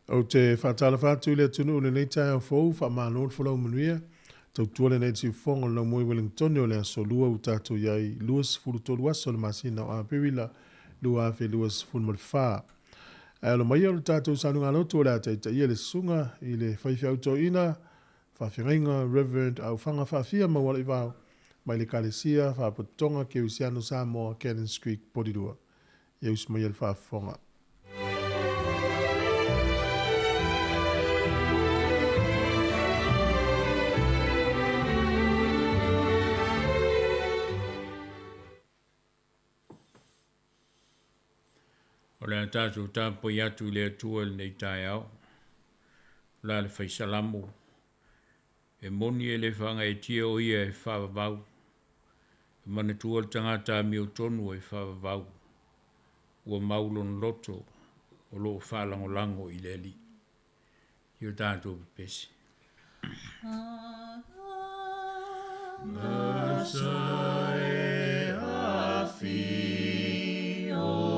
O te whatala whātu le tunu le nei tai au fōu wha mānō le whalau manuia. Tau tuale nei ti whonga la moi Wellington o le aso lua u tātou iai luas furu tolu aso le masina o a pewila lua afe luas furu mal wha. Alo mai o le tātou sanunga loto le atai ta ia le sunga i le whaiwhi auto ina whawhiringa Reverend au whanga whawhia mawala i wau mai le kalesia whapatonga ke usiano Sāmoa Cannon Street Porirua. Ius mai al whawhonga. O le tātou tāpo i atu le atua le nei tai au. La le whaisalamu. E moni e le whanga e tia o ia e whawavau. E mana tua le tangata mi o tonu e whawavau. Ua maulon loto o loo whalangolango i le li. I o tātou pesi. Masa e afi o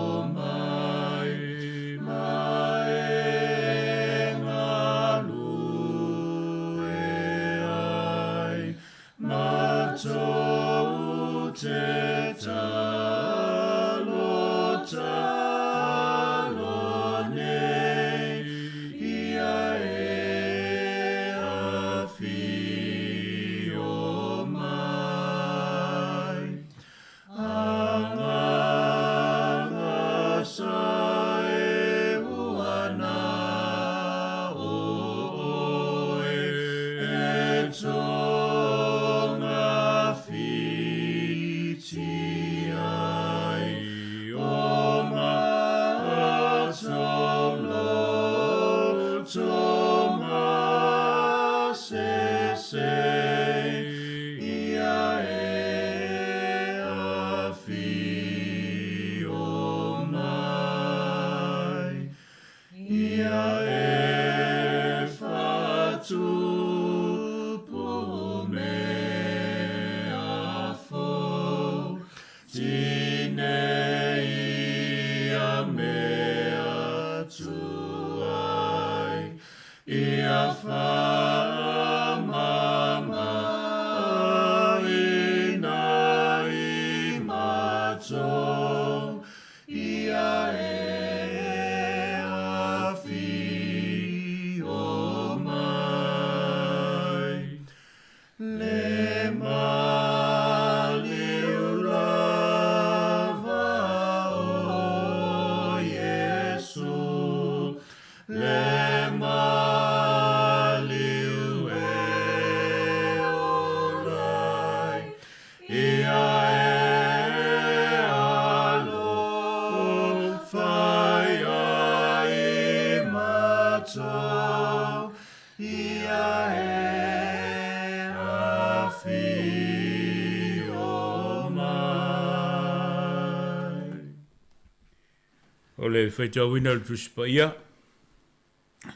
O le whaitawina le tuspaia,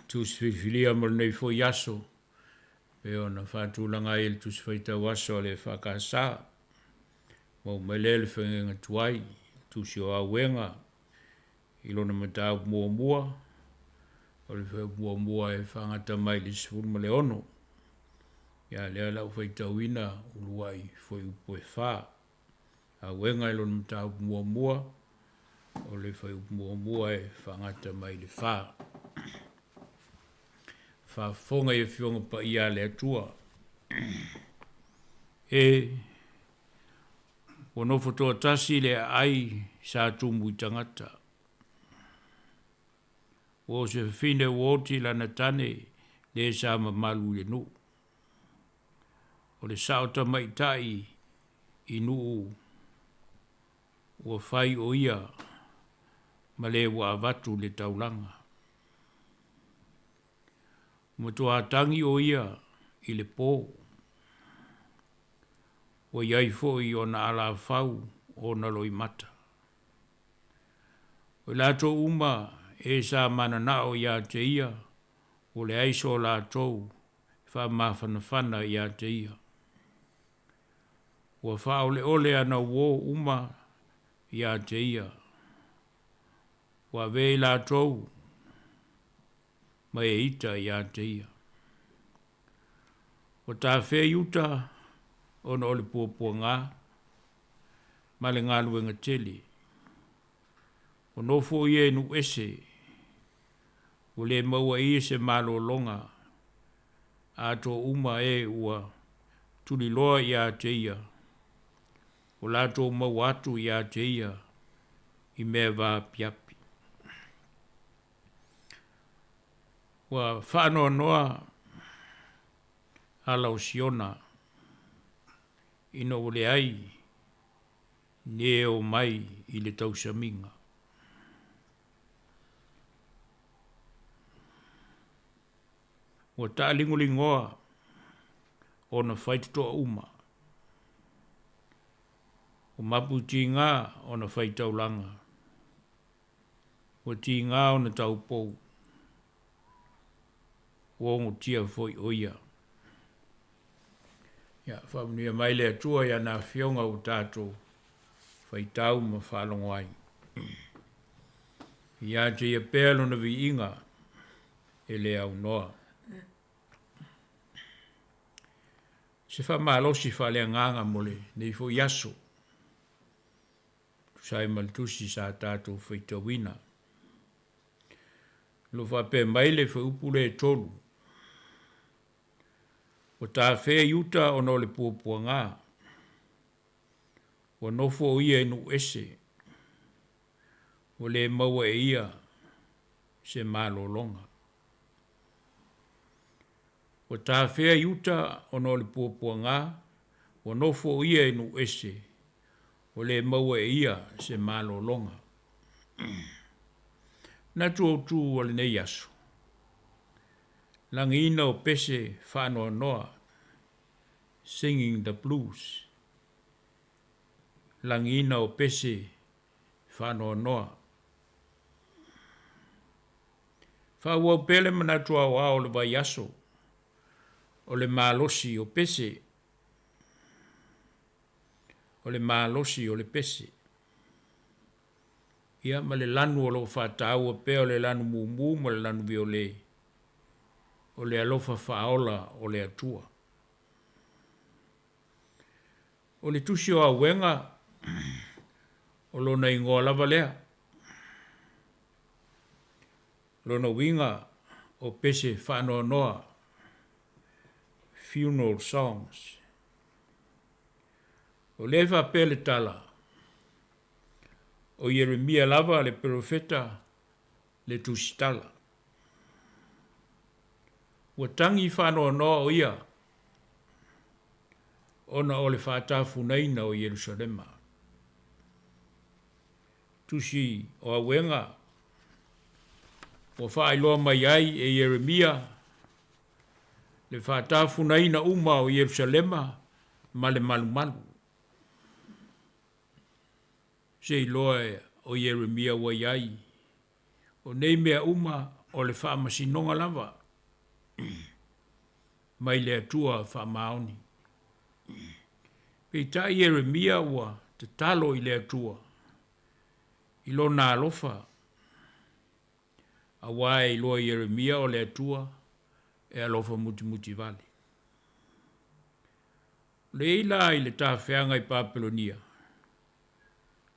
tuswhifilia mo nei fo yaso, pe ona whātulanga i le tuswhaitau aso le whakasā, mo mele le whengenga tuai, tusio a wenga, ilona matau mua, o le mua e whangata mai le sifuru ma le ono, ia lea lau whaitawina uluai foi upoe whā, a wenga ilona matau mua, o le whai mua e whangata mai le whā. Whawhonga e whionga pa ia le atua. E, wano whatoa tasi le ai sa tumu i tangata. O se whine woti lana tane le sa mamalu le nu. O le saota mai tai i nuu. O whai o ia. Ma le wa vatu le taulanga. Matua tangi o ia i le pō. O iai foi o na ala fau o na loi mata. O lato uma e sa mana na o ia te ia. O le aiso lato fa mawhanawhana ia te ia. O fa ole ana wo uma ia te ia. Wa vei la trou, mai e ita ia te ia. O tā whea iuta ona o le puapua ngā, ma le ngā luenga tele. O nofo ia nu ese, o le maua ia se malo longa, a to uma e ua tuli loa ia te ia, o la to maua atu ia te ia, I mea wā piapi. Wa whanoa noa a lau siona, ina o le ai, ne o mai I le tausaminga. Wa ta lingolingoa o na whaitotoa uma. O mapu ti ngā o na whaitaulanga. O ti ngā o na taupou. O ngu tia foi oia. Ia, whamunia mai lea tua ia nā whionga o tātou. Whaitau ma whalongwai. Ia te ia pēlo na vi inga e lea au noa. Se wha malosi whalea nganga mole, nei fo yaso. Sai maltusi sa tātou whaitawina. Lo wha pē maile wha upule e tolu. O tā whea iuta o no le puapua ngā. O nofo o ia inu ese. O le maua e ia se malo longa. O tā whea iuta o no le puapua ngā. O nofo o ia inu ese. O le maua e ia se malo longa. Na tu o le nei aso. Langina o pese whanoa noa. Singing the blues. Langina o pese whanoa noa. Whaua pele mana tua wa o le vai aso. O le malosi o pese. O le malosi o le pese. Ia ma le lanu o lo whatau o pe o le lanu mumu ma le lanu viole. O le alofa whaola o le atua. O le tusi o a wenga o lo na ingoa lava lea. Lo na winga o pese whanoa noa. Funeral songs. O lewa pele tala. O Jeremia lava le profeta le tusitala. Ua tangi whanoa noa o ia. Ona o le whatafu neina o Yerusalema. Tusi o awenga. O whaailoa mai ai e Jeremia. Le whatafu neina uma o Yerusalema. Ma le malu. Se loa o Jeremia wa iai. O nei mea uma o le whaamasinonga lava. Mai le atua whaamaoni. Pei tai Jeremia wa te talo I le atua. I lo nā alofa. A wai loa Jeremia o le atua e alofa muti vale. Le ila I le tāwhianga I Papelonia.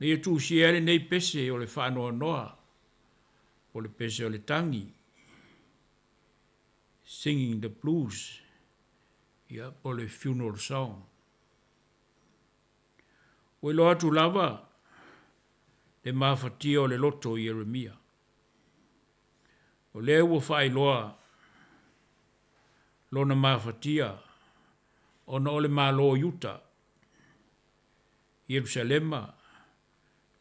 Le ia tu siere nei pese o le whanoa noa. O le pese o le tangi. Singing the blues. Ia o le funeral song. O ilo atu lava. Le mawhatia o le loto Jeremia. O le ua whai loa. Lona mawhatia. Ona o le malo yuta. Yerusalema.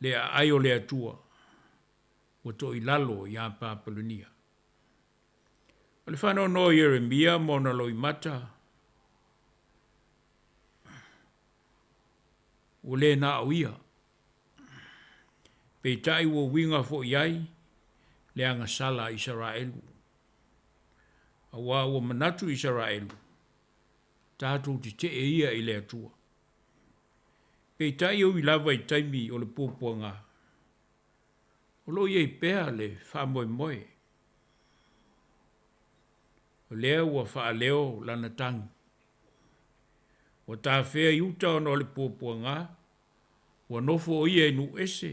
Le ai o le atua. O to I lalo ia Papelonia. O le whanau no Jeremia mona lo I mata. O le na o ia. Pei tai o winga fo iai. Le anga sala Israelu. A wā o manatu Israelu. Tātou te ia I le atua. Pei tai o I lava I taimi o le pōpua ngā. O lo iei pēa le whamoe moe. O lea ua whaaleo lana tangi. Ua tā whea iuta o no le pōpua ngā, ua nofo o ia inu ese,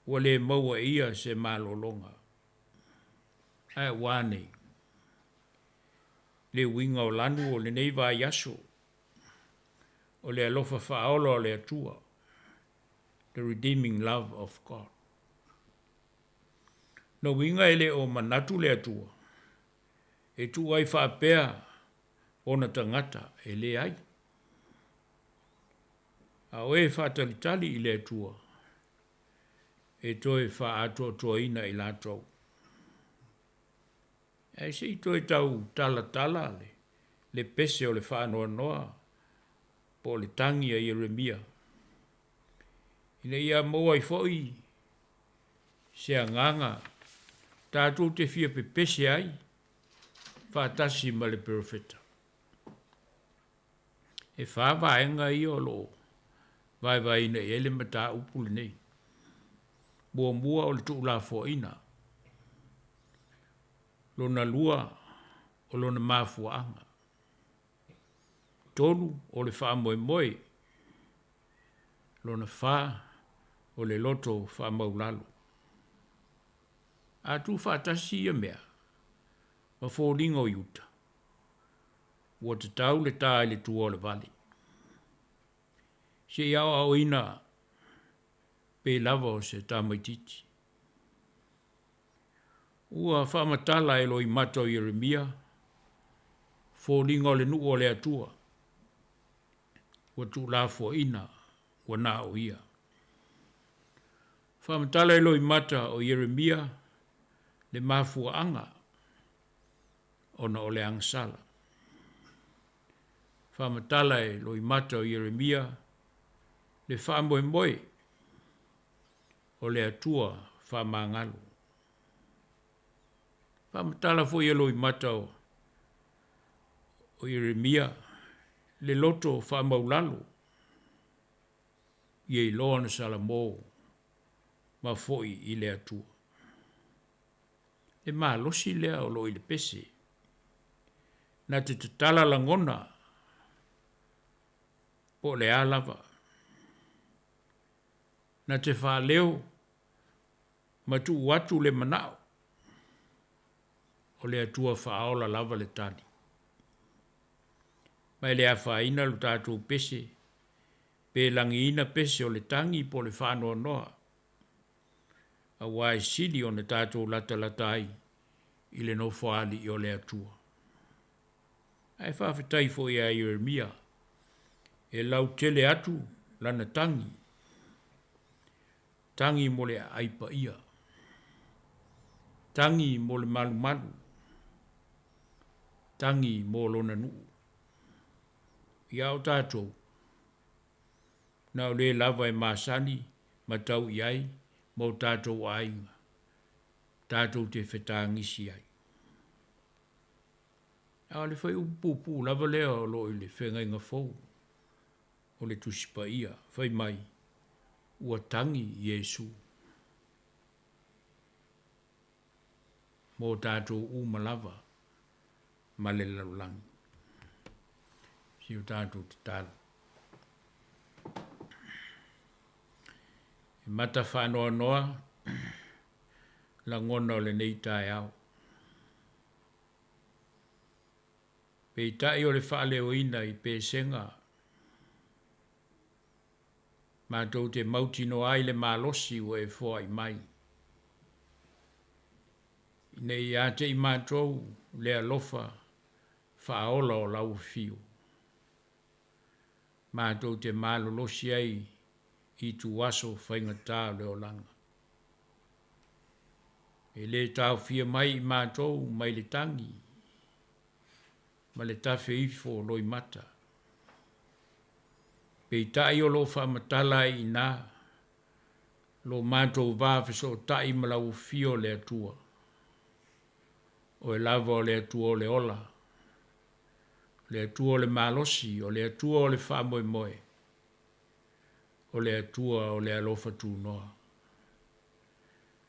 ua le maua ia se mālolonga. Ai wānei. Le winga o lanu o le neiva yaso, o le alofa whaola o le atua, the redeeming love of God. No winga ele o manatu le atua, e tu ai whaapea o na tangata e le ai. A oe whaatalitali i le atua, e toi wha atua toa ina i lātou. E se i toi tau tala le pese o le whaanoa noa, po le tangi a Jeremia. Ina ia moa i foi, se a nganga, tātou te fia pe pese ai, whaatasi ma le profeta. E whaavaenga i o lo, vai ina e ele mata upule nei. Mua o le tuula fo ina. Lona lua o lona mafuanga. Tolu o le wha moe. Lona wha o le loto wha maulalo. A tu whaatasi ia mea. Ma fōringa o iuta. Ua te tau le tā le tua o le vali. Se iau au ina pe lava o se tamaititi. Ua whamatala e loi mata o Jeremia, fōringa o le nuu o le atua. Ua tu la fo ina, ua nā o ia. Whamatala e loi mata o Jeremia, le mafua anga, ona o le angsala. Whamatala e loi mata o Jeremia, le whamoe o le atua whamangalu. Whamatala fo i loi mata o Jeremia, le loto whamaulalu, i loa na Sāmoa, ma foi i le atua. E maa losi lea o loi le pese, na te tatala langona, po le alava, na te whaaleo, ma tu watu le manao, o le atua whaola lava le tani. Mai le a whaina lu tātou pese, pe langi ina pese o le tangi po le whanoa noa, a wai sili o ne tātou lata ai, i le no whaali i o le atua. Ai whawhetai fo ia Jeremia, e lau tele atu lana tangi, tangi mo le aipa ia, tangi mo le malu, tangi mo lona nuu. Ia o tātou, na o le lava e māsani, matau iai, mo tātou ainga, tātou te whetangisi ai. A le whai upupu lava lea o lo i le whenga inga fau, o le tusipa ia, whai mai, ua tangi Iesu. Mo tātou umalava, ma le laulangi. Si o tātou te tālu. E mata whanoa noa, la ngona o le nei tae au. Pe tai o le whaaleo ina i pe senga. Mātou te mauti no ai le mālosi o e fōa i mai. Nei a te i mātou le alofa whaola o lau fiu. Mātou te mālolosi ai i tu waso whaingatā leo langa. E le tau fia mai i mātou mai le tangi, ma le tafe ifo loi mata. Pei tai o lo whamatala i nā, lo mātou vāwhiso tai malau fio le atua. O e lava o le atua o le ola, le atua o le malosi, o le atua o le whamoe moe, o le atua o le alofa tū noa.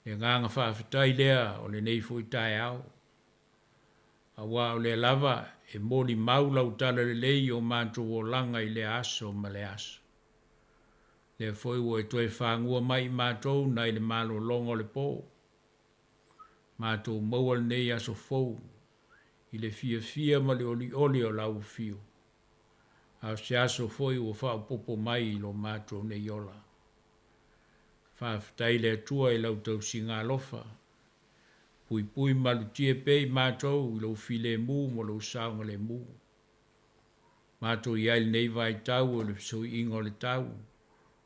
E nganga whawhitai lea o le nei fui tai au, Awa o le lava e moli maula utala le lei o mātou o langa I le aso ma le aso. Le foi o e toi whangua mai mātou na I le malo longo le pō. Mātou maua le nei aso fou I le fia ma le oli o lau fio. A se aso foi o whao popo mai I lo mātou nei ola. Whawhitai le atua I lau tau singa lofa. Pui malutie pei mātou I lo file mu mo lo saunga le mu. Mātou I aile nei vai tau o le soi ingo le tau.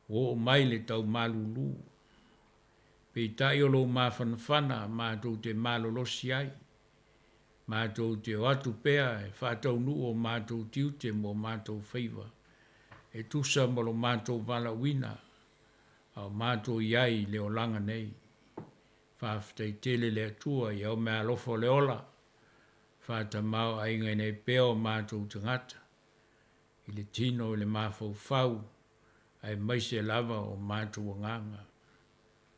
O mai le tau malulu. Pei tai o lo mawhanawhana mātou te malolosi ai. Mātou te o atu pea e whātau nu o mātou tiute mo mātou whaiva. E tusa mo lo mātou wala wina. Au mātou iai le o langa nei. Whawhitai tele le atua I au mea lofo le ola. Whāta mau a inga nei peo mātou tangata. I le tino le mawhau whau. Ai maise lava o mātou nganga.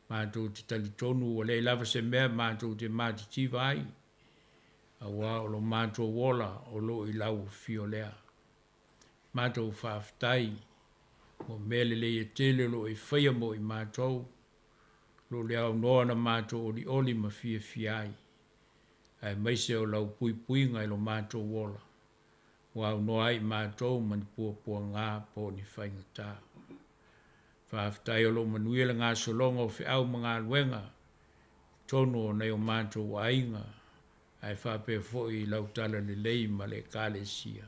Mātou te talitonu o le lava se mea mātou te mātitiva ai. Awa o lo mātou wola o lo I lau fio lea. Mātou whawhitai. Mo mele le e tele lo e whaia mo I mātou. Lo le au noa na mātou oli ma fia ai. Ai maise o lau pui ngai lo mātou wola. Wa au noa ai mātou mani pua ngā po ni whaingata. Whawhitai o lo manuela ngā solonga o whiau mga luenga. Tono nei o mātou ainga. Ai whape foi I lau tala le lei ma le kāle sia.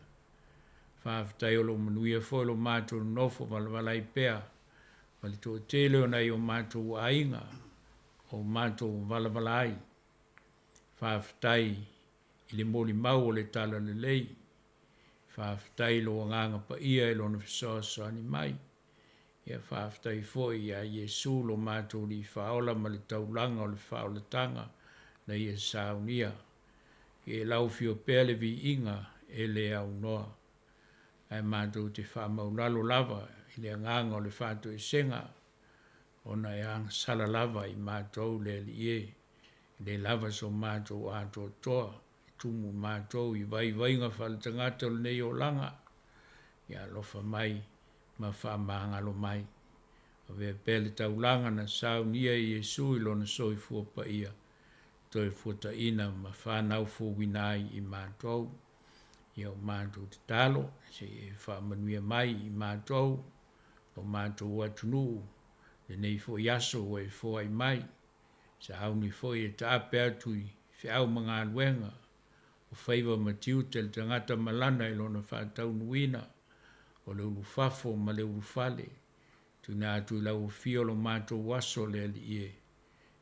Whawhitai o lo manuia foi lo mātou nofo walawalai pea. Wali tō tele o nei o mātou ainga. O mātou walawalai. Whawhitai I le moli mau o le tala le lei. Whawhitai lo nganga pa ia I lo na fisoa ni mai. Ia whawhitai foi a Yesu lo mātou li whaola ma le taulanga o le whaola tanga na ia saunia. E lau fio pele vi inga e le au noa. Ai mātou te whamaulalo lava I le nganga o le whātou I senga. Ona e ang sala lava I mātou le li e. Le lava so mātou ato toa. Tumu mātou I vai ngā whalatangata le nei o langa. Ia lofa mai ma whamangalo mai. O vea pele taulanga na saunia I Yesu I lona soi fuapa ia. Toi fuata ina ma whanau fuwinai I mātou. Ia o mātou te talo, se e whamanuia mai I mātou. O mātou atunu, le nei fo yaso o e fo ai mai. Sa hauni fo e tāpe atui, whiau mga luenga. O whaiva matiu te le tangata malana I lona whātau nuina. O le ulu fafo ma le ulu fale. Tuna atu lau o fiolo mātou waso le ali ie.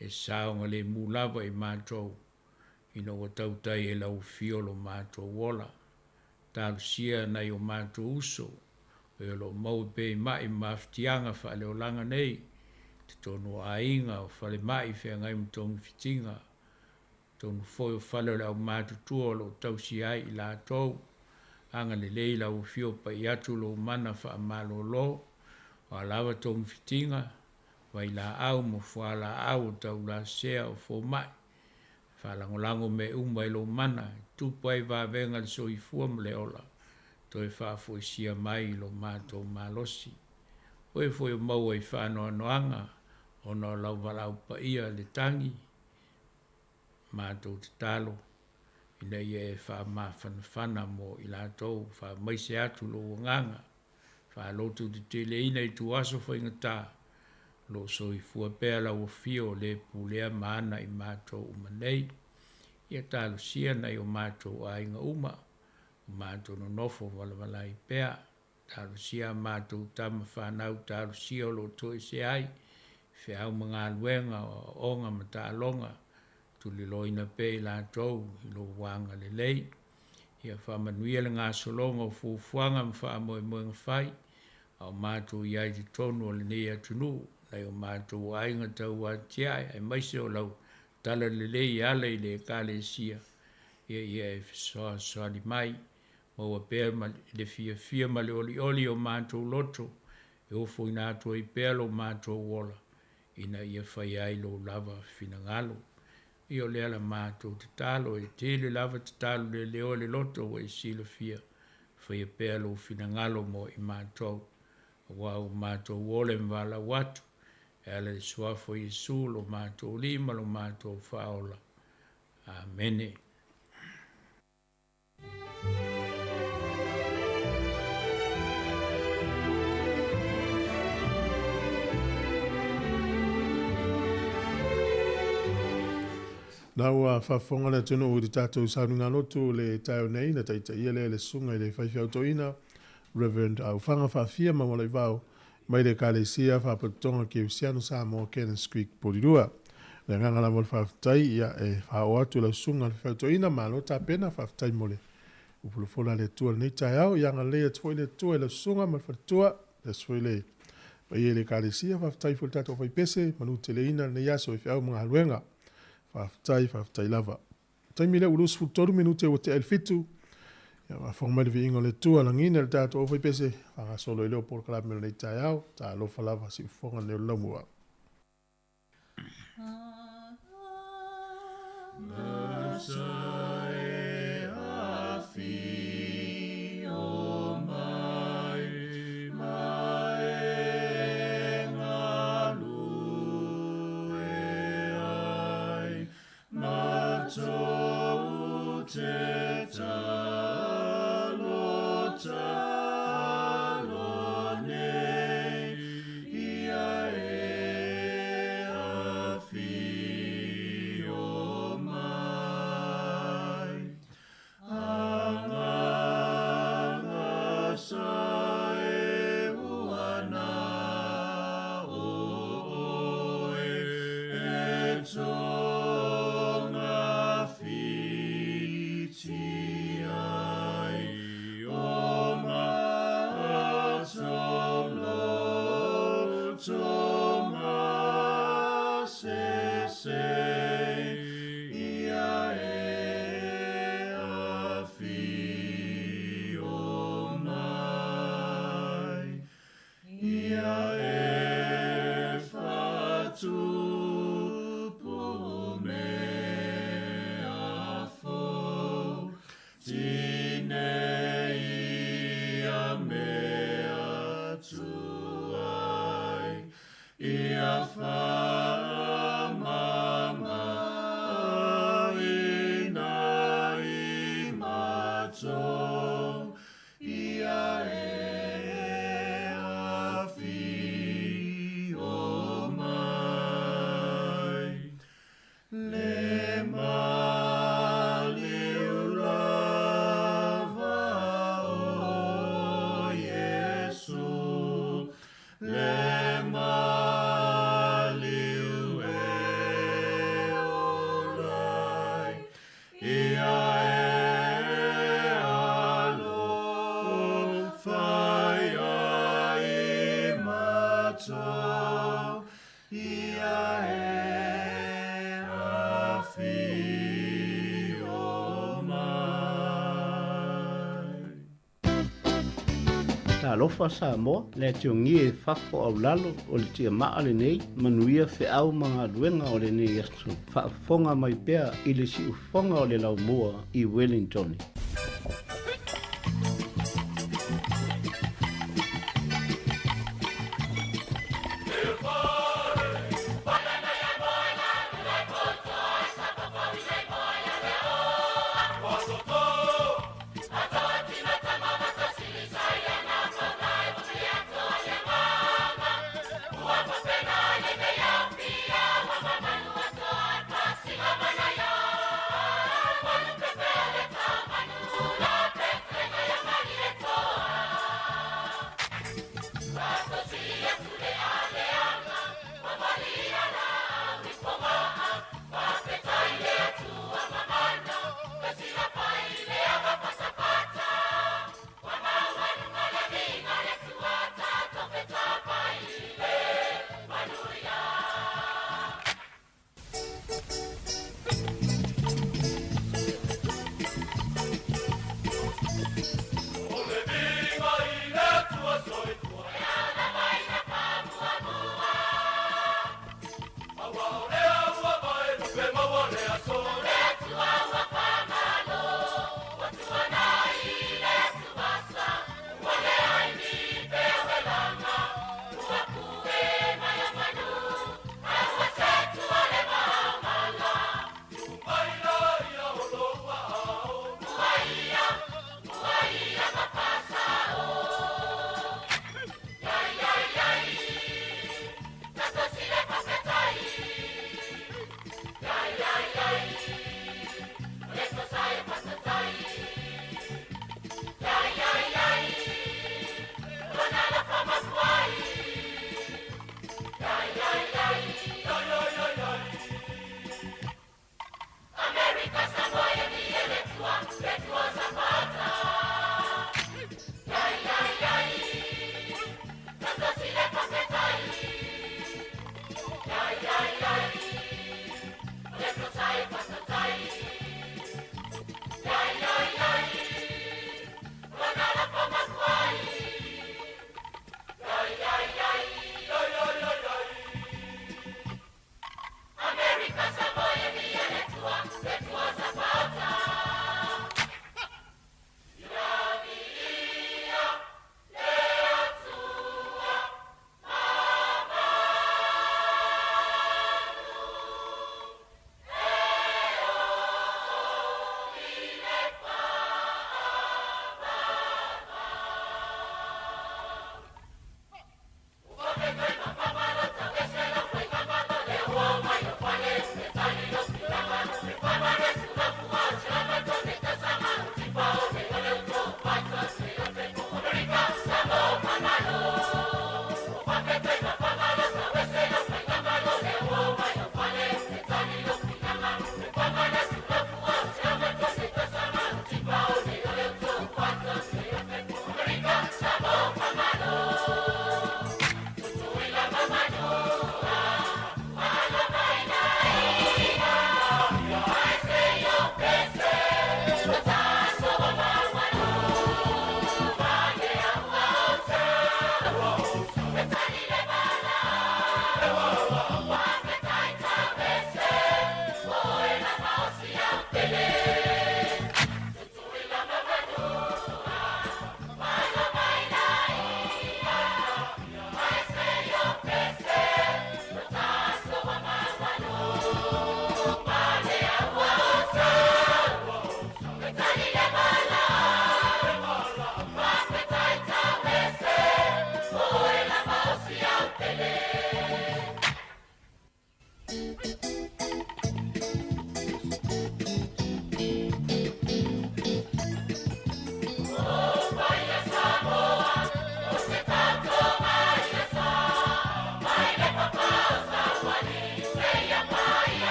E saonga le mūlava I mātou. Ino o tautai e lau fiolo mātou wola. Tālu sia nei o mātou uso. E lo mau pe mai maftianga whale o langa nei. Te tonu a inga o whale mai whea ngai mtonu fitinga. Tonu foi o whale o lau mātou tua lo tausi ai I lātou. Anga le lei lau fio pa I atu lo mana wha malo lo. O alawa tonu fitinga. Wai la au mo fua la au tau la sea o fo mai. Whalangolango me umai lo mana. Tupai wa venga le so I fua mle ola. Toi whafo I sia mai lo mātou malosi. Oe foi o maua I whanoa noanga. Ono lau walau pa ia le tangi. Mātou te talo. Ina ia e wha mawhanawhana mo I lātou. Wha maise atu lo nganga. Wha lotu te tele ina I tu aso whaingata. Lo so I fua pēr lau o fio le pulea maana I mātou umanei. Ia talo sia nei o mātou a inga uma. O mātou no nofo wala I pēr. Talo sia mātou tama whanau talo sia o lo toi se ai. Whiau mga luenga o onga mata alonga. Tuli loina pē lātou I lo wanga le lei. Ia whamanuia le ngā solonga o fufuanga mwha moe whai. Au mātou iai te tonu o le nei atunu. Nei o mātou ainga tau a tiai. Ai maise o lau tala le lei ala I le kāle sia. Ia e soa li mai. Maua pēr le fia ma le oli o mātou loto. E ofo ina atua I pēr lo mātou wola. Ina ia whai ai lo lava fina ngalo. I o lea la mātou te talo e tele lava te talo le leo le loto o e sila fia. Whai e pēa lo fina ngalo mo i mātou. Wa o mātou wole mwala watu. E ala le suafo i su lo mātou lima lo mātou whaola. Amene. Na ua whafonga le tino o te tātou saunga lotu le tau nei na taita ia le sunga i le whaiwhau toina. Reverend au whanga whawhia ma wale vau mai le kālesia whapatonga ke usiano Sāmoa Kenneth Creek Porirua. Le ngangala wale whawhtai ia e whao atu la sunga le whaiwhau toina ma lo tā pena whawhtai mole. Upulufona le tua nei tai au ianga lea tfoi le tua le sunga ma whautua le sfoi le. Mai e le kālesia whawhtai ful tātou whaipese manu te le ina ne yaso e whiau mga haluenga. Whaftai lava. Taimi le urus futoru minute o te elfitu. Ia whawhongmai vi ingo le tua langina le tātou ofai pese. Whanga solo i leo por kalab mele nei tai au. Tā lofa lava si whonga neo lamua. Alofa Sāmoa le tiongi e whafo au lalo o le tia maa le nei manuia fe au mga luenga o le nei asu. Whaafonga mai pea i le si ufonga o le lau mua i Wellington.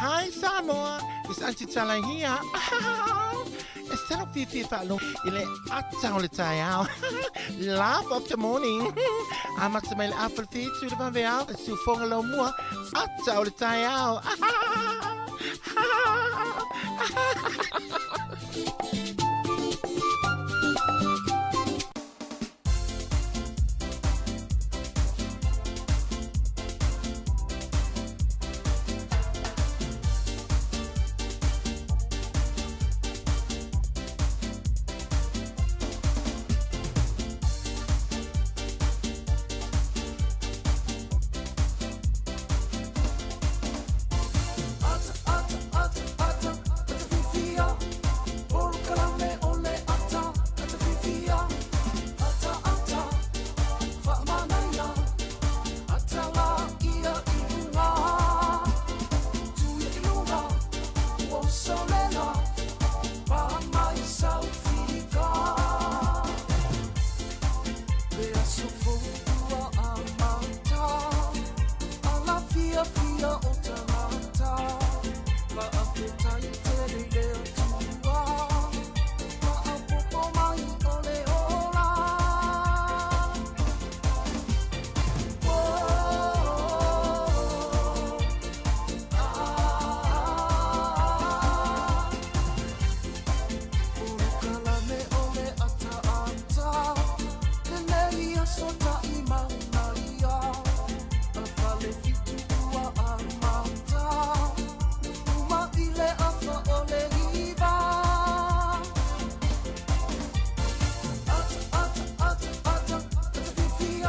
Hi, Sāmoa. It's Auntie Tala here. Instead of Fifi Falo, ile ata o le tai au. Laugh of the morning. I'm at my apple feet to the van out. Su fonga lo mua. Ata o le tai au.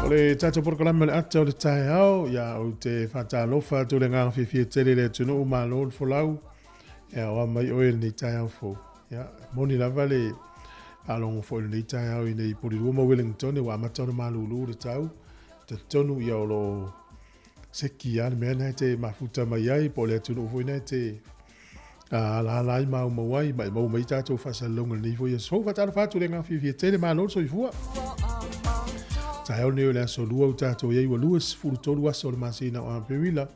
O le tato porkalame le ata o le tae au, ia o te whatalofa tu le ngang whiwhia tere le tunu o malo o folau, ia o mai oe ni tae au fo. Ia, moni lava le alongo fo le ni tae au i nei puri ruma Wellington, wa amatona malulu le tau, te tonu ia o lo seki ia le mea nei te mafuta mai ai, po le tunu fo nei te alai mau mawai, mai mau mai tato whasalonga ni fo ia so whatalofa tu le ngang whiwhia tere malo so i fua. Ta heo neo le aso lua utato iei wa lua sifuru tolu aso le masina o ampewila.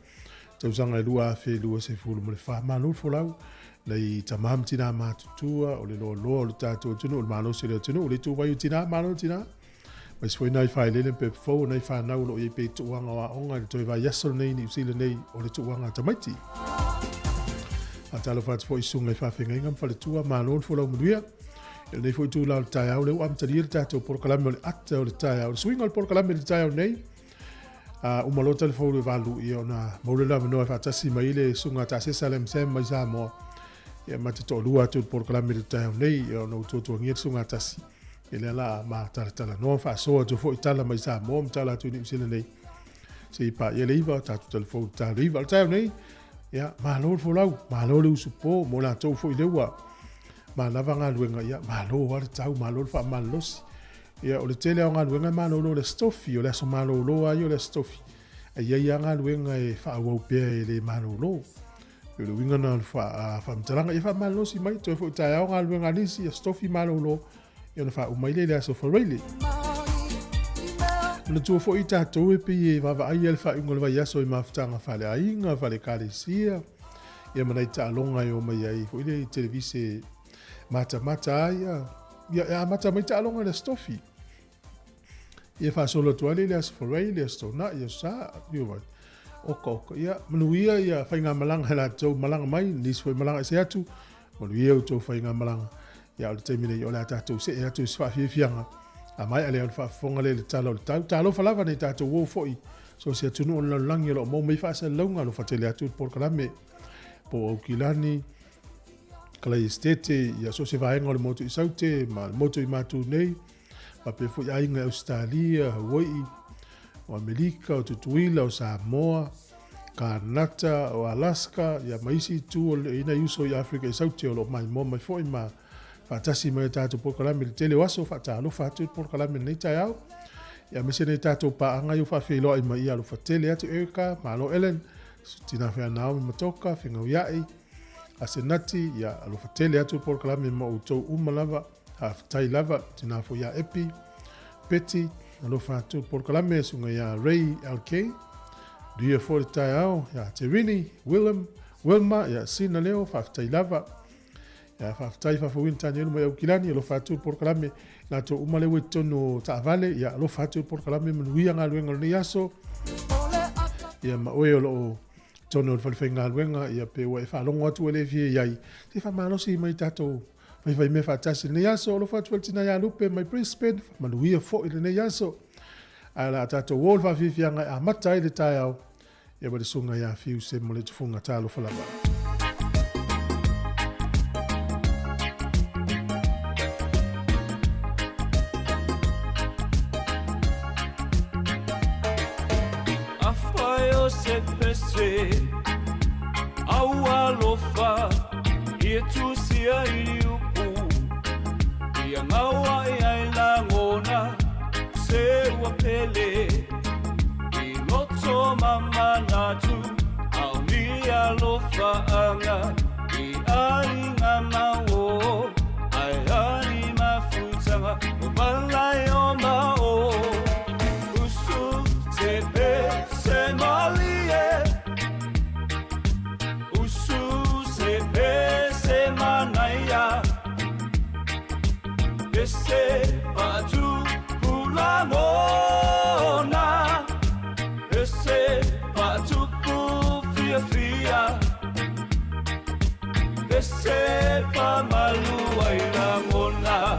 Tau sanga e lua afe lua sifuru mo le wha manu folau. Nei ta maham tina matutua o le loa loa o le tato tunu o le manu se leo tunu o le tu wai o tina manu tina. Mai sifoi nai whai lele pe fau nai wha nau lo iei pe tuanga wa onga le toi vai yaso nei ni usile nei o le tuanga tamaiti. A talo wha tfo isunga i whawhenga ingam whale tua manu folau munuia. Ele nei foi tu la tai au le am tari tato por kalame le ata o le tai au swing al por kalame le tai au nei o malota le fo le valu i ona mo le lava no fa tasi mai le sunga ta se salem sem mai Sāmoa e mate to lua tu por kalame le tai au nei o no to ngi sunga tasi ele la ma tala no fa so tu fo itala mai Sāmoa mtala tu ni sile nei se pa ele iva ta tu telefon ta riva le tai au nei ya ma lo fo lau ma lo le supo mo la to fo ile wa ma lava ngā luenga ia, ma lo wale tau, ma lo wha ma losi. Ia, o le tele au ngā luenga, ma lo le stofi, o le aso ma lo ai o le stofi. E ia ngā luenga e wha awau pia e le ma lo. E le winga na wha mtaranga, e wha ma losi mai, to e fo tai au ngā luenga nisi, a stofi ma lo, e ona wha umaile le aso whareile. Ona tua fo i tātou e pi e wawa ai ele wha ingo le vai aso i mawhtanga whale ainga, whale kāresia. Ia manai ta alonga e o mai ai, fo i le televise mata ia ia mata mai ta longa le stofi ia fa solo tu ale le as for le sto na ia sa io vai oko ia manuia ia fa nga malanga la to malanga mai nis foi malanga se atu manuia to fa nga malanga ia o te mine yo la ta to se ia to sfa fianga a mai ale fa fonga le talo fa lava nei ta to wo foi so se tu no langi lo mo mai fa se longa lo fa tele atu por kalame po kilani kala estete ia so se vai ngol moto isaute ma moto i matu nei pa pe fu ai nga Australia Hawaii o Amerika o Tutuila o Sāmoa Kanata o Alaska ia maisi tu o ina yuso i Afrika isaute o lo mai mo mai foi ma fatasi mai tato por kalame tele waso fatalo fatu por kalame nei tai au ia mese nei tato pa anga yo fa felo i mai alo fatele atu Erika ma lo Ellen tina fa na o matoka finga iai asenati ia alo fatele atu por kalame mo uto umalava tai lava tina fo ia epi peti alo fatu por kalame sunga ia Ray LK dia for tai au ia Terini Willem Welma ya sina leo whaftai lava. Ya whaftai whawhawin tani anu mai au kilani alo whatu porkalame na to umalewe tono taavale ya alo whatu porkalame manuia ngā luenga ni aso. Ya maoe o tono whalwhai ngā luenga ya pe wa e whalongo atu ele fie iai. Te whamanosi mai tato vai me whatasi ni aso alo whatu waltina ya lupe mai Brisbane manuia fo ile ni aso. Ala tato wol whawhiwhianga a matai le tai au. Ya wale sunga ya fiu se mole tufunga talo whalaba. Se pese au alofa e tu sia iliupu ia ngawa ia langona se wapele i loto mama natu au ni alofa anga i ainga mawo ai ani mafutanga ubalai o mao usu se pese mali Ese patu pula mona Ese patu fia fia Ese pa malu ai la mona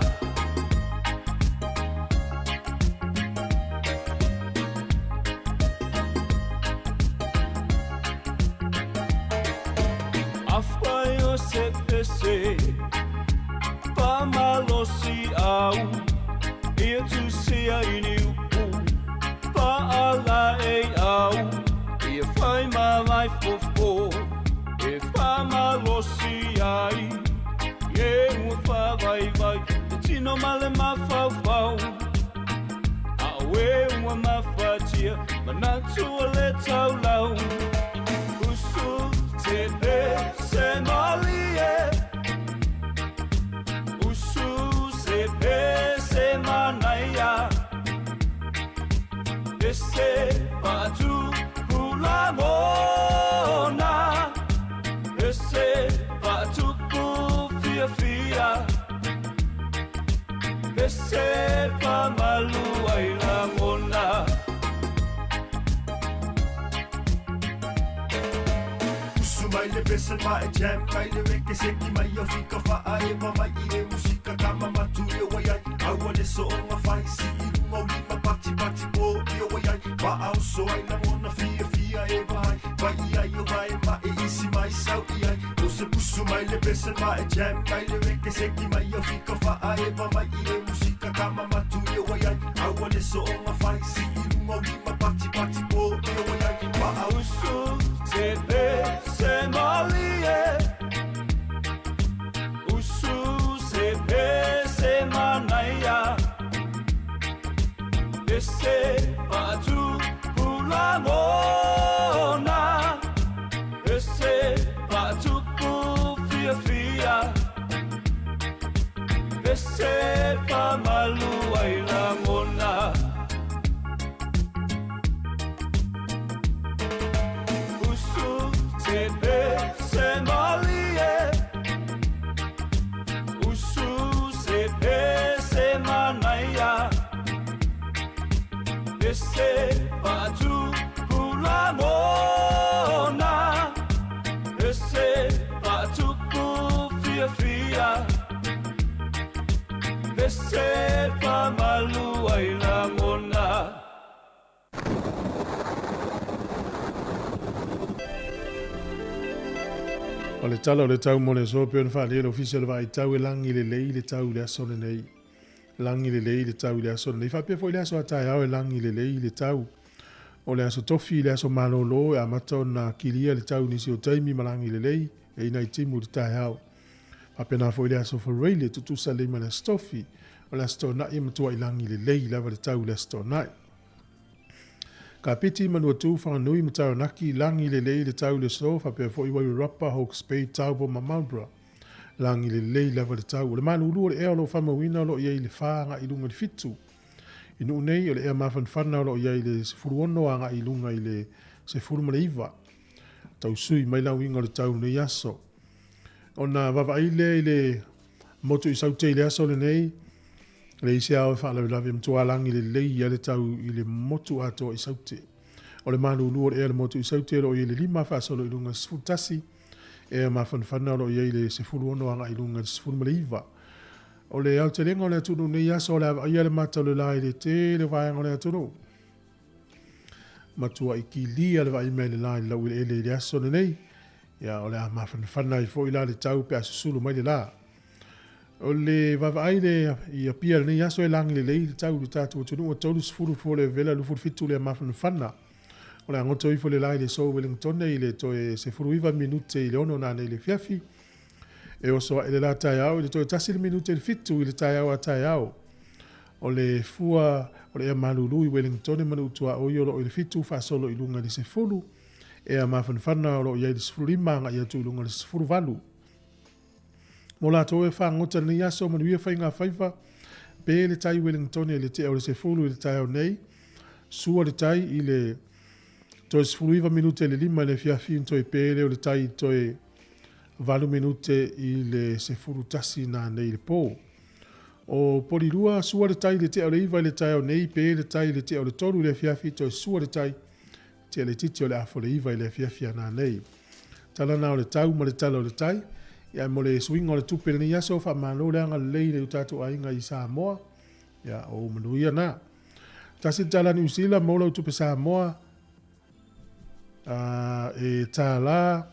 Afwa yo se pese Pamalosi au ia tu sia ini upu Paala e au ia whai mai fofo E pamalosi ai Ie ua whawai vai Te tino male mawhau Awe ua mawhatia Manatua le tau lau Usu te pe se mali Ese manaya Ese patu pula mona Ese patu fia fia Ese pa malu ai la mona Mai le besen mai jam mai le weke seki mai o fika faa e ma mai i musika kama matu e wai ai au le so o ma fai si i runga lima pati po i o wai ai wa au so ai na mona fia e vai ai o vai ma e isi mai sau i ai o se pusu mai le besen mai jam mai le weke seki mai o fika faa e ma mai i musika kama matu e wai ai au le so o ma fai si i runga lima pati po i o wai ai wa au so te pe se malie Usu se pe se manaya Ese patu pula mona Ese patu fia fia Ese pa malu ai la mona Se pe malie Usu se pe manaya Ese patu pula mona Ese patu fia fia Ese pa malu ai la mona O le tala o le tau mo le so pe on fa le official vai tau e langi le lei le tau le aso nei. Langi le lei le tau le aso nei. Fa pe foi le aso atai au e langi le lei le tau. O le aso tofi le aso malolo e amato na kilia le tau nisi o taimi malangi le lei e ina i timu le tai au. Fa pe na foi le aso for reile tutu sa le mana stofi. O le aso na i matua i langi le lei lava le tau le aso nai. Ka piti manua tu whanganui ma tau naki langi le lei le tau le so fa pe fo iwa rapa Hawke's Bay tau po Mamambra. Langi le lei lava le tau. O le manu ulu o le ea lo whamawina lo iei le whaanga i lunga le fitu. Inu nei o le ea mawhan whana lo iei le se furuono anga i lunga i le se furumana iwa. tau sui mai lau inga le tau nei aso. O na wawai le motu i saute i le aso le nei, le isi au e whaalawe lawe mtua langi le lei ia le tau i le motu ato i saute. O le manu ulua le motu i saute ro i le lima whaasolo i lunga sifutasi, e ma whanwhana ro i le sifuru ono anga i lunga sifuru maliva. O le au te lenga o le atunu nei aso le awa ia le matau le lai le te le vayanga o le atunu. Matua i ki lia le vai mei le lai lau i le aso le nei, ia o le a ma whanwhana i fo i la le tau pe asusulu mai le la. O le vavai le i a pia nei aso e langi le lei le tau le tatu o tunu o tolu sifuru fo le vela lufu fitu le ma whanwhana. O le angoto i fo le lai le so Wellington i le toe se furu iwa minute i le ono na nei le fiafi. E o soa ele la tai au, le toi tasi le minute le fitu i le tai au a tai au. O le fua, o le ea malulu i Wellington manu utua o iolo i le fitu fa solo i lunga le se fulu. E a mawhanwhana o lo i le sifuru lima nga i atu i lunga le sifuru valu. Mo la toe wha ngota ni aso manu ia whai ngā whaiva. Pe le tai Wellington i le te au le se fulu i le tai au nei. Sua le tai i le toi sifuru iwa minute le lima le fiafi in toi pele o le tai toi valu minute i le se furu tasi na nei le pō. O porirua sua le tai le te au le iwa le tai au nei pe le tai le te au le toru le fiafi toi sua le tai te le titi o le afo le iwa le fiafi na nei. Tala na o le tau ma le tala o le tai, ia mo le swinga o le tupe le ni aso wha mano le anga lei le utatu a inga i Sāmoa, ia o manuia na. Tasi tala ni usila mo lau tupe Sāmoa, e tala,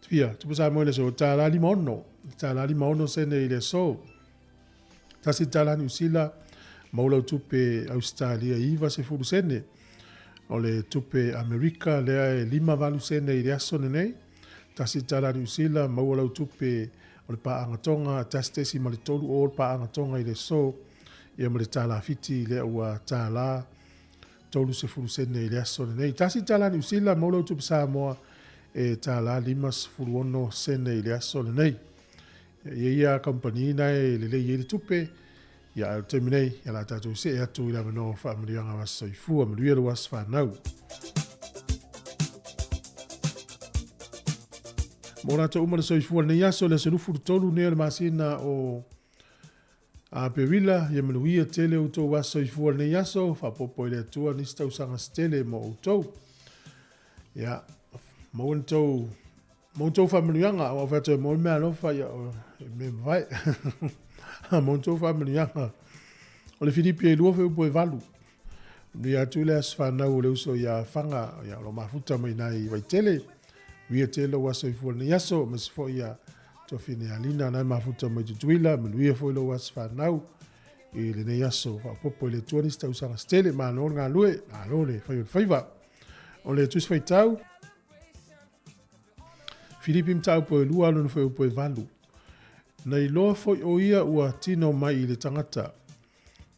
Fia, tupu sa moe le so, tāla lima ono sene i le so. Tasi tāla ni usila, maulau tupe Australia iwa se furu sene. O le tupe Amerika lea e lima valu sene i le aso nei. Tasi tāla ni usila, maulau tupe o le paangatonga, tastesi ma le tolu o le paangatonga i le so. Ia ma le tāla fiti lea ua tāla, tolu se furu sene i le aso nei. Tasi tāla ni usila, maulau tupe Sāmoa, e tāla lima sifuru ono sene i le aso le nei. Ia company nei le le tupe, ia au te minei, ia la tātou se e atu i la mano whaamirianga wa soifua, manuia le was whanau. Mō rātou umana soifua nei aso le serufu tolu nea le masina o a Pewila, ia manuia tele utou wa soifua nei aso, whapopo i le atua nista usanga stele mo utou. Ia, Mōn tau whamanuanga, o whato e mōn mea lofa, ia o me vai. Mōn tau whamanuanga. O le Filipi e lua wheu poe valu. Ni atu le as whanau le uso ia whanga, ia lo mafuta mai nai wai tele. Wia tele waso i fua ni aso, mas fo ia tofine alina nai mafuta mai tutuila, manuia fo ilo was whanau. I le nei aso, whapopo i le tuanista usanga stele, maa nō ngā lue, ngā lore, whaiva. O le tuis whai tau, Filipi mtau poe lua alo nufeu poe valu. Nei loa foi o ia ua tino mai i le tangata.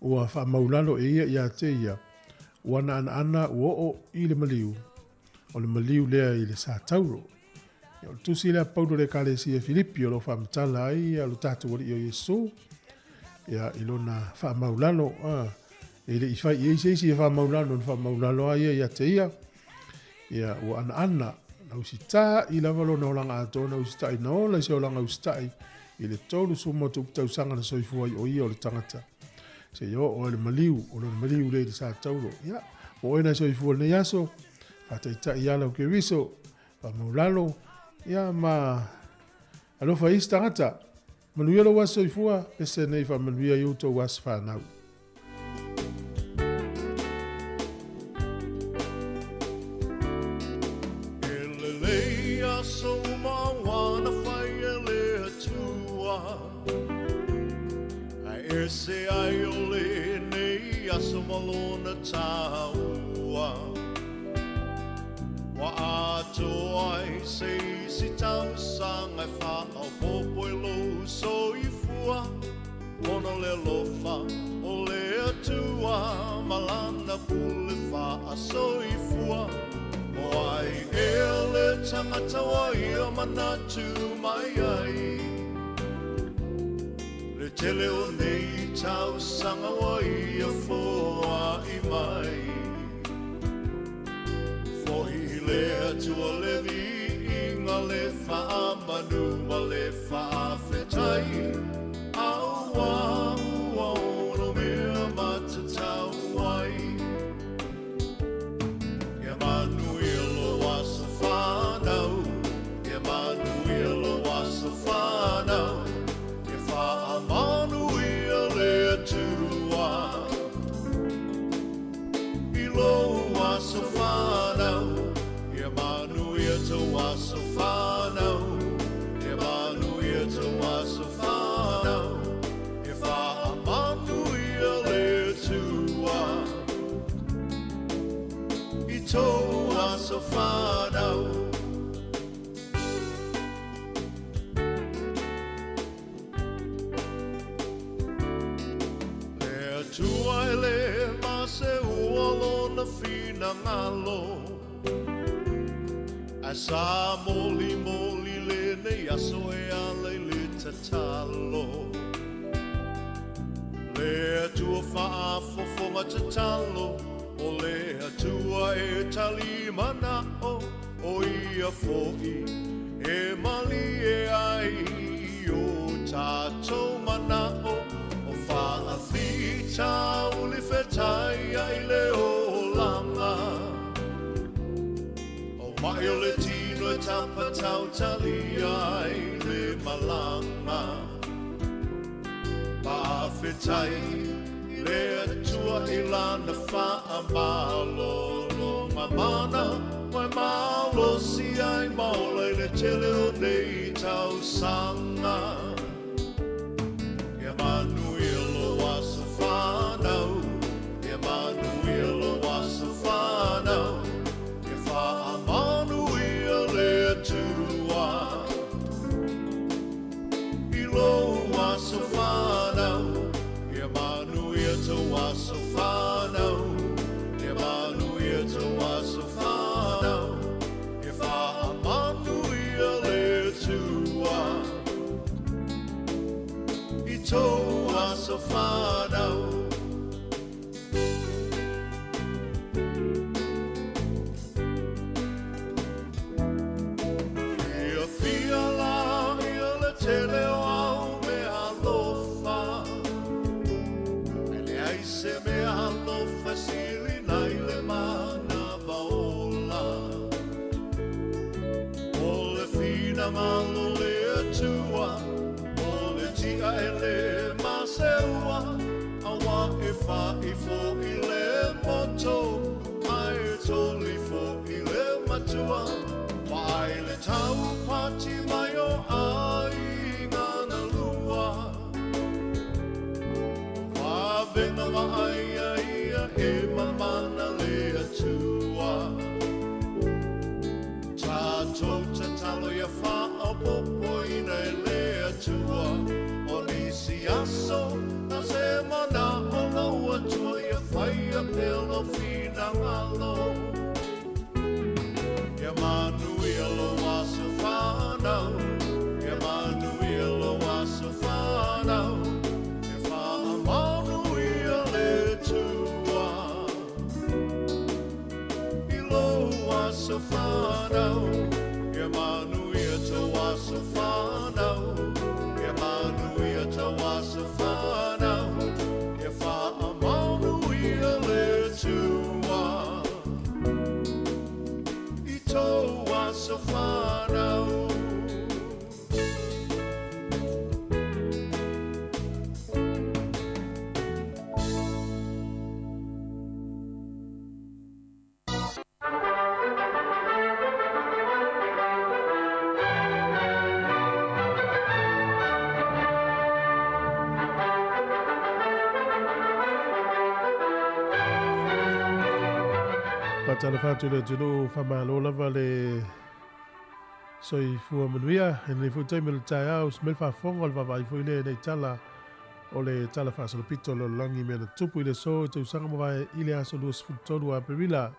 Ua wha maulano e ia te ia. Ua na ana ua o i le maliu. O le maliu lea i le sa tauro. O le tusi lea paudo le kale si e Filipi o lo wha mtala ai a lo tatu wari o Yesu. Ia ilo na wha maulano. E le i whai i eisi e wha maulano na wha maulano ai ia te ia. Ia ua ana. Na usita i lava lo na olanga ato, na usita i na ola i se olanga usita i le tolu sumo tupu tau sanga na soifua i o ia o le tangata. Se yo o le maliu, o le maliu le di sa tauro. Ia, o ena soifua le yaso, fata ita i ala o ke riso, pa maulalo, ia ma alofa isi tangata. Manuia lo was soifua, ese nei fa manuia i uto was whanau. Se ai o le nei aso malona taua Wa ato ai se si tau sanga wha au popo e lo so i fua Ona le lofa o le atua malana pule wha a so i fua O ai e le tangata wa ia manatu mai ai Tele o nei tau sanga wa ia foa i mai Fo le atua le viinga le whaamanu ma le whaafetai. Aua ua ono mea matatau ai. Ia manuelo wasa whanau, ia manuelo wasa whanau, ia whaamanuia le atua. Ilo wasa whanau, ia manuia te wasa whanau, ia manuia te wasa whanau, ia whaamanuia le atua. I tō wasa whanau. Le atua e le mase ualo na fina ngalo. A sa moli moli le nei aso e ale le tatalo. Le atua whaafofonga tatalo. O le atua e tali manao. O ia fo'i e mali e ai. O tātou manao. O whaafita uli whetai ai le o langa. Mai o le tino e tapa tau tali ai le malanga. Pawhetai le atua i lana wha malo longa mana. Mai malo si ai maula i le tele o nei tau sanga. Ia manuelo wasa whanau, ia manuelo wasa whanau. Whaamanuia le atua. Ilo wasa whanau, ia manuia te wasa whanau, ia manuia te wasa whanau, ia whaamanuia le atua. I tō wasa whanau. Tele o au me alofa. Ele ai se me alofa sili nai le mana vaola. O le fina malo le atua. O le tia e le maseua. Awa e wha i fo i le moto. Ai e toli fo i le matua. Pai le tau pati mai o ai. Venga wa ai ia e mamana le atua. Tātou tatalo ia wha o popo ina e le atua. O nisi aso na se mana o lau atua ia whai a pelo fina ngalo. Ia manuia lo wasa whanau, ia manuia lo wasa whanau. Wasa whanau, ia manuia te wasa whanau, ia manuia te wasa whanau, ia whaamanuia le tua. I tō wasa whanau. Tala whātu le tunu whamalo lava le soi fua manuia e nei futai me le tai au smel whafonga le wawai fui le nei tala o le tala whaasala pito lo langi mea na tupu i le so te usanga mawai i le aso luas futonu a perila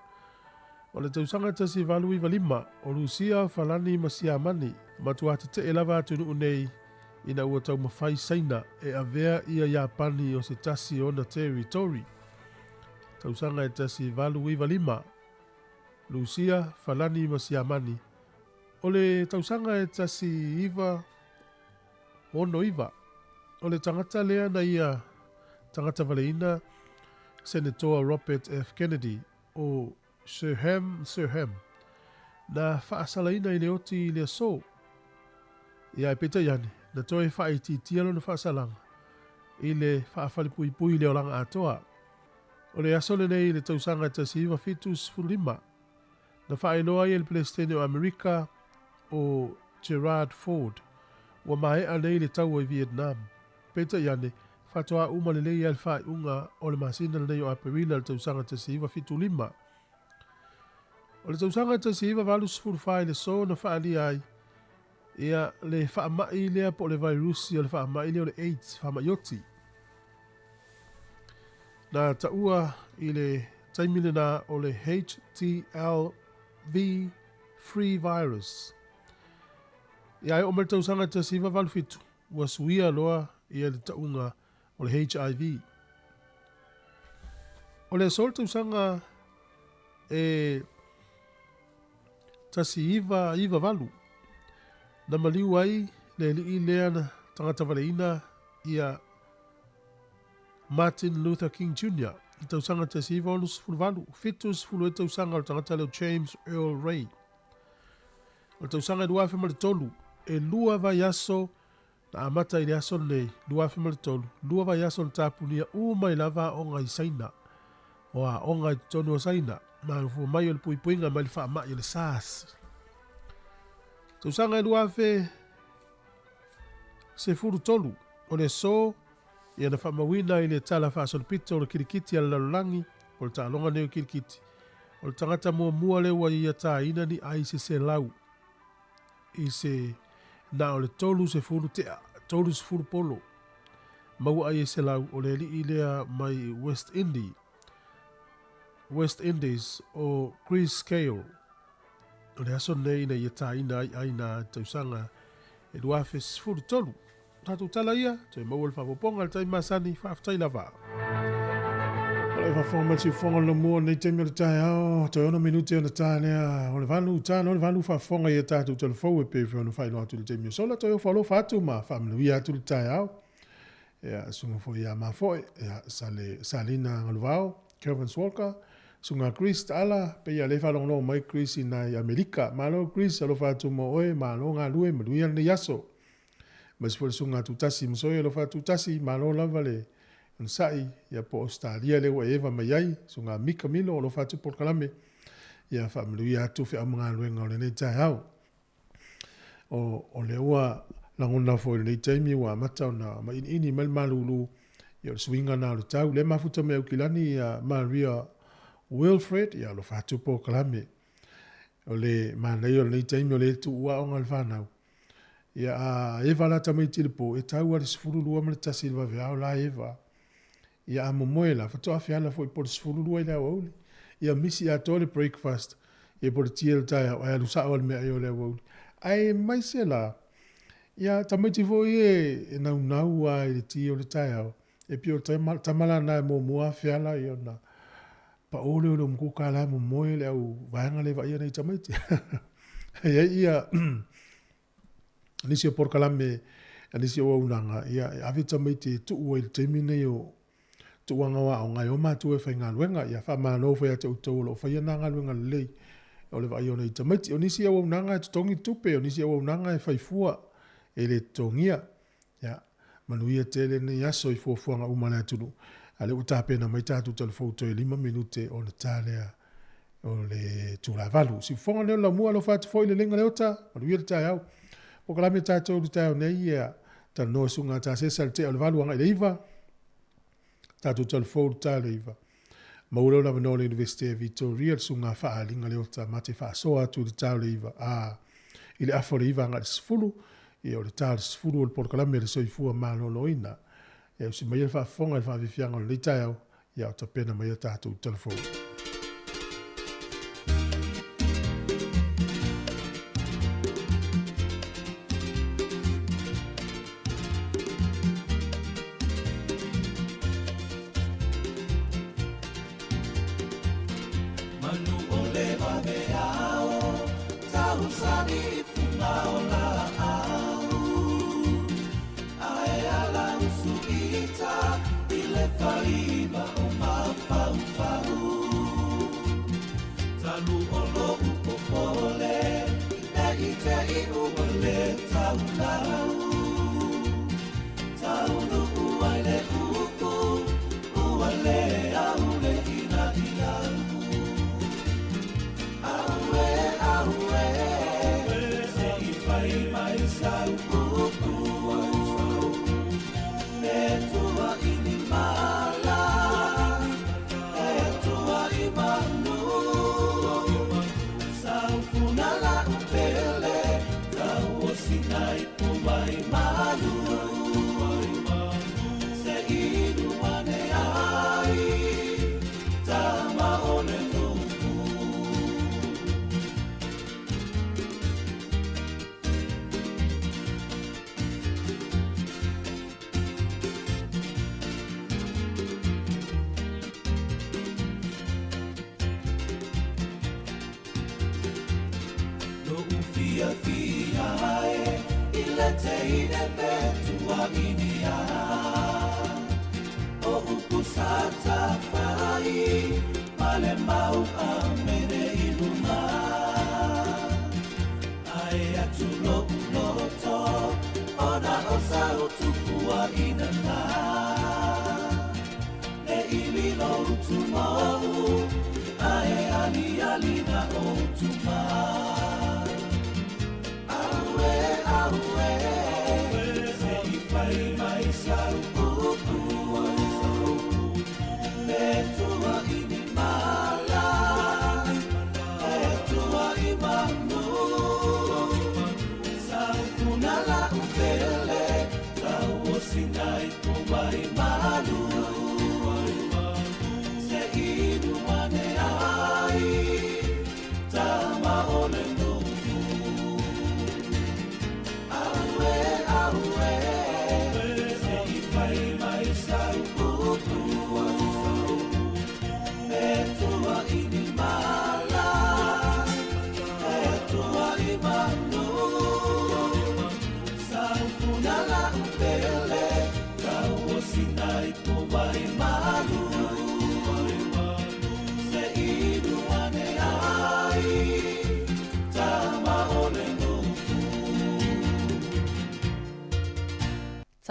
o le te usanga tasi valu i valima o lusia falani masia mani matuata te e lava tunu unei ina ua tau mawhai saina e avea ia Japani o se tasi o na territory. Tausanga e tasi valu i valima Lucia, Falani, Masiamani. Ole tausanga e tasi iwa, ono iwa. Ole tangata lea na ia, tangata waleina, Senator Robert F. Kennedy, o Sir Ham, na whaasalaina i le oti i le so. Ia e peta yani, na toi whaiti tialo na whaasalanga. I le whaafalipui le olanga atoa. O le asole nei le tausanga tasi iwa fitus fulima. Na whaeloa i le Palestine o Amerika o Gerard Ford. Wa mae anei le tau i Vietnam. Peta yani, whatoa umalelei i alfa unga o le masina nei o Aperila le tausanga tasi iwa fitu lima. O le tausanga tasi iwa valus fulfai le so na whaali ai. Ia le whaamai lea po le virusi o le whaamai lea o le AIDS, whaamaioti. Na taua i le taimile na o le HTLV free virus. Ia e o me tausanga tasi iwa valu fitu. Ua suia loa ia le taunga o le HIV. O le sol tausanga e tasi iwa valu. Na maliu ai le li lea na tangata waleina ia Martin Luther King Jr. I tausanga tasi iwa olus fulvalu. Fitus fulu e tausanga o tangata leo James Earl Ray. O tausanga dua fe mali tolu. E lua vai aso na amata i le aso nei. Lua fe mali tolu. Lua vai aso na tapunia uma i lava onga i saina. Oa onga i tonu o saina. Ma ufu mai o le puipuinga mai le wha mai o le SARS. Tausanga e lua fe se furu tolu. O le so ia na whamawina i le tala whaasonpita o le kirikiti ala lalangi o le tālonga neo kirikiti. O le tangata mua le wa ia tā ina ni ai se lau. I se na o le tolu se furu tea, tolu se furu polo. Mau ai se lau o le li i lea mai West Indies o Chris Cale. O le aso nei na ia tā ina ai na tausanga e duafe se furu tolu. Tatu tala ia, te mau le whapoponga le tai masani whaaftai lava. O le whafonga si fonga le mua nei te mea le tai ao, te ona minute ona tai nea, o le vanu tāna, o le vanu whafonga ia tātu telefou e pewe ona whaino atu le te mea. Sola toi o whalo whatu ma whamilui atu le tai ao. Ea sunga fo ia mafoe, ea Salina Ngaluvao, Kelvin Swalker, sunga Chris Tala, pe ia le whalongo mai Chris i nai Amerika. Malo Chris, alo whatu mo oe, malo ngā lue, malui ane yaso. Mas foi sunga tutasi msoe lo fa tutasi malo lava le nsai ya po Australia le wa eva mai sunga mika milo lo fa tu por kalame ya family ya tu fe amanga luenga le nei tai au o le wa la ngona fo le taimi wa mata na ma ini mal malulu ya swinga na le tau le mafuta me ukilani ya Maria Wilfred ya lo fa tu por kalame o le manai le taimi le tu wa ongal fa na ia eva la tamai tilipo e tau ala sifuru lua mele tasi ilwa veao la eva ia momoela fatoa fiala fo i por sifuru lua ila wauli ia misi a tole breakfast e por tiel taia o alu sa wal me ayo le wauli ai mai se la ia tamai tifo e nau a i ti o le taia e pio tamala na momoa fiala i ona pa ole o mkuka la momoele au vaanga le va ia nei tamai ia nisi o porkalame nisi o unanga ia avita mai te tu o il temine o tu wanga wa o ngai o matu e whainga luenga ia wha no whai ate utolo o whai nanga luenga lei o le vai o nei tamai o nisi o unanga e tutongi tupe o nisi o unanga e whaifua e le tongia ia manuia tele ni aso i fuafuanga umana atunu ale utapena mai tatu telefoto e 5 minute o le talea o le tulavalu si fonga leo la mua lo fatu foi le lenga leota manuia le tai au o kala me tātou du tāo nei ia ta no sunga ta se salte o le valu anga leiva tātou telefou ta leiva mauro la no le University of Victoria sunga fa linga le ota mate fa so atu du tāo leiva ile afo leiva anga sfulu e o le tāo sfulu o le por kala me le soifua malo loina e o si mai fa fonga fa vifianga le tāo ia o ta pena mai tātou telefou Manu o le vave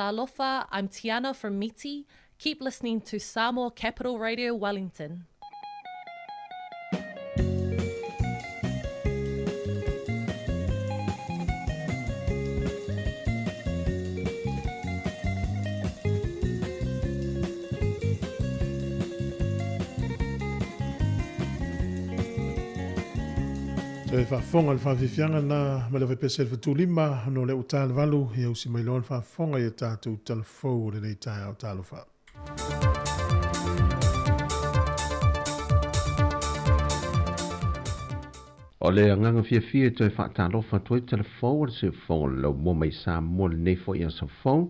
Talofa, I'm Tiana from Miti. Keep listening to Sāmoa Capital Radio Wellington. Te whaafonga le whawhiwhianga na ma le whaipese le whatulima no le utale walu i au si mai loan whaafonga i tātou talafou o le nei tae au talofa. O le anganga fia te whaatalofa toi talafou o le se whonga lau mo mai Sāmoa le nei fo i asa whong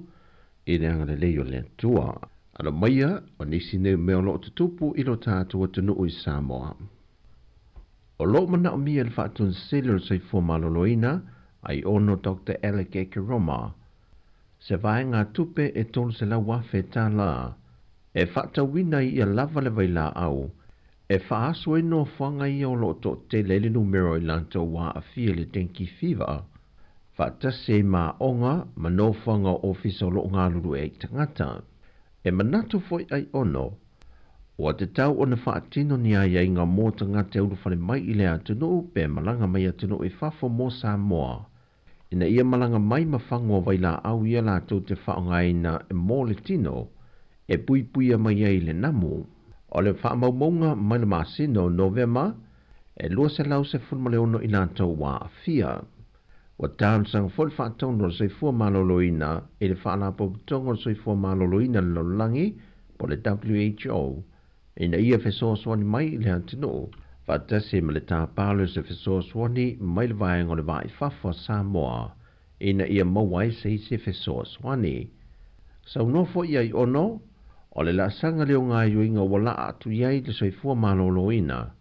i le anga le leo le tua. Ano maia o nisi ne meo lo tutupu i lo tātou atunu i Sāmoa. O lo mana o mia le whaatun sele o sei fo maloloina ai ono Dr. Alec Ekeroma. Se vai ngā tupe e tolu se lau wafe tā la. E whaatawina i a lava le waila au. E whaaso e no whanga i o lo to te lele numero i lanto wa a fia le tenki fiva. Whaatase ma onga ma no whanga ofisa o lo ngā lulu e tangata. E manatu foi ai ono. O te tau o na whaatino ni ai ai ngā mōta ngā te uru whare mai i le atunu pe malanga mai atunu e whafo mō Sāmoa. Ina ia malanga mai mawhango vai la au ia la tau te whaongaina e mō le tino e pui puia mai ai le namu. O le whaamaumonga mai le masino Novema e lua se lau se funma le ono i la tau wa a fia. O tāu sang fol whaatono se fua maloloina e le whaalapo tongo se fua maloloina le lolangi po le WHO. Ina ia fesoa swani mai le antino. Whatase ma le tāpalo se fesoa swani mai le vaenga le vai whawha Sāmoa. Ina ia mawai se fesoa swani. Sau nofo iai ono, o le la sanga leo ngā yuinga wala atu iai le soifua maloloina.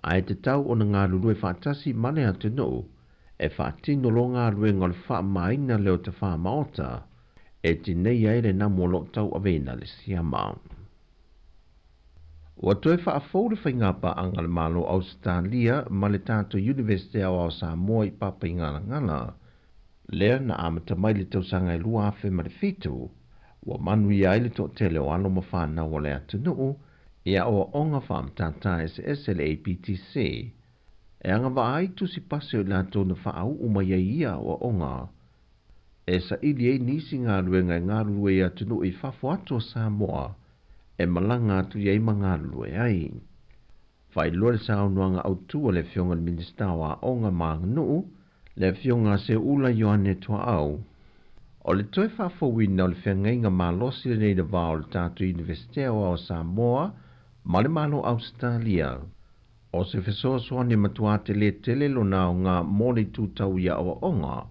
Ai te tau o na ngā lulue whatasi male antino. e whaatino lo ngā ruenga le wha maina leo te wha maota, e tinei aere na molo tau avena le siama. Wa toe whaafou le whaingapa anga le malo Australia ma le tātou University o Sāmoa i papa i ngana ngana, lea na amata mai le tausanga i lua afe ma le fitu, wa manu i aile to tele o alo ma whana wa le atunuu, ia o onga whaamtata SS le APTC, e anga wa ai tusi pase o lato na whaau umaya ia o onga, e sa ili e nisi ngā ruenga i ngā rue i atunuu i whafo ato Sāmoa, e malanga atu iei mga lue ai. Whai lua le saunuanga au tua le fionga le minista wa onga maanganu, le fionga se ula Ioane tua au. O le toi whafowina o le whiangainga malosi le nei na vao le tātu Universitea o Samoa, ma le malo Australia. O se fesoa soani matua tele lo nao ngā mole tūtau ia o onga,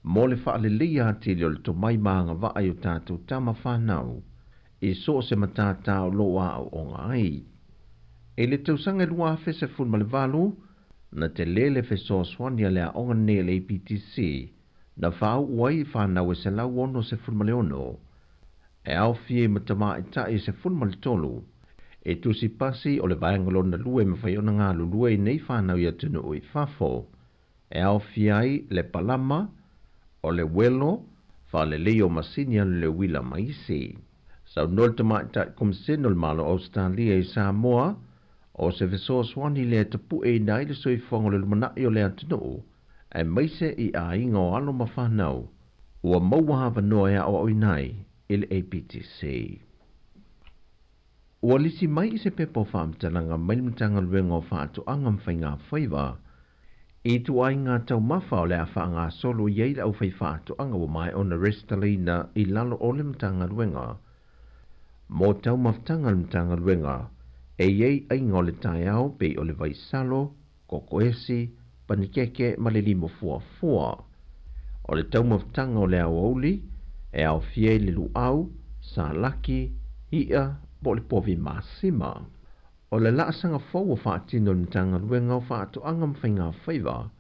mole whaalelea atili o le tomai maanga vaai o tātu tama whanau, i so se matata o loa o onga ai. E le tausanga lua afe se fun malevalu, na te lele fesoa soani a lea onga ne le APTC, na whau uai whanau e se lau ono se fun maleono, e au fie matama i tai se fun male tolu, e tusi pasi o le vaengalo na lue me whaiona ngā lulue i nei whanau i atunu o i whafo, e au fie ai le palama, o le welo, wha le leo masini anu le wila maisi. Sau nol te mai tai komseno le malo Australia i Sāmoa, o se fesoa swani le tapu e nai le soi whango le lumanai o le atunu, e meise i a inga o alo ma whanau, ua maua hawa noa ea o oinai i le APTC. Ua lisi mai i se pepo whaamtalanga mailimtanga luenga o whaatu angam whai ngā whaiva, i tu ai ngā tau mawha o le a wha ngā solo iei au whai whaatu anga wa mai o na restalina i lalo o le mtanga luenga. Mō tau maftanga le mtanga luenga, e iei ainga o le tai au pe o le vaisalo, kokoesi, panikeke ma le limo fua. O le tau maftanga o le au auli, e au fie le lu au, sa laki, ia, po le povi masima. O le laasanga fau o whaatino le mtanga luenga o whaatu anga mwhainga whaiva,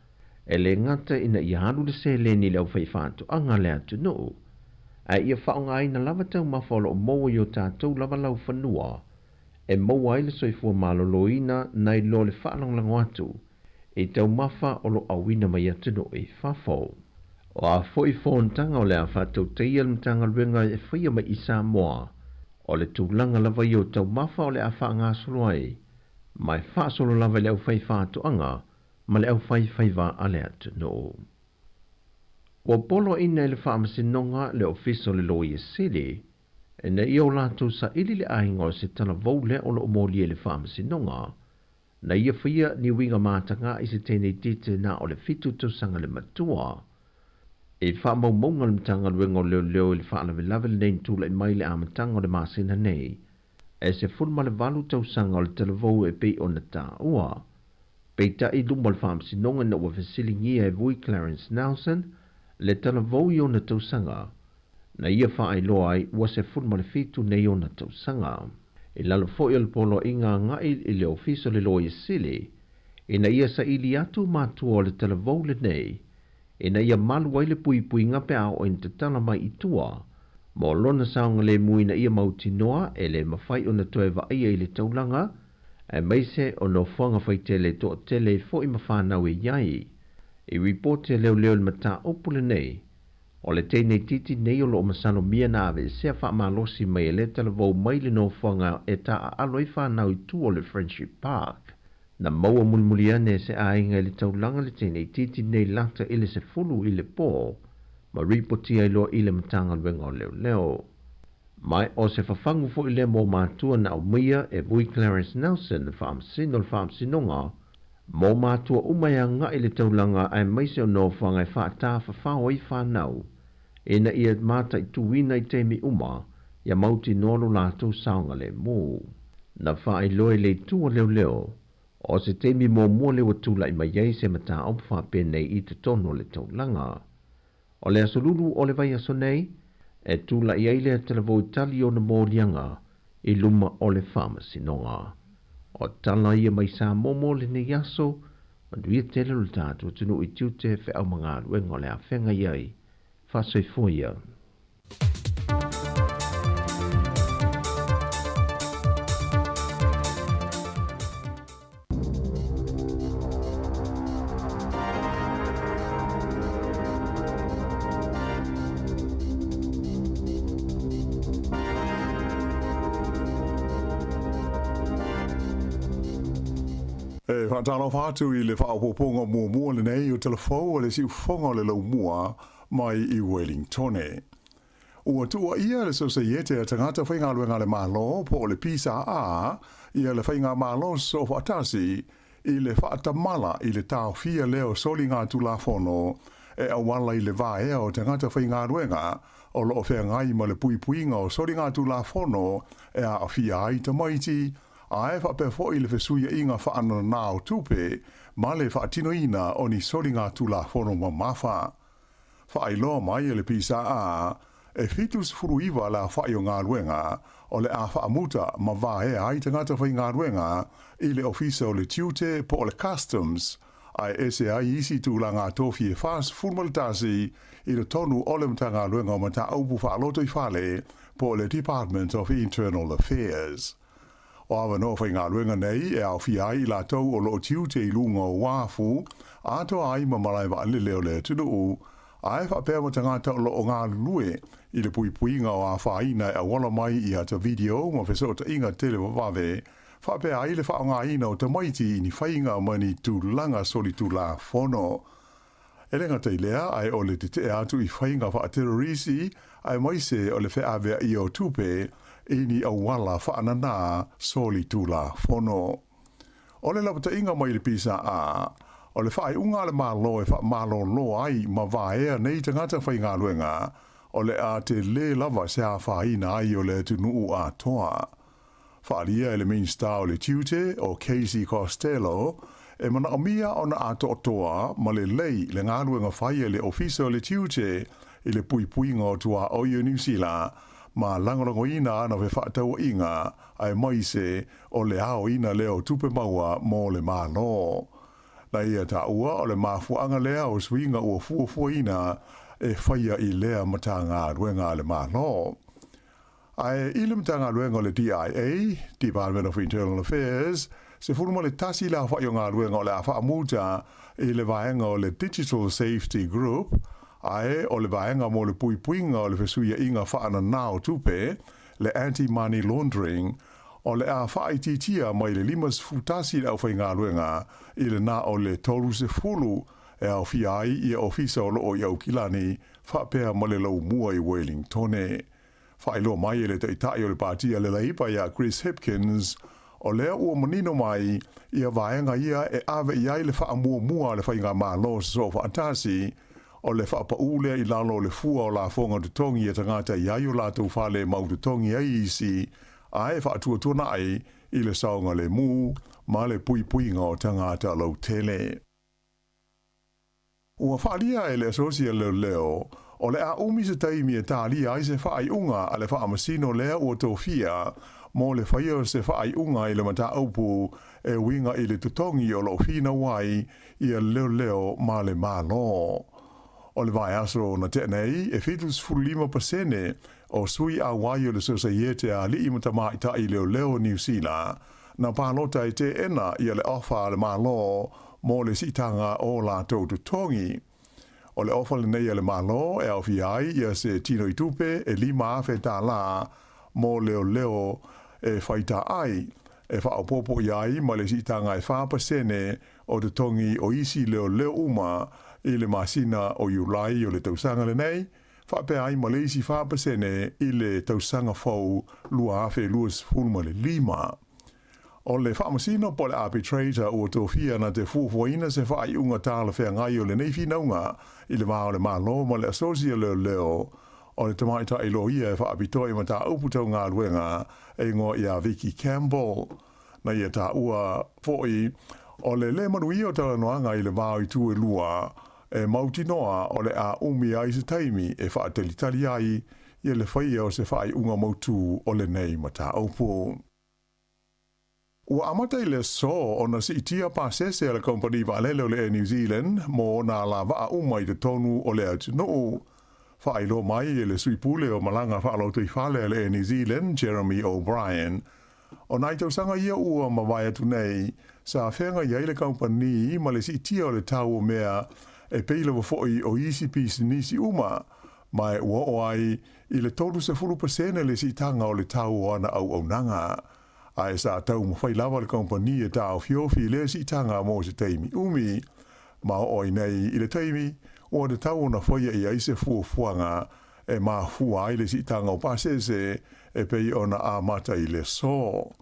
e le ngata ina i haru le se le ni le au whai whaatu anga le atunu. A ia whaonga aina lava tau mawholo o moa i o tātou lava lau whanua, e moa ai le soifua maloloina nai lo le whaalanglango atu, e tau mawha o lo awina mai atunu e whafo. O a foi fōntanga o le a whatou teia le mtanga luenga e whaia mai i Sāmoa, o le tūlanga lava i o tau mawha o le a whaanga soloai, mai whaasolo lava le au whai whaatu anga, ma le au whai whaiva a le atunu. Wa polo ina le whaamasinonga le ofiso le loi e sili, e na i o lātou sa ili le ainga o se tala voule o lo omoli e le whaamasinonga, na ia whaia ni winga mātanga i se tēnei tite na o le fitu tausanga le matua. E whaamaumaunga le mtanga luenga o leo le whaalawe lawe le nein tūla i mai le amatanga o le māsina nei, e se funma le valu tausanga o le talavou e pei o na tā ua. Pei ta i lumba le whaamasinonga na ua whasilingia e vui Clarence Nelson, le talavou i o na tausanga, na ia wha loa ai ua se funma le fitu nei o na tausanga. I lalo foi al polo inga ngai i le ofiso le loi sili, i na ia sa ili atu mātua o le talavou le nei, i na ia malu ai le pui ngape au o in te tala mai i tua, mo lona saunga le mui na ia mauti noa e le mawhai o na toe wa ia i le taulanga, e meise o no whanga whaitele to tele fo i mawhanau e iai, i ripote leo le mata opule nei, o le teinei titi nei o lo masano mia na ave sea wha malosi mai e le talavou mai le no whanga e ta a alo i whanau i tu o le Friendship Park. Na maua mulmuliane se ainga i le taulanga le teinei titi nei lata i le se fulu i le pō, ma ripotia i loa i le matanga luenga o leo. Mai o se whafangu fo i le mō mātua na umia e vui Clarence Nelson le whaamsino le whaamsinonga, mō mātua umaya nga i le taulanga ai maise o no whangai whaata whawhao i whanau, e na ia mata i tuwina i teimi uma, ia mauti nolo lātou saunga le mū. Na wha i loe le tua leo, o se teimi mō mua le watula i mai se mata au whapene i te tono le taulanga. O le asolulu o le vai aso nei, e tula i eile te levo itali o na mōrianga i luma o le whamasinonga. O tala ia mai sa momo le ne yaso, Manuia tele o tātou tunu I tiu te whi au mga luenga le a whenga iai. Whasoi fwoi Whaatalo whātu I le whaapoponga mua le nei o telefou o le si ufonga le lau mua mai I Wellington. Ua tua ia le sosaiete a tangata whainga luenga le malo po le pisa a ia le whainga malo so whaatasi I le whaatamala I le tau fia leo soli ngā tula whono e awala I le vaea o tangata whainga luenga o lo whea ngai ma le puipuinga o soli ngā tula whono e a fia ai tamaiti a e whape fo I le fesuia inga whaana nao tupe, ma le whaatinoina o ni sori ngā tula whono ma mawha. Whaailoa mai e le pisa a, e fitus furu iwa la whai o ngā ruenga, o le a whaamuta ma vae ai tangata whai ngā ruenga, I le ofisa o le tiute po o le customs, ai ese ai isi tūla ngā tofi e whaas fulmaltasi I le tonu o le mta ngā ruenga o mata aupu whaaloto I whale po le Department of Internal Affairs. O awa no whai ngā ruenga nei e au whiai I la tau o lo tiu te ilunga o wāfu, ato ai ma malai wa alileo le tunu u, ai whapea mo tangata o lo o ngā lue I le puipuinga o a whaina e awala mai I ata video ma whesota inga tele wawawe, whapea ai le wha ngā ina o tamaiti ni whainga mani tūlanga soli tūla whono. E renga te lea ai o le te atu I whainga wha terrorisi, ai maise o le whaavea I o tupe, ini awala whaanana soli tūla whono. O le lapata inga mai le pisa a, o le whaai unga le malo e wha malo lo ai ma vaea nei tangata whai ngā luenga, o le a te le lava se a whaina ai o le tunu a toa. Whaalia e le minsta o le tiute o Casey Costello, e mana o mia o na a toa ma le lei le ngā luenga whai le ofisa o le tiute I le puipuinga o tua o New Zealand, ma langolango ina ana ve whaatau inga ai maise o le ao ina leo tupe maua mo le malo. Na ia ta ua o le mafuanga lea o swinga ua fuafua ina e whaia I lea matanga ruenga le malo. Ai ile matanga ruenga le DIA, Department of Internal Affairs, se furuma le tasi la whaio ngā ruenga o le a whaamuta I le vaenga o le Digital Safety Group, ai o le vaenga mo le puipuinga o le fesuia inga whaana nao tupe, le anti-money laundering, o le a whaititia mai le limas futasi au whai ngā ruenga, I le na o le tolu se fulu e au fiai I ofisa o loo I au kilani, whapea ma le lau mua I Wellington. Whailo mai e le teitai o le pātia le laipa ia Chris Hipkins, o lea ua manino mai ia vaenga ia e ave iai le whaamua le whai ngā malo so whaatasi, o le whaapaulea I lalo le fua o la fonga tutongi e tangata iai o la tau whale mau tutongi ai isi, ae whaatuatuna ai I le saunga le mū, ma le puipuinga o tangata lau tele. Ua whaalia e le asosia leo, o le a umi se taimi e tālia ai se whaai unga a le whaamasino lea ua tōwhia, mo le whaia se whaai unga I le mata aupu e winga I le tutongi o lo whina wai I a leo ma le malo. O le vai aso na tenei e fitus fulima pasene o sui a wai o le sosaiete a li imatama I ta I leo New Zealand, na pālota I te ena I le ofa le malo mo le sitanga o la tau tutongi. O le ofa le nei le malo e au fiai ia se tino I tupe e lima afe tā la mo leo e whaita ai e whaopopo iai ma le sitanga e whapasene o tutongi o isi leo uma I le masina o Iulai o le tausanga le nei, whapea ai Malaysi whapasene I le tausanga fau lua afe luas fulma le lima. O le whamasina po le arbitrator o tōwhia na te fuafuaina se whaai unga tāla whea ngai o le nei whinaunga I le wā o le malo ma le asosia leo, o le tamaita I lo ia e whaapitoi ma tā uputau ngā ruenga e ngō I a Vicky Campbell. Na ia tā ua fōi, o le manuia o tāla noanga I le wā I tū e lua, e mauti noa o le a umi ai se taimi e whaatelitali ai I le whaia o se whaai unga mautu o le nei mata aupo. Ua amata I le so o na si itia pasese a le company wa lele o le New Zealand mo na la wa umai te tonu o le atu no. Whailo mai e le suipule o malanga whaalo tui whale le New Zealand, Jeremy O'Brien. O nai tau sanga ia ua mawai atu nei, sa whenga iai le company ma le si itia o le tau o mea e peila wa foi o isi pisi nisi uma, mai ua o ai I le tolu se fulu pasene le si tanga o le tau o ana au nanga. Ai sa tau mo fai lava le company e tau fiofi le si tanga mo se teimi umi, ma o nei I le teimi, o le tau na foia I aise fuanga e ma fua ai le si tanga o pasese e pei ona a mata I le so.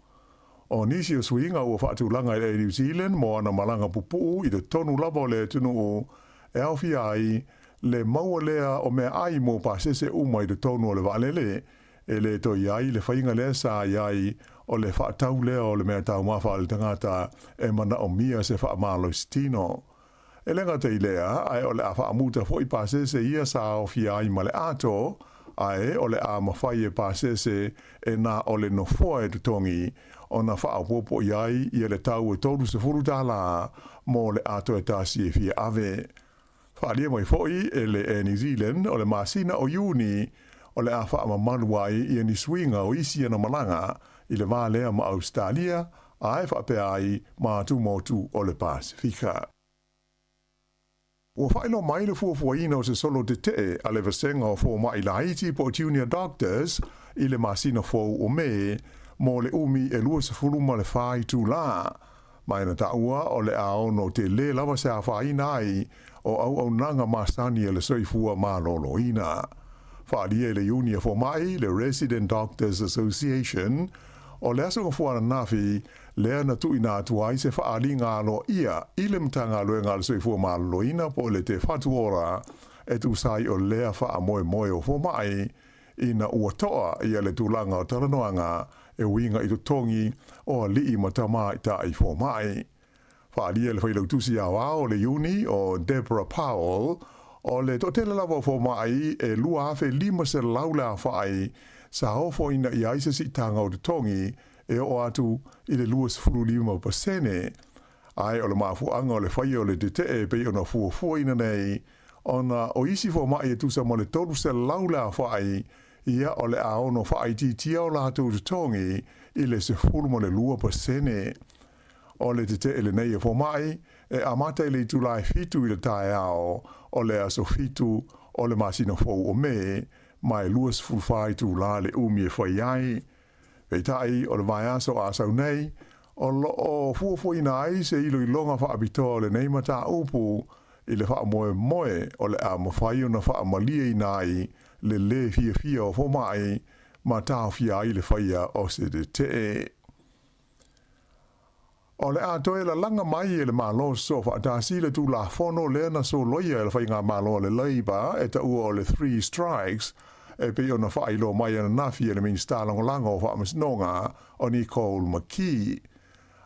O nisi o swinga ua whaatulanga I New Zealand mo ana malanga pupu I le tonu lava le tunu o e awhi ai le maua lea o mea ai mo pasese uma I le tonu o le valele e le to iai le whainga lea sa iai o le whaatau lea o le mea tau mawha le tangata e mana o mia se whaamalo stino. E lenga te ilea, ai o le a whaamuta fo I pasese ia sa o fia ai ma le ato, ai o le a mawhai e pasese e na o le nofoa e tutongi o na whaapopo iai ia le tau e toru se furutala mo le ato e tasi e fia ave. Whaalia mai foi e le New Zealand o le masina o Juni o le a whaamamanuai I ni swinga o isi ana malanga I le vālea ma Australia ai whaapea ai ma tumotu o le Pasifika. Ua whaelo mai le fuafuaina o se solo te te a le vasenga o fo mai la Haiti po junior doctors I le masina fo o me mo le umi e lua se furuma le whai tu la. Mai na taua o le ao no te le lava se a whaina ai o au nanga masani e le soifua ma lolo ina. Whaalia le unia fo mai le Resident Doctors Association o le aso fuana nafi lea na tuina atu ai se whaali ngalo ia I le mtanga loe ngalo soifua ma lolo ina po le te whatuora e tu sai o lea wha moe moe o fo mai ina ua toa ia le tūlanga o taranoanga e winga I tutongi o lii matama I ta I fo mai. Whaalia le whailau tusi awa o le uni o Deborah Powell o le totele lava fo mai e lua afe lima se laula whai sa hofo ina I aisa si tanga o tutongi e o atu I le lua se furu lima pasene. Ai o le maafuanga o le whai o le te e pe ona fuafua ina nei ona o isi fo mai e tusa mo le tolu se laula whai ia o le aono whai titia o la tutongi I le se furu mo le lua pasene. O le te ele nei e fo mai e amata I le tulai fitu I le tae ao o le aso fitu o le masina fo o me mai luas fulfai tu la le umi e fai ai. E tai o le vai aso asau nei o lo o fuafo ina ai se ilo I longa wha abito le nei mata upu I le wha moe moe o le a mawhai o na wha malia ina ai le fia fia o fo mai ma tau fia ai le whaia o se te O le atoe la langa mai e le malo so whaatasi le tu la fono le na so loia le whainga malo le leiba e ta ua o le 3 strikes e pe ona whailo mai ana nafi e le minsta lango o whaamasnonga o Nicole McKee.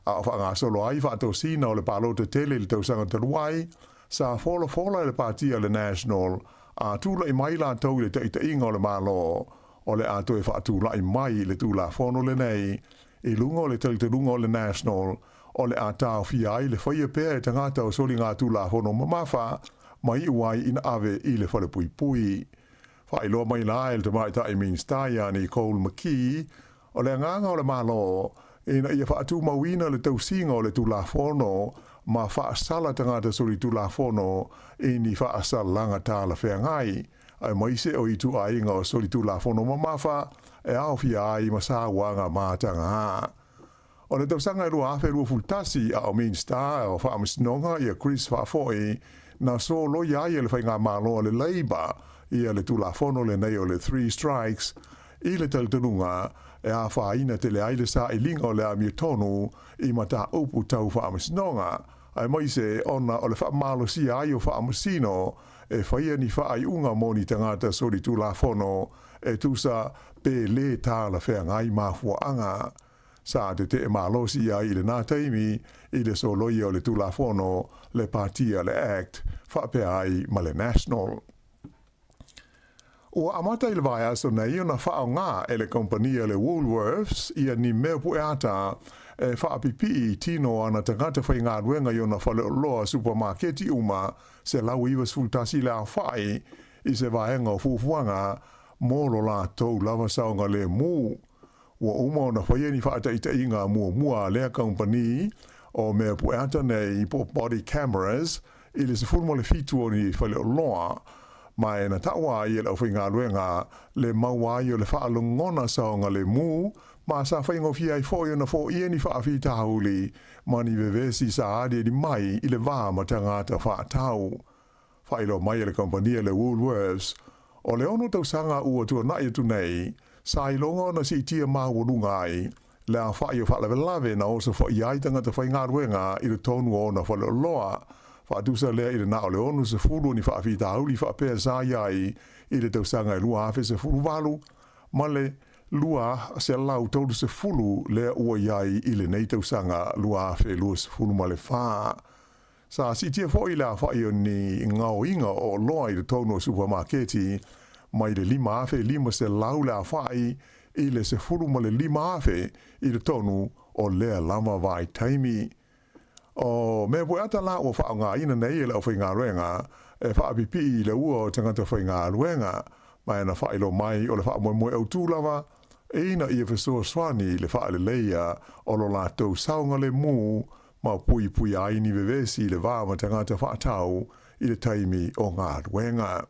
A whaanga solo ai whaatosina o le palo te tele le tausanga taluai sa fola le partia le National a tula I mai la tau le taita inga o le malo o le atoe whaatula I mai le tu la fono le nei I lunga o le talitelunga o le National o le atao fia ai le whaia pēr e tangata o soli ngā tūla hono mamafa mai uai ina ave I le whale pui pui. Whaeloa mai la e le tamai ta I mean Staya ni Cole McKee o le nganga o le malo ina ia whaatu mawina le tausinga o le tūla fono ma whaasala tangata soli tūla fono ini whaasala langa tāla whea ngai. Ai maise o I tu ainga o soli tūla fono mamafa e au fia ai masa wanga mātanga. O le tausanga lua afe lua fultasi a o main star o whaamasnonga I a Chris Whaafoi na so lo ia le whainga malo le leiba I le tula fono le nei o le 3 strikes I le taltununga e a whaina te le aile sa I linga o le a miutonu I mata upu tau whaamasnonga ai moise ona o le whaamalo si ai o whaamasino e whaia ni whaai unga moni tangata sori tula fono e tusa pe le tāla whea ngai mafua anga. Sa te te malosi ai I le nā taimi I le soloi o le tula fono le partia le act whapea ai ma le national. Ua amata I le vai aso nei ona whao ngā e le kompania le Woolworths ia ni mea pu ata whaapipi tino ana tangata whai ngā ruenga i ona whale loa supermarketi uma se lau iwa sfultasi le a whai i se vaenga o fufuanga mōlo la tau lava saunga le mū. Ua uma ona whaieni whaataita i ngā mua lea company o mea pueata nei po body cameras i le se fulmo le fitu o ni whale loa ma e na taua i e lau whai ngā ruenga le maua i o le whaalongona saunga le mū ma sa whaingo fia i fo i na fo i ni whaafi tahuli ma ni vevesi sa ade di mai i le vā ma tangata whaatau. Whailo mai e le kompania le Woolworths o le ono tau sanga ua tua nai atu nei sa i longa na si tia mawurunga ai le a whai o whalavelave na osa wha i ai tangata whai ngā ruenga i le tonu o na whale loa whaatusa lea i le na o le ono se furu ni whaafi tahuli whaapea sa iai i le tau sanga i lua hafe se furu walu ma le lua se lau tolu se fulu lea ua iai i le nei tausanga lua afe lua se fulu ma le whaa. Sa si tia fo i la whai o ni ngao inga o loa i le tono supermarketi mai le lima afe lima se lau lea whai i le se fulu ma le lima afe i le tonu o lea lama vai taimi. O mea pui ata la ua wha ngā ina nei e lau whai ngā ruenga e wha pipi i le ua o tangata whai ngā ruenga mai na whailo mai o le wha moe au tūlawa eina i e whesua swani le wha le leia o lo lātou saunga le mū ma pui aini vevesi le vāma tangata whaatau i le taimi o ngā ruenga.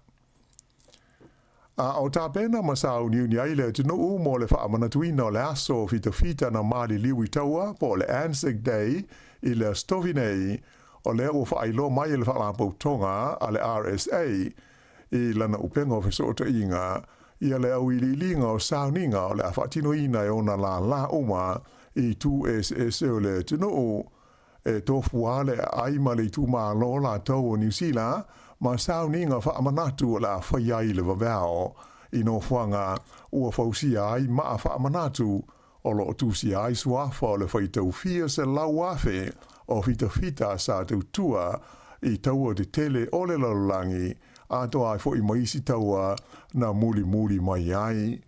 O tā pēna ma sau niu ni aile tino u mo le wha manatuina o le aso fita na mali liwi taua po le Anzac Day i le stovinei o le o wha ilo mai le wha lapau tonga a le RSA i lana upenga o whesota inga ia le au ililinga o sauninga o le awhatino ina e ona la uma i tu SS o le tino o e tofu ale aima le tu maa lo la tau o New Zealand ma sauninga wha amanatu o la whaiai le vavao i no whanga ua whausia ai maa wha amanatu o lo tusi ai suafa o le whaitau fia se lau afe o fita sa tau tua i taua te tele o le lalulangi a toa ai fo i maisi taua na muli mai ai.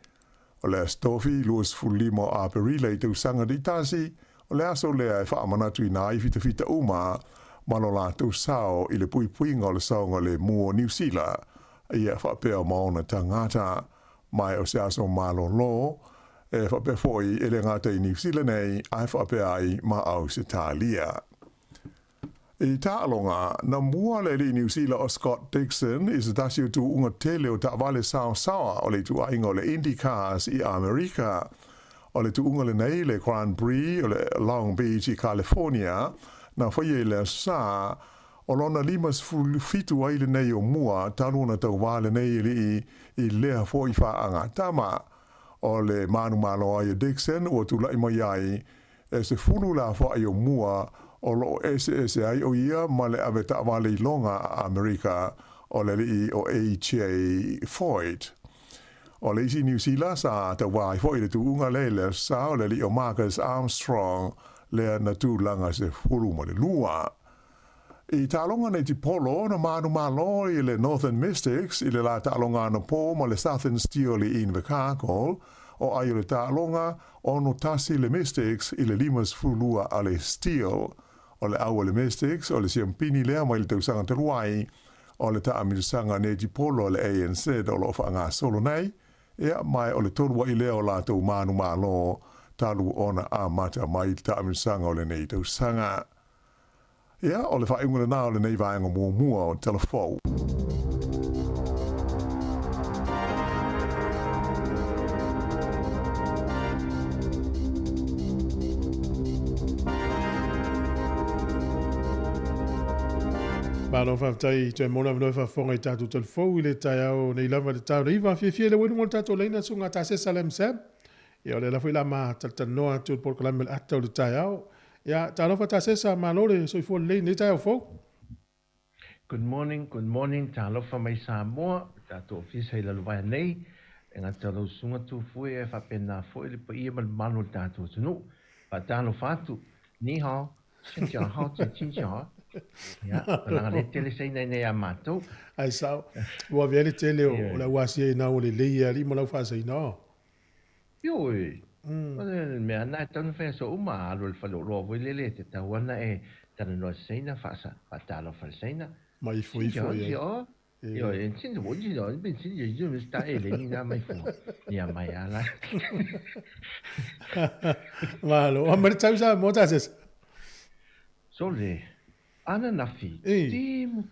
O le stofi luas fulimo a perila i tau sanga di tasi, o le aso lea e whaamanatu i nai fita uma, malo la tau sao i le puipuinga o le saonga le mua New Zealand, i e whapea maona tangata, mai o se aso malo lo, e whapea foi e le ngata i New Zealand nei, ai whapea ai ma au se talia. I tālonga, na mua le li New Zealand o Scott Dixon i se tasi o tu unga tele o ta'wale Sāmoa o le tu ainga o le IndyCars i Amerika, o le tu unga le nei le Grand Prix o le Long Beach i California, na whaie le sa, o lona limas fitu ai le nei o mua, tanuna tau wale nei i lea fo i whaanga tama, o le manu malo ai o Dixon o tu lai mai ai, e se fulu la fo ai o mua, o lo SSI o ia ma le ave ta'wale i longa a Amerika o le li o AJ Floyd. O le isi New Zealand sa ta wai foi le tu unga le sa o le li o Marcus Armstrong le na tu langa se fulu ma le lua. I ta'alonga nei ti polo na manu malo i le Northern Mystics i le la ta'alonga na po ma le Southern Steel i Invercargill o ai le ta'alonga o no tasi le Mystics i le limas fulua a le Steel. O le aua le Mystics, o le siampini lea mai le tausanga taruai, o le taamilusanga neti polo o le ANC o lo whaanga solo nei, ea mai o le torua i lea o la tau manu malo, talu ona a mata mai le taamilusanga o le nei tausanga. Ea o le whaingula nā o le nei vaenga mua o telefou. Pano whaftai te mona vino whafonga i tātou telefou i le tai au nei lava le tau reiwa fie le wenu ngol tātou leina sunga tā se salem sem. Ia o le lafo i lama taltanoa tu por kalamel atau le tai au. Ia tā lofa tā se sa malore so i fo le nei tai au fo. Good morning, tā lofa mai Sāmoa, tātou ofisa i la luwai nei, e ngā tātou sunga tu fui e whapena fui le pa ia manu tātou tunu. Pa tā lofa atu, ni hao, sintia hao te tintia hao. Ja, lang le tele sei nei a matou. Ai sao. Ua vele tele o la wasi e na o le leia li mo lau fa sei no. Yo, Mea nā tonu whea so uma alo le whaloroa voi lele te tauana e tana noa seina whaasa whatalo whal seina. Mai foi foi. Io e sinto oggi no, pensi io mi sta e le ninga mai fu. Ia mai ala. Malo, a mer tau sa mo tases. Sole. Ana nafi. Timu.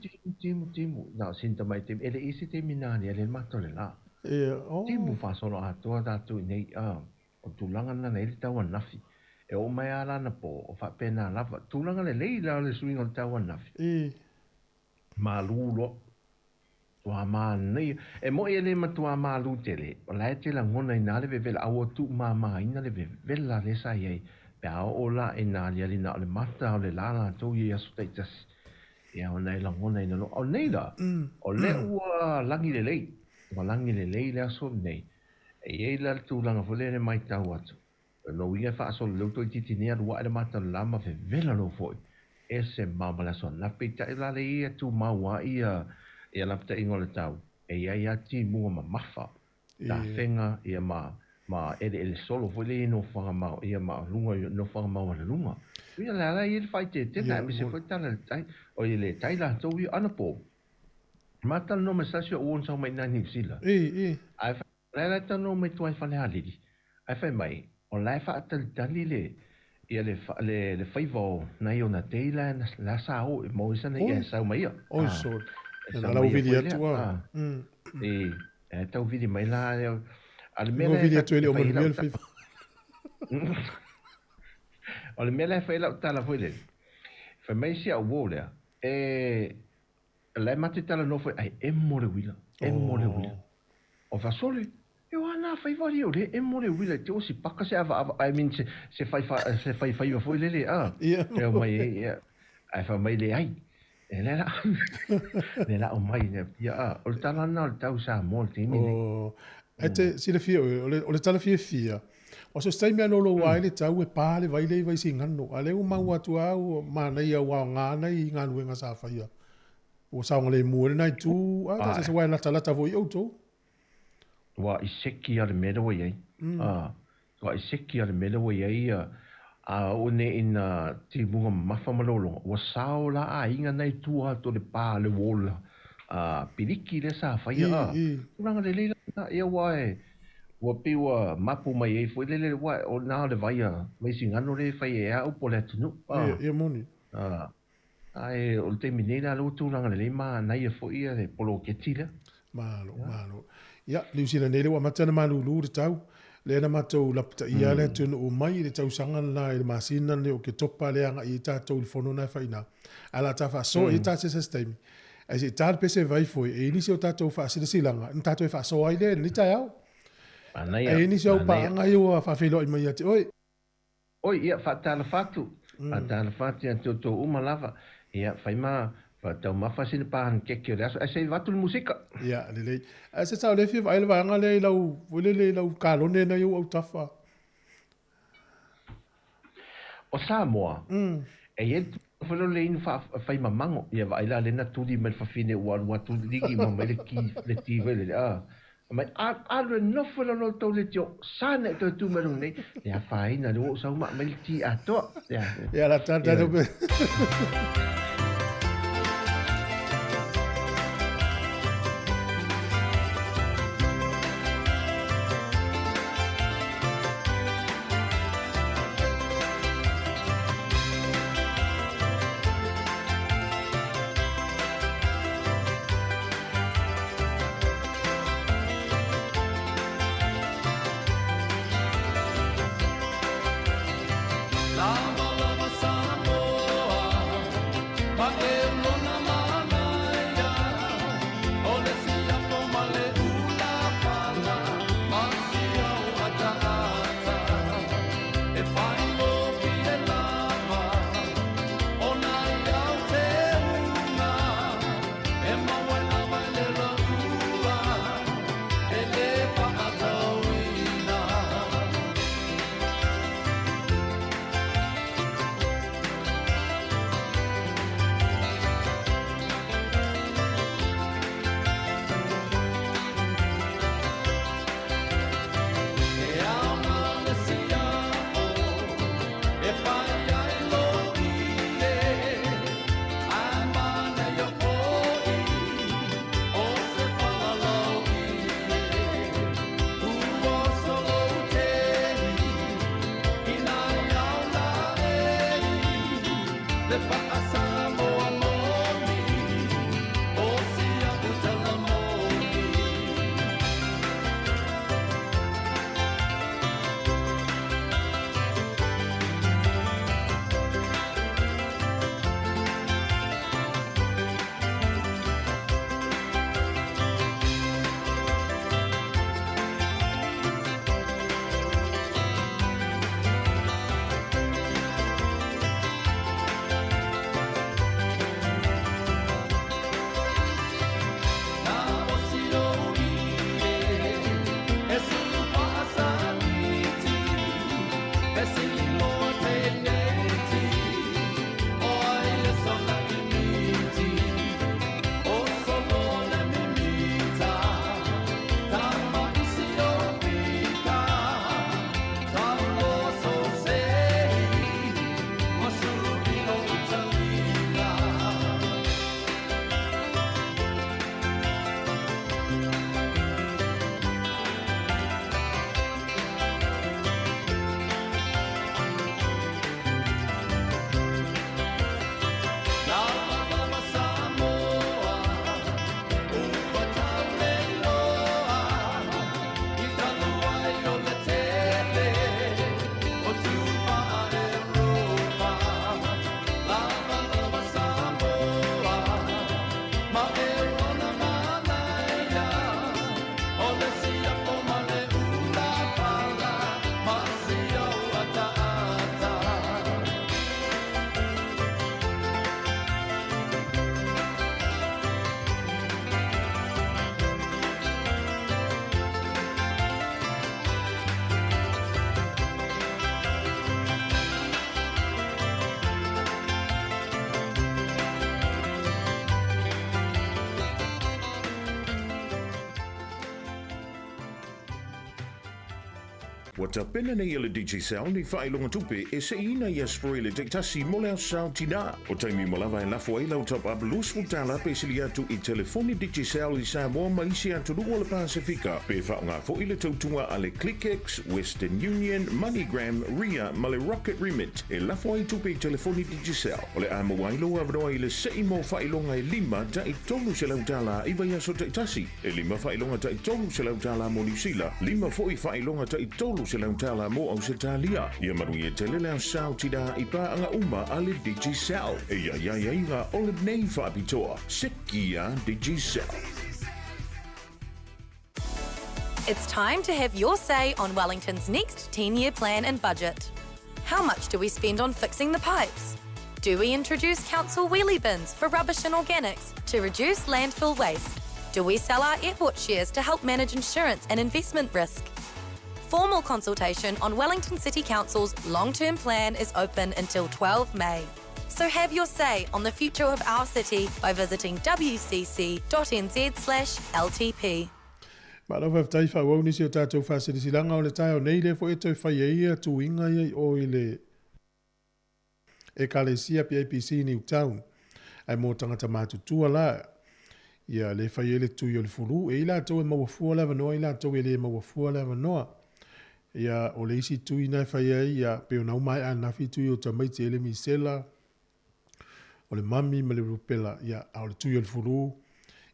No, sinto mai tem. Ele isi te minani ele matole la. Timu fa solo a tua datu nei o tulanga na nei tau nafi. E o mai ala na po o fa pena lava. Tulanga le leila le swing on tau nafi. Malulo. Tua mā nei. E mo ele ma tua mā lutele. O lai te la ngona ina le vevela. Aua tu mā ina le vevela le sa iei. Pe ao o la ina li ali na o le mata o le lala tau i asu taitasi. Ia o nei la ngona ina lo. O nei la. O le ua langi le lei. Ua langi le lei le aso nei. E iei la tu langa fole le mai tau atu. No ia fa aso le lauto i titinea lua ele mata le lama vevela lo foi. E se mamala so. Na peita e la le ia tu maua ia. Ia lapta ingo le tau. E ia ati mua ma mafa. Ta whenga ia ma ele solo foi le no whanga mau. Ia ma lunga no whanga mau le lunga. Ia la la ia whai te tena. Mi se foi tala le tai. O ia le tai la tau i anapo. Mata no me sasio uon sau mai nani sila. Ai whai la ta no me tuai whale haliri. Ai whai mai. O lai wha atali tali le. Ia le whaivao nai o na teila la sa o. Mo isa na ia sau mai ia. Oi sor. La vidi atua. E tau vidi mai la. Ale mele vidi atua ele o mele fai. Ale mele fai la tala foi le. Fai mai sia o le. La mate tala no foi ai emore wila. O fa sole. Eu ana fai vari o le emore wila te o si paka se ava I mean se fai foi le. Eu mai ai fa mai le ai. Le la o mai ne ia o tala na o tau sa mo te mi. Ete si le fia o le tala fia. O so stai me no lo wai le tau e pale vai le vai singano. Ale o mau atu au mana ia wa ngana I nganu nga sa faia. O sa ngale mo le nai tu ta se wai na tala ta vo yo to. Wa iseki al melo ye. Wa iseki al melo ye o ne ina ti bunga mafa malolo wa saola a inga nei tua to le pa le wola piliki le sa faia uranga le leila ia wae wa piwa mapu mai e foi le wa o na le vaia mai singano le faia o poletinu ia moni ai o te minena lo tu ranga le ma nai e foi e polo ketila malo ia liusina nele wa matana malulu le tau le na matou lapta ia le tunu o mai le tau sanga na le masina le o ke topa le anga I tatou le fono na faina ala ta fa so I ta se system as it tal pese vai foi e ini se o tatou fa se silanga n tatou fa so ai le ni ta au e ini se o pa anga yo fa felo I mai ati oi ia fa tala fatu an toto uma lava ia fai ma tau mafa sini pahan keke le aso ai vatu le musika ia le se tau le fi vai le vanga le lau kalone na yo au tafa o Sāmoa e folo le inu fai mamango ia vai la le na tudi me fa fine wa tu ligi ma me le ki le ti vele mai alwe no folo no to le tio sane to tu me nei ia fai na lo sa ma me ti ato ia la tanta do Wata pena nei ele DJ Sal ni whailonga tupe e se ina ia sproile te tasi mo leo sao tina. O taimi mo lava e lafo ai lau top up lus futala pe sili atu I telefoni DJ Sal I Samoa ma isi atu lua le Pasifika. Pe whaunga fo ile tautunga ale ClickX, Western Union, MoneyGram, Ria, ma le Rocket Remit. E lafo ai tupe I telefoni DJ Sal. O le amo wailo avroa I le sei mo whailonga e lima ta I tolu se lau tala I vai aso te tasi. E lima whailonga ta I tolu se lau tala mo New Zealand. Lima fo I whailonga ta I tolu se lau tala mo Australia. Ia marui e tele leo sao tida I pa anga uma ale DJ Sal. E ia inga ole nei whaapitoa. Sekia DJ Sal. It's time to have your say on Wellington's next 10-year plan and budget. How much do we spend on fixing the pipes? Do we introduce council wheelie bins for rubbish and organics to reduce landfill waste? Do we sell our airport shares to help manage insurance and investment risk? Formal consultation on Wellington City Council's long-term plan is open until 12 May. So have your say on the future of our city by visiting wcc.nz/LTP. Mara fa tai fa wau nisi o tātou whasirilanga o le tai o nei le fo e toi whai eia tu inga iei o I le e kalesia PAPC New Town. Ai mō tangata mātutua la. Ia le whai e le tui o le furu. E ila tau e mawafua lewa noa, ila tau e le mawafua lewa noa. Ia o le isi tui nai whai ei, ia peo nau mai a nafi tui o tamaiti ele misela. O le mami ma le rupela, ia o le tui o le furu.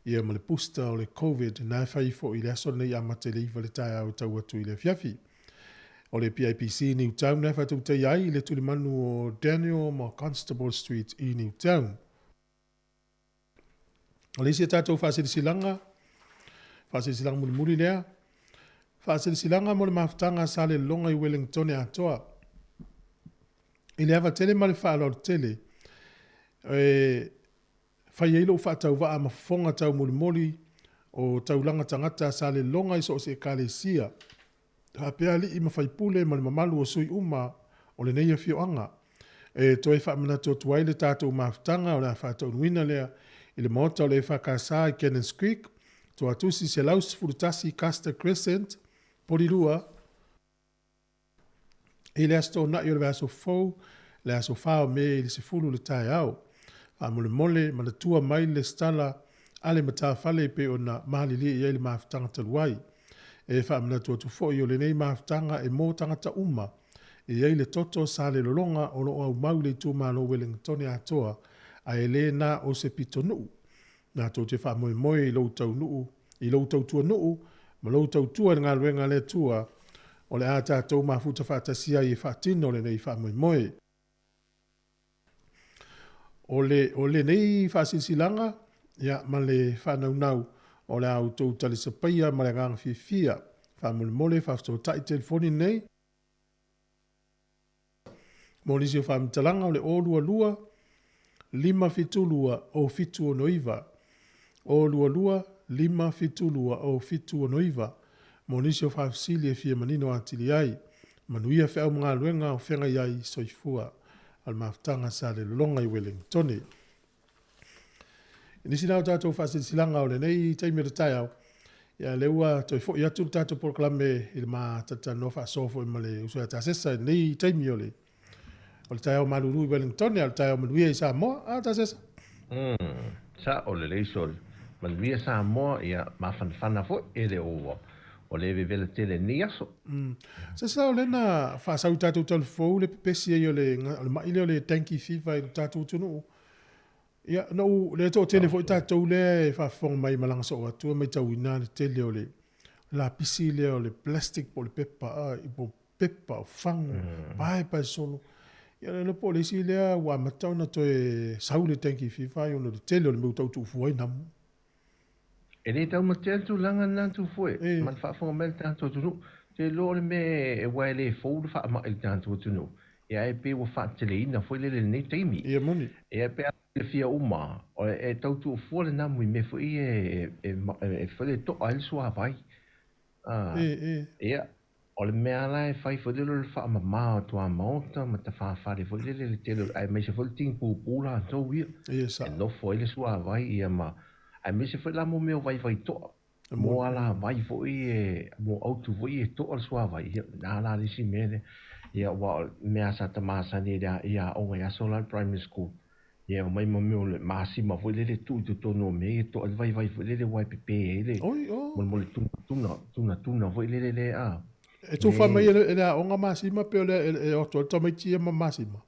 Ia ma le pusta o le COVID, nai whai fo I le aso nei a mate le iwa le tai au tau atu I le fiafi. O le PIPC New Town, nai whai tau tei ai le tuli manu o Daniel ma Constable Street I New Town. O le isi tātou whasirisilanga muli muri lea. Whasirisilanga mo le mafutanga sa le longa I Wellington e atoa. I le awa tele ma le whaalo tele. Whai eilo whaatau waa mafonga tau muli o taulanga tangata sa le longa I so se kalesia. Hapea li I mawhaipule ma le mamalu o sui uma o le neia fioanga. E toi whaamana tō tuai le tātou mafutanga o le whaatau nuina lea I le mota o le whakasa I Cannons Creek, to atusi se laus furutasi Castor Crescent, porirua, e le asto na I o le aso fau, le aso whao me I le se fulu le tai au. Mole mole, ma le tua mai le stala, ale mata fale pe o na mahalili I le maafutanga taluai. E whaamana tua tufo I o le nei maafutanga e mō tangata uma, e le toto sa le lolonga o no au mau le tu malo Wellington atoa, a ele na o se pito nuu. Nā tō te wha moe moe I loutau nuu, I loutau tua nuu, ma loutau tua ngā luenga le tua, o le a tātou mafuta whātasia I whātino le nei wha moe moe. O le nei whāsisilanga, ia ma le whānaunau, o le au tō tali sapaia ma le ngāng whiwhia, wha mole mole whāfto tai telefoni nei. Mōnisi o whāmitalanga o le ōlua lua, 5 fitulua o fitu o noiva. O lua 5 fitulua o fitu o noiva. Monisi o whafsili e fia manino atili ai. Manuia whao mga luenga o whenga iai soifua. Al maftanga sa le longa I Wellington. Nisi nao tātou whasisilanga o le nei taimi re tai au. Ia leua toi fo ia tu tātou proklame I le mā tata no whaasofo I male usua tāsesa nei taimi o le. O le tai au malulu I Wellington, o le tai au manuia I Sāmoa, a tāsesa. Sa o le leisol, manuia Sāmoa ia mawhanwhana fo e le owa. O le vele tele ni aso. Sa o le na whaasau tātou talufou le pepesi e o le maile o le tanki fifa I tātou tunu. Ia, no, le tō tele fo I tātou le whawhonga mai malanga so atua mai tau ina le tele o le la pisi le o le plastic po le pepa, I po pepa o whangu, pae pae solo. Ia le po le si lea wa matau na to e sau le tanki fifa I ono le tele o le meu tau tu fuai namu. E le tau matel tu langa na tu fue, man whawhonga mele tātou tunu, te lo le me e wai le fōu le whaama I tātou tunu. Ia e pe wa whaatele ina fue le nei teimi. Ia moni. Ia pe a le fia uma, o e tau tu fua le namu I me fui e fule to aile sua vai. Ia, o le mea lai fai fule le whaama maa tua maota, ma ta whaafare fule le tele, ai me se fule ting pūpūla tau ia. Ia sa. E no fue le sua vai ia ma. Ai me se fai la mo meo vai vai toa. mo ala vai foi e mo auto foi e to al sua vai na la si mele ia wa me asa ta masa ni da ia o ia solar primary school ia mai mo me masima foi le tu to no me to vai foi le wai pepe le mo le tuna foi le a e tu fa mai ele o nga masima pe le o to mai tia masima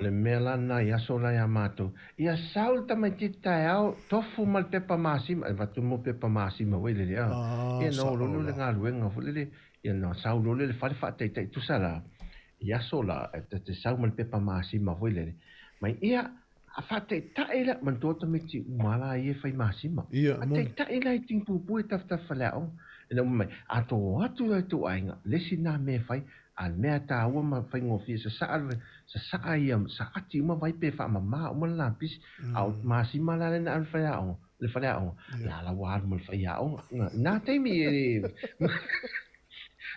le mela na ia sola ia mato ia salta mai tita au tofu mal pepa masima va tu mo pepa masima we le ia ia no lo le nga luenga fo le ia no sau lo le fa te tu sala ia sola te sau mal pepa masima we le mai ia a fa te ta ela man to me ti mala ia fai masima ia te ta ela ting pu pu ta fa la o le mai ato tu ainga le sina me fai al mea ta ua ma fai ngofi sa ia sa ati uma vai pe fa mama uma la pis au masi mala le al fai au le fai au la wa mo fai au na te mi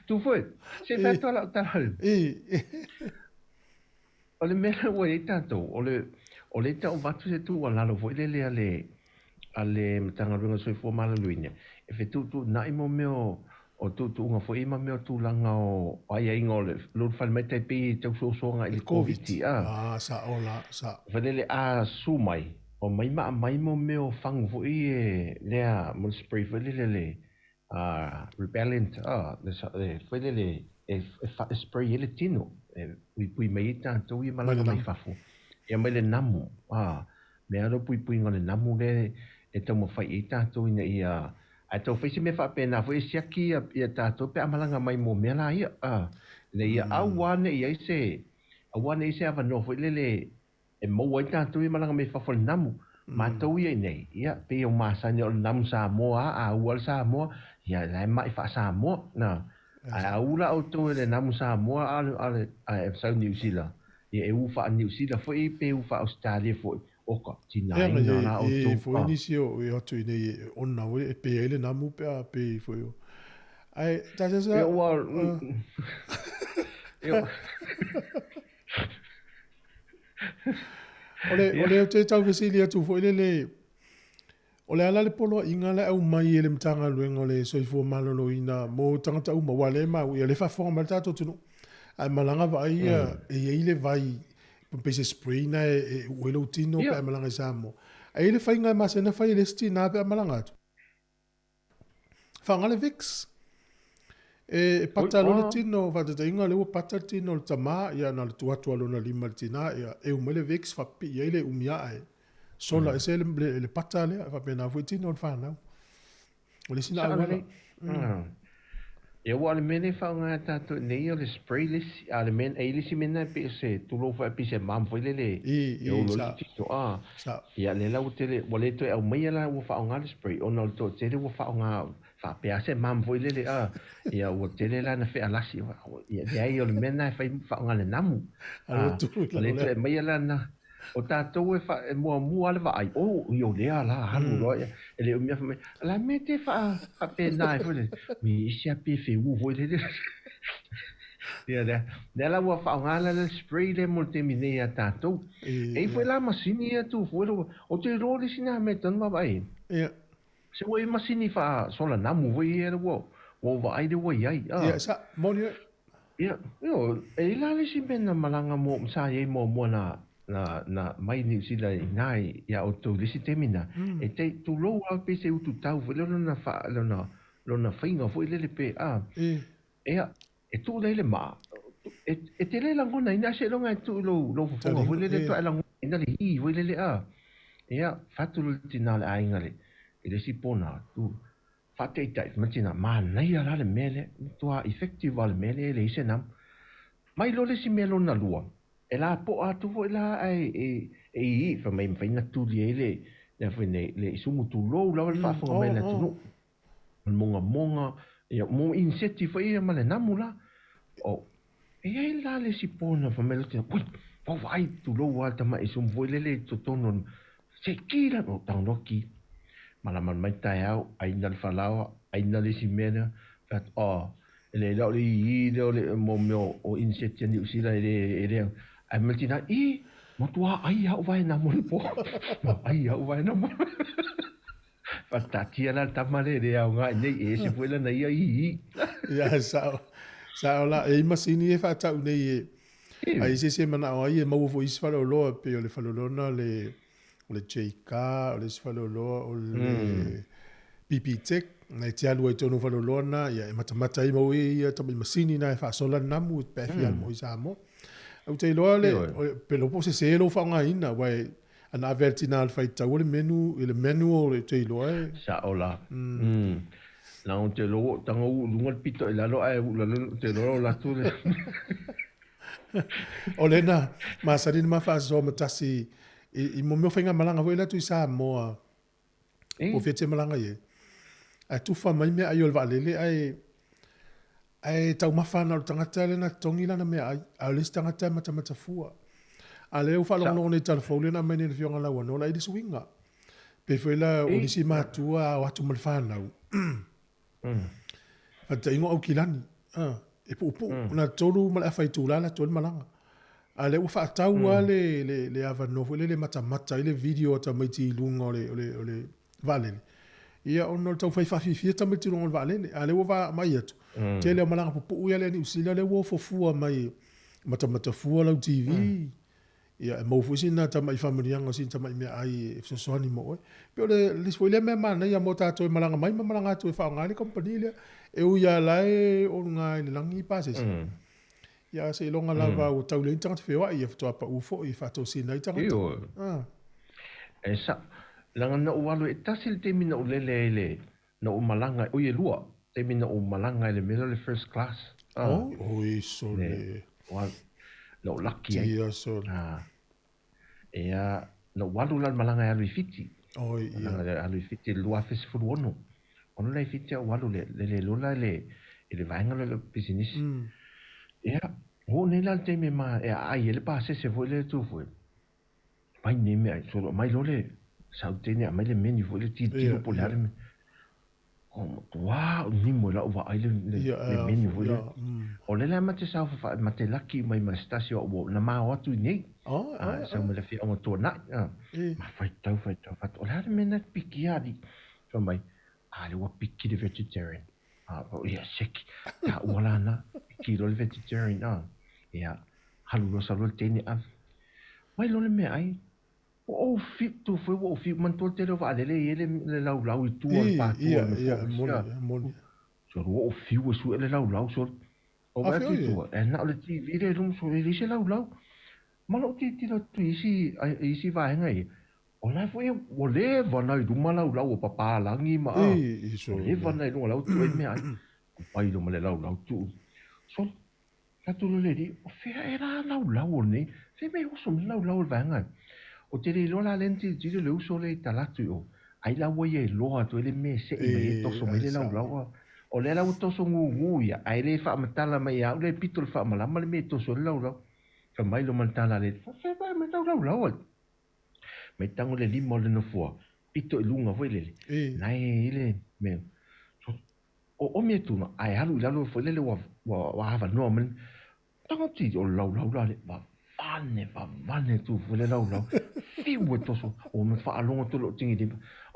tu foi se fa to la ta ole me we tanto ole ta o vatu se tu wala lo foi le ale tanga runga so fo mala luinya e fe tu na imo meo o tu nga foi ma meo tu langa o ai ai ngole lo fa mete pe te so nga il covid sa ola sa venele a sumai o mai mo meo fang foi le mo spray venele repellent foi le spray ele tino pui mai tanto i mala mai fafu e mai le namu me aro pui ngole namu le e tomo fai tanto ina ia a tau whaisi me whapena fo e siaki ia tātou pe amalanga mai mō mea la ia le ia awane ia ise awa nofo le e mō ai tātou i malanga me whafol namu mātou ia nei ia pe o māsani o namu Sāmoa a ual Sāmoa ia lai mai wha Sāmoa na a ula o tō le namu Sāmoa a sau New Zealand ia e uwha New Zealand fo e pe uwha Australia fo oka tina ina na o to foi inisio e atu nei onna we e pe ele na mu pe foi ai ta se sa ole te tau vesilia tu foi le ole ala le polo inga le au mai ele mtanga luenga le so fo malolo ina mo tanga tau ma wale ma le fa fo ma tato tu ai malanga vai e ile vai pese spray na e welo tino pe malanga samo ai le fainga ma se na fai le stina pe malanga tu fanga le vix e patalo le tino va de inga le patalo tino le tama ya na tu atu na lima tina e o mele vix fa pi ele umia ai sola e se le patale fa pena fu tino fa na o le sina wala e o ale mene whaunga tātou nei o le spray lisi, ale mene e lisi mena pe se tulo wha pi se mam fwile le e o loli tito ia le lau tele wale to e au mai ala ua whaunga le spray o nal to tele ua whaunga wha pea se mam fwile le ia ua tele la na whea lasi ia le ai o le mena e whaunga le namu wale to e mai ala na o tātou e mua le vai o io lea la halu roia e le umia fame la mete fa pena e fole mi isi a pe fe u voi le ia le la ua fa ngala le spray le multimine a tātou e foi la masini a tu foi o te role sina me tan ma vai ia se voi masini fa sola namu voi e o vai de voi ai ia sa monio ia io e la le si bena malanga mo sa ye mo na mai New Zealand nai ia o tō lisi temina e te tu lo au pe se utu tau fo lona whainga fo ilele pe e tu leile ma e te le langona ina se longa e tu lo fonga fo ilele tu e langona ina le hi fo ilele ia fatulu tina le aingale e le si pona tu fate itai matina ma nei ala le mele tua effective al mele le ise nam mai lo le si melo na lua e la po atu fo la e fa mai fa ina tu le le fa le sumu tu lo la fa fa mai na tu monga e mo inseti fa e male namula o e la le si pona fa mai tu po vai tu lo alta mai sum vo le to tono se kila no tau no ki mala mai tai au ai na fa lawa ai na le si mena fa le la le mo o inseti ni usila e ai maltina mo tua ai au vai na mo po ai au vai na mo Fatati ala tamale de au ngai nei e se foi na ia i. Ia sa ola e masini e fa tau nei e. Ai se mana o ai e mau fo is falo lo pe o le falo lona le cheika o le falo lo o le pipitek na te alu e tonu falo lona ia e mata i mau ia tabi masini na e fa sola namu pe fi al mo Sāmoa. Au te loa le pe lo po se lo fa nga ina wai ana vertinal fai tau le menu o le te loa e. Sa ola. Na on te lo tanga u lunga pito e lalo ai u lalo te lo la tu le. O lena masarin ma fa so matasi i mo me fenga malanga foi la tu Sāmoa. O fete malanga ye. A tu fa mai me ai o valele ai tau mafana o tangata le na tongi lana me ai a le tangata mata fua. A leo fa longo ne telefone na mene fionga la wana la i swinga. Pe foi la o disi matua o atu malfana. Ata ingo au kilani. E po na tolu mal afai tulala tol malanga. A le ufa tau le ava no le mata le video ta mai ti lunga ole valele. Ia ono tau fai fafi ta mai ti lunga valele. A le ufa mai atu. Te le malanga po ia le ni usila le wo fofua mai mata fua la TV. Ia mo fusi na ta mai familianga sin ta mai me ai so soni mo. Pe le foi le me mana ia mo ta to malanga mai malanga to fa ngani company le e u ia lai o ngai le langi passes. Ia se longa lava o tau le tanga fe wa ia to pa ufo i fa to sin ai tanga. Esa langa na ualo e tasil te mina le na o malanga o ye lua te mina o malanga le middle le first class. So le no lucky ai so ea no walu la malanga ya lui fiti ia lui fiti lua fes fu ono ono le fiti walu le lola le vainga le business ea ho ne la te me ma e ai le pa se vo le tu fu mai ne me solo mai lole sautenia mai le menu vo le ti popolare me wow ni mo la va ai le menu vo le o le la mate sa fa mate lucky mai ma stasio o na ma o tu ni sa mo le fi o to na ma fai tau o la me na pikiadi so mai le wa piki de vegetarian ia sek ta wala na piki le vegetarian ia halu lo sa lo teni mai lo le me ai o fit tu foi o fit man to te lo va le lau i tu al pa moni so o fi o su le lau so o va ti tu e na le ti vire rum so le se lau ma lo ti lo tu isi va ngai o la foi o le va na du ma lau o papa langi ma le va na du lau tu me ai pai do ma le lau tu so ka tu le di o fe era lau ne fe me o so lau va ngai o te le lola lenti ti le uso le talatu o ai la wo ye lo to le me se e to so me le lau o le lau to so ngu ya ai le fa matala mai ya le pitol fa mala mal me to so lau ka mai lo mantala le fa fa me lau me tango le limo le no fo pito lunga foi le nai le me o me tu no ai halu la lo foi le wa hava no men tango ti o lau le vane tu fule lau fi wo to so o me fa longa to lo tingi di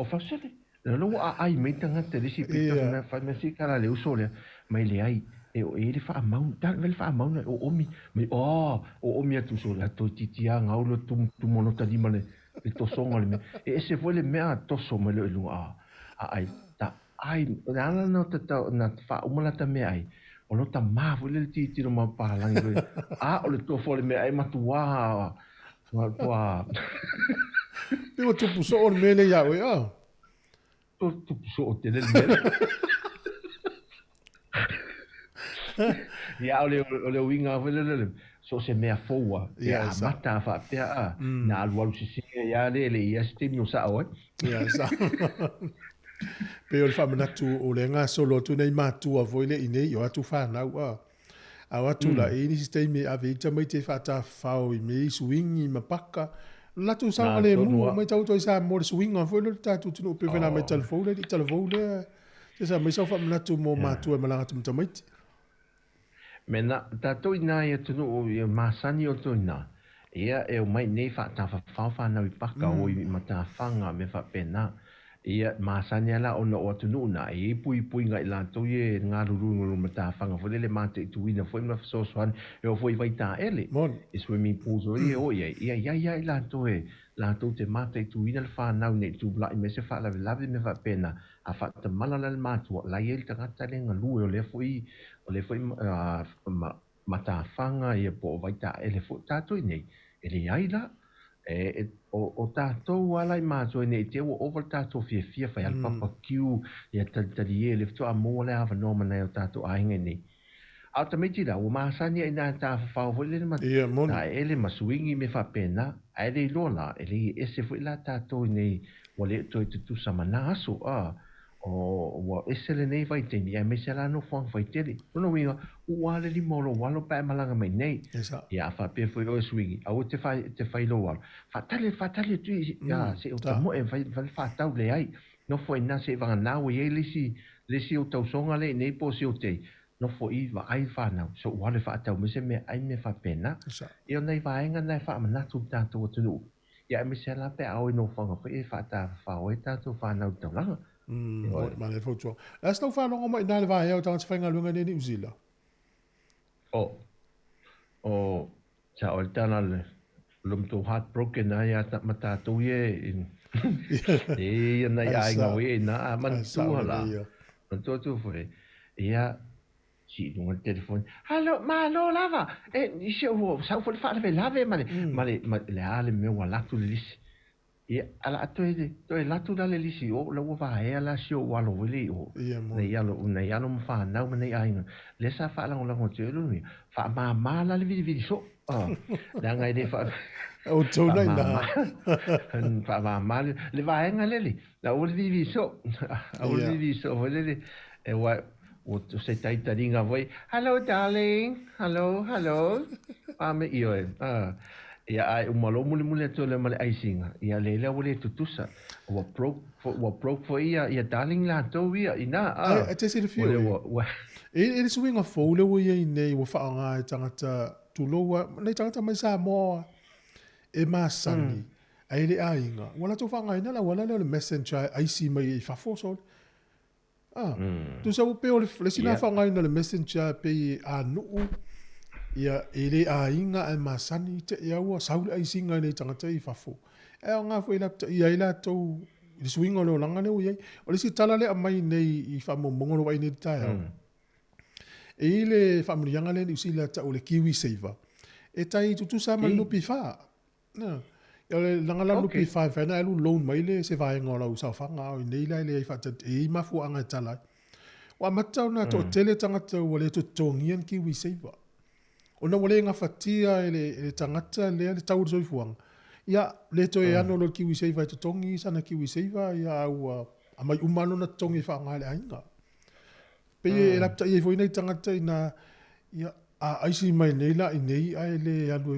o fa se le lo ai me tanga te risi pito na fa me si kala le uso le mai le ai e o e le fa mau ta le fa mau o mi me o mi tu so la to titia nga o lo tu mono ta di male e to so ngale me e se foi le mea to so me le lu ai ta ai na no ta na fa o mala ta me ai o lo ta ma fu le ti no ma pa lang o le to fo le me ai matua pe o tu puso o me le ya we tu puso o te le me ya o le winga fu le so se me foa ya mata fa pe na lu si ya le ya stimio sa o ya sa pe o fa manatu o le nga solo tu nei matu a voile ine yo atu fa na a watu la ini sistemi me ave ta mai te fa ta fa o me swing i mapaka la tu sa le mu mai tau to sa mo swing a voile ta tu no pe vena mai telefone te sa mai sa fa manatu mo matu e malanga tu mai mena ta to ina ia tu no masani o to ina ia e mai nei fa ta fa na i paka o i mata fanga me fa pena ia masanya la ona o tunu na e pui ngai la to ye nga lulu mata fanga fo le mate tu ina fo na so swan e fo vai ta ele e swimming pool so ye o ye ia la to te mate tu ina fa na ne tu bla me se fa la me va pena a fa te mala la matu la ye ta ta le nga lu o le foi mata fanga ye po vai ta ele fo ta to nei ele ai la o tātou alai mātou nei te o over tātou fia whai al papa kiu ia tari e le fto a mō le awa nōma nei o tātou ainga nei. Au ta meiti la, o māsani ai nā tā whao hoi le ta ele masuingi me whapena, a ele lola, ele ese fwoi la tātou nei o le toi tutu samana aso o ese le nei vai teni, a mese la no whang vai tele. Tuna winga, ua le li molo walo pae malanga mai nei. Ia whape fwoi o swingi, au te whai lo walo. Fatale tui, se o ta mo e whatau le ai. No fwoi na se vanga nao e lesi o tau songa le nei po se o tei. No fwoi wa ai whanau, so wale whatau mese me ai me whapena. Ia nei vaenga nei whamanatu tātou o tunu. Ia mese la pe au e no whanga fwoi e whata whao e tātou whanau tau langa. Ma le foto. As tau whanonga mai nā le vahe au tanga te whainga lunga ni New Zealand. Ta o tana le lumtu heartbroken ai a mata tu ye e na ia nga we na man tu hala man tu foi ia si no telefone hallo malo lava e se o sa fo fa le lave male le ale me wala tu lisi ia ala to e la tu le lisi o lo va e ala si o walo wili o ne ia no fa na me ne ai le sa fa la ngo te lu fa ma la le vi so da ngai de fa o tona ina fa ma le va en ale la o vi so le e wa o se tai taringa voi hello darling hello me io ia ai umalo mule to le male aisinga ia le wole tutusa wa broke for ia darling la to ia ina te se le fio e swinga fo le wo ia nei wo fa nga tangata tuloa nei tangata mai Sāmoa e masani ai le ainga wala to fa nga ina la wala le messenger ai si mai fa fo so tu sa pe o le sina fa nga ina le messenger pe anu ia ele ainga ai masani te ia wa saul ai singa nei tangata I fafo e nga fo ila to le swinga lo langa ne ia o le si tala le mai nei I fa mongo lo vai nei tai e le familianga le usila ta o le kiwi saver e tai tu sa mal no pifa na ia le langa la no pifa fa na lu loan mai le se vai ngola usa fa nga nei la le fa ta e mafu anga tala wa matau na to tele tangata o le to tongian kiwi saver ona wale nga fatia ele tangata le tau so fuang ia le to e ano lo kiwi seiva to tongi sana kiwi seiva ia au amai umano na tongi fa ngale ainga pe e lapta e foi nei tangata ina ia aisi mai nei la nei ai le anu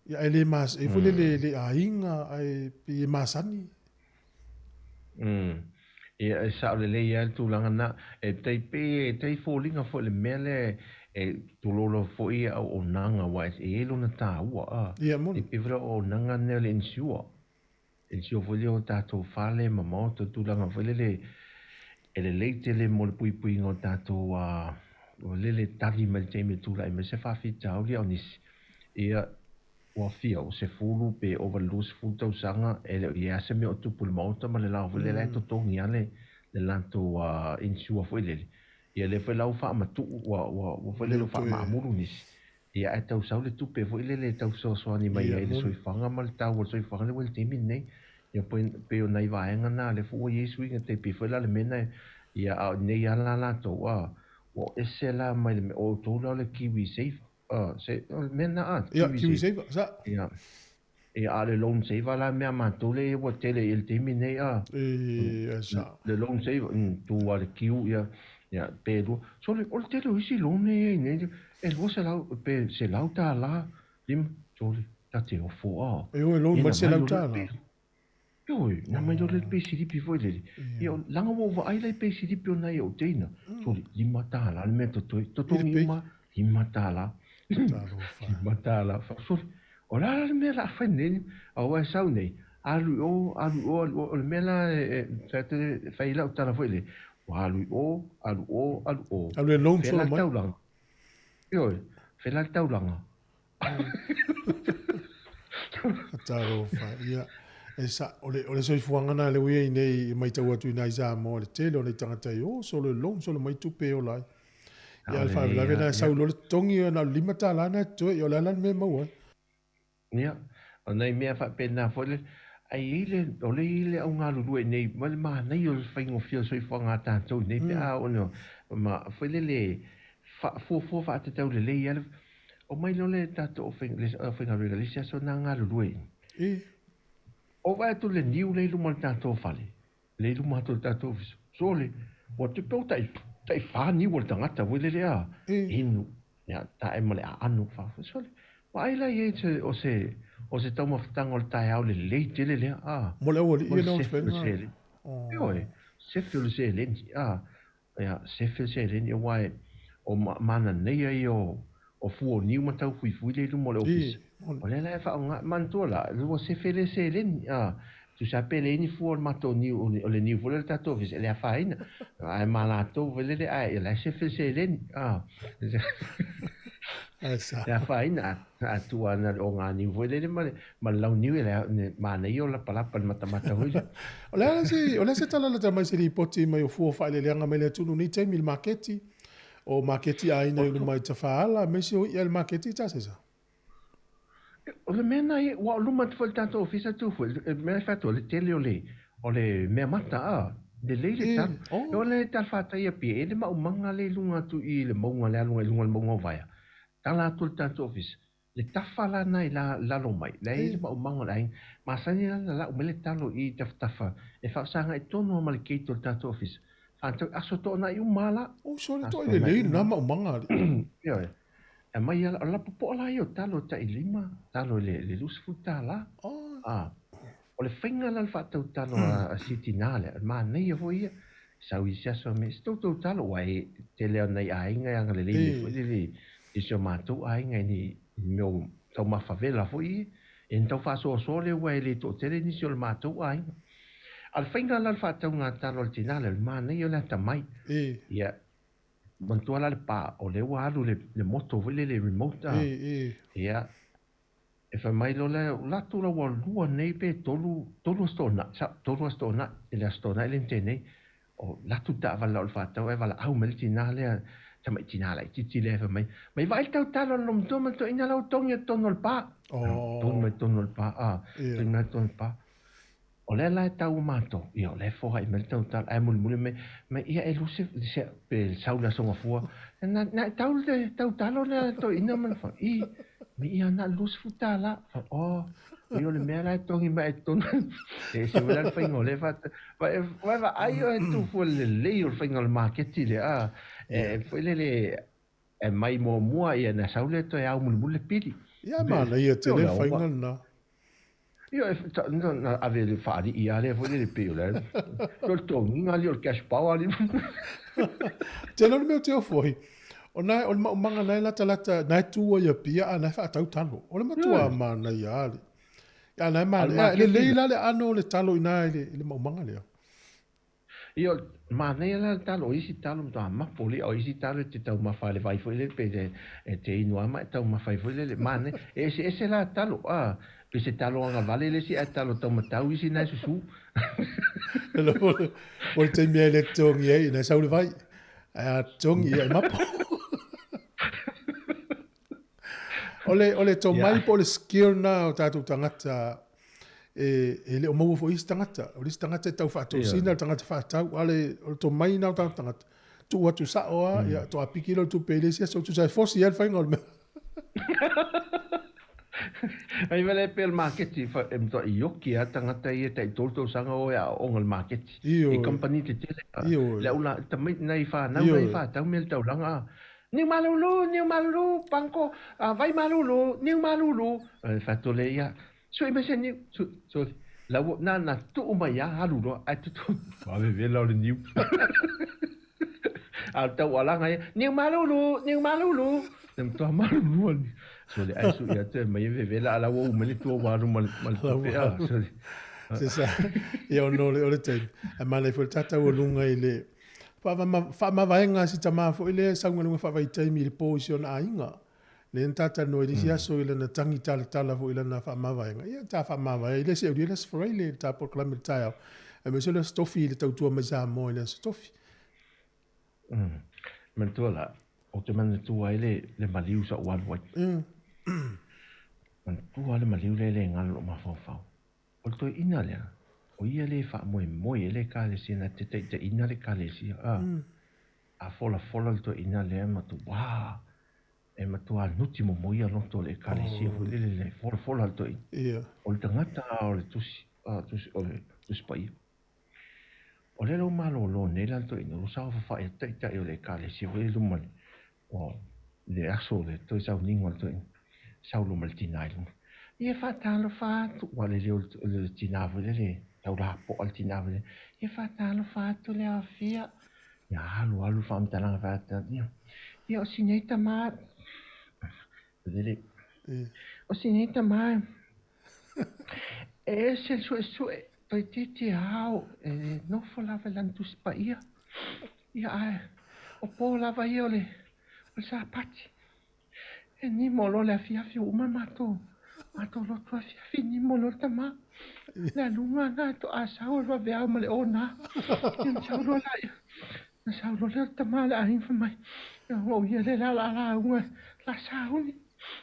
ia ele mas e foi le ainga ai pe masani ia sa le ia tu langa na e tai folinga fo le mele tu lolo fo ia o nanga wa e lo na ta wa e pivra o nanga ne le insua fo le ta to fale mama to tu langa fo le le te le mo pui ngo ta to wa o le tavi mal te me tu la me se fa fi ta o le onis ia wa fia o se fulu pe overlose fu to sanga ele ia se me o tu pul mo to ma le la fo le to to ngiale le lanto insua fo le ia le foi lau fa matu wa foi le fa mamuru nis ia e tau sau le tupe foi le tau so ni mai ele soi fanga mal tau soi fanga le wel timi nei ia pe o nai vaenga na le fu yesu inga te pe foi la le mena ia nei ala la to o ese la mai le o to la le kiwi safe se mena kiwi safe sa ia ale loan safe la me manto le o tele el timi nei sa le loan safe tu wa le kiu ia pero solo o te lo isi lone ne el vos se lauta la lim solo ta te o fo e o lo ma se lauta la yo na mai le pe si di foi le io langa wo va ai le pe si di pe na io teina solo limata la me to ma limata la fa solo o la me la fa ne o wa sa ne alu o le mela fa te fa ila o tala foi le alu o Alu e long so mai. taulang yo fe la taulang Taro fa ia e sa ole so fuanga na le wi nei mai tau atu nai za mo le tele o le tangata o so le long so le mai tupe o lai ia le fa la vena sa lo tongi na limata la na to yo la me mo ia ona me fa pena foi le ai ile ole ile o nga lu nei mal ma nei o fa ngo fio so fuanga ta to nei pe a ono ma foi le fa fa te tau le ia o mai lo le tato o finga regalisia so na nga lu o vai tu le niu le lu mal tato fale le lu ma to tato so le o te pe tai fa ni wo tangata wo le a inu ya ta e mole anu fa so le wa ai la ye o se toma ftanga o tai au le le a mole o le no fenga yo se fio le se le ya se fio se le wai o mana nei o fu ni ma tau fui le mo le office o le la fa man to la lo se fele se le tu s'appelle ni fu ma to ni o le ni fu le tato office le fa ina ai mala to vele le ai la se fele se le esa la fa ina a tu ana o nga ni vele le ma la ni le ma ne yo la pala pa mata ho o le se tala la mai se li poti mai o fu fa le nga mai le tunu ni te mil marketi o marketi ai nei no mai tafala me se o il marketi ta se sa o le mena wa lu mat fol tanto office tu fu me fa to le tele o le me mata de le tan o le tal fata ia pi e ma manga le lunga tu i le monga le lunga monga vai tala tu tanto office le tafala nai la lo mai le ma manga lai ma sani la o me talo i tafa e fa sanga e tono ma le keito tanto office anto asoto na i umala o so to le na ma manga yo e mai la popo la yo talo ta ilima talo le lus futala o le finga la fatto talo a sitinale ma nei voi sa wi sia so me sto to talo wai te le nei ai nga nga le di so mato ai nga ni meu to ma favela foi então faço le wai le to te ni so mato ai al finga la fatto nga talo al tinale ma nei yo la tamai ia mantua la pa o le walu le moto vele le remote ia e fa mai lo la tu la wa nei pe tolu stona ele stona ele tene o la tu ta va la fa ta va la au meltinale tamai tinale ti le fa mai vai ta talo nom to ma to ina la tonga tonol pa tonol pa tonga tonol pa o le la tau mato io le fo ai mel tau tal ai mul me ia e luce se pe saula songa fua na tau talo na to ina man fa me ia na luz futala io le mera to ngi mai ton e se vela fa ngole fa va ai io tu fu le io fa ngol market le e foi le e mai mo ia na saula to ia mul le pili ia ma na ia te le fa ngol na io non avevo fare le voglio le pile col tongo ali il cash power ali te lo meu teo foi o manga nai la talata nai tu ia pia ana fa tau talo o le matua ma na ia ali ya nai ma le ano le talo ina le manga le io ma nei la talo isi talo ma poli o isi talo te tau ma fale vai foi le pe te ino ma tau ma fai foi le ma ne ese la talo pe se talo nga vale le si talo toma tau isi na susu o te mia le tongi e na saule vai tongi e mapo ole to mai po le skill na o tatu tangata ele o mau fo istangata o istangata tau fa to sina tangata fa tau ale o to mai na tangata tu watu sa o ya to apikilo tu pele si so tu sai fosi al fa ngol ai vale per market fa to ioki tangata ia tai tolto sanga o ya ongol market e company te tele la ula tamai nai fa tau mel tau langa ni malulu panko vai malulu ni malulu fa to le ya so e mese ni so la na tu mai ya halulu ai tu va ve la le ni al tau alanga ni malulu nem to malulu so le ai so ya te mai ve la ala wo mali to wa mal pe so C'est ça. Ia ono le taimi. E mana fo tata o lunga i le. Fa ma vaenga si tama fo ile sangu lunga fa vai taimi le position a inga. Le tata no ile sia so ile na tangi tala fo ile na fa ma vaenga. Ia ta fa ma vaenga ile se ile for ile ta proclame taio. E me se le stofi le tau tua masa mo ile stofi. Man tola o te man tua ile le maliu sa wan wai. Man tua le maliu le ngalo ma fa. O to ina le. O ia le fa mo le ka le sina te ina le ka le sia. A fola to ina le ma tu wa. E ma tu al nuti mo ia no to le ka le sia fo le fola to. Ia. O le tangata o le tusi o le tusi pai. O le lo malo lo ne la to ina lo sa fa e te o le ka le sia fo le mal. O le aso le to sa ningo to. Sa lo mal tinai. Ia fa talo fa tu wale le tinavo le tau la po al tinavo le ia fa talo fa tu le afia ia alu fa mtana fa ta ia o sineta ma le o sineta ma e se su toi titi hao no fo la velan tu spa ia o po la va io le o sa pati e ni molo le afia fi uma mato Ato lo tua fini molo tama. La lunga na to asau lo vea male ona. Em sau lo la. Na sau lo le tama la hin fa mai. O ia le la unga la sau ni.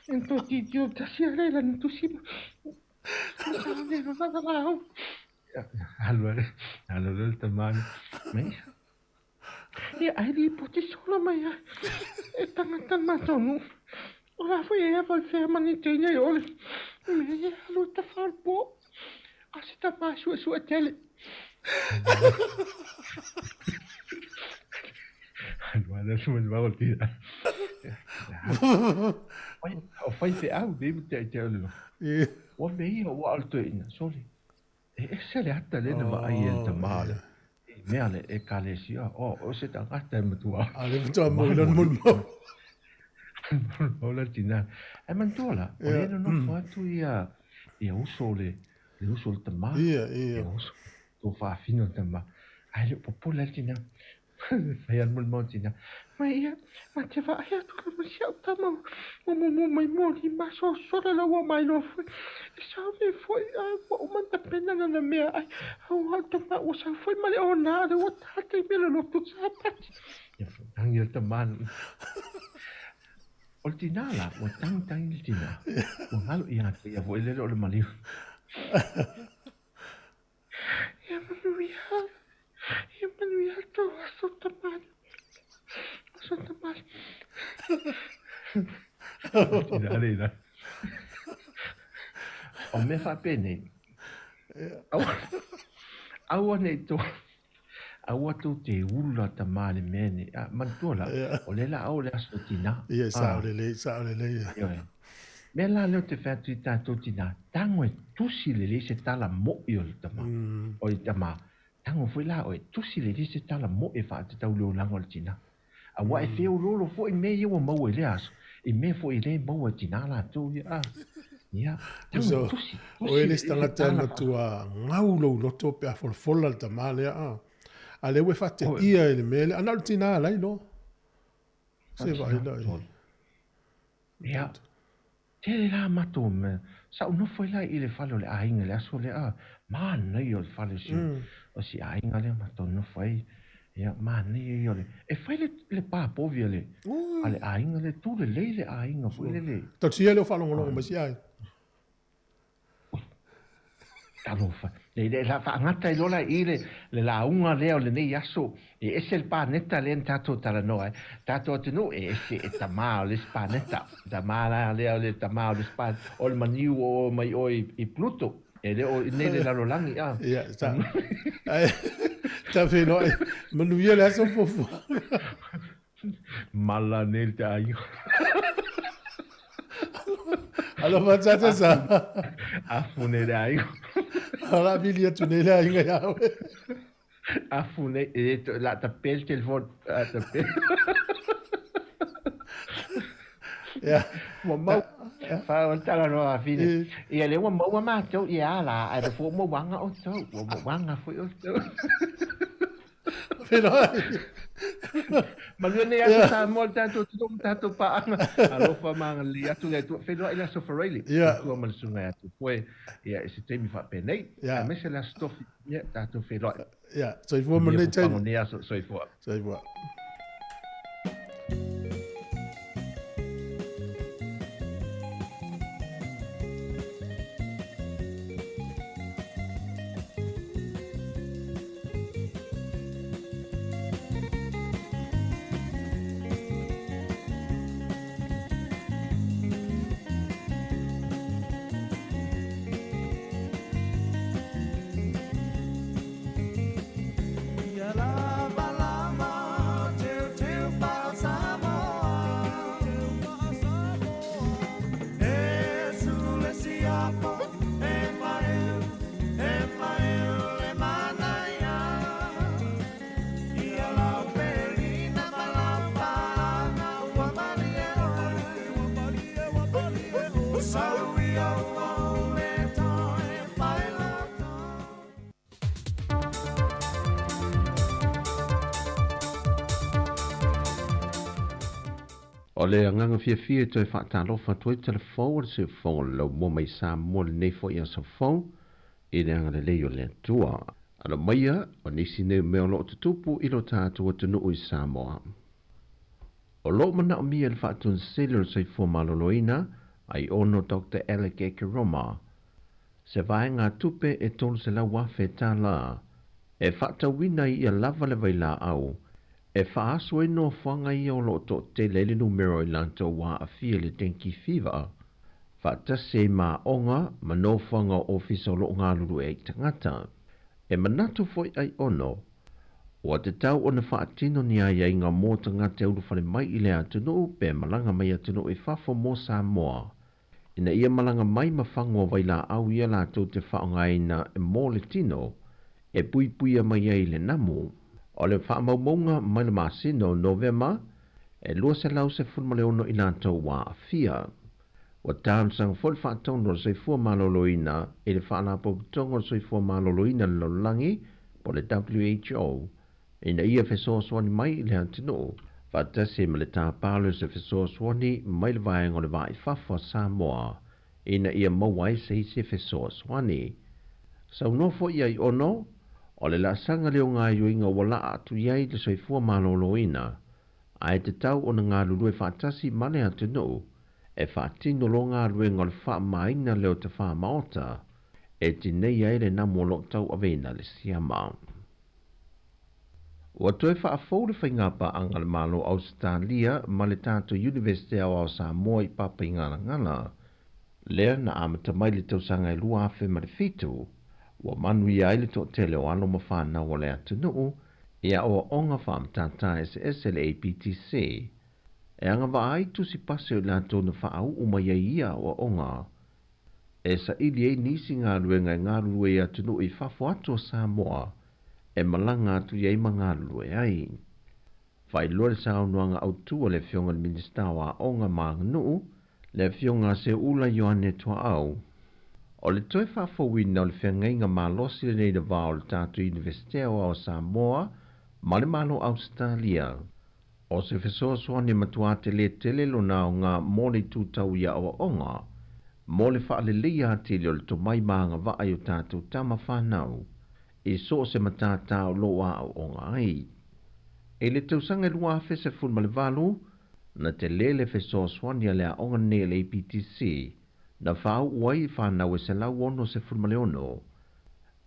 En to ti dio ta sia le la tu si. Sau le lo la. Allo le tama. Me. Ia ai di poti solo mai. E tanga ma tonu. Ora foi eva ferma ni tenha eu. Me luta farpo. Asta baixo sua tele. Agora sua de volta. O fai se au de te lo. O me o alto in soli. E se le atta le ma ai el tamale. Me ale e kalesia. O se ta gata me tua. Ale tua mo non Hola Tina. E man tola. O le no fatu ia uso le uso il tama. Ia. To fa fino tama. Ai le popola Tina. Fai al mol Tina. Ma te va ia tu come si tama. Mo mai moli ma so la wa mai no foi. Sa me foi o man ta pena na me ai. O alto ma o sa foi male o nada o tata me lo tu sa pati. Ya tang il tama. O tinala, o tang il tina. O halo ia te ia voi lero le maliu. Ia manuia to aso tamal. Tinala. O me fa pene. Aua nei to. Aua tu te ula tamale mene. Mantola, o le la au le aso tina. Ia, sa o le. Me la leo te whea tui tātou tina. Tango e tusi le se tala mo i o le tama. O i tama. Tango fui la o e tusi le se tala mo e wha te tau leo lango le tina. A wa e wheo lolo fo i me i o mau e le aso. I me fo i le mau e tina la tō ia. Ia. Tango tusi. O e le stangata na tua ngau lo loto pe a folfola le tama lea. A le ue fate ia ele mele. Ana o tina lai no. Se vai lai. Ia. Te la mato me. Sa uno foi lai i le falo le ainga le aso le a. Mana i o le falo si. O si ainga le mato no foi. Ia mana i o le. E fai le pa povia le. A le ainga le tu le le ainga foi le. Tau tia le o falo ngolongo ma si ai. Talo fa. Le la fa ngata i lola i le la unga leo le nei aso. E ese il panetta le tato tala noa. Tato tenu e ese e tamao le spanetta. Tamala leo le tamao le span. O le maniu o mai o i Pluto. E le o nele la rolangi. Ia, sa. Ta fe no. Manu ia le aso fofu. Mala nel te ai. Alo facciate sa. A funerai. Ora vilia tu nele ainga yawe. A fune la tapel telefon tapel. Ja. Mamma Fa o tanga no a fine. Ia le wa mo ma tau ia la ai fo mo wanga o tau, mo wanga fo o tau. Pero ma ne ya sa mo tanto tanto pa alo fa ma li atu le tu fe no ila so fareli. Tu ma su na tu foi ia ese temi fa penei. Me se la stofi ia tanto fe no. Ja, so ich wollte nicht sagen. So ich vor. O le nganga fia toi whaatalofa toi telefon se fong lo mo mai Sāmoa le nei fo ia sa fong i le anga le leo le tua. Ano maia o nisi ne meo lo tutupu ilo tātua tunu ui Sāmoa. O lo mana o mia le whaatun selo se fo maloloina ai ono Dr. Alec Ekeroma. Se vai ngā tupe e tolu se la wafe tā la e whaatawina i a lava le vaila au. E whaaso e no whanga i o loto te lele numero i lanto wa a fia le tenki fiva. Whaatase ma onga ma no whanga ofisa o lo ngā lulu e tangata. E manatu foi ai ono. O te tau o na whaatino ni ai ai ngā mō tangata ulu whare mai i le atunu pe malanga mai atunu e whafo mō Sāmoa. Ina ia malanga mai ma whango vai la au ia la tau te whaonga ina e mō le tino e pui pui a mai ai le namu. O le whaamaumonga mai le masino Novema, e lua se lau se funma le ono i lantou wa a fia. Wa tān sang fol whaatono le soifua maloloina, e le whaanapo putongo le soifua maloloina le lolangi, po le WHO, e na ia fesoa swani mai i le antino, whaatase ma le tāpalo se fesoa swani mai le vaenga le vai whafwa Sāmoa, e na ia mawai se isi fesoa swani. Sau nofo ia i ono, o le la sanga leo ngā yuinga wala atu iai le soifua maloloina, ai te tau o na ngā lulue whaatasi male atu no, e whaatino lo ngā lue ngā le wha maina leo te wha maota, e tinei ai le namo lo tau avena le siama. Ua toe whaafou le whaingapa anga le malo Australia ma le tātou University au Sāmoa i papa i ngana ngana, lea na amata mai le tausanga e lua afe ma le fitu, wa manu ia ile to tele o alo mawhana o le atunu, ia o onga whaam tata SSL APTC, e anga wa ai tusi pase o lato na whaau umaya ia o onga. E sa ili e nisi ngā luenga ngā lue atunu i whafo ato Sāmoa, e malanga atu iei ma ngā lue ai. Whai lua le saunuanga au tua le fionga le minista wa onga maanganu, le fionga se ula Ioane tua au. O le toi whawhawina o le whiangainga malosi le nei na wā o le tātou Universitea o Sāmoa, ma le malo Australia. O se whesoa soani matua te le tele lo nao ngā mōle tūtau ia o onga, mōle whaalelea atili o le tomai maanga waai o tātou tama whanau, e so se matātau loa o onga ai. E le tausanga lua awhe se fun ma le walu, na te lele whesoa soani a lea onga ne le APTC, na whau uai whanau e se lau ono se funmaleono.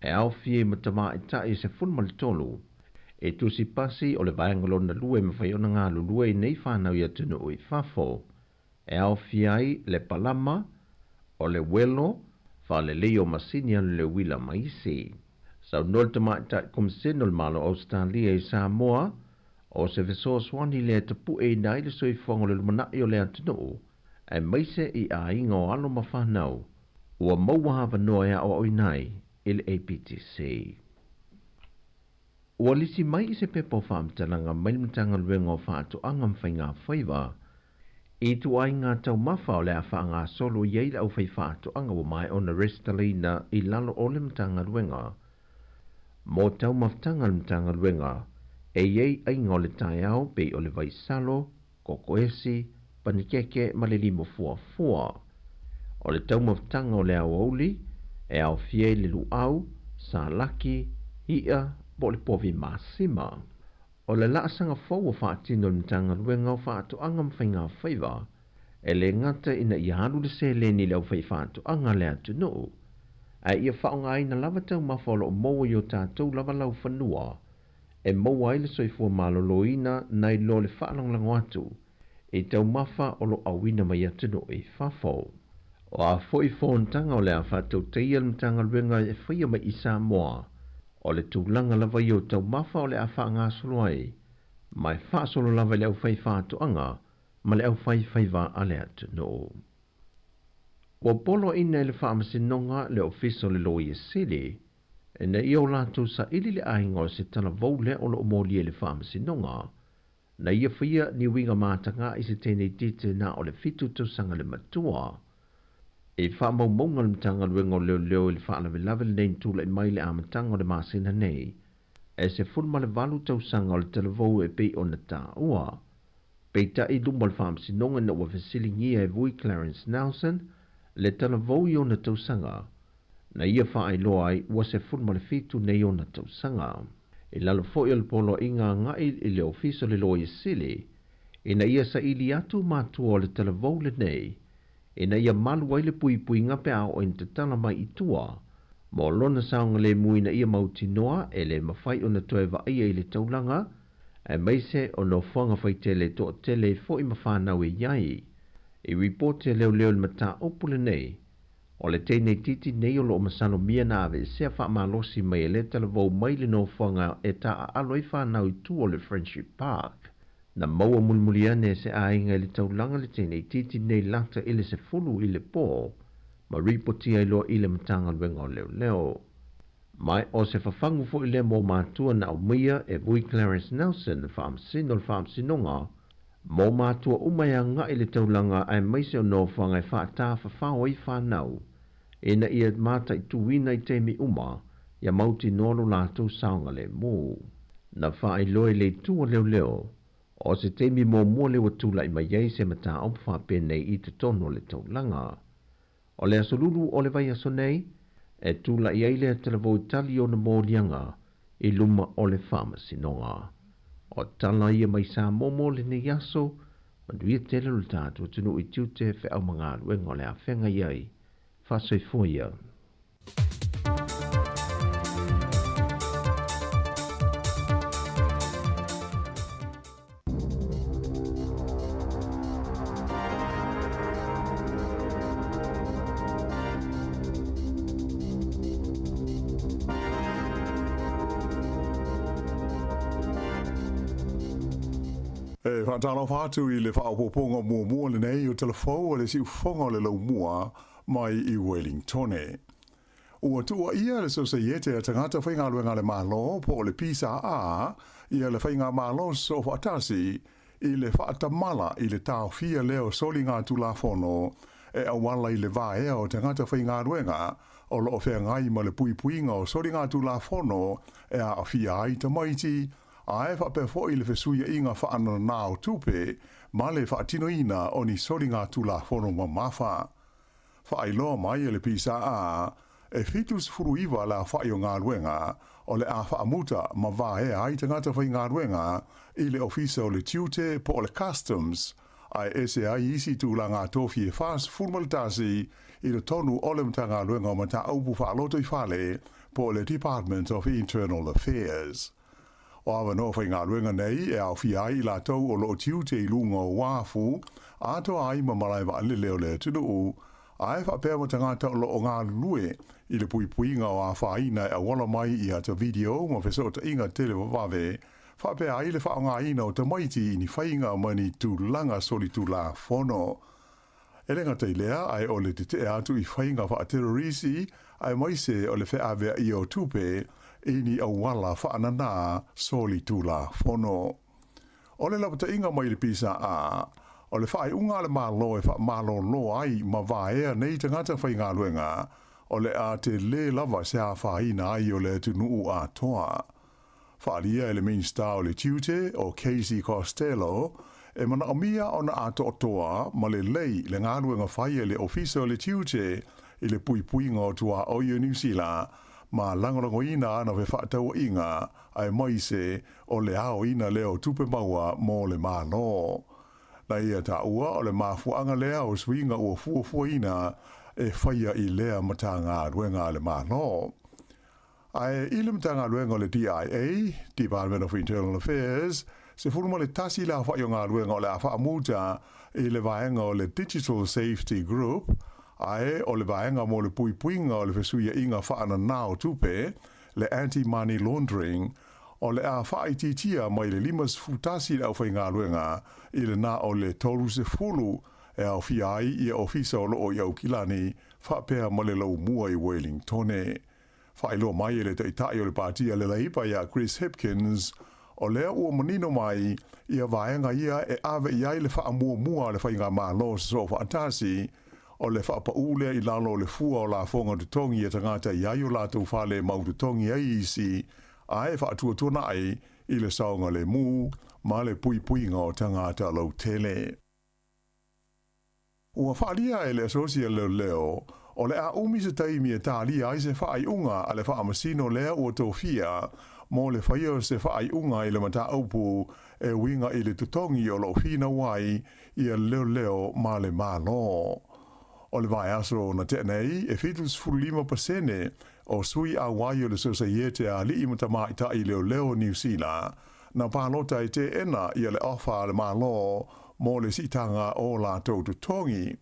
E au fie matama e tai se funmale tolu. E tusi pasi o le vaengalo na lue me whaiona ngā lulue nei whanau i atunu ui whafo. E au fie ai le palama, o le welo, wha le leo masini anu le wila maisi. Sau nol tama e tai komiseno le malo Australia i Sāmoa, o se veso swani le tapu e nai le soifongo le lumanai o le atunu. E maise i a inga o alo mawhanau, ua maua hawa noa ea o oinai, il APTC. Ua lisi mai i se pepo whaamtalanga mailimtanga luenga o whaatu anga mwhainga whaiva, I tu ai ngā tau mawha o lea wha ngā solo iei au whai whātu anga o mai o na restalina I lalo o le mtanga ruenga. Mō tau maftanga le mtanga ruenga, e iei ai ngā le tai au pe o le vai salo, kokoesi, panikeke ma le limo fua fua. O le tau maftanga o lea wauli, e au fie le lu au, sa laki, ia, po le povi masima. O le laasanga fau o whaatino le mtanga ruenga o whaatu anga mwhainga whaiva, e le ngata ina I haru le se le ni leo whai whaatu anga lea tunu. A ia whaonga aina lava tau mawholo o moa I o tātou lava lau whanua, e moa ai le soifua maloloina nai lo le whaalanglango atu, e tau mawha o lo awina mai atunu I whafo. O a foi fōntanga o lea whātou teia le mtanga ruenga e whaia mai I Sāmoa, o le tūlanga lava I o tau mawha o le a wha ngā soloai, mai wha solo lava le au whai whātu anga, ma le au whai whaiva a le atu no. Wa polo ina le wha amasinonga le ofiso le loi e sili, e na I o lātou sa ili le ainga o se tala vau le o lo omoli e le wha amasinonga, na ia whaia ni winga mātanga I se tēnei tite na o le fitu tausanga le matua, e wha mau maunga le mtanga ruenga o leo le wha alawe lawe le nein tūla I mai le amatanga o le māsina nei, e se fulma le valu tausanga o le televou e pei o na tā ua. Pei ta I lumba le wha amasinonga na ua whasilingia e vui Clarence Nelson, le televou I o na tausanga, na ia wha ai loa ai ua se fulma le fitu nei o na tausanga. E lalo foi o le polo inga ngai I le ofiso le loa I sili, e na ia sa ili atu mātua o le televou le nei, e na ia malu ai le pui pui ngape a o in te tala mai I tua, mo lona saunga le mui na ia mauti noa e le mawhai o na toe wa ia I le taulanga, e meise o no whanga whai tele to tele fo I mawhanau e iai, e ripote leo le mata opule nei, o le teinei titi nei o lo masano mia na ave sea wha malosi mai e le televou mai le no whanga e ta a alo I whanau I tu o le Friendship Park. Na maua mulmuliane se ainga I le taulanga le tēnei titi nei lata I le se fulu I le pō, ma ripoti ai loa I le matanga luenga o leo leo. Mai o se whafangu fo I le mō mātua na umia e vui Clarence Nelson whaamsino le whaamsinonga, mō mātua umaya ngā I le taulanga ai maise o no whangai whaata whawhao I whanau, e na ia māta I tuwina I temi uma, ia mauti nolo lātou saunga le mū. Na whaai loe le tua leo leo, o se teimi mō mua lewa tūla I mai ei se mata au whapene I te tono le taulanga. O le asolulu o le vai aso nei, e tūla I eile televou tali o na mōrianga I luma o le whamasinonga. O tala ia mai sa momo le ne yaso, manduia tele lu tātua tunu I tiute whe au mga ruenga o le a whenga iai, whasoi fōia. E whaatalo whaatu I le whaapoponga mua le nei o telefou o le si ufonga o le lau mua mai I Wellington. Ua tua ia le sosaiete a tangata whainga luenga le malo po o le pisa a ia le whainga malo so whaatasi I le whaatamala I le tau fia leo soli ngā tula whono e awala I le vaea o tangata whainga luenga o lo o whea ngai ma le pui puinga o soli ngā tula whono e a fia ai tamaiti a e whape fo I le fesuia inga whaana nao tupe, ma le whaatino ina o ni sori ngā tula whono ma mawha. Whaailoa mai e le pisa a, e fitus furu iwa la whaio ngā ruenga, o le a whaamuta ma vae ai tangata whai ngā ruenga, I le ofisa o le tiute po o le customs, ai ese ai isi tūla ngā tofi e whaas fulmaltasi I le tonu o le mta ngā ruenga o mata aupu whaaloto I whale po o le Department of Internal Affairs. O awa no whai ngā ruenga nei e au whiai I lātou o loo tiu te ilunga o wāfu, ato ai ma malai wa alileo le tunu u, a e whapea ma tangata o loo ngā lue I le pui puinga o a whaina e awala mai I ata video ma whesota inga tele wawawe, whapea ai le whaonga ina o tamaiti I ni whainga mani tūlanga soli tūla whono. E renga te lea ai o le te atu I whainga wha terrorisi, ai maise o le whaavea I o tupe, ini awala whaanana soli tūla whono. O le lapata inga mai le pisa a, o le whae unga le malo e wha malo lo ai ma vaea nei tangata whai ngā luenga o le a te le lava se a whaina ai o le tunu a toa. Whaalia e le minsta o le tiute o Casey Costello e mana o mia o na a toa ma le lei le ngā luenga whai e le ofisa o le tiute i le pui ngā tua o New Zealand ma langorango ina ana ve whaatau inga ai maise o le ao ina leo tupe maua mo le malo. Na ia ta ua o le mafuanga lea o swinga ua fuafua ina e whaia i lea matanga ruenga le malo. Ai ile matanga ruenga le DIA, Department of Internal Affairs, se furuma le tasi la whaio ngā ruenga o le awha amuta i le vaenga o le Digital Safety Group, ai o le vaenga mo le puinga o le fesuia inga whaana nao tupe, le anti-money laundering, o le a whaititia mai le limas futasi au whai ngā ruenga i le na o le tolu se fulu e au fiai i a ofisa o loo i au kilani whapea ma le lau mua i Wellingtone. Whailo mai e le taitai o le pātia le laipa ia Chris Hipkins o lea ua manino mai i a vaenga ia e ave iai le wha mua le whai ngā mālo so whaatasi o le whaapaulea i lalo le fua o la fonga tutongi e tangata iai o lātou whale mau tutongi ai isi ai whaatuatuna ai i le saunga le mū ma le puinga o tangata lau tele. Ua whaalia e le asosia leo o le a umi se taimi e tālia ai se whaai unga a le whaamasino lea ua tōwhia mo le whaia se whaai unga i le mata aupu e winga i le tutongi o lo whina wai i a leo ma le malo. O le vai aso na tenei e fitus fulima pasene o sui a wai o le sosaiete a li imata maita i leo New Zealand na pālota i te ena i le ofa le malo mo le sitanga o la tautu tongi.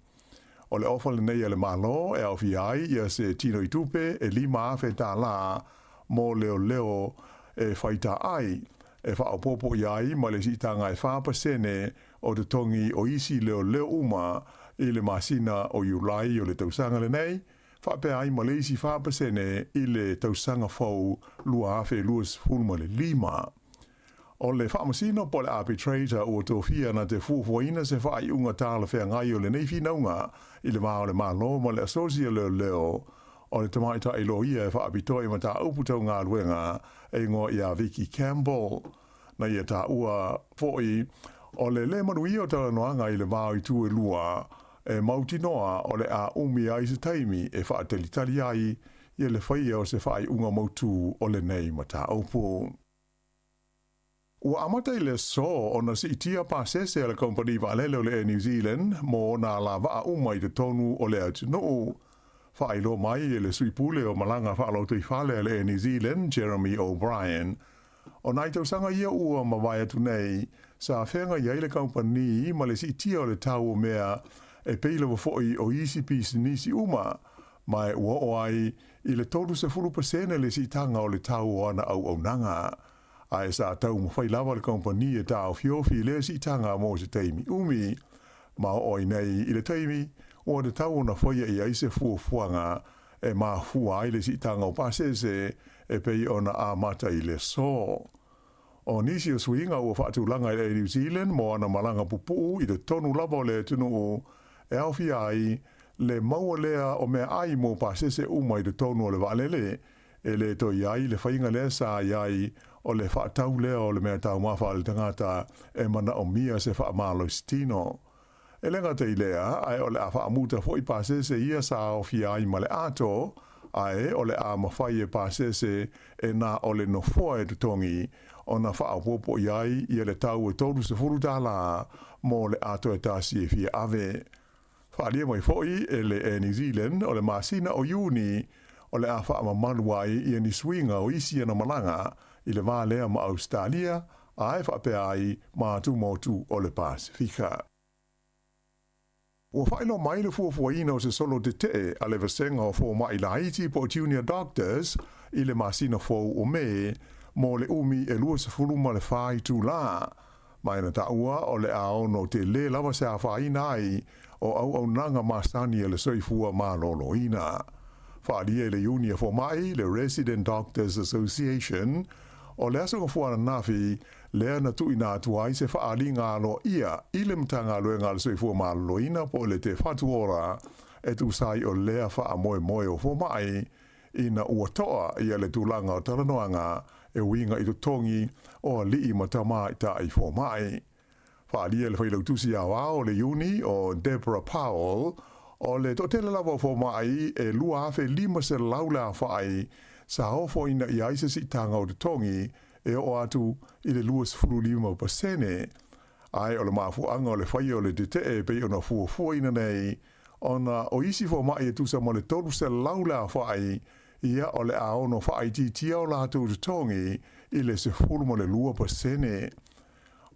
O le ofa le nei le malo e au fiai i se tino i tupe e lima afe tā la mo leo e whaita ai e whaopopo iai ma le sitanga e whapasene o te tongi o isi leo uma i le masina o Iulai o le tausanga le nei, whapea ai Malaysi whapasene i le tausanga fau lua afe luas fulma le lima. O le whamasina po le arbitrator o tōwhia na te fuafuaina se whai unga tāla whea ngai o le nei whinaunga i le mao le malo ma le asosia leo o le tamaita i loia e whaapitoi ma tā uputau ngā luenga e ngō i a Vicky Campbell. Na ia tā ua fōi o le manuia o tāla noanga i le mao i tū e lua e mautinoa o le a umi ai se taimi e whaatelitali ai i le whaia o se whai unga mautu o le nei ma tā upu. Ua amata i le so o na si itia pasese a le kompani valele o le New Zealand mo na la waa uma i te tonu o le atunuu. Whailo mai e le suipule o malanga whaalautu i whale a le New Zealand, Jeremy O'Brien. O nai tausanga ia ua mawai atu nei, sa whenga iai le kompani ma le si itia o le tau o mea e peila wa foi o isi pisi nisi uma, mai ua o ai i le tolu se furu pasene le si tanga o le tau o ana au nanga. Ai sa tau mwhai lawa le kompani e tau fiofi le si tanga mo se teimi umi, ma o nei i le teimi, o le tau na whaia i aise fuafuanga e ma fua ai le si tanga o pasese e pei ona a mata i le so. O nisi o swinga ua whaatulanga i New Zealand mo ana malanga pupu i le tonu lava le tunu e awhi ai le maua lea o mea ai mo pasese uma i le tonu o le valele e le to iai le whainga lea sa iai o le whaatau lea o le mea tau mawha le tangata e mana o mia se whaamalo stino. E lenga te ilea ai o le a whaamuta fo i pasese ia sa o fi ai ma le ato ai o le a mawhai e pasese e na o le nofoa e tutongi o na whaapopo iai i le tau e toru se furu tala mo le ato e tasi e fia ave. Whaalia mai foi e le New Zealand o le masina o Juni o le a whaamamanuai i ni swinga o isi ana malanga i le vālea ma Australia ai whaapea ai mātu motu o le Pasifika. Ua whaino mai le fuafuaina o se solo te te a le vasenga o fō mai la Haiti po junior doctors i le masina fō o me mo le umi e lua se furuma le whai tū la. Mai na taua o le ao no te le lava se a whaina ai o au nanga masani e le soifua ma lolo ina. Whaalia le unia fō mai le Resident Doctors Association o le aso fuana nafi lea na tu ina atuai se whaali ngā lo ia ile mtanga loe ngā le soifua mā loina po le te whatu ora e tu sai o lea wha moe moe o fo mai ina ua toa ia le tūlanga o taranoanga e winga i tu tongi o li i matama i ta i fo mai. Whaalia le whailau tusi a wao le uni o Deborah Powell o le totele lava fo mai e lua afe lima se laula whaai sa hofo ina i aise si tanga o te tongi e o atu i le lua sifuru lima pasene. Ai o le maafu anga o le whai o le te e pe o na fua ina nei ona o isi fo mai e tusa mo le tolu se laula whaai ia o le aono whaai titia o lātou te tongi i le sifuru mo le lua pasene.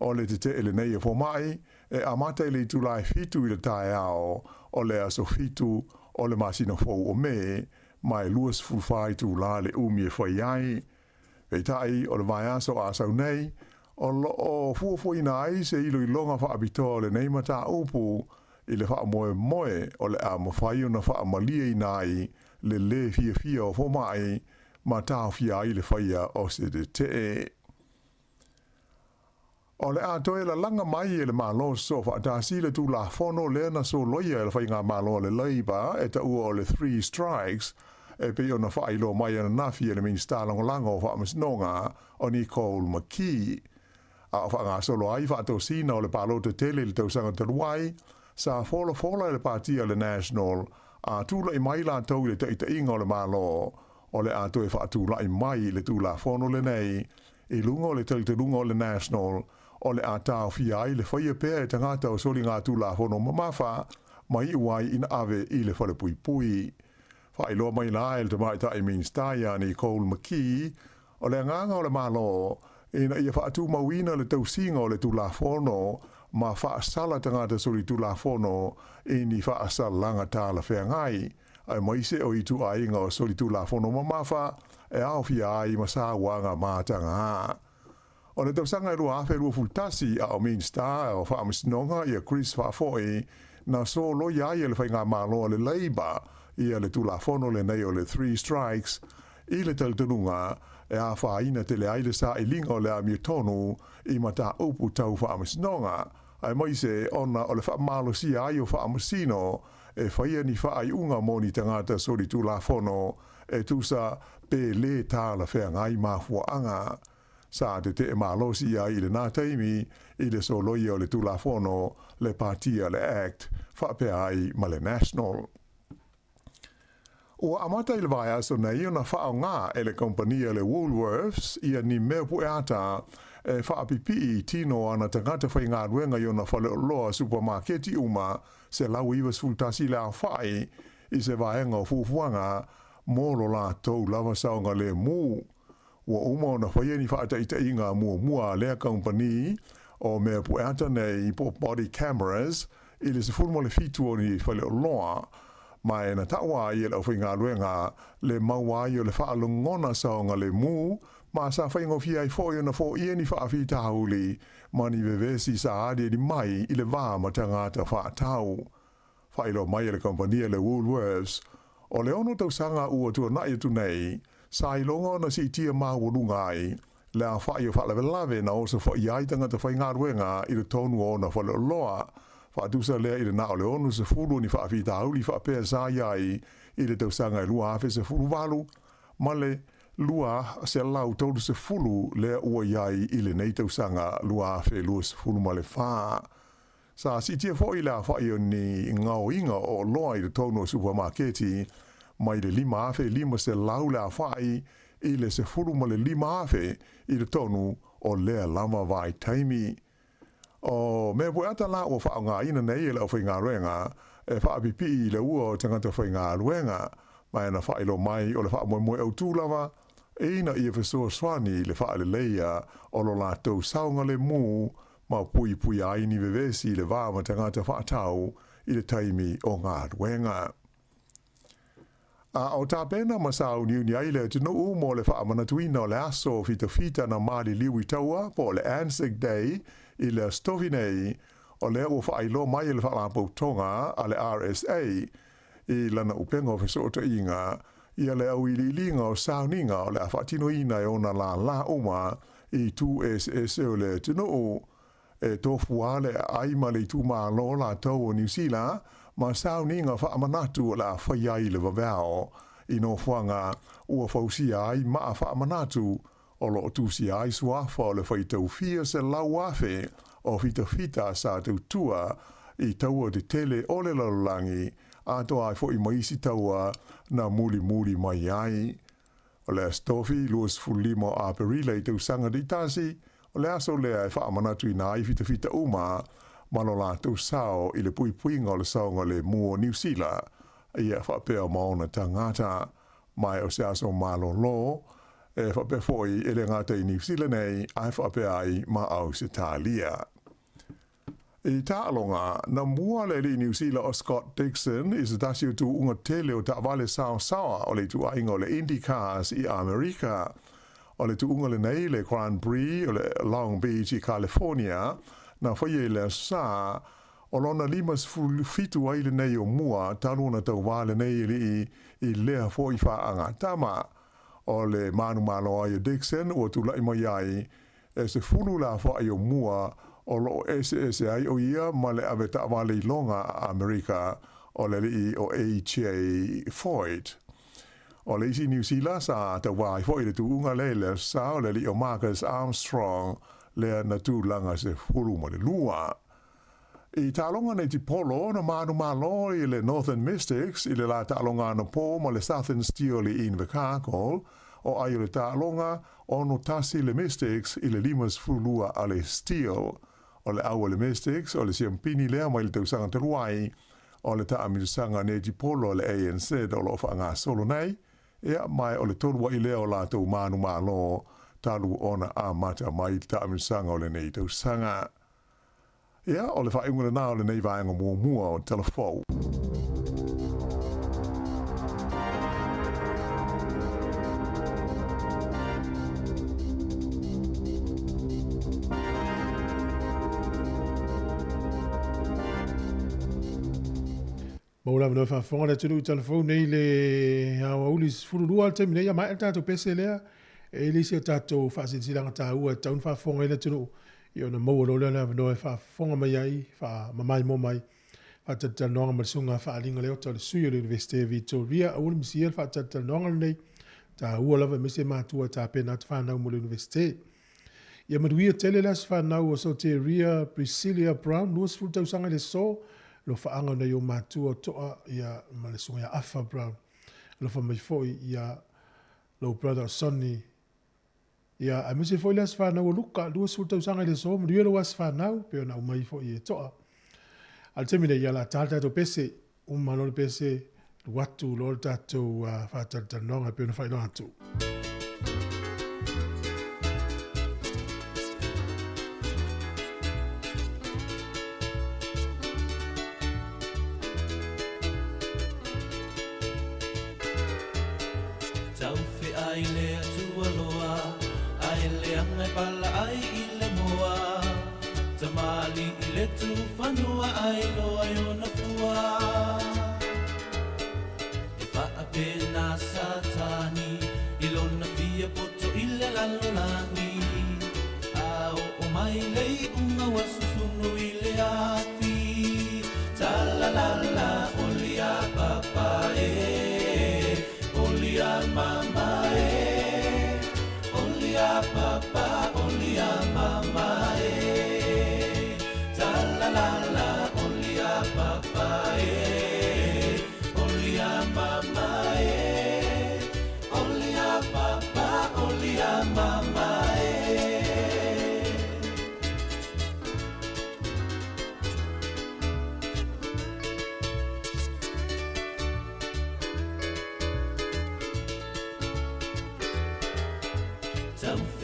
O le te ele nei e fo mai e amata i le tulai fitu i le tae ao o le aso fitu o le masina fo o me mai luas fulfai tu la le umi e whai ai. E tai o le vai aso asau nei o lo o fuafo ina ai se ilo i longa wha abito le nei mata upu i le wha moe moe o le a mawhai o na wha malia i nai le fia o fo mai ma tau fia i le whaia o se te. O le atoe la langa mai e le malo so fa ta si le tu la fono le na so loia le fai ngā malo le leiba e ta ua o le 3 strikes e pe ona fai lo mai ana nafi e le minsta lango fa masnonga o Nicole McKee. A fa ngā solo ai fa to sina o le palo te tele le tausanga te ruai sa fola le partia le national a tula i mai la tau le te inga o le malo o le atoe fa tula i mai le tu la fono le nei i lungo le te lungo o le national o le atao fia i le whaia pēr e tangata o soli ngā tūla hono mamafa mai uai ina ave i le whale pui pui. Whai loa mai la e le tamai ta i Minstaya ni Nicole McKee o le nganga o le malo ina ia whaatu mawina le tausinga o le tūla fono ma whaasala tangata soli tūla fono i ni whaasala langa tāla whea ngai. Ai maise o i tu ainga o soli tūla fono mamafa e au fia ai masa wanga mātanga. O le tausanga e rua afe rua fultasi a o Minsta o wha amasnonga i a Chris Whafoi na so lo iai e le whai ngā malo le leiba i a le tula fono le nei o le 3 strikes i le taltununga e a whaina te le aile sa i linga o le a miotonu i mata upu tau wha amasnonga. Ai moise ona o le wha malo si ai o wha amasino e whaia ni wha ai unga moni tangata sori tula fono e tusa pe le tāla whea ngai mafua anga. Sa te te malosi ia i le nā taimi i le soloi o le tula fono le partia le act whapea ai ma le national. Ua amata i le vai aso nei o na whao ngā e le kompania le Woolworths ia ni mea pueata e whaapipi tino ana tangata whai ngā ruenga i o na whale o loa supermarketi uma se lau iwa sultasi le au whai i se vaenga o fufuanga mōlo la tau lava saunga le mū. Ua uma na whaia ni whaata i ngā mua lea company o mea pueata nei po body cameras i le se fulmo le fitu o ni whale o loa ma e na taua i e lau whai ngā ruenga le maua i o le whaalongona saonga le mū ma sa whai ngofi ai fo i na fo i ni whaafi tahuli ma ni vevesi sa ade di mai i le vā ma tangata whaatau. Whailo mai e le company le Woolworths o le ono tausanga ua tua nai atu nei sa ilonga na si tia mahurunga ai, le a whai o whalavelave na osa whai aitanga te whai ngā ruenga i le tonu o na whale o loa. Whaatusa lea i le nao le onu se furu ni whaafita hauli whaapea sa iai i le tausanga i lua hafe se furu walu, ma le lua se lau tolu se furu lea ua iai i le nei tausanga lua hafe lua se furu ma le whaa. Sa si tia fo i le a whai o ni ngao inga o loa i le tonu o supermarketi, mai le lima afe lima se laule a whai i le se furu ma le lima afe i le tonu o lea lama vai taimi. O me pueata la o whao ngā ina nei e le o whai ngā ruenga e whaapipi i le ua o tangata whai ngā ruenga mai na whailo mai o le wha moe au tūlawa e ina i e whesua swani le wha le leia o lo la tau saunga le mū ma pui aini vevesi le wā ma tangata whaatau i le taimi o ngā ruenga. O tā pēna masau niu ni aile tino mo le wha manatuina o le aso fita na mali liwi taua po le Anzac Day i le stofi nei o le o whailo mai le wha tonga a le RSA i lana upenga o whesota inga i le au ililinga o sauninga o le a whatino ina e ona la uma I tu o le tino o e tofu ale ai ma le tu ma lo la tau o New Zealand ma sao ninga wha amanatu la whaiai le wawao I no whanga ua whausia ai maa wha amanatu o lo tusi ai suafa o le whaitau fia se lau afe o fita sa tau tua I taua te tele o le lalulangi a toa ai fo I maisi taua na muli mai ai. O le astofi luas fulimo a perila I tau sanga di tasi o le aso lea e wha amanatu I na ai fita uma malo la tau sao I le puipuinga o le saonga le mua New Zealand ia wha pea maona tangata mai o se aso malo lo e wha pea foi e le ngata I New Zealand nei ai wha pea ai ma au se talia. I tālonga, na mua le li New Zealand o Scott Dixon is dasi o tu unga tele o ta'wale Sāmoa o le tu ainga o le IndyCars I Amerika o le tu unga le nei le Grand Prix o le Long Beach I California na whaie le sa o lona limas fitu ai le nei o mua taluna tau wale nei I lea fo I whaanga tama o le manu malo ai o Dixon o tu lai mai ai e se fulu la fo ai o mua o lo SSI o ia ma le ave ta'wale I longa Amerika o le li o AJ Floyd. O le isi New Zealand sa te wai fo I le tu unga le sa o le li o Marcus Armstrong le na tu langa se fulu ma le lua. I ta'alonga nei ti polo na manu malo I le Northern Mystics I le la ta'alonga na po ma le Southern Steel I Invercargill o ai le ta'alonga o no tasi le Mystics I le limas fulua a le Steel. O le aua le Mystics, o le siampini lea mai le tausanga te ruai, o le taamirisanga ne ti polo le ANC o lo whaanga solo nei, ea mai o le tolua I lea o la tau manu malo, talu ona a mata mai le taamirisanga o le nei tausanga. Ea o le whaingu le nao le nei vaenga mua o telefou. Maula no fa fonga le tunu telefone nei le hawa ulis fululu al temi nei mai tato pese lea e le se tato fa se silanga ta ua taun fa fonga le tunu io na mo lo le no fa fonga mai ai fa mamai mo mai fa tata nonga masunga fa linga le o tale sui le University Victoria o le misiel fa tata nonga nei ta ua lava mise matua ta pena fa na mo le university ia maduia tele las fa na o soteria Priscilla Brown no sfulta usanga le so lo faanga na yo matua toa ia malesunga ia Afa Brown lo fa mai foi ia lo brother Sonny ia a mese foi las fa na o luka lo sfulta usanga le so mo lo was fa na pe na mai foi toa al termine ia la tata to pese malo pese watu lo tato fa tata nonga pe no fa no atu ai le atua loa, ai le anga pala ai I le moa, tamali I le tu whanua ai loa I ona fua. E wha pena satani, I lona fia poto I le lalolangi, a o mai lei unga wasusunu I le afi, talalala olia papa olia mama olia papa olia mama talalala olia papa olia mama olia papa olia mama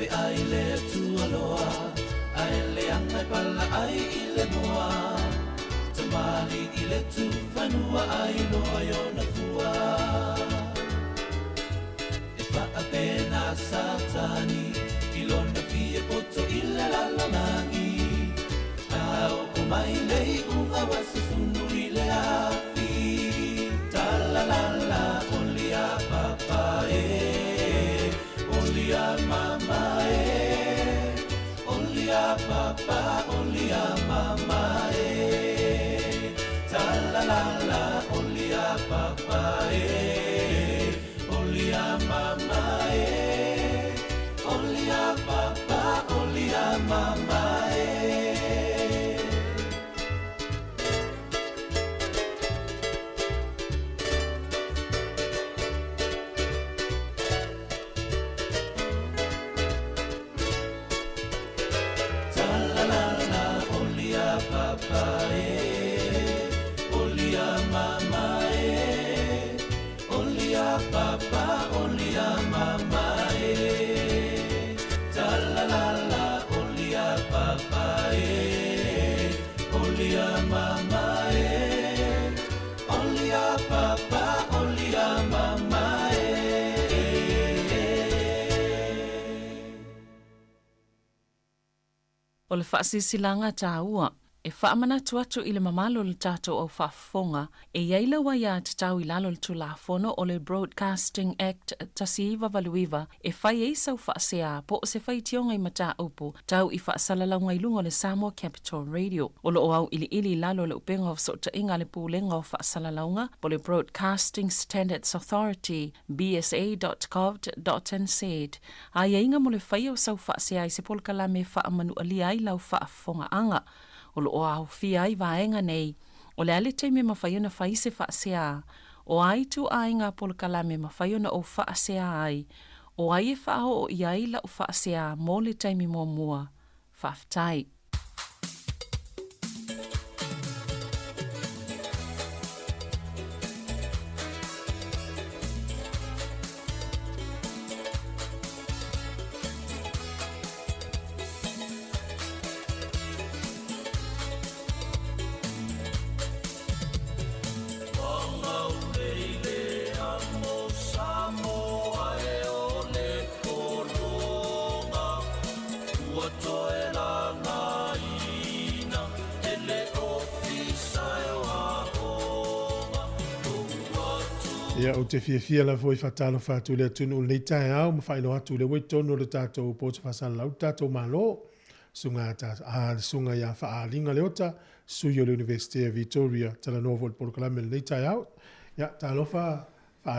ai le tua loa, ai le anga pala ai I le moa, tamali I le tu whanua ai loa I ona fua. E wha pena satani, I lona fia poto I le lalanagi, a o mai lei unga wasusunu I le afi, talalala olia papa olia mama papa e, only a mama e, only a papa, only a mama e, ta la la la, only a papa e, only a mama e, only a papa, only a mama e. O le whaasisilanga tāua, e whaamana atu i le mamalo le tātou au whaafonga, e iaila wa ia te tau i lalo le tulafono o le Broadcasting Act tasiiwa valuiva, e whai e sau whaasea po o se whai tionga i mata upu, tau i whaasalalanga i lunga le Sāmoa Capital Radio. O lo o au ili lalo le upenga o sota inga le pūlenga o whaasalalanga, po le Broadcasting Standards Authority, bsa.gov.nz. A inga mo le whai o sau whaasea i se polkala me whaamanu alia i lau whaafonga anga. O lo o au fia i vaenga nei, o le ale teime mawhaiona whai se whaasea, o ai tu ainga polkala me mawhaiona o whaasea ai, o ai e whao o iai la o whaasea mō le teime mō mua, whaftai. Ia o te fia la foi fatalo fatu le tunu le tai au ma fai no atu le wetonu le tato po te fasala lau tato malo sunga ta sunga ya fa linga leota su yo le University of Victoria tala novo por kalame le tai au ya talo fa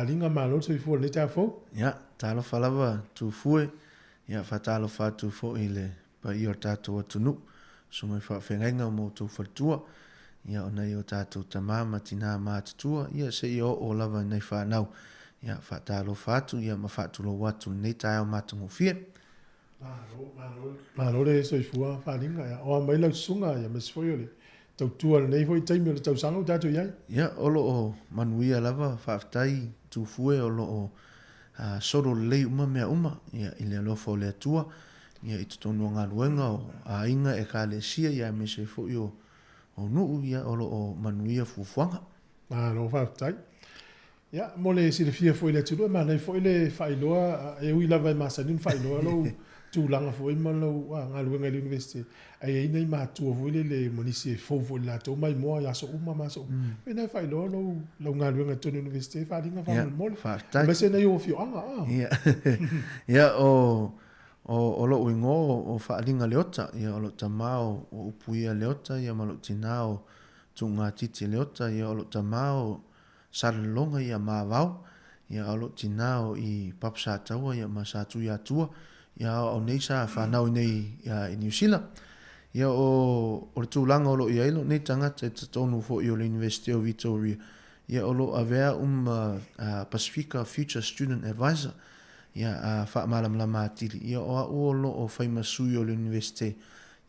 linga malo so fu le tai fo ya talo fa lava tu fue ya fatalo fatu fo ile pa io tato tunu sunga fa fenga mo tu fatua ia ona i o tātou tamama tina mātutua, ia se i o lava nei whanau. Ia whatalo whatu, ia ma whatulo watu nei tai au mātungu fia. Mālo le so i fua whaninga, ia o mai lau sunga, ia mes foi ole. Tau tua nei foi taimi o tau sanga o tātou iai. Ia olo o manuia lava, whaftai tu fue olo o soro lei uma mea uma, ia i le alofa o le atua, ia i tutonu ngā luenga o a inga e ka le sia, ia me se foi o o nuu ia olo o manuia fufuanga. Lo whaftai. Ia, mo le si le fia foi le tulua, ma nei foi le whailoa, e ui lava i masanin whailoa lo tūlanga foi ma lo ngā luenga i university. Ai nei mātua foi le monisi e fōfo la tō mai moa ia so uma ma so. E nei whailoa lo ngā luenga tōnu university, wharinga whamal mole. Whaftai. Ma se nei o fio anga. Ia, ia o lo uingo o whaalinga leota, ia o lo tamao o upuia leota, ia ma lo tinao tunga titi leota, ia o lo tamao saralonga ia maavau, ia o lo tinao i papsa taua, ia ma satu ia tua, ia o neisa whanau nei i New Zealand. Ia o le tūlanga o lo ia ilo, nei tangata e tatonu fo i o le University of Victoria, ia o lo avea Pacifica Future Student Advisor, ia whaamalam la mātiri. Ia o lo o whaimasui o le universite.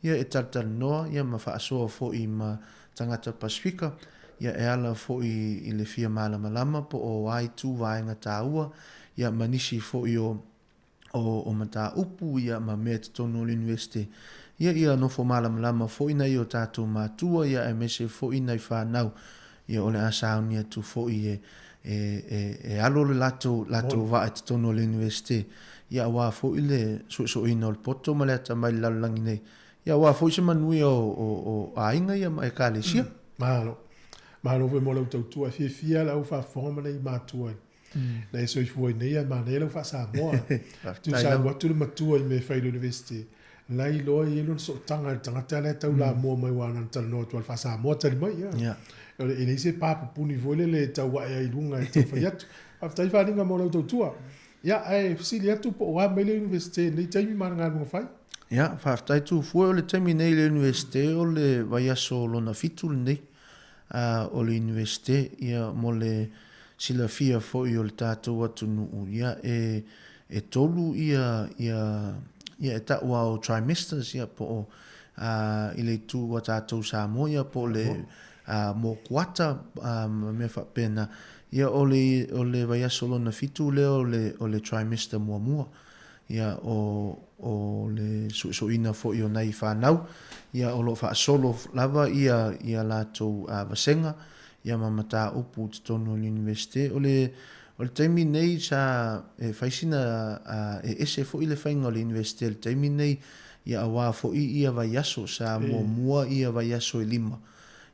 Ia e tartar noa, ia ma whaasoa fo i ma tangata Pacifica. Ia e ala fo i le fia malamalama po o ai tu vaenga tāua. Ia manisi fo i o mata upu, ia ma mea te tono o le universite. Ia no fo malamalama fo i nei o tātou mātua, ia e mese fo i nei whanau. Ia o le asaunia tu fo i e alo le lato va e tono le universite ia wa fo ile so ino le poto ma le ata mai lalangi nei ia wa fo se manui o ainga ia mai ka le sia malo ve mo lo tu a fia la fa forma nei matua nei so fo nei ma nei lo fa Sāmoa tu sa wa tu le matua i me fa universite lai lo i lo so tanga tele tau la mo mai wana tal no tu fa Sāmoa tal mai ia e nei se papa puni vole le tau wa ai lunga te faiatu aftai faringa mo lo tua ia ai fisilia tu po wa mele universite nei taimi maranga mo fai ia aftai tu fo le taimi nei le universite o le vai aso lo na fitul nei o le universite ia mo le sila fia fo i o le tatou atu nuu ia e tolu ia e ta wa o trimesters ia po I le tu wa tātou Sāmoa ia po le mo kuata me whapena ia o le vai aso lona fitu leo o le trimester mua ia o le suʻisuʻina foʻi o nei whanau ia o lo whaasolo lava ia lātou vasenga ia mamata upu te tonu o le universite o le taimi nei sa whaisina ese foʻi le whainga o le universite le taimi nei ia awa foʻi ia vai aso sa mua ia vai aso 5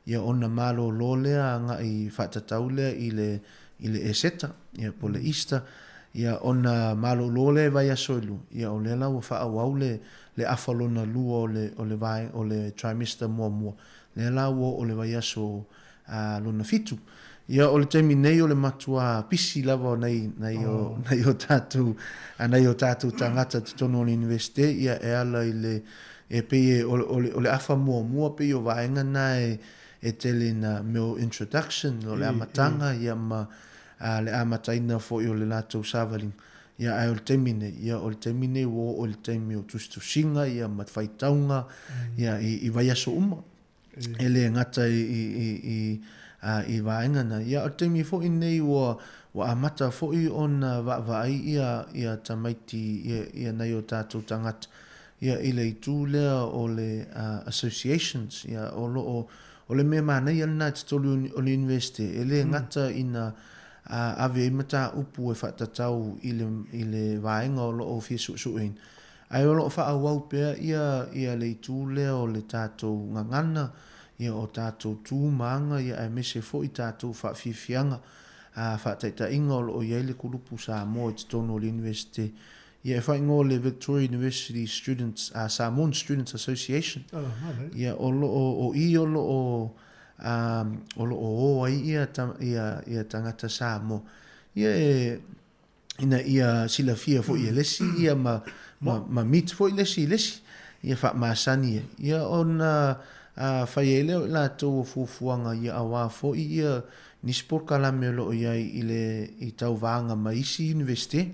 ia ona malo lo lea anga i whatatau lea i le eseta ia po le Easter ia ona malo lo le vai aso ilu ia o lela ua whaawau le awhalona lua o le trimester mua lela ua o le vai aso lona fitu ia o le taimi nei o le matua pisi lava nei o tātou tangata te tono o le universite ia e ala i le e pe o le afa mua pe o vaenga na e tele na meu introduction o le amatanga ia ma le amataina fo i o le lātou savaling ia ai o le taimine ia o le taimine o le taimi o tustusinga ia matwhaitaunga ia i vai aso uma ele ngata i vaenga na ia o le taimi fo i nei wa amata fo i ona vai ia tamaiti ia nei o tātou tangata ia i le itu lea o le associations ia o le mea mana ia na te tolu o le universite ele ngata ina ave mata upu e whatatau i le vaenga o loo fia suin. Ai o loo whaawau pia ia le itu lea o le tātou ngangana, ia o tātou tūmanga, ia e mese fo i tātou whawhiwhianga, whaataita inga o loo iei le kulupu Sāmoa i te tono o le universite. Ia e whaingo le Victoria University Students, Samoan Students Association. Ia o loo o i o loo o ai ia tangata Sāmoa. Ia sila fia fo i lesi, ia ma mit fo i lesi, ia wha maasani. Ia ona whai leo i la tau fufuanga ia awa fo ia nispor kalame lo iai i tau vanga maisi universite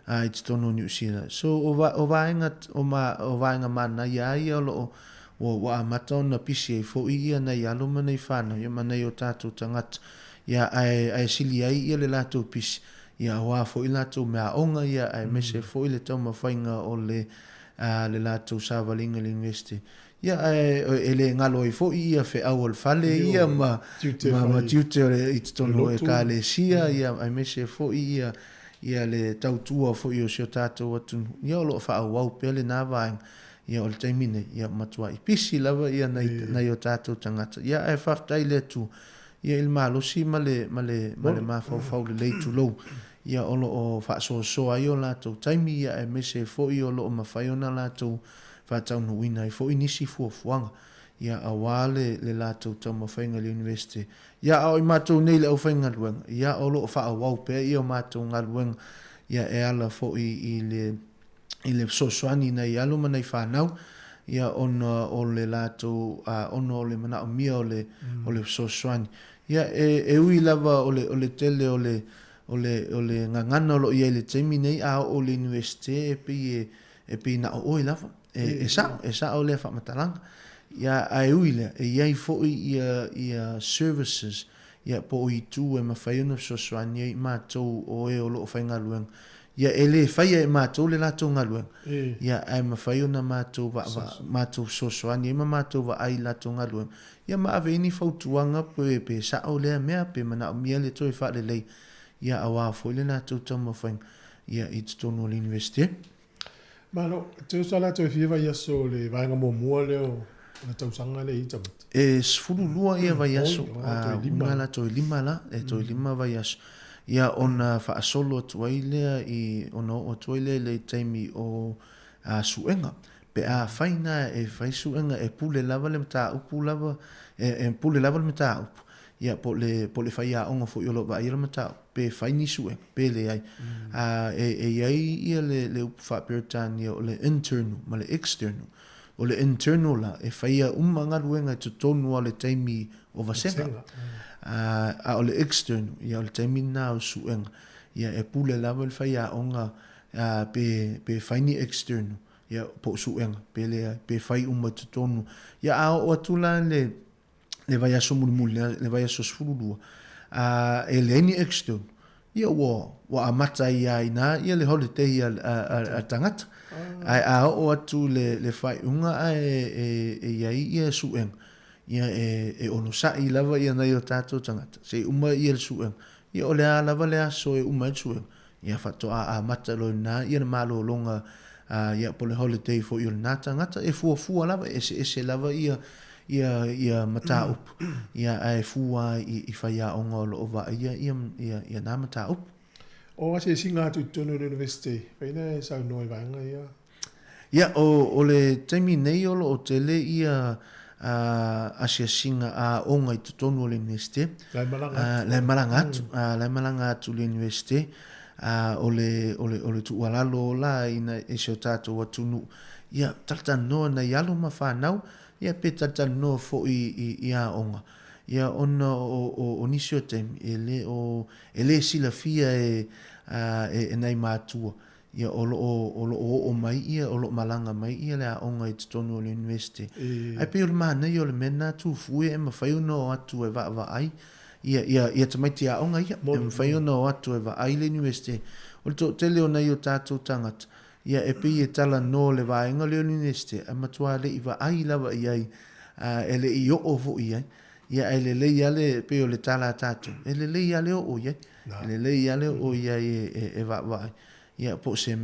i te tono New Zealand. So o vaenga mana ia lo o amata ona pisi e fo ia nei alo manei whana, ia manei o tātou tangata. Ia ai sili ai ia le lātou pisi. Ia awa fo i lātou mea onga ia ai mese fo i le tau mawhainga o le lātou sāwalinga le universite. Ia e le ngalo i fo ia fe awal fale ia ma tiute i te tono e ka le sia ia ai mese fo ia le tautua fo i o sio tātou atu. Ia o loo wha awau pia le nāwaing ia o le taimine ia matua i pisi lava ia nei o tātou tangata. Ia e whaftai le tu ia il malosi ma le mawhau le leitu lou. Ia o loo wha soa i o lātou taimi ia e mese fo i o loo mawhaiona lātou whātau no wina i fo inisi fuafuanga. Ia awale le lātou tau mawhainga le universite. Ia au i mātou nei le au whainga luenga. Ia o loo wha awau pēr i o mātou ngā luenga. Ia e ala fo i le sosoani nei alo manai whanau. Ia ona o le lātou, ona o le mana o mia o le sosoani. Ia e ui lava o le tele o le ngangana lo ia le taimi nei a o le universite e pi na o oi lava. E sa o le whamatalanga. Ia ai uile, e iai fōi ia services, ia po i tū e mawhaiuna sosoani i mātou o e o loo whainga luenga. Ia e le whaia e mātou le lātou ngā luenga. Ia ai mawhaiuna mātou sosoani, e mātou wa ai lātou ngā luenga. Ia maa veini whautuanga pe sa o lea mea, pe mana o mia le toi whaale lei. Ia awa fōi le lātou tau mawhainga. Ia i te tono o le universite. Malo, te usala te whiwa iaso le vaenga mua leo na tausanga le ita mata. E sfuru lua ia vai aso. Ngala toi lima la, e toi lima vai aso. Ia ona whaasolo atuai lea ona o atuai lea le taimi o suenga. Pe a whaina e whai suenga e pule lava le mta upu lava, e pule lava le mta upu. Ia po le whai a onga fo i olo wa i le mta upu. Pe whaini suenga, pe le ai. E iai ia le upu whaperitani o le internal, ma le external. O le internal la, e whaia umanga ruenga te tonu a le taimi o vasenga. A o le external, ia o le taimi nā o suenga. Ia e pule lava le whaia onga pe whaini external. ia po suenga pe fai uma tonu ia o atula le vai aso mul le vai aso sfulua e le ni extern ia wa amata ia ina ia le holiday a tangata ai o atu le fai unga ia suenga ia ono sai lava ia na yo tato tangata se uma ia suenga ia o le lava le aso uma suenga ia fato a mata lo na ia malo longa ia po le holiday fo il nata ngata e fu lava ese lava ia mata up ia ai fua i faia onga lo va ia na mata up o ase singa tu tonu university faina sa noi vanga ia o le temi nei o tele ia asia singa a onga i tonu le university la malanga tu le university o le tu walalo la ina e se tato watunu ia tatano na yalo mafanau ia pe tatano fo i a onga ia ona o nisio tem ele sila fia e nei matua ia o mai ia o malanga mai ia le a onga i tonu le university ai pe o mana ia o le mena tu fu e mafai no atu e va ai ia tamaiti a onga ia e fai ono atu e va ai le university o to tele ona i o tātou tangata ia e pi e tala no le vaenga le university a matua le i va ai lava i ai e le i o vo i ai ia e le ia le pe o le tala tātou e le ia le o ia e le ia le o ia e va vai ia po se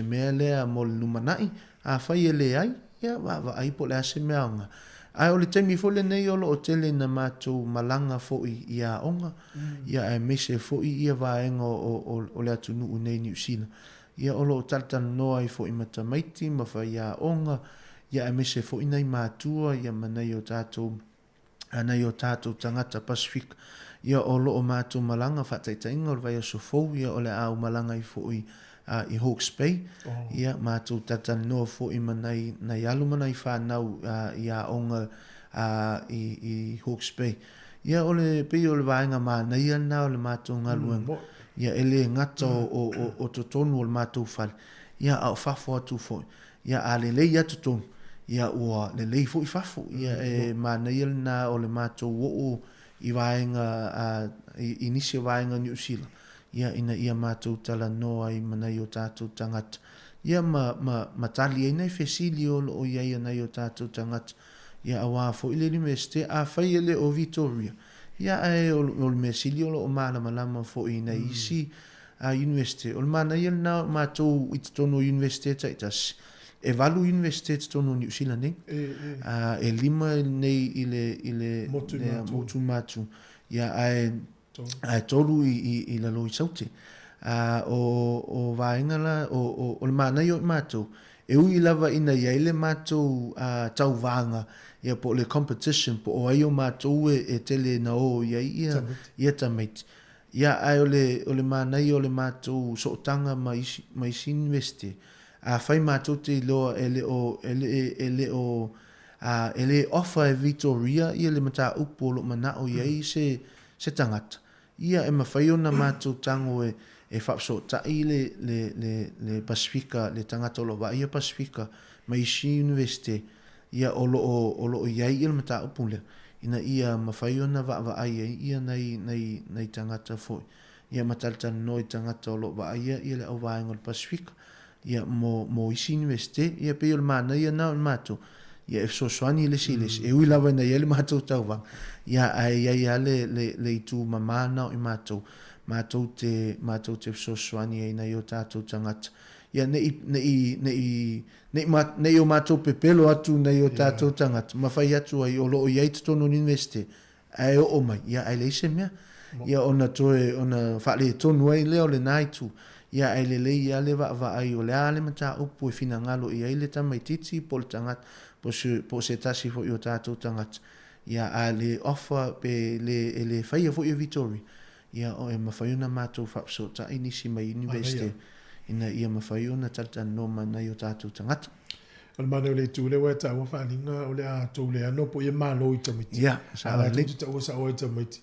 mea le a mo le numanai a fai e le ai ia va ai po le ase mea onga ai o le temi fo le nei o lo tele na matou malanga fo ia onga ia e mese fo ia vaenga o le atu nu nei New Zealand ia o lo tata no ai fo i matamaiti ma fa ia onga ia e mese fo i nei matua ia manai o tatou anai o tatou tangata Pacific ia o lo o matou malanga fa taitainga o vai so fo ia o le au malanga i fo i Hawke's Bay ia matou tata no fo i manai na yalu manai fa nau ia onga i Hawke's Bay ia o le pe o le vaenga ma na ia na o le matou ngaluenga ia ele ngata o totonu o le matou fal ia au fafo atu fo ia ale le ia totonu ia ua le le fo i fafo ia e ma na ia na o le matou o i vaenga i nisi vaenga New Zealand ia ina ia matou tala noa i manai o tātou tangata. Ia ma tali e nei fesili o ia nei o tātou tangata. Ia awa fo ile university a fai ele o Victoria. Ia e o le mesili o malama fo i nei isi a university. O le mana ia na matou i tono university taitas. E valu university tono New Zealand ne. E lima nei ile motu matu. Ia ai tolu i la loi saute o vaenga la o le mana yo matou e ui lava ina ia ile matou tau vanga ia po le competition po o ai o matou e tele na o ia tamait ia ai o le mana yo le matou so tanga mai university a fai matou te loa ele o ele offer e Victoria ia le mata upo lo mana o ia se tangata ia e mawhai ona mātou tango e whapso tai le Pasifika, le tangata o lo wa ia Pasifika, mai isi university, ia o lo iai il mata upule, ina ia mawhai ona wa ai ia nei tangata foi, ia matalta noi tangata o lo wa ia le au vaenga o Pasifika, ia mo isi university, ia pe o le mana ia na o mātou, ia e sosoani le siles e ui lawa nei ele matou tauwang ia ai le itu mamana o i matou te sosoani e nei o tatou tangata ia nei o matou pepelo atu nei o tatou tangata mawhai atu ai o loo iai tono university ai o mai ia ai leise mea ia ona whale tonu ai leo le naitu ia ai le ia le va ai o le ale mata upu e fina ngalo ia ile tamaititi po le tangata po se tasi fo i o tātou tangata. Ia a le offer pe le whaia fo i o Victoria. Ia o e mawhaiuna mātou whapso ta inisi mai university. Ina ia mawhaiuna tata no mana i o tātou tangata. Al mana o le tūle wa ta wa whalinga o le a tūle ano po i malo i tamiti. Ia, sa ala le. Ta wa sa o i tamiti.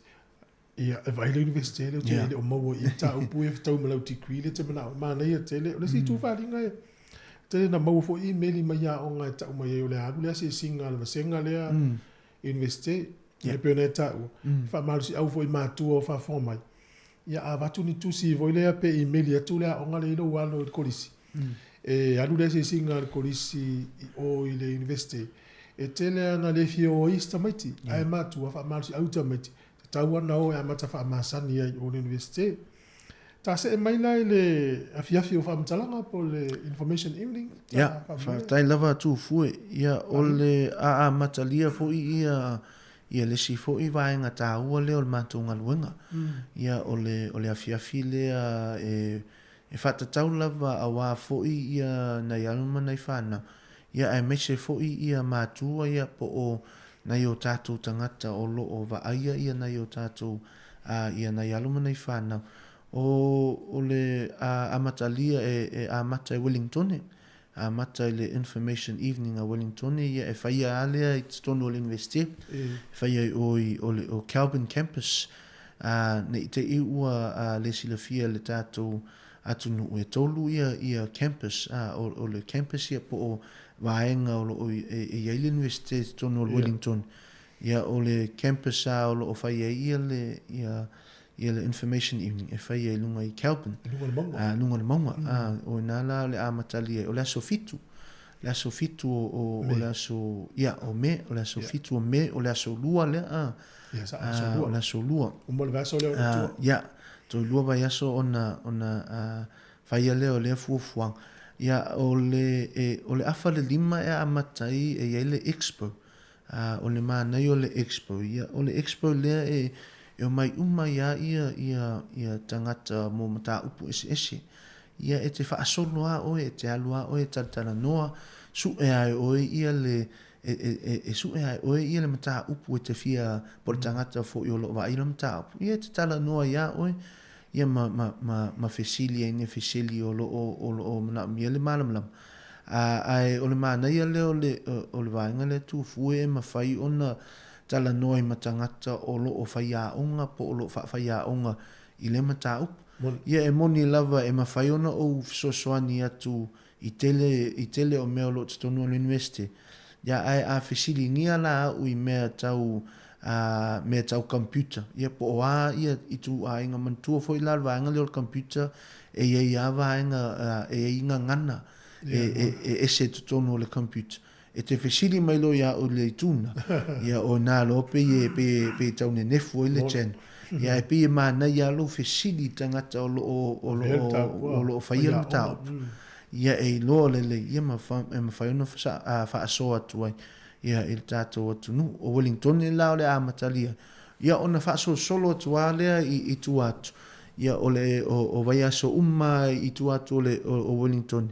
Ia e vai le university le te le o maua i ta upu e tau malau ti kui le te mana. Mana ia tele o le si tū whalinga e. Tele na mau fo email mai ya onga ta mai ole agu le se singa le senga le university le pene ta u fa malu si au fo ma tu o fa fo mai ya avatu ni tu si vo le pe email ya tu le onga le lo walo kolisi e alu le se singa le kolisi o ile university e tele na le fio ista maiti ai ma tu fa malu si au ta maiti ta wana o ya mata fa masani ya o university ta se mai lai le afiafi o whamtalanga po le information evening. Ja, tai lava tu fue. Ia ole a matalia fo ia lesi fo i vaenga ta ua le o matunga luenga. Ia ole afiafi le e whatatau lava a wā fo ia na ialuma nei whana. Ia e mese fo ia matua ia po o nei o tātou tangata o lo o vaaia ia nei o tātou ia na ialuma nei whana. O le amatalia e amata Wellington amata le information evening a Wellington ia e whaia alea i tonu o le university whaia o Calvin campus ne te iua le silafia le tātou atunu e tolu ia campus o le campus ia po o vaenga o Yale University tonu o Wellington ia o le campus o lo whaia ia le le information evening e whaia lunga i Calvin lunga le maunga o nala le amatalia o le aso fitu o le aso o me o le aso fitu o me o le aso lua le o le aso lua o mo le vaso le to lua vai aso ona whaia le o le fuafuang o le afa le lima e amatai e ia le expo o le mānei o le expo o le expo lea e o mai ia tangata mo mata upu ese ia e te whaasolo a oe e te alua oe tatana noa su e ai oe ia le su e ai oe ia le mata upu e te fia por tangata fo i o lo wa ila mata upu ia te tala noa ia oe ia ma fesili e ne fesili o lo mana miele malam ai o le mana ia le o le vaenga le tu fue ma fai ona tala noi matangata o lo o whaia onga po o lo whaia onga i le mata up. Ia e moni lava e mawhaiona o sosoani atu i tele o mea lo tonu o university. Ia ai a fesili ngia la au i mea tau computer. Ia po o ia i tu a inga mantua fo i la vaenga le o computer e ia vaenga e inga ngana e ese tonu o le computer. E te fesili mai lo ia o le ituna ia o nā lo pe tau ne nefu i le chen ia e pe mana ia lo fesili tangata o lo whaia le tau ia e lo le ia ma whaiona whaasoa tuai ia il tātou atunu o Wellington e lao le amatalia ia ona whaasoa solo atua lea i tu atu ia o vai aso i tu atu o Wellington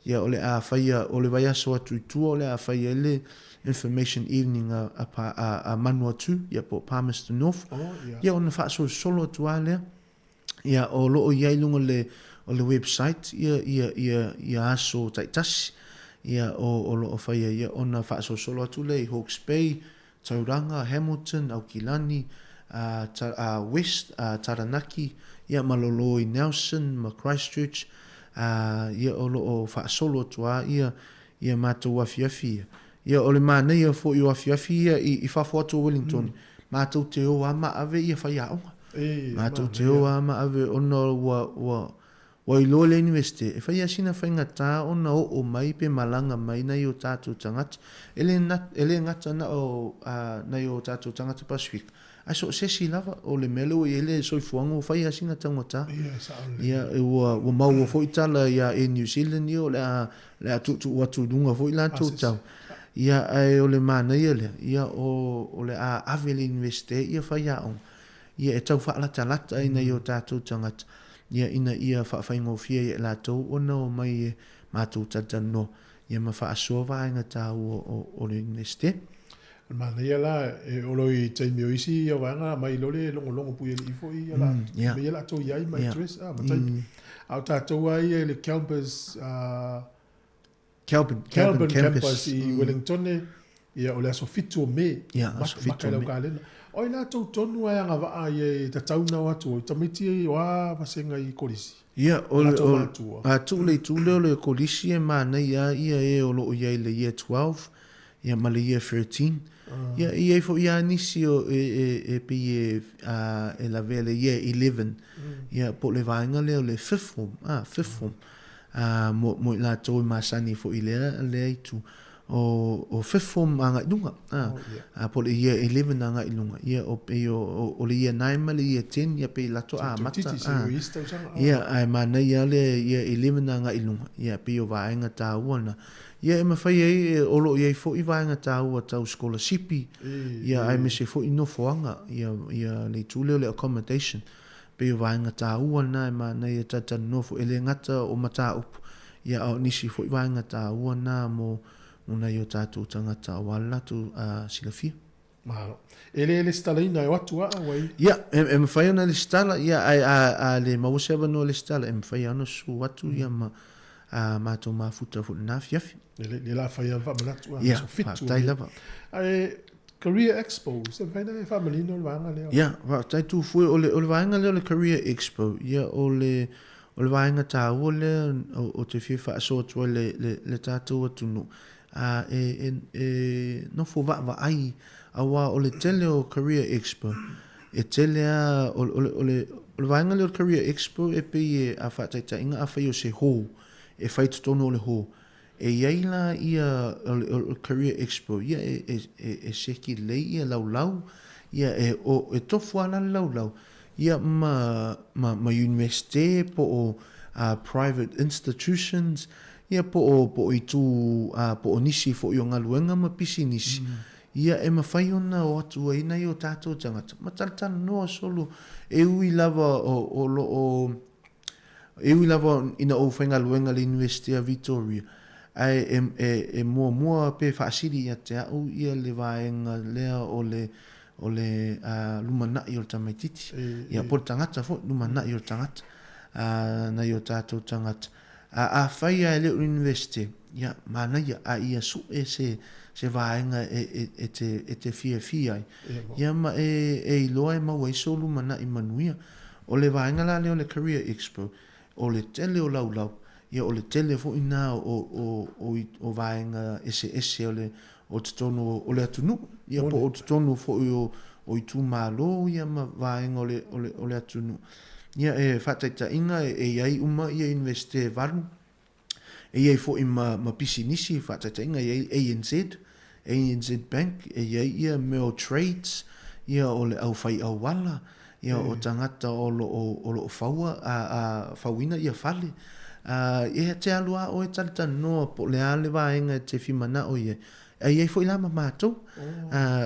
ia ole a whaia ole vai aso atu i tua ole a whaia le information evening a manu atu ia po Palmerston North ia ona whaaso solo atu a lea ia o loo iai lunga o le website ia aso taitasi ia o loo whaia ia ona whaaso solo atu le i Hawke's Bay, Tauranga, Hamilton, Aukilani, West, Taranaki, ia malolo i Nelson, ma Christchurch, ia o loo whaasolo tua ia mātou afiafi ia o le mānei a fo i afiafi ia i whafo atu Wellington mātou te o ama ave ia whai aonga mātou te o ama ave ona wa i loa le university e whai asina whaingata ona o mai pe malanga mai nei o tātou tangata ele ngata na o tātou tangata Pacific ai so sesi lava o le melo i ele soifuanga o whai asina tangata ia ua mau o fo itala ia e New Zealand i o le atu watu dunga fo i la tau ia ai o le mana ia o le ave le university ia whai aong ia e tau whaalata lata ai nei o tātou tangata ia ina ia whaaffaingofia ia la tau ona o mai e mātou tatano ia ma whaasoa vaenga tau o le university mana ia la e olo i taimi o isi ia wanga mai lole longo pui i fo i ala me ia la tau iai mai dress matai au tātou ai le campus Calvin campus i Wellington ia o le aso fitu o me aso fitu o me Oi la tau tonu ai anga wa ai ta tau na watu o tamiti wa vasenga I kolisi. Ia, o le tūleo le kolisi e mana ia e o lo ia le year 12, ia ma le year 13. Ia e fo ia nisi o e pe e la vele year 11. Ia po le vainga leo le fifth form. Mo la tau I masani fo I le aitu. O fifth form anga ilunga. Po le year 11 anga ilunga. Ia o pe o le year 9 ma le year 10 ia pe lato mata. Ia ai mana ia le year 11 anga ilunga. Ia pe o vaenga ta uana. Ia e mawhai ei o lo iei fo I vaenga ta ua tau scholarshipi. Ia ai me se fo I no foanga. Ia le tūleo le accommodation. Pe o vaenga ta uana e mana ia tata no fo ele ngata o mata upu. Ia o nisi fo I vaenga ta uana mo una yo tātou tangata o wala tu silafia. Mahalo. Ele stala ina e watu wai? Ia, e mwhai ana le stala, ia a le mawaseva no le stala, e mwhai ana su watu ia mātou mafuta fu na fiafi. Le la whai ana whamanatu ia, tai lava. Career Expo, se mwhai na e whamalino le wanga leo? Ia, tai tu fui o le wanga leo le Career Expo, ia o le wainga tā ua le o te whiwha aso atua le tātou atunu. No fo va ai awa o le tele o Career Expo e tele o le vainga le o Career Expo e pe a whataita inga a whai o se ho e whai tutono o le ho e iaila ia o Career Expo ia e seki lei ia lau ia e tofu ala lau ia ma universite po o private institutions ia po o nisi fo I o ngaluenga ma pisi nisi. Ia e mawhai ona o atu a ina I o tātou tangata. Ma talatana noa solo e ui lava ina o whainga luenga le University of Victoria. Ai e mua pe whaasiri ia te au ia le vaenga lea o le lumanai o tamaititi. Ia po tangata fo lumanai o tangata. Na I o tātou tangata. A whai a leo university, ia, mana ia, a ia su e se vaenga e te fia ai. Ia ma e iloa e maua I solu mana I manuia. O le vaenga la leo le Career Expo, o le tele o lau, ia o le tele fo ina o vaenga ese o te tonu o le atunu, ia po o te tonu fo o I tu malo, ia ma vaenga o le atunu. Ia e whataita inga e iai uma ia investe varu. E iai fo I ma pisi nisi whataita inga e ANZ Bank, e iai ia meo trades, ia o le au whai au wala, ia o tangata o lo whaua, whauina ia whale. Ia te alua o e talita noa po le ale vaenga te whimana o ia. E iai fo I lama mātou.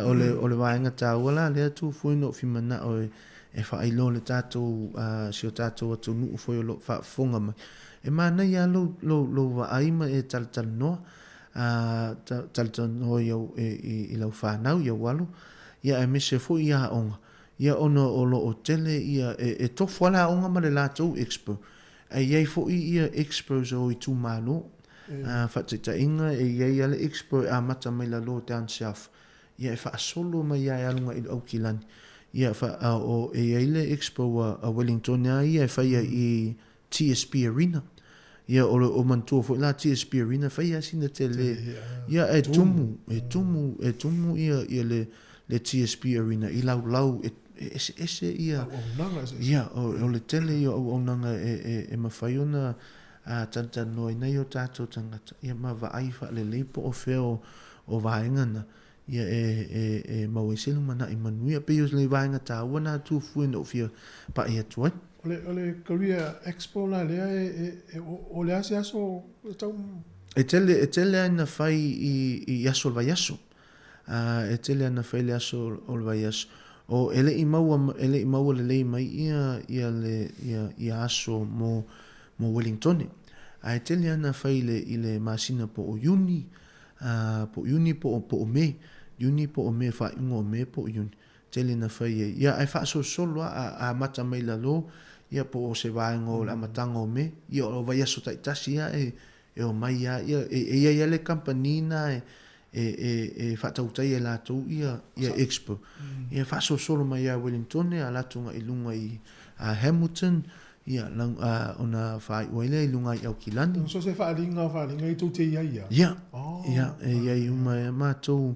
O le vaenga tā wala, lea tu fuino whimana o e whailo le tātou, si o tātou atu nuu foi o lo whafonga mai. E mana ia lo wa aima e talita noa, talita noa I lau whanau ia walo, ia e mese fo ia onga. Ia ono o lo o tele ia e tofu ala onga ma le lātou expo. E iei fo ia expo o I tu malo. Whatita inga e iei ale expo a mata mai la lo down south. Ia e whaasolo mai ia e alunga I au kilani. Ia o e ele expo a Wellington ia e whaia I TSP Arena. Ia o mantua fo la TSP Arena whaia sina te le. Ia e tumu ia le TSP Arena I lau ese ia. Ia o le tele ia o nanga e mawhaiona tanta noi nei o tātou tangata. Ia ma vaai wha le leipo o wheo o vaengana. Ia e maweselu mana I manuia pe os le vaenga tā wana tu fuena o fia pa ia tuai. O le Career Expo la lea o le ase aso tau? E tele ana whai I aso vai aso. E tele ana whai le aso o vai aso. O ele I maua le lei mai ia aso mo Wellington. E tele ana whai le masina po o uni, po o me. Uni po o me wha ingo me po uni. Tele na whai ia ai wha so solo a mata mai la lo, ia po o se vaengo a matanga o me, ia o vai aso taitasi ia e o mai ia le kampanina whatautai e lātou ia expo. Ia whasosolo mai a Wellington a lātou i lunga i Hamilton, ia ona whai oile i lunga i Aukilani. So se whaaringa i tau te ia? Ia, iai uma e mātou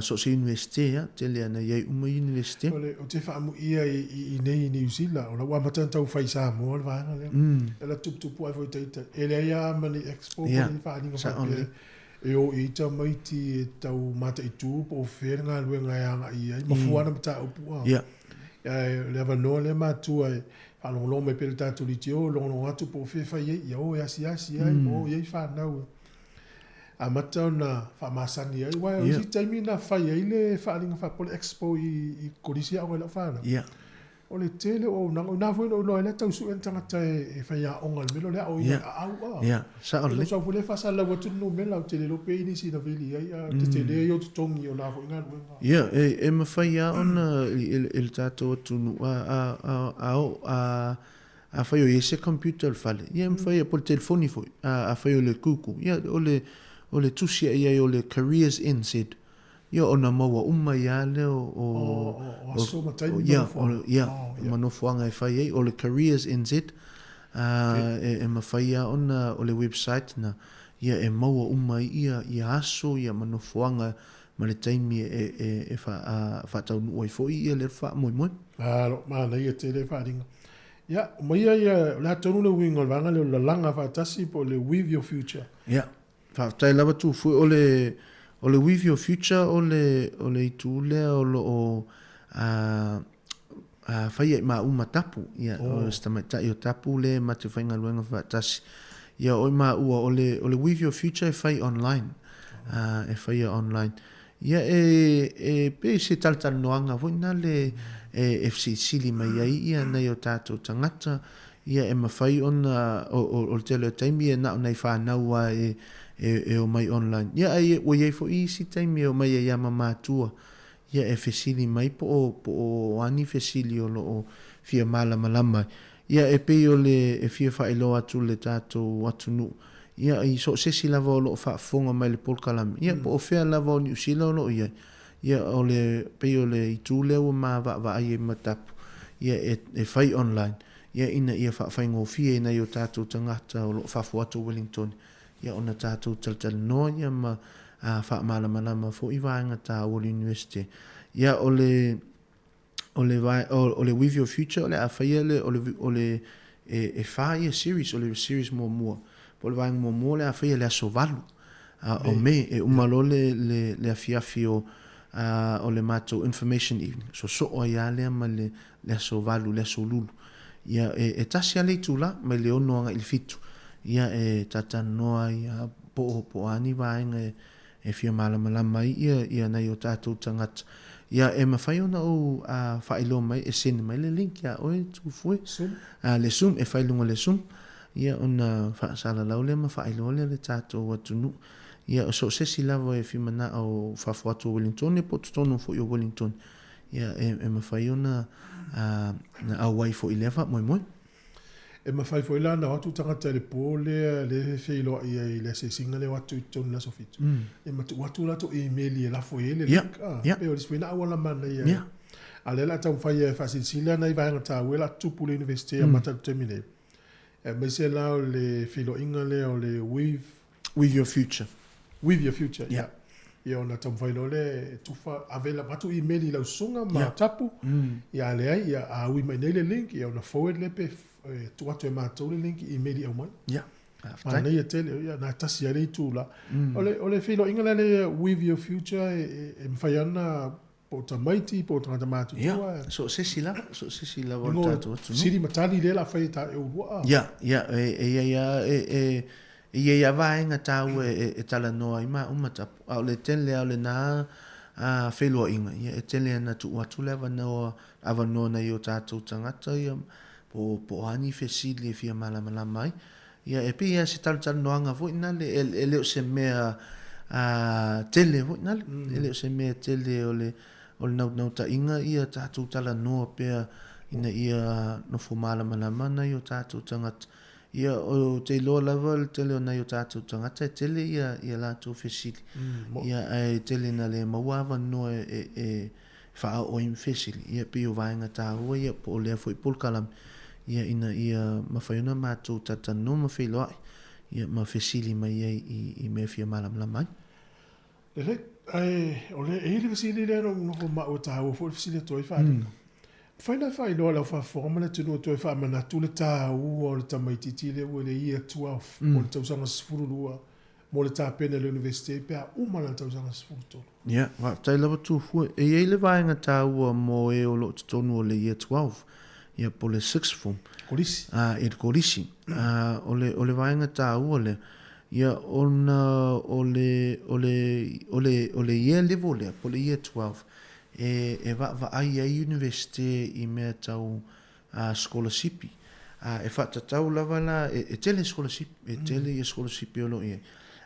so se universite, te lea na iai uma universite. O te whaamu ia i nei New Zealand, o la ua matan tau whai Sāmoa, le vāna lea. E la tupu ai fwoi teita. E lea ia mani expo, Ia, whaaringa sa whapea. E o i tau maiti e tau mata i tū, po whera ngā lue ngai anga i ai. Mafuana mata upua. Ia. Le avanoa le mātua e whanongo me pere tātou li te o, longo atu po whewha i ia o e asi ai, o iei whanau. A mata o na whamasani ai, wai o si taimi na whai ai le whaaringa whapole expo i korisia o la whana. Ia. O le tele o nā fwoi no loa le tau su en tangata e whai a onga le melo le au i au. Ia, sa o le. Sa fwole whasa lau atu no mela o tele lo pe ini si na vili ai, te tele i o tutongi o nā fwoi ngā luenga. Ia, e ma whai a ona il tātou atu nu a whai o ese computer whale. Ia, ma whai a pole telefoni fwoi, a whai o le kuku. Ia, o le tusia ia o le careers in said. Ia ona maua uma ia leo o aso matai manofuanga e whai ei o le careers NZ e ma whai ona o le website na ia e maua uma ia aso ia manofuanga ma le taimi e whatau nuoi fo ia le wha moi. Mana ia te le wharinga. Ia, mai ia la tonu le wingo le vanga le langa whatasi po le With Your Future. Ia, whatai lava tu fui o le With Your Future o le itu lea o whai ma uma tapu ia o stamaitai o tapu le ma te whainga luenga whaatasi ia o ma ua o le With Your Future e whai online e whai online ia pe se taltal noanga voina le FCC mai ai ia nei o tātou tangata ia e ma whai ona o tele taimi e nao nei whānaua e o mai online. Ia ai o iei fo isi taimi o mai e yama mātua. Ia e fesili mai po o ani fesili o lo fia malama. Ia e pei o le e fia whaelo atu le tātou atu nu. Ia i so sesi lava o lo whaafonga mai le polkalami. Ia po o whea lava o New Zealand o lo ia. Ia o le pei o le itu leo ma wa ai e matapu. Ia e whai online. Ia ina ia whaafai fia ina i o tātou tangata o lo whaafu atu Wellington. Ia ona tātou taltal noa ia ma wha malama fo i vāinga tā o le university. Ia o le With Your Future o le a whaia le o le e whaia series o le series mua. Po le vāinga mua le a whaia le aso valu. O me e umalo le a fiafi o le mātou information evening. So o ia lea ma le aso valu, le aso lulu. Ia e tasi a leitu la mai le onoanga il fitu. Ia e tatanoa ia po ani vaenga e fia malama ia nei o tātou tangata. Ia e mawhai ona o whaelo mai e sene mai le link ia oe tu fue. Le Zoom e whailunga le Zoom. Ia ona whaasala lau le ma whaelo le tātou atunu. Ia o so sesi lava e fi mana o whafuatu Wellington e po tutono fo i o Wellington. Ia e mawhai ona na awai fo i lewa moi. E mawhai fo ila na watu tangata le po le whilo i le se singa le watu i tonu na sofitu. E matu watu lato e-mail i la fo e le link. Pe o le swina awala mana ia. A le la tau whai e whasinsila na i vahanga tā wela tupu le universite a mata termine. E mai se lao le whilo inga le o le With Your Future. With Your Future, ia. Ia ona tau whailo le tufa avela watu e-mail i lau sunga ma tapu. Ia le ai, ia a ui mai nei le link, ia ona forward le pe tu atu e mātou le link i meri au mai. Ia. Mana ia tele, ia nā tasi arei tū la. O le whilo inga le With Your Future e mwhai ana po ta maiti, po ta ngata mātou. Ia, so sesi la o tātou atu. Siri matani le la whai ta e urua. Ia, ia vaenga tāu e tala noa i maa umatapu. Au le tele au le nā whelua inga. Ia e tele ana tu atu le avanoa na i o tātou tangata ia po ani fesili e fia malama mai. Ia e pia se talu noanga vo ina le leo se mea tele vo ina le leo se mea tele o le nau ta inga ia tātou tala noa pia ina ia no fo malama na i o tātou tangata. ia o te loa lava le tele o nei o tātou tangata e tele ia lātou fesili ia ai tele na le mauawa no e wha o im fesili ia pi o vaenga tā ua ia po o lea fo i polkalam ia ina ia mawhaiona mātou tatano ma wheloai ia ma fesili mai i me fia malam lamai. Ele o le e le fesili le no ma o tā ua fo fesili toi whaadina. Whaina whai loa lau whawhonga le tunu o toi whaamana tu le tā ua o le tamaititi le ua le ia 12 o le tausanga sifurulua mo le tāpena le universite pia umana le tausanga sifurutolo. Ia, tai lawa tu fua e ei le vaenga tā ua mo e o lo tonu o le ia 12 ia po le 6th form. Kolisi. E kolisi. O le vaenga tā ua le ia ona o le ia level le po le ia 12 e va ai universite I mea tau scholarship e whatatau lava la e tele scholarship e tele scholarship o lo ia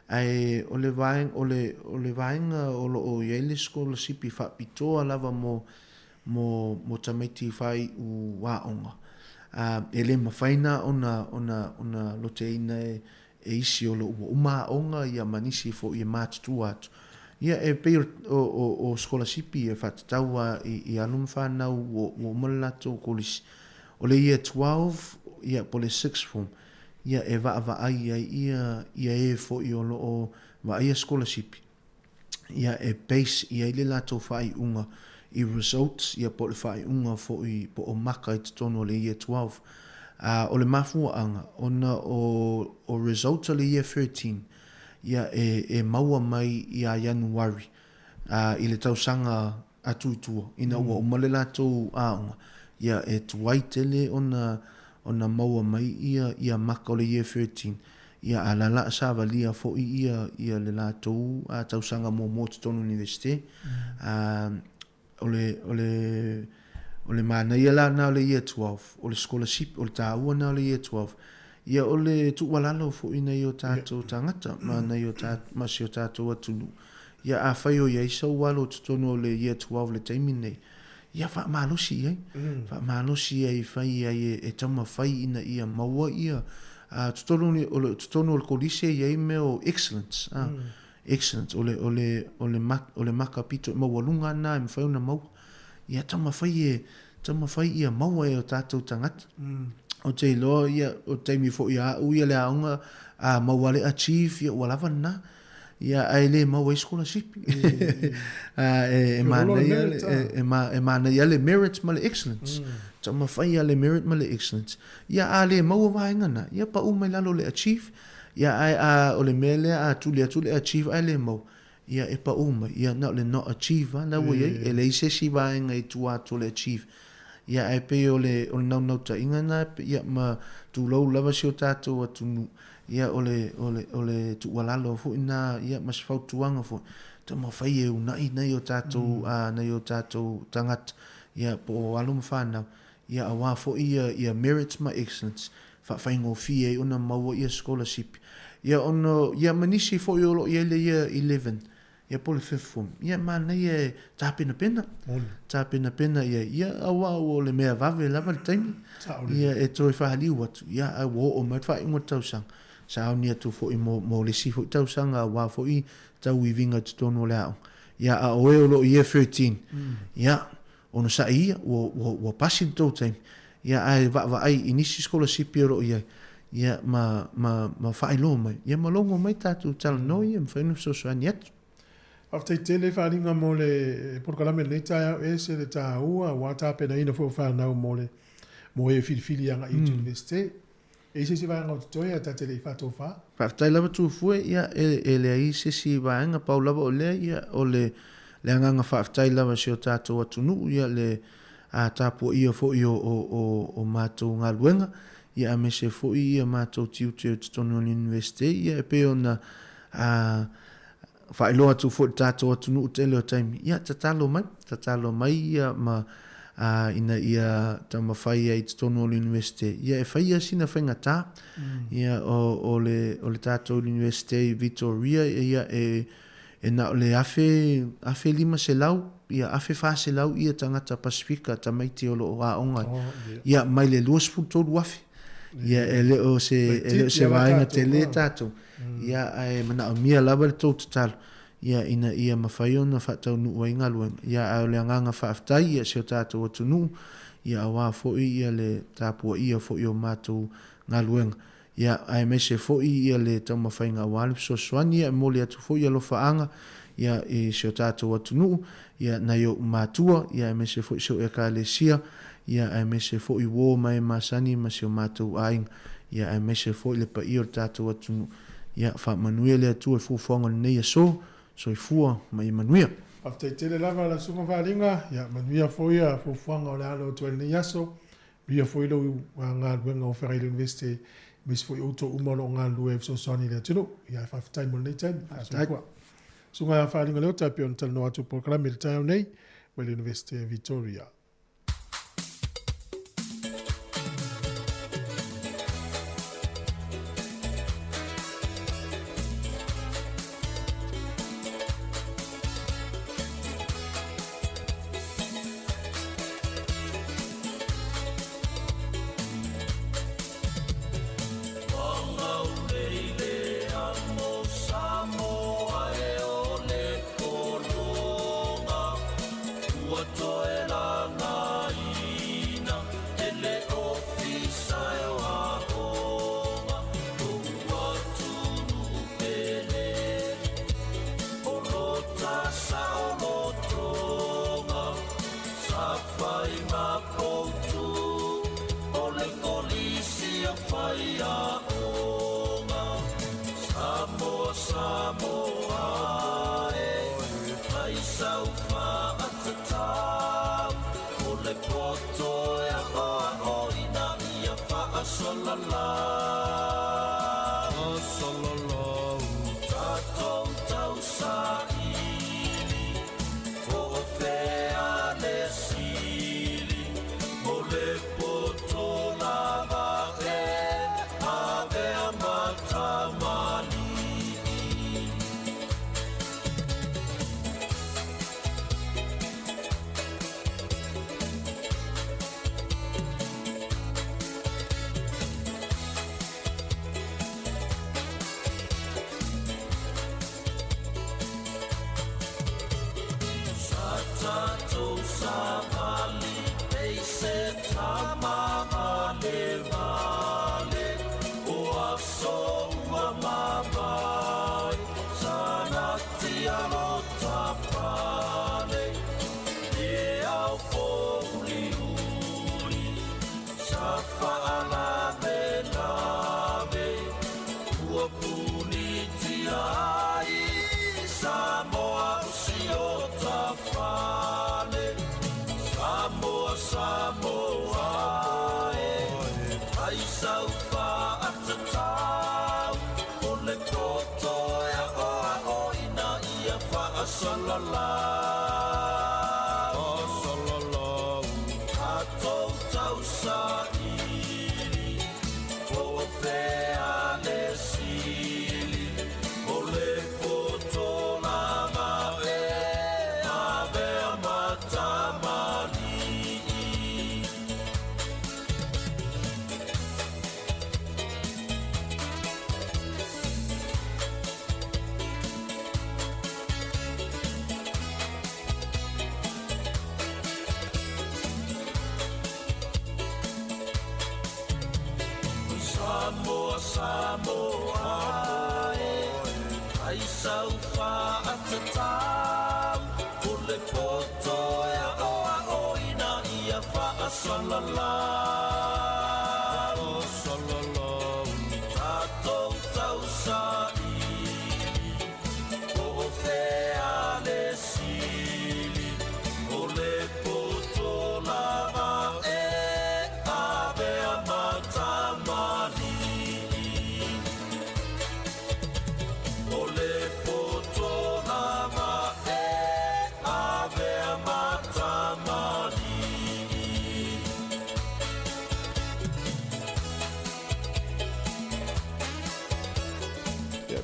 ai o le vaenga o lo o ia le scholarship I whapitoa lava mo tamaiti whai u waonga e le mawhaina ona loteina e isi o lo umaonga ia manisi fo ia mātutu atu ia e pe o scholarship e whatataua I anum whanau o malato kolisi. O le ia 12, ia po le 6th form, ia e va ai ia e fo I o lo o va ia scholarship. Ia e base ia le lato whai unga I results, ia po le whai unga fo I po o maka I tono o le ia 12. O le mafua anga, ona o results o le ia 13, ia e maua mai ia Januari I le tausanga atuitua ina ua umale latou aonga ia e tuai tele ona maua mai ia maka o le year 13 ia alala savalia fo ia le latou tausanga mo tonu universite o le mana ia la na o le year 12 o le scholarship o le tāua na o le year 12 ia o le tuwalalo fo ina I o tātou tangata ma na I o masi o tātou atunu ia a whai o ia isa walo tutono o le year 12 le taimi nei ia wha malosi ai whai ai e tama whai ina ia maua ia tutono o le kolise ia me o excellence excellence o le maka pito mawalunga na e mwhai ona maua ia tama whai ia maua e o tātou tangata o te loa ia o taimi fo ia uia le aunga mawale achieve ia walawa na ia ai le maua scholarship e mana ia le merit ma le excellence tama whai ia le merit ma le excellence ia a le maua vaenga na ia pa umai lalo le achieve ia ai o le mele tule achieve ai le mau ia e pa umai ia na le not achieve na ua e le isesi vaenga I tua to le achieve ia ai pe o le nau ta inga na ia ma tu lau lava si o tātou atunu ia o le tu walalo fu ina ia mas fautuanga fu te ma fai e unai nei o tātou tangat ia po alum whanau ia awa fo ia merits ma excellence fai ngō fie ona maua ia scholarship ia ono ia manisi fo I olo ia le ia 11 ia po le 5th form ia mana ia tāpena pena ia awa o le mea vave lava le taimi ia e toi whahaliu atu ia a wo o mai whai ingo tausang sa au nia tu fo I mo le si fo I tausanga wa fo I tau I vinga tutono le au ia a oe o lo ia 13 ia ono sa ia o pasin tau taimi ia ai va ai inisi scholarship o lo ia ma whai lo mai ia ma longo mai tatu tala no ia mwhai no so soani atu After tele wharinga mo le porkalame nei tai au se le tāua wa tāpena ina fo whanau mo e whiriwhiri anga I universite. E se whaanga o toi a tatele I whato wha? Whaftai lava tu fue ia e le ai se whaanga pau lava o lea ia o le anganga whaftai lava se o tātou atunu ia le tāpua ia fo I o mātou ngā luenga ia me se fo ia mātou tiu te o titono universite ia e pe ona whailoa tu fo tātou atunu tele o taimi. Ia tatalo mai ia ma ina ia tamawhai ai titono o universite. Ia e whaia sina whainga tā. Ia o le tātou universite Victoria ia e na o le afe lima se lau. Ia afe wha se lau ia tangata Pasifika tamaiti o lo o aonga. Ia mai le luas fu tolu afe. ia ele o se vainga te le tātou. Ia ai mana o mia lava le tau tatalo. Ia ina ia mawhai ona whatau nu wa inga luenga. Ia au le anganga whaaftai ia seo tātou atu nu. Ia awa foi ia le tāpua ia foi o mātou ngā luenga. Ia ai mese foi ia le tau mawhai ngā wale so swani ia mole atu foi ia lo whaanga. Ia e seo tātou atu nu. Ia na yo mātua. Ia mese foi seo e ka le sia. Ia ai mese foi wo mai masani ma seo mātou aing. Ia ai mese foi le pa ia tātou atu nu. Ia wha manuia le atu e fufonga nei a so i fua mai manuia. After tele lava la sunga valinga, ya manuia foi a fufonga o le alo tu nei aso. Bia foi lo ngā luenga o Whareile University. Mis foi auto umano ngā lue so soni le tino. Ia whaftai mo nei ten. Sunga valinga leo tapi on talo atu programe le tayo nei. Whareile University Victoria.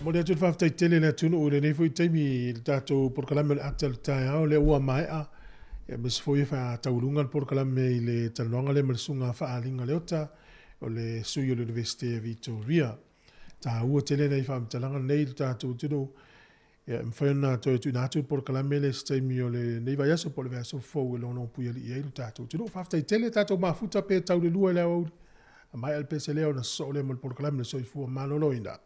Mo le atu whaftai tele le atunu o le nei fwy taimi le tātou porkalame le atal tai au le ua mai a. Ia mis fwy wha taurunga le porkalame i le talonga le malisunga whaalinga le ota. o le sui o le University of Victoria. Ta ua tele nei whaamtalanga nei tātou tino. Ia mwhaina toi tu nātou por kalamele staimi o le nei vai aso po le vaso fau e lono pui ali ieiru tātou tino. Whaftai tele tātou mafuta pe tau le lua le au. A mai alpese leo na so le mo por kalamele soifua maloloina.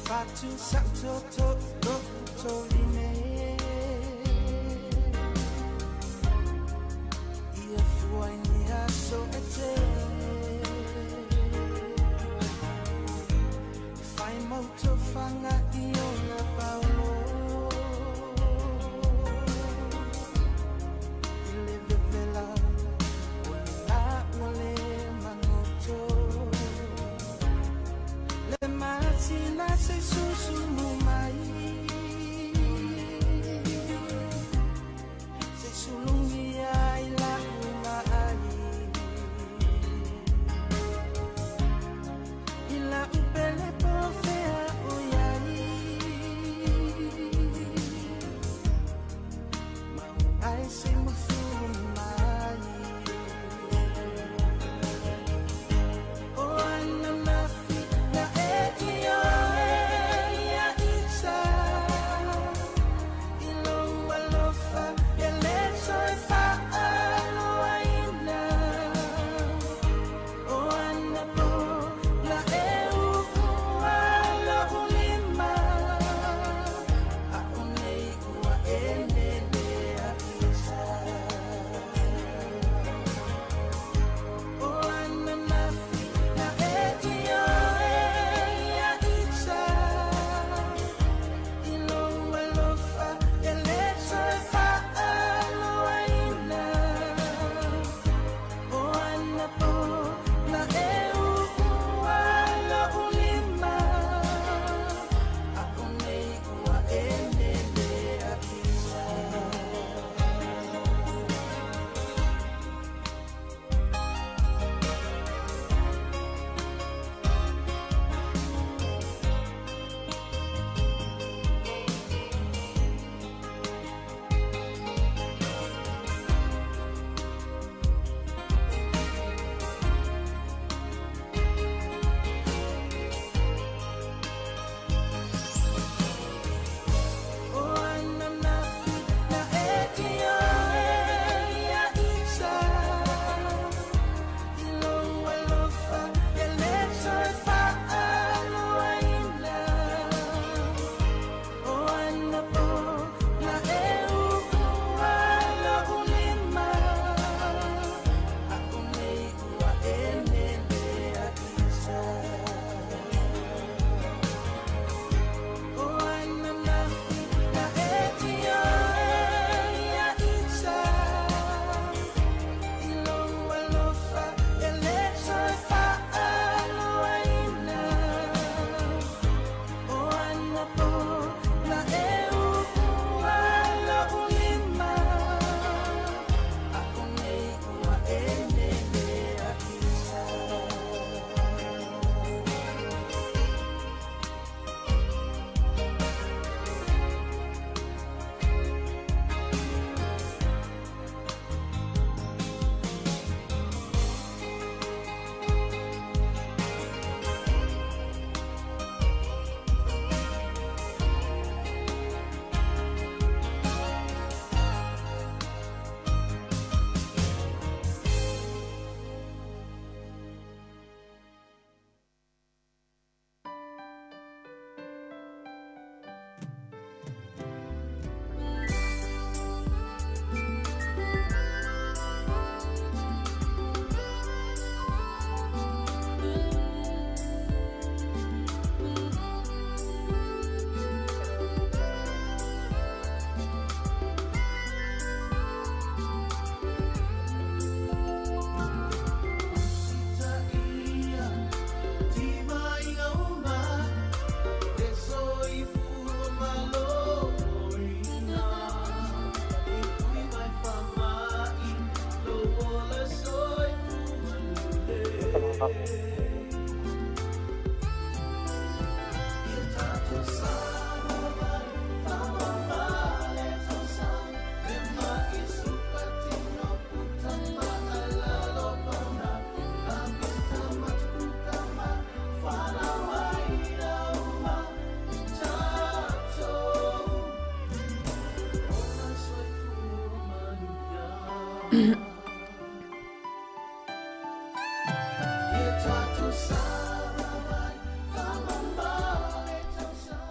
Fatu sakto to to to ine ia fuai aso ete fai moto fanga io na paulo ile vela ola ole mangoto le matina se susu mai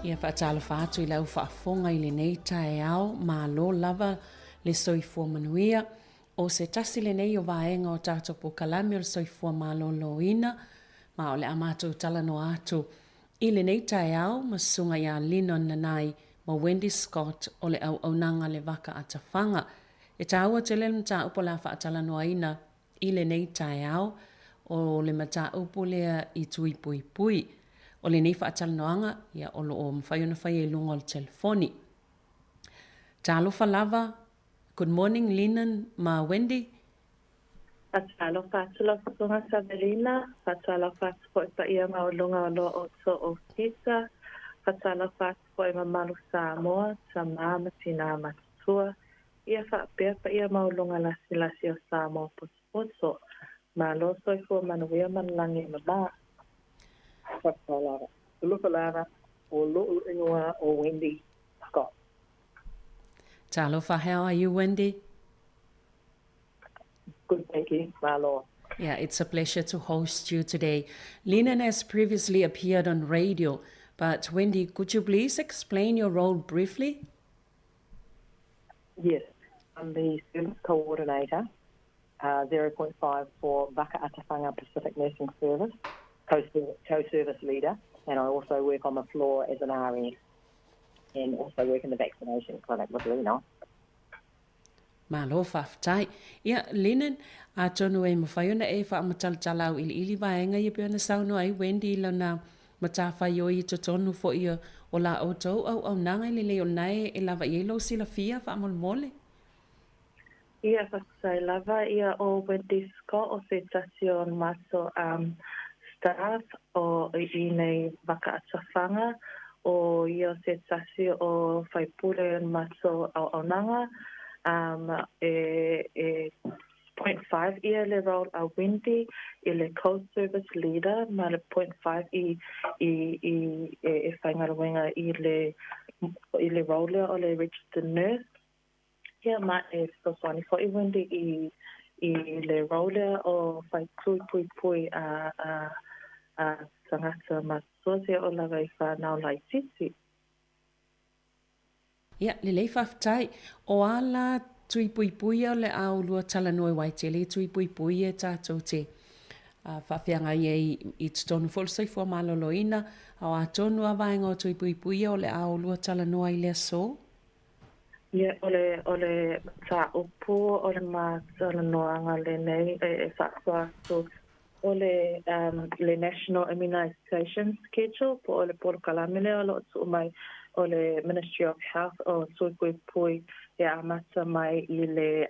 Ia whaatala whaatu I lau whaafonga I le nei tae ao, mā lo lava le soifua manuia, o se tasi le nei o vaenga o tātou po kalami o le soifua mā lo loina, mā o le amatu tala no atu. I le nei tae ao, ma sunga ia Linon Nanai, ma Wendy Scott o le au aunanga le waka atawhanga. E tāua te le mta upo la whaatala no aina I le nei tae ao, o le mata upo lea I tui pui pui. O le nei whaatala noanga, ia o lo o mwhai ona whai e lunga o le telefoni. Tālofa lava, good morning Linan, ma Wendy. Fatalo fatalo sunga Sabrina, fatalo fatalo pa ia ma lunga lo o so o kisa, fatalo fatalo ma malu Sāmoa, sama matina matua, ia fa pa ia ma lunga la silasi o Sāmoa poso, ma lo so fu manuia manlangi ma. Talofa o lo ingoa o Wendy Scott. Talofa, how are you, Wendy? Good, thank you, Marlo. Yeah, it's a pleasure to host you today. Linan has previously appeared on radio, but Wendy, could you please explain your role briefly? Yes, I'm the service coordinator, 0.5 for Waka Atawhanga Pacific Nursing Service, co-service leader, and I also work on the floor as an RN and also work in the vaccination clinic with Lena. Malo whaftai. Ia, Linan, a tonu e mawhaiona e wha amatalatalau ili vaenga I peona sauno ai Wendy lana matawhai o I to tonu fo ia o la auto au nanga I leo nai e lava ielo sila fia wha amolmole. Ia, whasai lava ia o Wendy Scott o se tasio maso staff o I nei waka atawhanga o ia se tasi o whaipule maso au nanga 0.5 ia le role a Wendy I le co-service leader ma le 0.5 I whaingaruenga I le role o le registered nurse ia ma e soswani fo I Wendy I le role o whaipui pui a sangata masosia o la vai whanau lai titi. Ia, le lei whaftai, o ala tui pui pui o le au lua tala noi waite, le tui pui pui e tātou te whawhianga I tonu wholesai fua maloloina, au a tonu a vaenga o tui pui pui o le au lua tala noi le so? Ia, o le tā upu, o le mā tala noanga le nei e whakwa so o le National Immunization Schedule po o le polo kalamile o lo tu mai o le Ministry of Health o tui pui e amata mai I le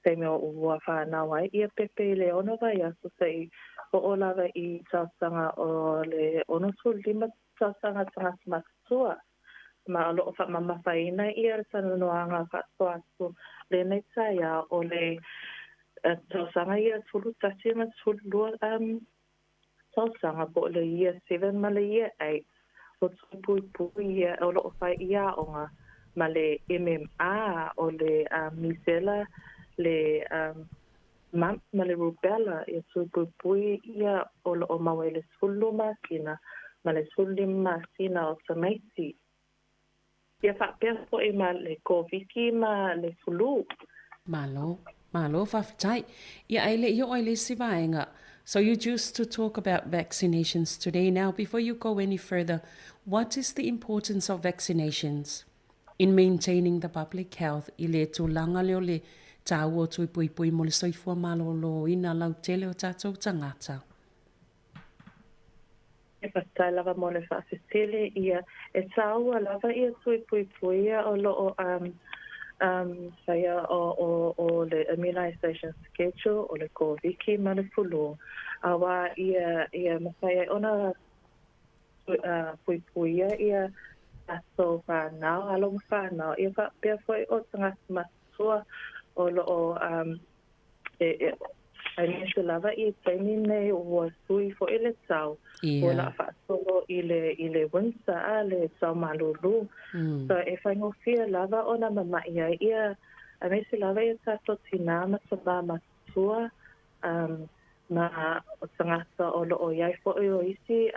teme o ua whanau ai ia pepe I le ono vai aso sei o lava I tausanga o le ono tu lima tausanga tangata matua ma o lo o whamamawhaina ia le sanonoanga whatua aso le nei taia o le tausanga ia tulu tasi ma tulu lua tausanga po le year 7 ma le year 8 o tupui pui ia o lo whai ia onga ma le MMA o le misela le ma le rubella ia tupui pui ia o lo mawe le sulu masina ma le sulu masina o samaiti ia whapea po I ma le koviki ma le flu Malo whaftai. Ia aile I o aile si vaenga. So you used to talk about vaccinations today. Now, before you go any further, what is the importance of vaccinations in maintaining the public health? I le tūlanga leo le tāu o tui pui pui mo le soifua malolo ina lau tele o tātou tangata. E pastai lava mo le whaasitele ia e tāua lava ia tui pui pui ia o lo Saia o le immunization schedule o le COVID ma le fulu. Awa ia masaya ona puipuia ia aso whanau, alo whanau. Ia ka pia foi o tanga masua o lo ai nese lava I taimi nei ua sui fo I le tau. O la whaasolo I le winsa a le tau malulu. So e whaingofia lava o na mamai ai ia a nese lava ia tato tina mataba masua na o tangata o lo o iai fo o isi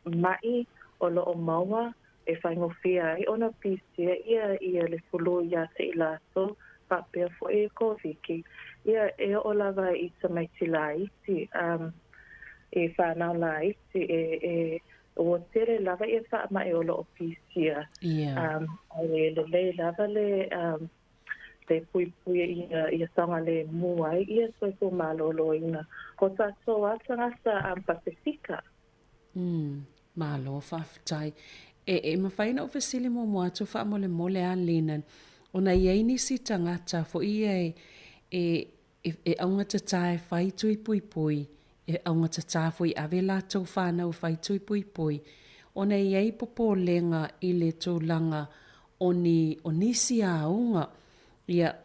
mai o lo o maua e whaingofia ai ona pisia ia le fulu ia te ilaso papea fo e koviki. Ia e o lava I tamaiti la iti, e whanau la iti, o tere lava ia wha mai o lo o pisia. Le lava le pui ia sanga le muai, ia soe ko malolo ina. Ko tato atangasa Pasifika. Malo whawhitai. E mawhaina o whesili mo mua tu wha mole a linan. Ona iei nisi tangata fo ia e aunga tatai whai tui pui, e aunga tatai fo I ave lātou whanau whai tui pui. Ona iei popo lenga I le tūlanga o nisi a aunga. Ia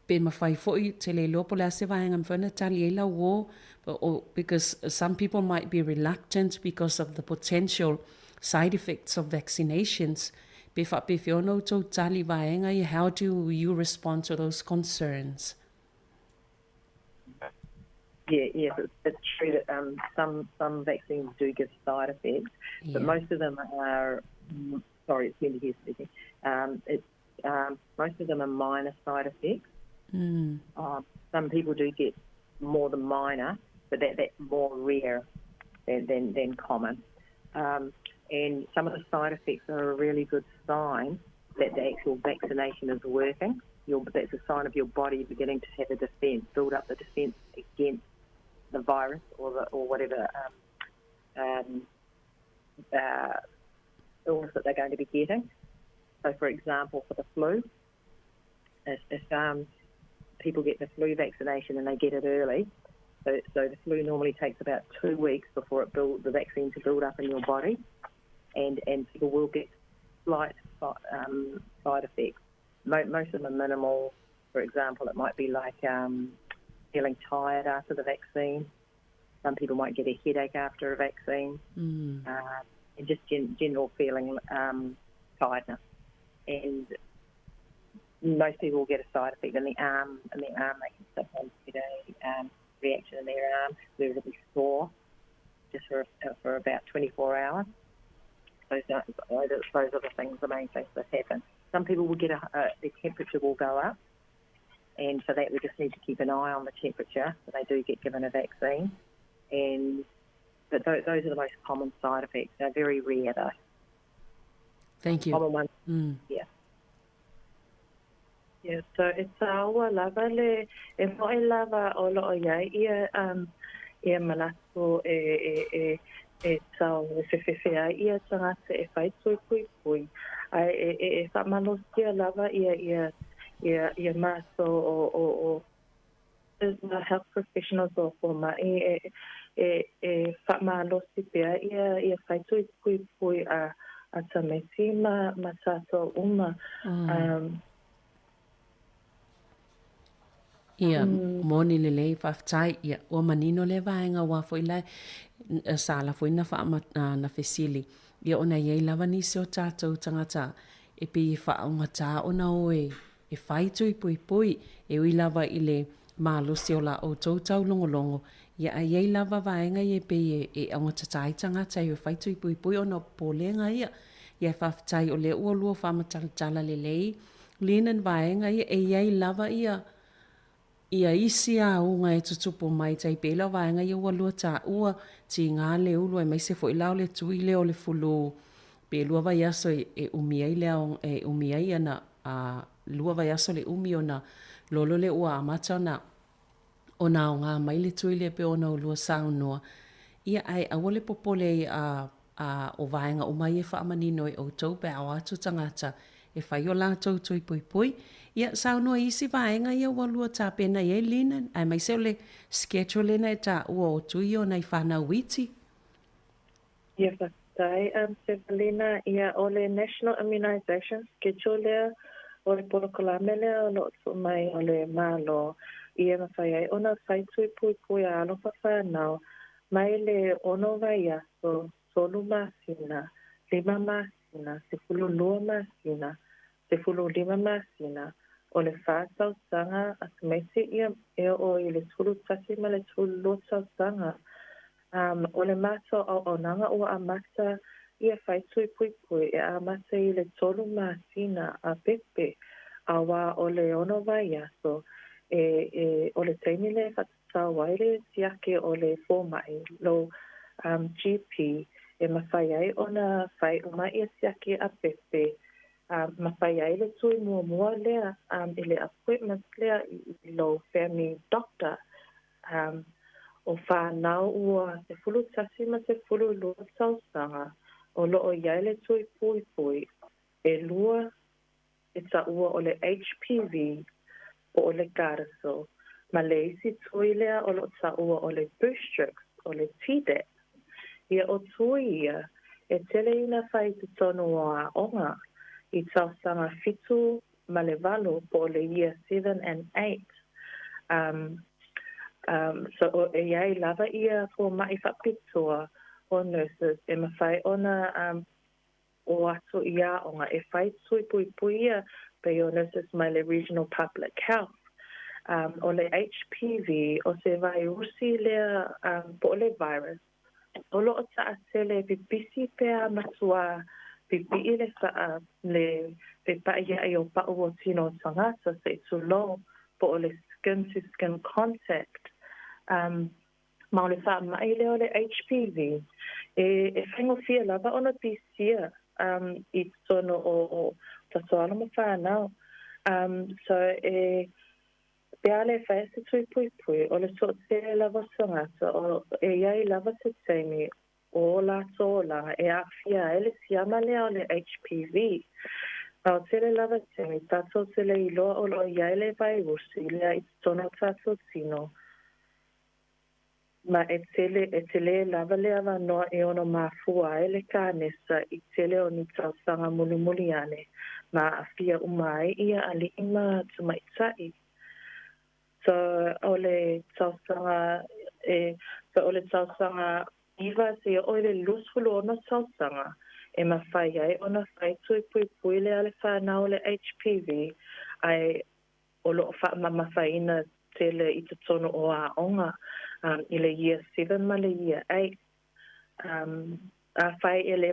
pe mawhai fo I te le lopo le ase vaenga mwhana tali e lau o, because some people might be reluctant because of the potential side effects of vaccinations. Befiono to tali vaenga, how do you respond to those concerns? Yes, it's true that some vaccines do give side effects, but most of them are. Sorry, it's Wendy here speaking. Most of them are minor side effects. Some people do get more than minor, but that's more rare than common. And some of the side effects are a really good sign that the actual vaccination is working. That's a sign of your body beginning to have a defence, build up the defence against the virus or whatever illness that they're going to be getting. So, for example, for the flu, if people get the flu vaccination and they get it early, so the flu normally takes about 2 weeks before the vaccine to build up in your body. And people will get slight side effects. Most of them are minimal. For example, it might be like feeling tired after the vaccine. Some people might get a headache after a vaccine, and just general feeling tiredness. And most people will get a side effect in the arm. They can sometimes get a reaction in their arm. They're really sore, just for about 24 hours. Those are the things, the main things that happen. Some people will get their temperature will go up, and for that we just need to keep an eye on the temperature so they do get given a vaccine. But those are the most common side effects. They're very rare though. Thank you. Common ones, yeah. Yeah, so it's our lava le e mo e lava o lo ia ia malato e tau fefefea ia tangata e whai tui pui. Ai e whamanostia lava ia maso o the health professionals o forma e whamalosi pia ia whai tui pui a tameti ma tato uma. Ia, moni le lei whaftai, ia, o manino le vaenga wa fo ilai, sala fo ina wha na fesili. Ia ona iei lava nisi o tātou tangata, e pe i whaonga tā ona oe, e whai tui pui, e ui lava i le mālusi o la o tautau longolongo. Ia a iei lava vaenga i e pe e aunga tatai tangata, e whai tui pui ona pōlenga ia. Ia whaftai o le ua lua whamatala le lei, linan vaenga ia, e iei lava ia isi a unga e tutupo mai tai pela vaenga ia ua lua tā ua ti ngā le ulu e mai se fo ilau le tui leo le fulu pe lua vai aso e umiai leo e umiai ana lua vai aso le umi ona lolo le ua amata ona o ngā mai le tui le pe ona o lua saunua ia ai a wale popole o vaenga o mai e whaamanino e o tau pe au atu tangata e whai o lātou tui pui pui. Ia Sāmoa isi vaenga ia walua tā pena i lina, ai mai se le schedule na e tā ua o tui o nei whanau witi. Ia whakai, Sevalina, ia o le National Immunization Schedule o le polokola mele o lo tu mai o le malo. Ia mawhai ai ona whai tui pui pui a alo whawhanau, mai le ono vai aso, solu masina, 5 masina, se fulu lua masina, se fulu 5 masina, o le whātau sanga a smeiti ia e o i le tulu tasi ma le tulu lua tau sanga. O le mato o nanga ua a mata ia whai tui pui pui e a mata i le tolu masina a pepe a wā o le ono vai aso o le teimi le whatatau waire siake o le fōmai lo GP e mawhai ai ona whai o mai ia siake a pepe mawhai ai le tui mua lea i le appointment lea i lo family doctor o whanau ua te fulu tasi ma te fulu lua tausanga o loo iai le tui pui pui e lua e ta ua o le HPV o le Gardasil ma le isi tui lea o lo ta ua o le Boostrix o le Tdap ia o tui ia e tele ina whai te tonu o a onga i tausanga fitu ma le valo po le year 7 and 8 so e iai lava ia ko mai whapitoa o nurses e mawhai ona o atu ia o ngā e whai tui pui pui ia pe o nurses mai le regional public health. O le HPV o se virusi lea po le virus o lo o ta atele pipisi pea matua pipi i le saa le pepa ia i o pa o tino tangata se tu lo po o le skin to skin contact. Ma o le wha mai leo le HPV e whaingo fia lava ona pisia i tono o tatoana ma whanau so pea le whaese tui pui pui o le so te lava sangata o e iai lava te teimi o la tōlanga e a fia e le siama lea o le HPV o te le lava teimi tato te le iloa o lo iai le virusi lea i tono tato tino ma e tele lava lea wanoa e ono mafua e le kānesa i tele o ni tausanga muli ane ma a fia umai ia ali ima tumaitai. So o le tausanga iwa se o le lusfulu ona tausanga e mawhai ai ona whai tui pui pui lea le whanau le HPV ai o lo mawhaina tele i te tono o a onga i le year 7 ma le year 8 a whai ele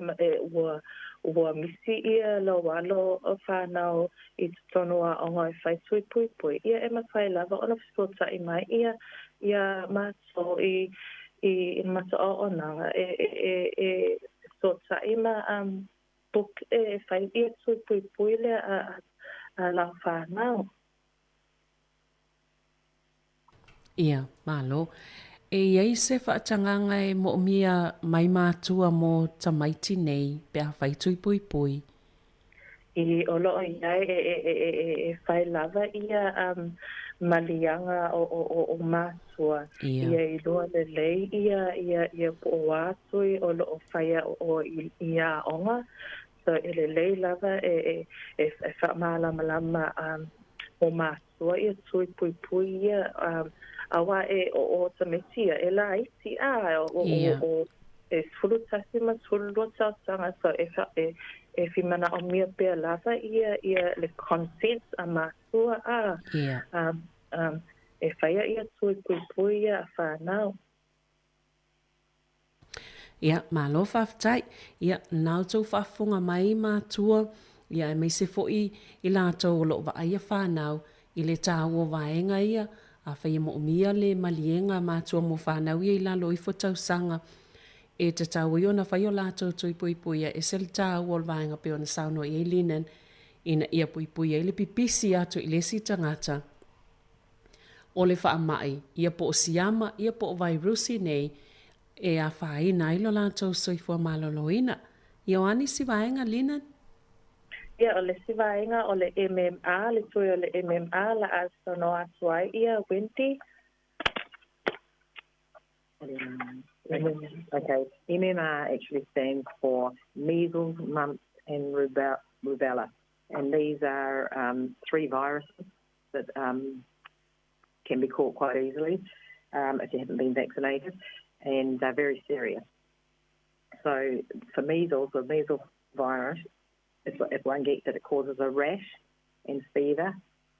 ua misi ia lo walo o whanau i te tono a onga e whai tui pui pui ia e mawhai lava ona fisota i mai ia mato i mata o onanga e fisota i ma book e whai ia tui pui pui le a la whanau. Ia, malo. E iei se whaatanganga e mo mia mai mātua mo tamaiti nei pe a whai tui pui pui. I olo iai e whai lava ia malianga o mātua. Ia i loa le lei ia po wātui o lo o whaia o ia onga. So e le lei lava e whamalama o mātua ia tui pui pui ia awa e o tametia e la iti o e sulu tasi ma sulu lua sanga so e fimana o mia pea lava ia le consent a mātua e whaia ia tui pui pui ia a whanau. Ia, malo whawtai, ia nau tau whafunga mai mātua, ia e meise fo'i i lātou o lo wa aia whanau i le tāua vaenga ia a whai mo umia le malienga mātua mo whanau ia i lalo i fotau sanga e te tau i ona whai o lātou tui pui pui e se le tāua o vaenga pe ona Sāmoa i linen ina ia pui pui e le pipisi atu i lesi tangata o le wha mai ia po o siama ia po o virusi nei e a whai na ilo lātou soifua maloloina. Ioani si vaenga linen? Ia o le sivaenga o le MMA, le tui o le MMA, la aso no atuai, ia Wendy. Okay, MMR actually stands for measles, mumps, and rubella, and these are 3 viruses that can be caught quite easily if you haven't been vaccinated, and they're very serious. So for measles, the measles virus, if one gets it, it causes a rash and fever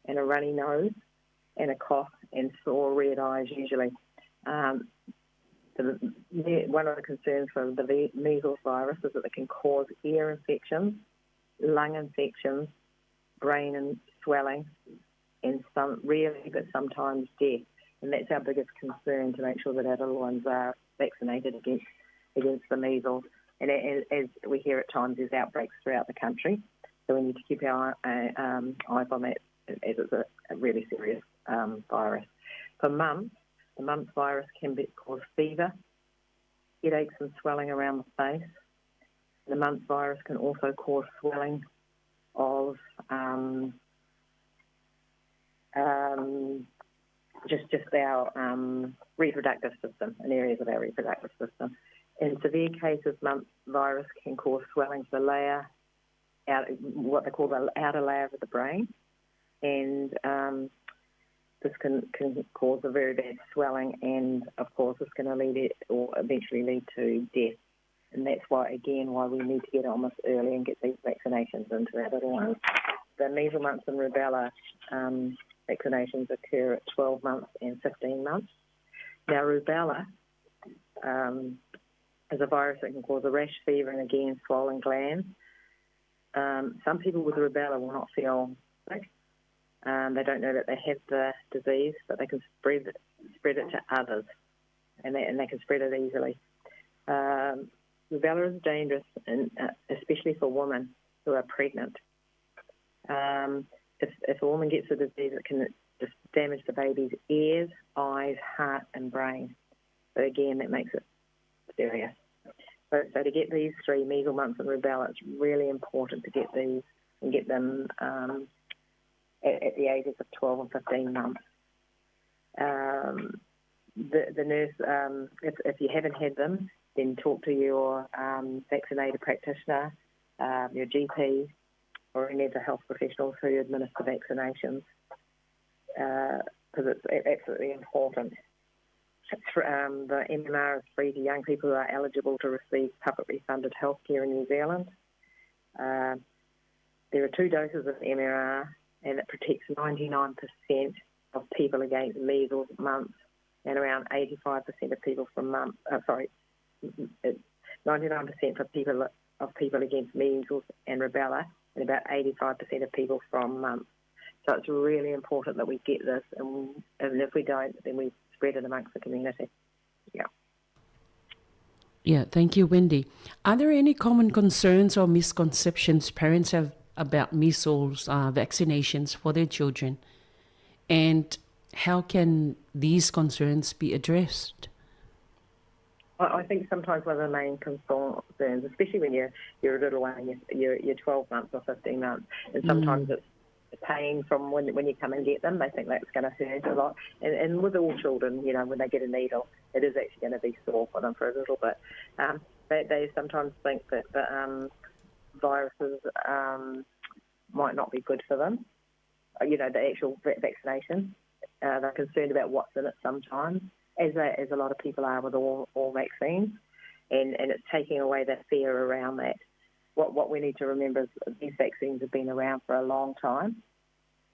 and a runny nose and a cough and sore red eyes usually. One of the concerns for the measles virus is that it can cause ear infections, lung infections, brain and swelling, and but sometimes death. And that's our biggest concern, to make sure that our little ones are vaccinated against the measles. And as we hear at times, there's outbreaks throughout the country, so we need to keep our eyes on that, as it's a really serious virus. For mumps, the mumps virus can cause fever, headaches and swelling around the face. The mumps virus can also cause swelling of just our reproductive system, and areas of our reproductive system. In severe cases, mumps virus can cause swelling to the layer, what they call the outer layer of the brain, and this can cause a very bad swelling, and of course this can eventually lead to death. And that's why we need to get on this early and get these vaccinations into our little ones. The measles, mumps and rubella vaccinations occur at 12 months and 15 months. Now rubella is a virus that can cause a rash, fever, and again swollen glands. Some people with rubella will not feel sick. They don't know that they have the disease, but they can spread it to others, and they can spread it easily. Rubella is dangerous, especially for women who are pregnant. If a woman gets the disease, it can just damage the baby's ears, eyes, heart, and brain. So again, that makes it serious. So to get these 3, measles, mumps, and rubella, it's really important to get these and get them at the ages of 12 and 15 months. The nurse, if you haven't had them, then talk to your vaccinated practitioner, your GP, or any of the health professionals who administer vaccinations, because it's absolutely important. The MMR is free to young people who are eligible to receive publicly funded healthcare in New Zealand. There are 2 doses of MMR, and it protects 99% of people against measles, mumps, and around 85% of people from mumps. 99% of people against measles and rubella, and about 85% of people from mumps. So it's really important that we get this, and if we don't, then we spread it amongst the community. Yeah. Yeah, thank you, Wendy. Are there any common concerns or misconceptions parents have about measles vaccinations for their children? And how can these concerns be addressed? I think sometimes one of the main concerns, especially when you're a little one, you're 12 months or 15 months, and sometimes it's pain from when you come and get them. They think that's going to hurt a lot. And with all children, when they get a needle, it is actually going to be sore for them for a little bit. They sometimes think that the viruses might not be good for them, the actual vaccination. They're concerned about what's in it sometimes, as a lot of people are with all vaccines, and it's taking away the fear around that. What we need to remember is these vaccines have been around for a long time,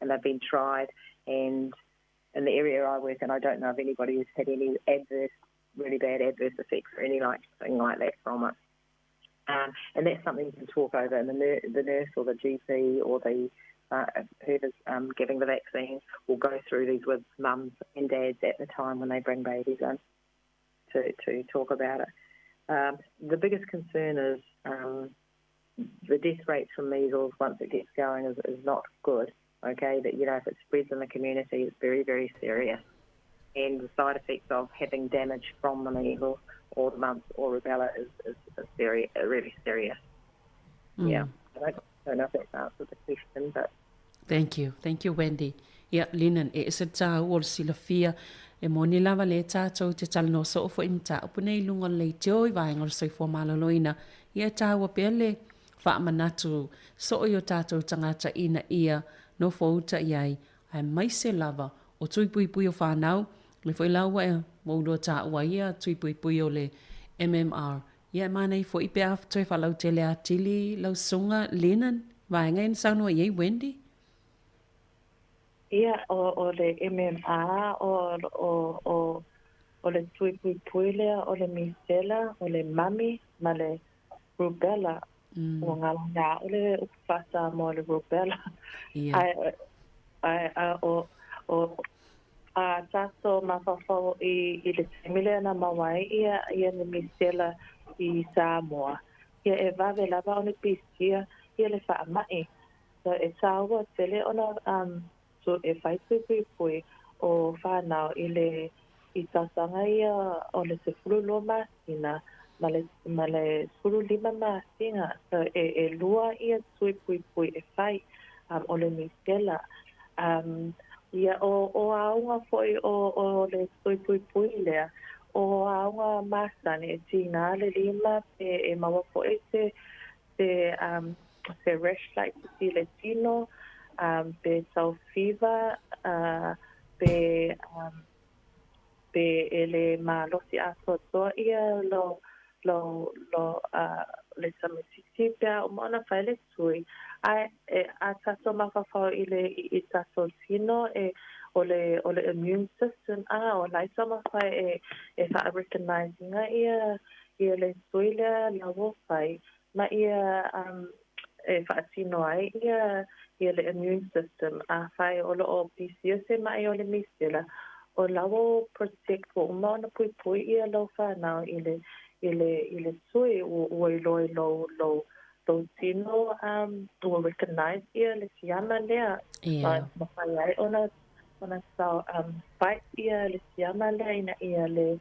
and they've been tried, and in the area I work in, I don't know of anybody who's had any really bad adverse effects or anything like that from it. And that's something you can talk over, and the nurse or the GP or the whoever's giving the vaccine will go through these with mums and dads at the time when they bring babies in to talk about it. The biggest concern is the death rates from measles once it gets going is not good, okay? That, if it spreads in the community, it's very, very serious. And the side effects of having damage from the measles or the mumps or rubella is really serious. Yeah. don't know if that's answered the question, but Thank you, Wendy. Ia, Linan, e se tā ua sila fia, e moni lava le tātou te talano so ofo imta, upu nei lunga le te oi vai ngor soifua maloloina, ia tā ua pele, wha manatu, so o yo tātou tangata ina ia, no fauta iai, ai mai se lava, o tui pui pui o whanau, le foi laua e maudua tā ua ia, tui pui pui o le MMR. Ia manei fo ipe af toi whalau te le atili, lau sunga, Linan, vai ngain saunua iei Wendy? ia o le MMA o le tui pui pui lea, o le misela, o le mami, ma le rubella. O ngā ngā o le ukufasa mo le rubella. A tato mawhawhau i le temile na mawai ia le misela i Sāmoa. Ia e wawe lava o le pisia, ia le whaamai. So e tāua tele ona so e whai pui pui o whanau i tāsanga ia o le se furu loa māsina ma le furu lima māsinga. So e lua ia tui pui pui e whai o le misela. Ia o aunga foi o le tui pui pui lea. O aunga māsani e tina le lima e mawa foi se rash like si le tino. Pe sau fever, pe ele malosi asotoa ia le samisisi pia umana faile sui. A taso mawhawhau i taso tino o le immune system o laisa mawhai e wha recognizinga ia le sui lea lawo fai. Ma ia e wha tino ai ia le immune system a whai o lo PCO se mai o le misela o lawo protect o umana pui pui ia lo whanau i le sui o i lo tino o recognize ia le siama lea ma whai ai ona sao fight ia le siama lea ina ia le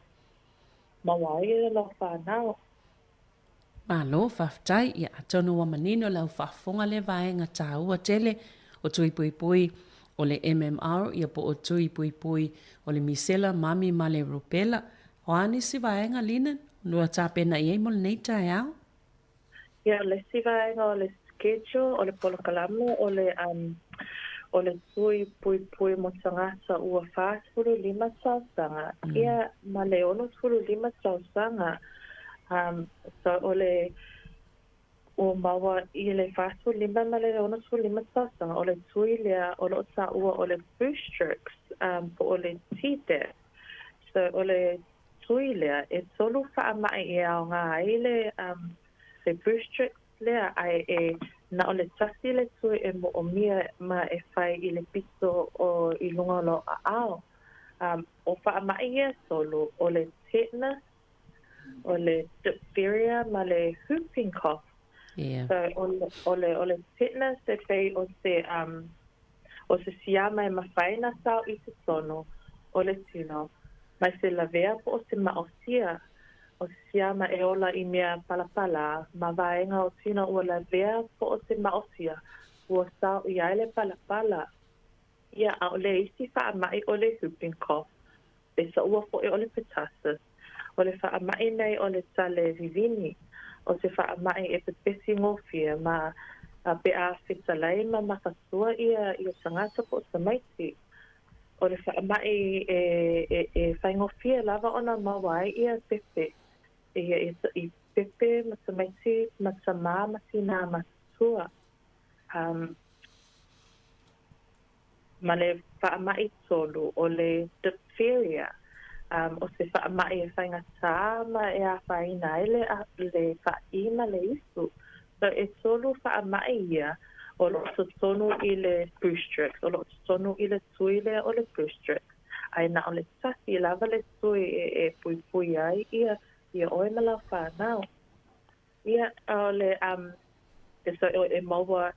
mawai ia lo whanau. Malo whaftai ia atonu wa manino lau whafonga le vaenga tā ua tele o tui pui pui o le MMR ia po o tui pui pui o le misela mami ma le rupela. Hoani si vaenga Linan? Nua tā pena iei mo le neita e au? Ia le si vaenga o le schedule o le polokalamu o le tui pui pui mo tangata ua whaasfuru 5 sausanga. Ia ma le ono furu 5 sausanga. So o mawa i le fasu lima ma le ono su lima sasanga o le tui lea o lo sa ua o le boostrix po o le tite. So o le tui lea e solu wha mai e au ngā ai le boostrix lea ai na o le tasi le tui e mo o mia ma e whai i le piso o i lunga lo a au. O wha mai e solu o le tetanus o le diphtheria ma le whooping cough. So o le tetanus se fei o se siama e mawhaina sao i se tono o le tino. Mai se lavea po o se maosia o se siama e ola i mea palapala ma vaenga o tino ua lavea po o se maosia ua sao i aile palapala. Ia a o le isi wha mai o le whooping cough. E sa ua po e o le pertussis. O le wha mai nei o le tale vivini. O se wha mai e pepesi ngofia ma pe a whitalai ma makasua ia tangata po sa maiti. O le wha mai e whaingofia lava ona mawai ia pepe. I pepe ma sa maiti ma sa maa ma sina masua. Ma le wha mai tolu o le diphtheria. O se wha mai e whainga tā ma e a whaina ele le whaima le isu. So e solu wha mai ia o lo so tonu i le boostrix, o lo tonu i le tui lea o le boostrix. Ai na o le tasi lava le tui e pui pui ai ia oe ma lau whanau. Ia o le so e maua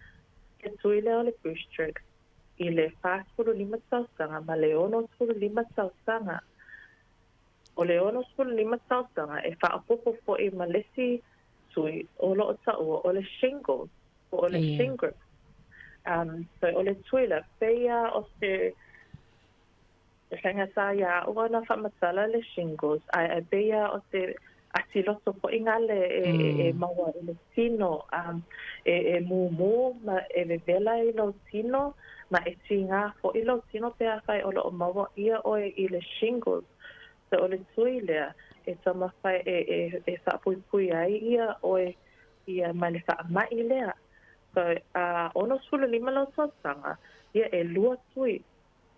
e tui lea o le boostrix i le whaasfuru 5 sausanga ma le ono sfuru 5 sausanga. O le ono sfuru 5 sausanga e whaapopo fo e malesi tui o lo o taua o le shingles. o le shingles. So o le tuila, pea o se hanga sa ia o na whamatala le shingles, ai pea o se asiloto po ingale e maua le tino, e mumu, ma e vela i lo tino, ma e tinga fo i lo tino pea fai o lo maua ia o i le shingles. So o le tuila, e tama fai e whapui ai ia o ia mai le whaamai lea. So, ono sulu lima lau tōtanga, ia e lua tui,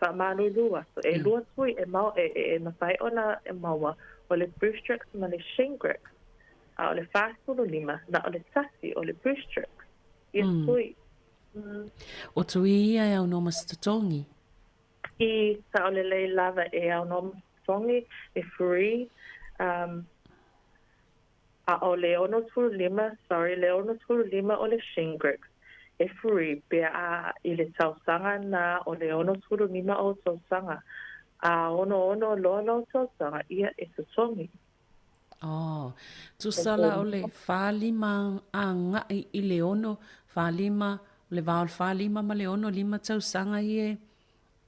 whaamanu lua. So, e lua tui e mau, e mawhai ona e maua, o le Brewstrix ma le Shingrix. O le whaasulu lima, na o le tasi, o le Brewstrix. Ia tui. O tui ia e au noma statongi? I sa o le lei lava e au noma statongi, e free, o le ono tulu lima o le Shingrix. E free pea i le tausanga na o le ono tulu lima o tausanga. Ono loa tausanga ia e tatongi. Tu sala o le whālima a ngai i le ono, whālima, le vāol whālima ma le ono lima tausanga i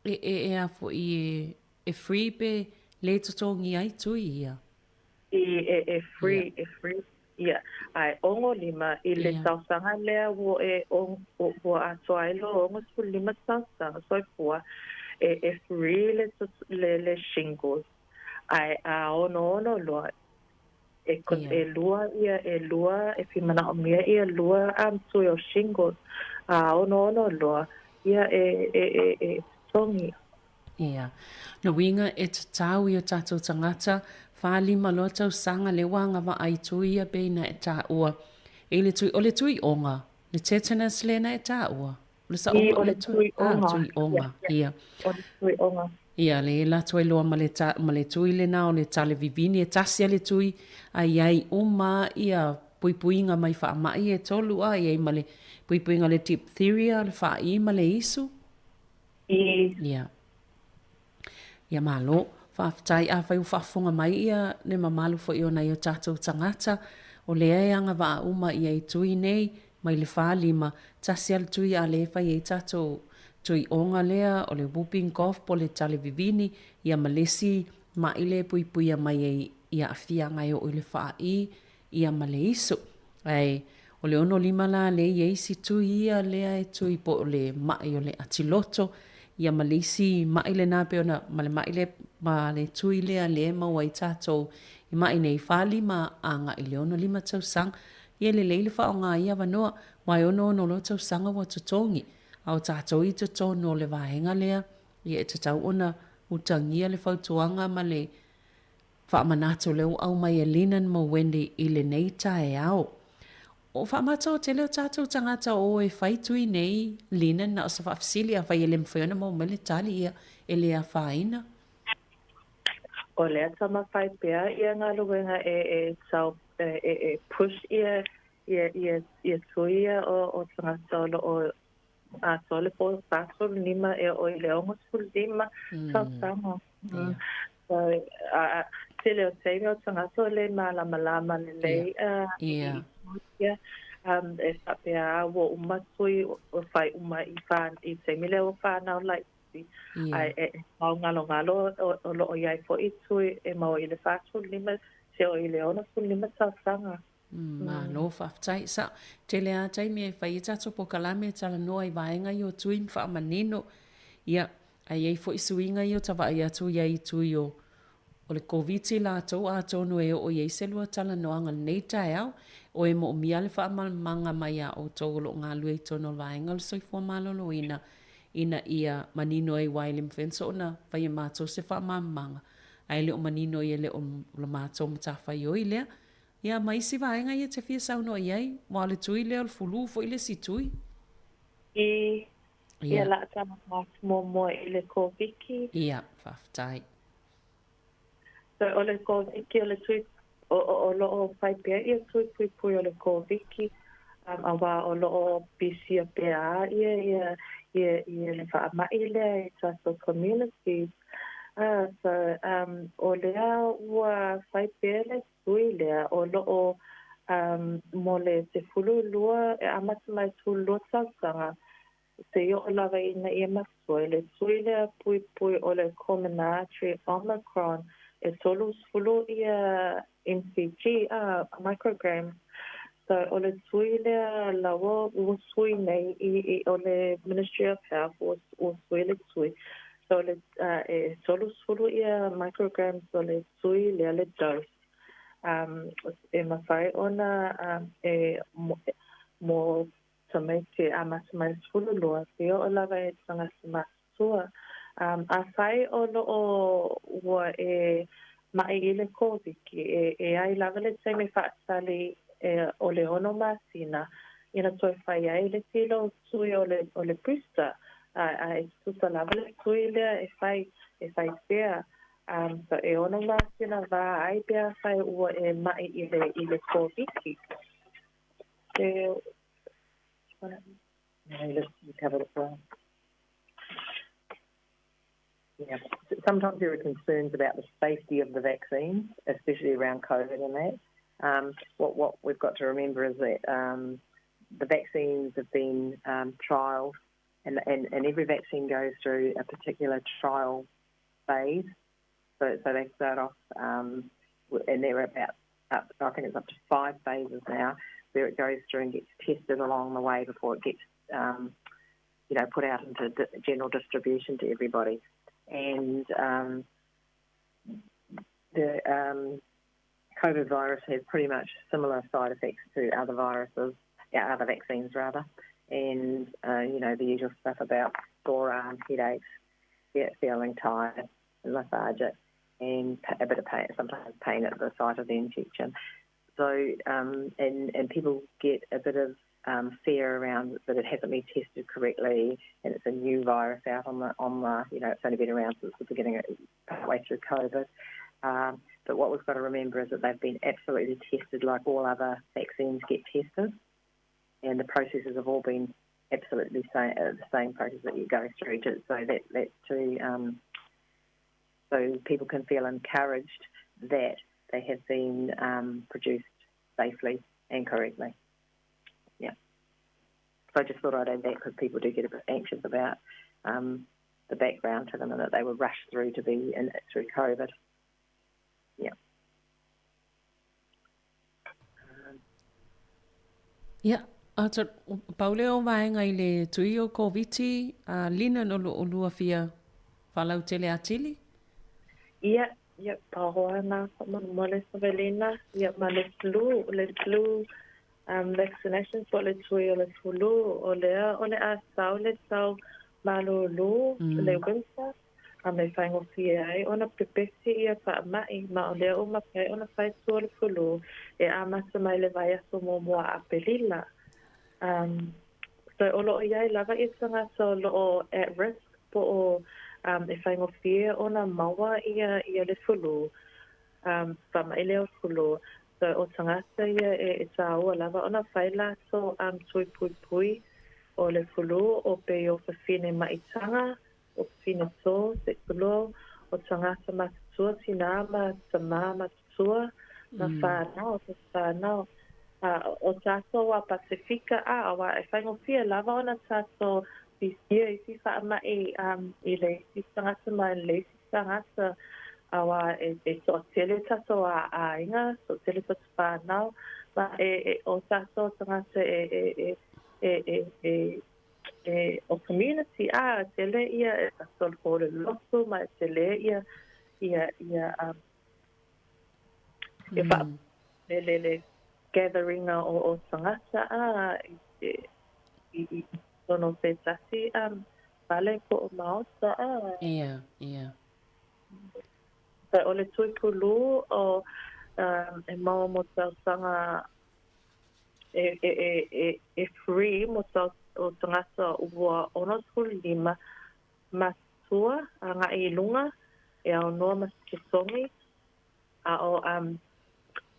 e afo i e free pe le tatongi ai tui ia. E free, ia. Ai ongo lima i le tausanga lea wo e wo atoa ilo ongo su lima tausanga soi fua e free le shingles. Ai ono loa e lua ia e lua e fimana o mia ia lua tui o shingles. Ono loa ia e tongi. Ia. Na winga e tau i o tātou tangata, whālima loa tau sanga le wanga wa ai tui a beina e tā ua. E le tui, o le tui onga, le tetanus le na e tā ua. O le tui onga. Tui onga, ia. O le tui onga. Ia, le la tui loa ma le tui le na o le tale vivini e tasia le tui ai uma ia puipuinga mai whaamai e tolu ai ma le puipuinga le diphtheria, le whaai ma le isu. Ia. Ia malo, whaafitai a whai uwhafonga mai ia ne mamalu fo iona i o tātou tangata o le eanga wa uma ia i tui nei mai le whaalima tasi al tui a le whai e tātou tui onga lea o le whooping cough po le tale vivini ia malesi ma ile pui mai e ia awhia ngai o le whaai ia ma le iso. Ai, o le ono lima la le ia isi tui ia lea e tui po le mai o le atiloto ia malisi maile na pe ona male maile ma le tui lea le maua i tātou i mai nei whali ma anga i le ono lima tau sang ia le leile wha o ngā ia wanoa mai ono lo tau sanga wa tutongi au tātou i tutono le vahenga lea ia e tatau ona utangia le whautuanga ma le wha manato leo au mai e linan mo wende i le nei tae au. O whamata o te leo tātou tangata o e whaitui nei lina na o sa whafisili a whai e le mwhiona mo mele tali ia e le a whaina? O lea tama whai pia ia ngā luenga e push ia tuia o tangata o a sole po tātou lima e o i le ongo sul lima tau tama. So, te leo teime o tangata le malama le lei. Ia. E whapea wo umatui o whai uma i te mile o whanau lai. Ai e mau ngalo o lo o iai fo i tui e mau i le whātu lima se o i le ona fu lima tāwhanga. Ma lo whaftai sa te lea taimi e whai i tātou po kalame tala noa i vaenga i o tui mwha manino. Ia, ai ei fo i suinga i o tawa i atu iai tui o le COVID la tau no e o iei selua tala noanga nei tae au o e mo mia le wha manga mai a o tau lo ngā lue i tono vaenga le soifua malolo ina ia manino e wai le mwhenso ona whai e mātou se wha manga ai le o manino i le o le mātou mta whai oi lea ia mai si vaenga i te fia sau no iei mo le tui leo le fulu fo i le si tui ia la tama mo i le COVID ia whaftai. So o le COVID o le tui o lo o whai pia ia tui pui o le COVID a wā o lo o bisi a pia ia le wha mai lea i tātou communities. So o lea ua whai pia le tui lea o lo o mole te fulu lua e amata mai fulu lua tausanga. Te o lava ina ia masoi le tuile pui pui o le combinatory Omicron e tolu fulu ia MCG microgram. So o le tuile lawa o sui nei I o le Ministry of Health o sui le tui. So le e tolu fulu ia micrograms o le tui le dose. E mawhai ona e mo tamete amasmai fulu loa te o lava e tanga sua a whai o ua e mai ile kōwiki e ai lava le te me whaasali o le ono masina ina toi whai ai le tilo tui o le brista a e tuta lava le tui lea e whai pēa so e ono masina wā ai pēa whai ua e mai ile kōwiki Let's cover it well. Yeah. Sometimes there are concerns about the safety of the vaccines, especially around COVID and that. What we've got to remember is that the vaccines have been trialled, and every vaccine goes through a particular trial phase. So they start off, and they're about, I think it's up to 5 phases now, where it goes through and gets tested along the way before it gets, put out into general distribution to everybody. And the COVID virus has pretty much similar side effects to other viruses, other vaccines rather. And, the usual stuff about sore arms, headaches, feeling tired and lethargic, and a bit of pain, sometimes pain at the site of the injection. So, and people get a bit of fear around that it hasn't been tested correctly, and it's a new virus out on the it's only been around since the beginning, partway through COVID. But what we've got to remember is that they've been absolutely tested like all other vaccines get tested, and the processes have all been absolutely the same process that you go through, so people can feel encouraged that they have been produced safely and correctly. Yeah. So I just thought I'd add that because people do get a bit anxious about the background to them and that they were rushed through through COVID. Yeah. Yeah. Paule o vaenga I le tui o COVID lina no lua fia whalau tele atili? Yeah. Yep, pahoana mole savelina. Yep, ma le flu vaccination for le tui o le flu o le a sau le sau malulu le winter. Me whaingo fia ai ona pepesi ia pa mai ma o le o mapai ona whai tua le flu e amasa mai le vai aso moa a pelila. So o loo iai lava I tanga so loo at risk po o e whaingo fia ona maua ia le fulu, whama ele o fulu. So o tangata ia e tāua lava ona whaila so tui pui pui o le fulu o pe o whine maitanga, o whine so, se kulo, o tangata matatua tina ma tama matatua, na whanau, o whanau. O tātou a Pasifika awa e whaingo fia lava ona tātou Ia I si whaama I le si tangata mai le si tangata awa e so tele tato a inga, so tele tato whanau, ma o tato tangata o community tele ia e tato kore loso, ma tele ia wha le gathering o tangata I Tono se tasi vale ko maosa Ia. So o le tui pulu o e mau mo tau sanga e free mo tau o tangata ua ono skuli lima masua a nga I lunga e au noa masikisongi a o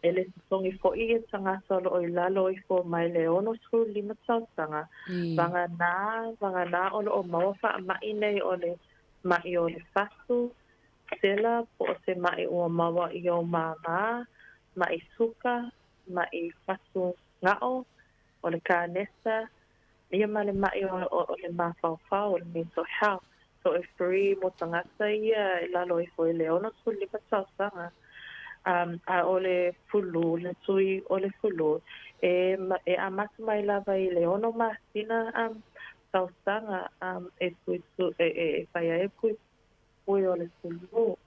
ele songi fo I tangata lo I lalo I fo mai le ono skuli lima tau sanga Vanga na o lo maua wha mai nei o le mai o le fasu sela po se mai o maua I o mama mai suka mai fasu nga'o o le kānesa ia ma le ma'i o le mawhawhau o le miso hau. So e free mo tangata ia e lalo e foi le ono su lipa tausanga. A o le fulu, le tui o le fulu, e amatu mai lava I le ono masina tausanga e puitu e whaia e pui o le fulu.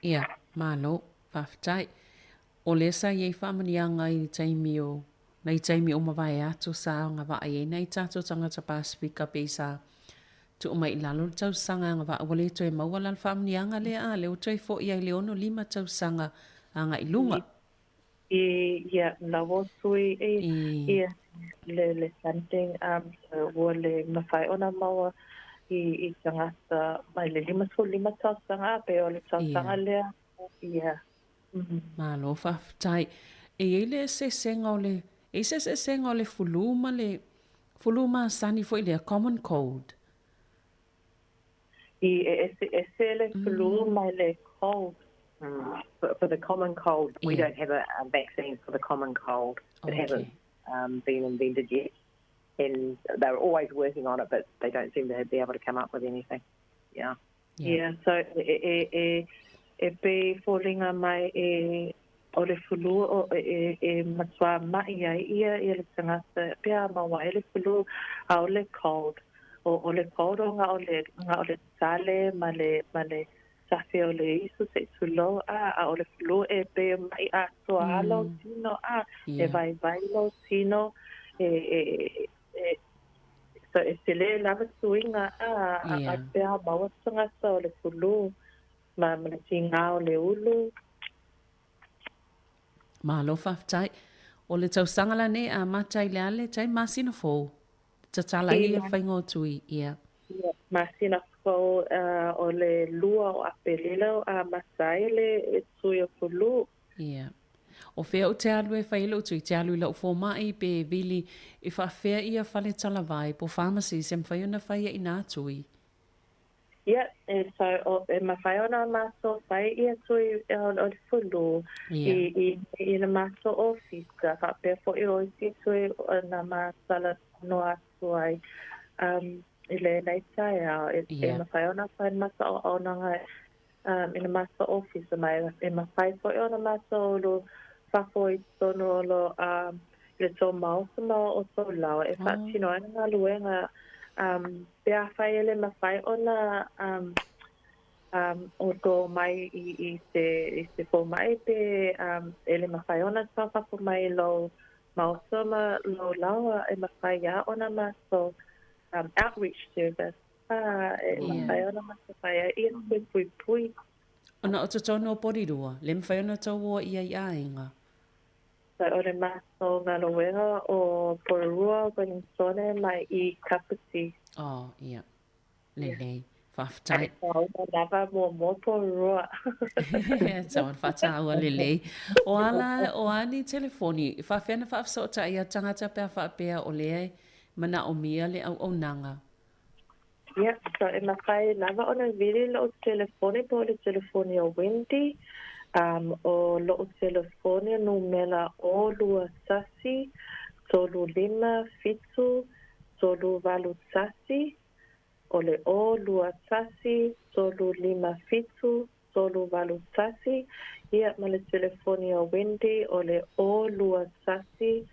Ia, malo, whawhitai. O le sa iei whamanianga I taimi o, nei taimi o mawai atu sa ngā wa ai nei tātou tangata Pasifika pe sa tu o mai lalo tau sanga ngā wa awale to e mawala whamanianga le a leo toi fo I ai leono 5 tau sanga a ngā ilunga. Ia, na wo sui ia le funding wo le mawhai ona maua I tangata mai le 5 tau sanga pe o le tau sanga lea. Ia. Malo whawhitai. E ele se senga o le, e se senga o le fuluma sani fo I le common cold. E se le fuluma le cold. For the common cold, we don't have a vaccine for the common cold. It hasn't been invented yet. And they're always working on it, but they don't seem to be able to come up with anything. Yeah. Yeah, so e pe fallinga mai o le fulu o e matua mai ai ia le tangata pia maua e le fulu a o le cold. O le cold o ngā o le tale ma le safi o le isu se tulo a o le fulu e pe mai a toa alo tino e vai lo tino so e se le lava suinga a pia maua tangata o le fulu ma le tinga o le ulu. Malo whawhitai. O le tausanga la ne a matai le ale tai masina fō. Tatala I a whaingo tui, ia. Masina fō o le lua o apelelo a masai le tui o fulu. Ia. O whea o te alu e whailo tui, te alu I lau fō mai pe vili I whawhea ia whale talawai po pharmacy sem whaiona whaia I nā tui. Yeah, so e mawhaiona maso whai ia tui o le fulu I na maso office ka pe fo I o si tui na masala no atu ai I le nei tai au e mawhaiona whai maso o nanga I na maso office mai e mawhai fo I o na maso o lo whafo I tono o lo le tō mausama o tō lau e whatino ana ngā luenga pea whai ele mawhai ona o tō mai I se fō mai pe ele mawhai ona tō whafo mai lo mausama lo laua e mawhai a ona maso outreach service e mawhai ona maso whai I pui pui. Ona o tono o porirua, le mawhai ona tō ua I ai ainga. So o le maso ngā loenga o porirua Wellingtone mai I Kapiti. Oh, ia. Lelei. Whawhitai. O lava mo porirua. Tauan whataua lelei. O ani telefoni, whawhena whawsota ia tangata pia whapea o lea mana o mia le au nanga. Yeah, so e mawhai lava o na viri lo telefoni po le telefoni o Wendy. O lo telefoni numela o lua sasi, tolu 5 fitu, tolu 8 sasi, o le o lua sasi, tolu 5 fitu, tolu 8 sasi, ia ma le telefoni o Wendy o le o lua sasi,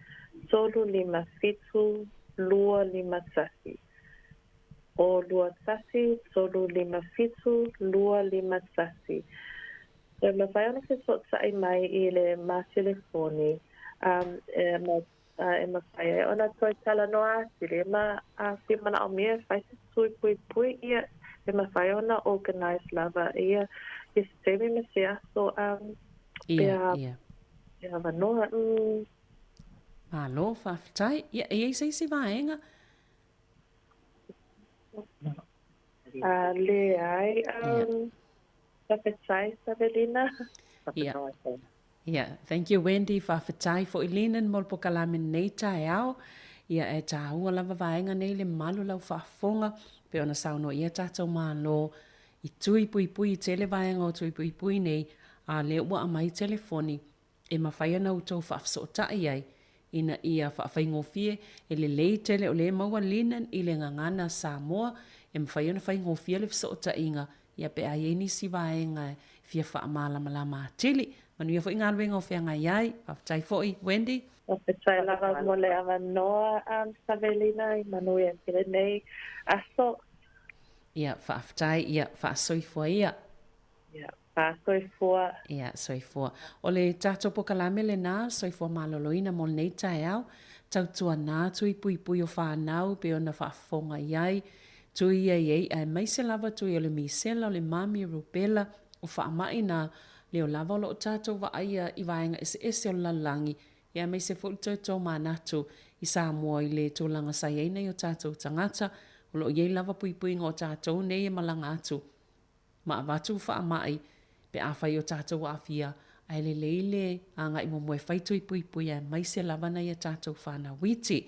tolu 5 fitu, lua 5 sasi. O lua sasi, tolu 5 fitu, lua 5 sasi. E mawhai ona ke sotai mai I le ma telefoni. E mawhai ona toi tala noa sile ma si mana o mea whai se tui pui ia e mawhai ona organize lava ia se temi me se aso ia wanoa Malo, whawhitai. Ia, e se vaenga? Le ai Whawhitai, Savelina. Yeah, thank you Wendy whawhitai fo ilinen molpo kalamin nei tae au. Ia e tāua lava vaenga nei le malu lau whaafonga. Pe ona sauno ia tātou mālo I tui pui tele vaenga o tui pui nei a le ua amai telefoni e mawhai ana utou whaafsotai ai, ina ia whaafai e le leitele o le maua linan i le ngangana Sāmoa, e mawhai ana whaingofia le whaafsotai inga, ia pe ai nisi vaenga fia whaamalama atili, manuia fo inga luenga o whianga iai, whaftai foi, Wendy? O pe tai lava mo le ava noa Savelina i manuia kile nei aso. Ia, whaaftai, ia, whaasoifua ia. Ia, whaasoifua. Ia, soifua. O le tātou pokalame le nā, soifua maloloina mo nei tae au, tautua nā tui pui o whanau, pe ona whaafonga iai, tui iei, ai mai se lava tui o le misela, o le mami rupela, o whaamai nā, leo lava o lo tātou wa aia i vaenga ese o lalangi, ia mai se fulto tō manatu i Sāmoa i le tōlanga sai nei o tātou tangata, o lo iei lava pui ngō tātou nei e malanga atu. Ma avatu whaamai, pe awhai o tātou awhia, ai le leile anga i momoe whaitu i pui e mai se lava nei a tātou whana witi.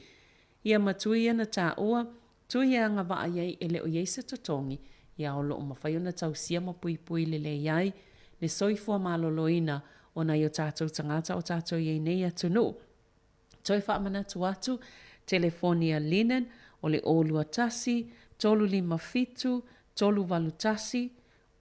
Ia matui ana tā oa, tui anga wa ai e le o iei se totongi, ia o lo o mawhai ona tau sia ma pui le le iai, le soifua maloloina o na i o tātou tangata o tātou iei nei atunu. Toi whaamana tu atu, telefonia linen, o le olua tasi, tolu lima fitu, tolu walu tasi,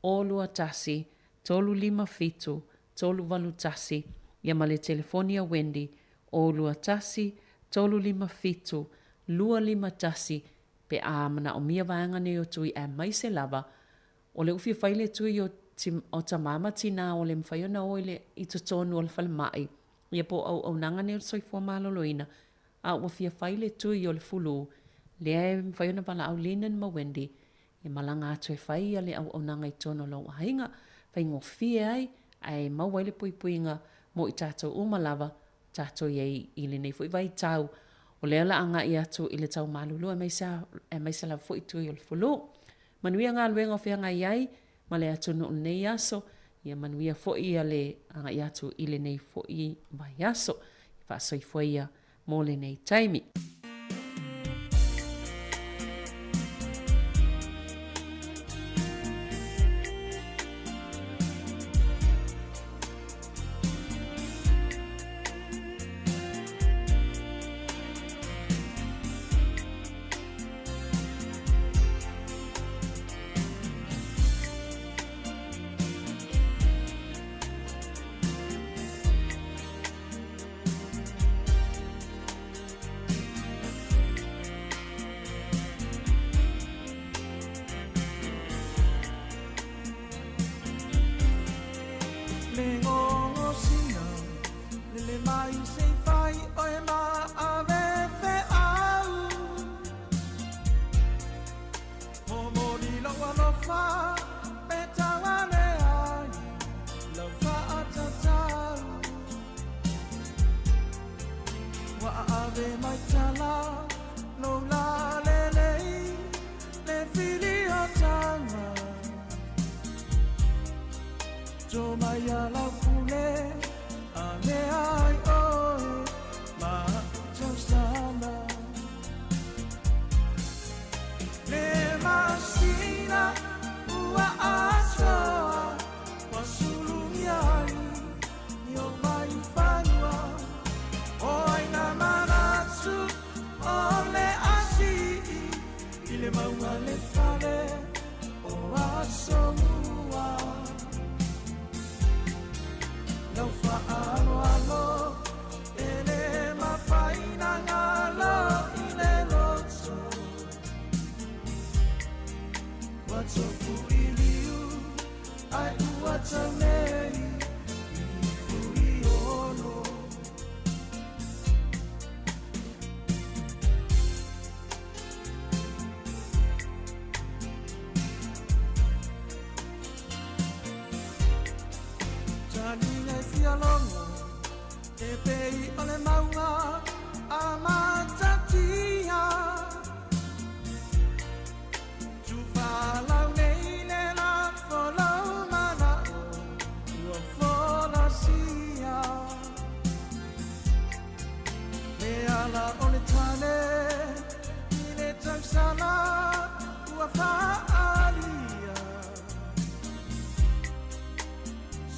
olua tasi, tolu lima fitu, tolu walu tasi, ia ma le telefonia Wendy, olua tasi, tolu lima fitu, lua lima tasi, pe amana o mia vaanga ne o tui e mai se lava, o le ufi whaile tui o tamama tina o le mwhaiona o ile i totonu o le whale mai, ia po au nanga ne o soifua maloloina, a ufia whaile tui o le fulu, le e mwhaiona pala au linan ma Wendy, e malanga atu e whai a le au nanga i tono lau hainga, whai ngofie ai mauaile puinga mo i tātou umalava, tātou iei ili nei fui vai tau, o le ala anga i atu i le tau malulu e maisa la fui tui o le fulu. Manuia ngā luenga o whianga iai, ma le atu no nei aso, ia manuia fui a le anga i atu ili nei fui vai aso, i whaasoi fui a mo le nei taimi.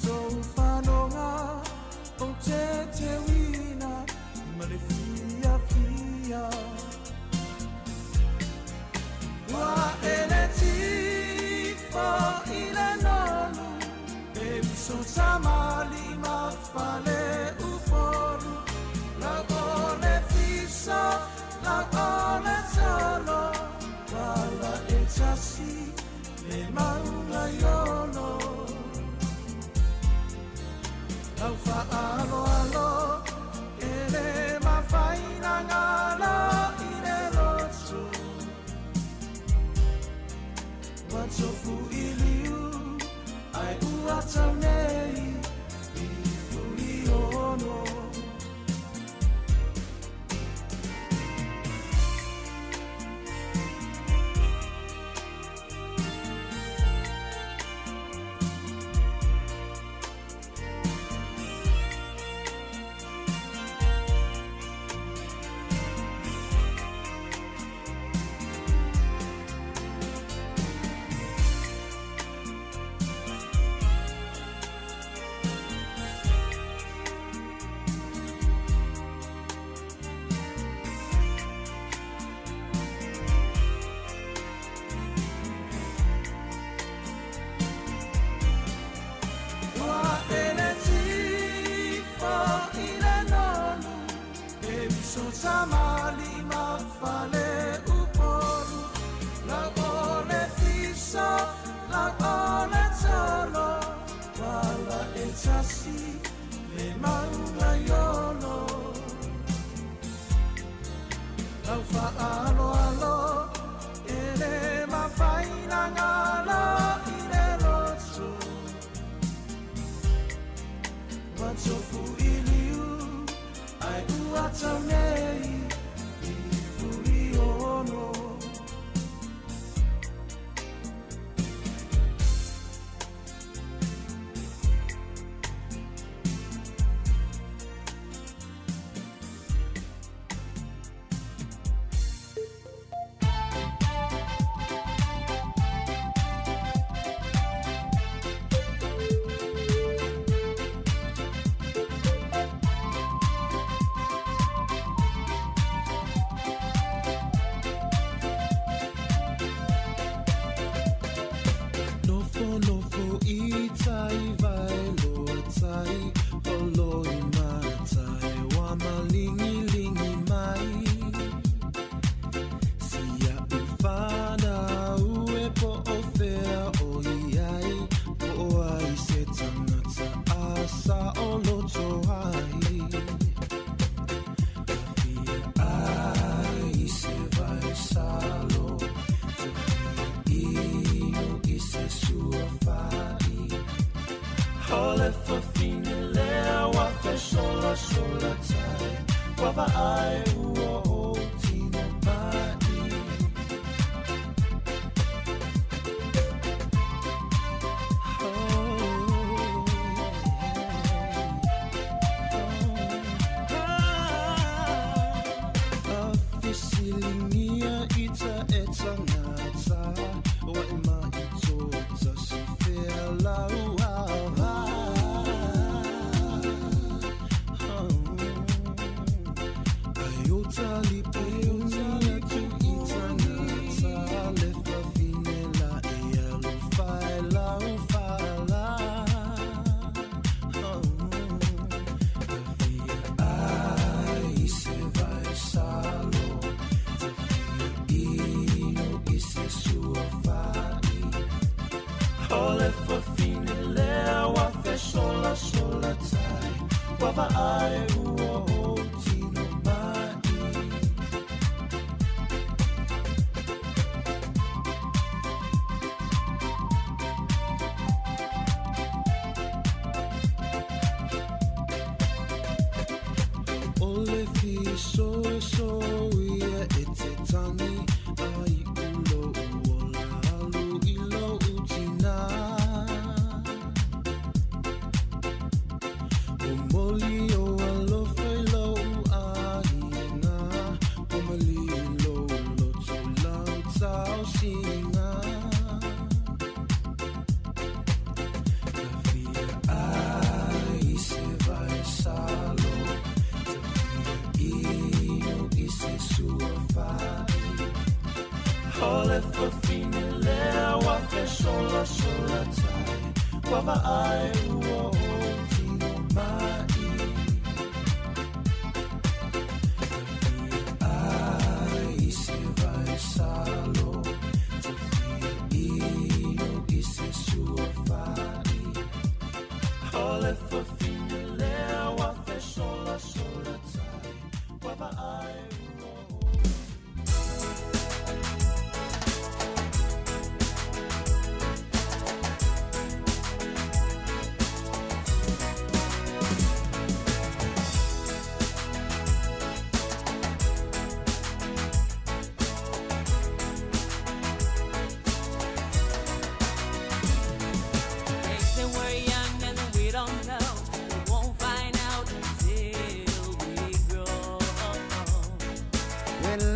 So far, no, Wa ele tifo ile nonu so tamali mafale uforu la ole fisa la ole tolo wala etasi le maunga yono lau fa alo ele mafaina ngala ine lotu watofu iliu ai uatanei ifuriono Tamali mafale uporu la ole fisa la ole tolo wala etasi le maunga yono lau fa alo ele mafaina ngala ine lotu watofu iliu ai uatanei ifuriono Molio alo foi lo Wava ai ua ti mai. Ai se vai salo, tu io e se sua fai. Ole fa fine leo a fe sola sola tai. Wava ai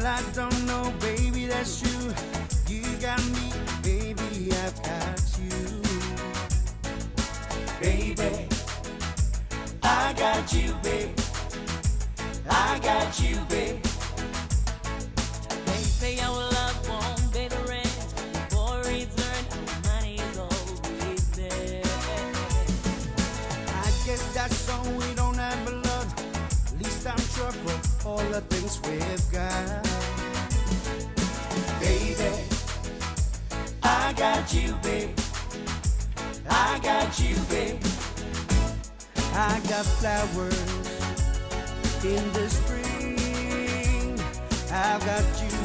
I don't know, baby, that's you. You got me, baby, I've got you. Baby, I got you, babe. I got you, babe. They say our love won't be the rent. Before it's earned, our money is always there. I guess that's all we don't have blood. At least I'm sure for all the things we've got. Baby, I got you, babe. I got you, babe. I got flowers in the spring. I've got you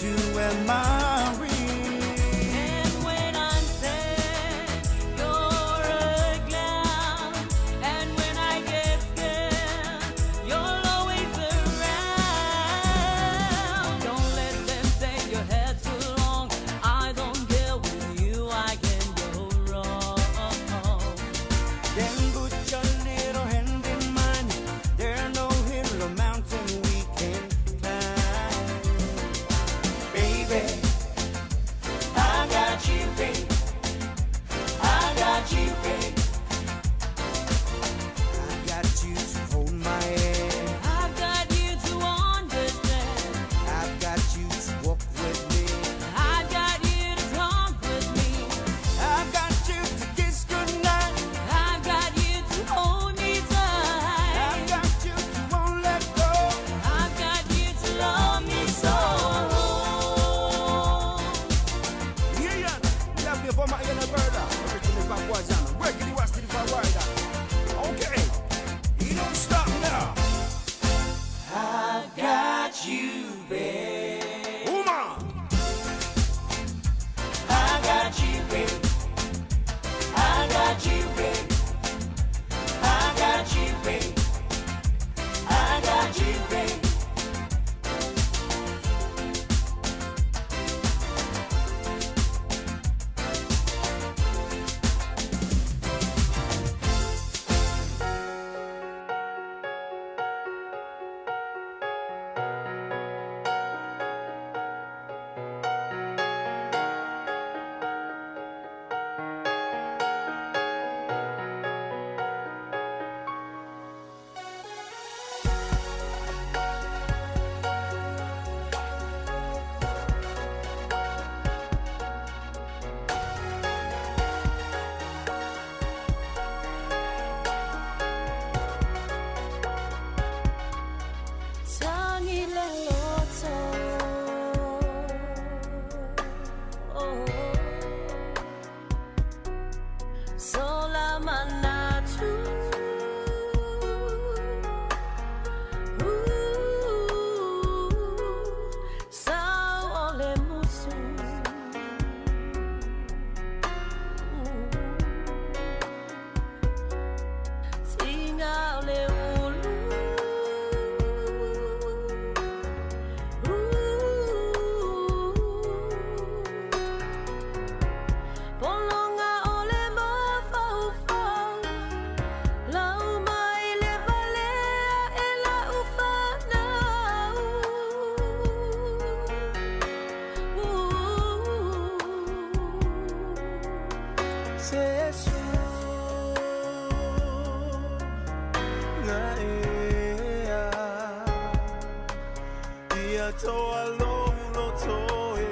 to wear my ring. And when I'm sad, you're a clown. And when I get scared, you're always around. Don't let them say your hair's too long. I don't care with you, I can go wrong. Then put your little hand in mine. There's no hill or mountain we can climb. Baby, I got you, babe. I got you, babe. I got you to hold my hand. I've got you to understand. I've got you to walk with me. I've got you to talk with me. I've got you to kiss goodnight. I've got you to hold me tight. I've got you to won't let go. I've got you to love me so. Yeah, yeah. Love me for my inner brother. Everything is backwards and working the worst to the forward. Okay. You don't stop now. I've got you, babe. Woman. I got you, babe. I got you, babe. I got you, babe. I got you, babe. Tangi le loto. Sola manatu. Sao ole musu. Tinga ole ulu. Polonga ole mo fau fau. Lau mai le valea e la ufanau. Sesu na ea ia toa lo toe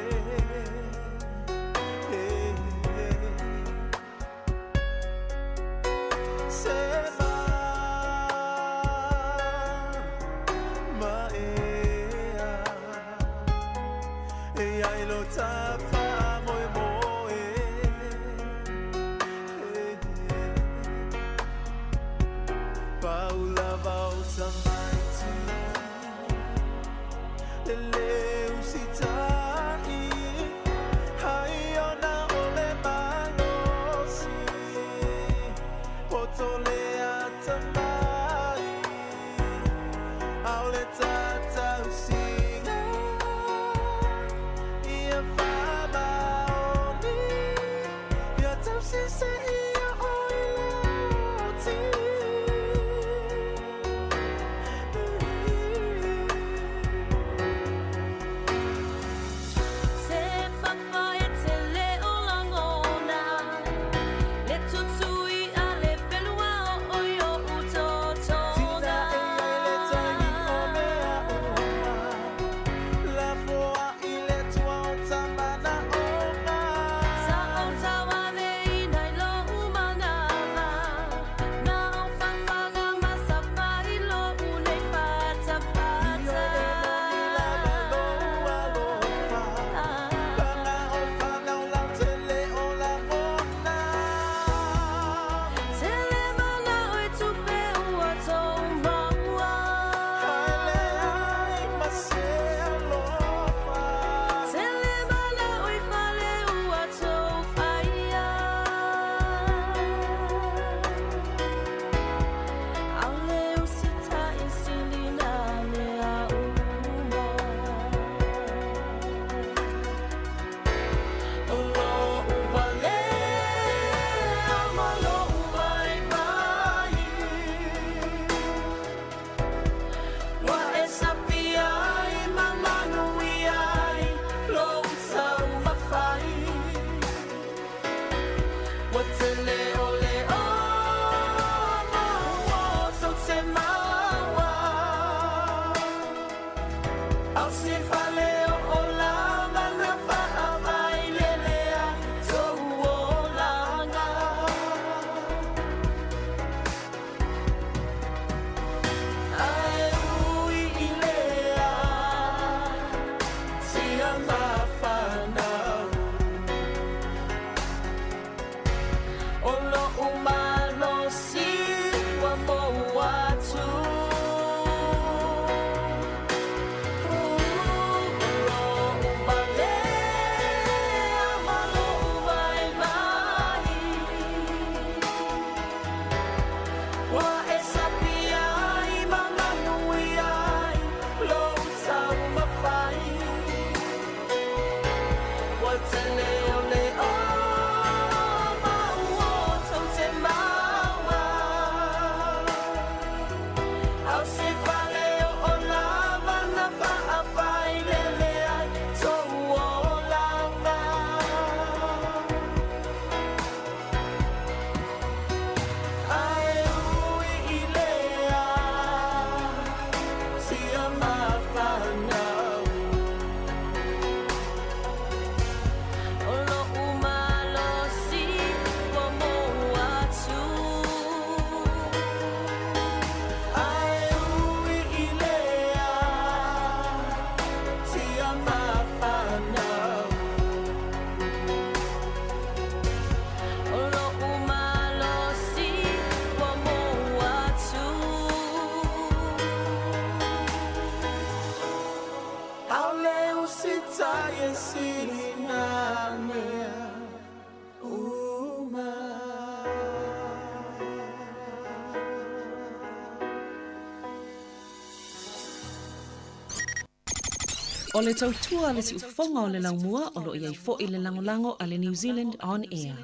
O le tautua le si ufonga o le laumua o lo iai fo i le langolango a le New Zealand On Air.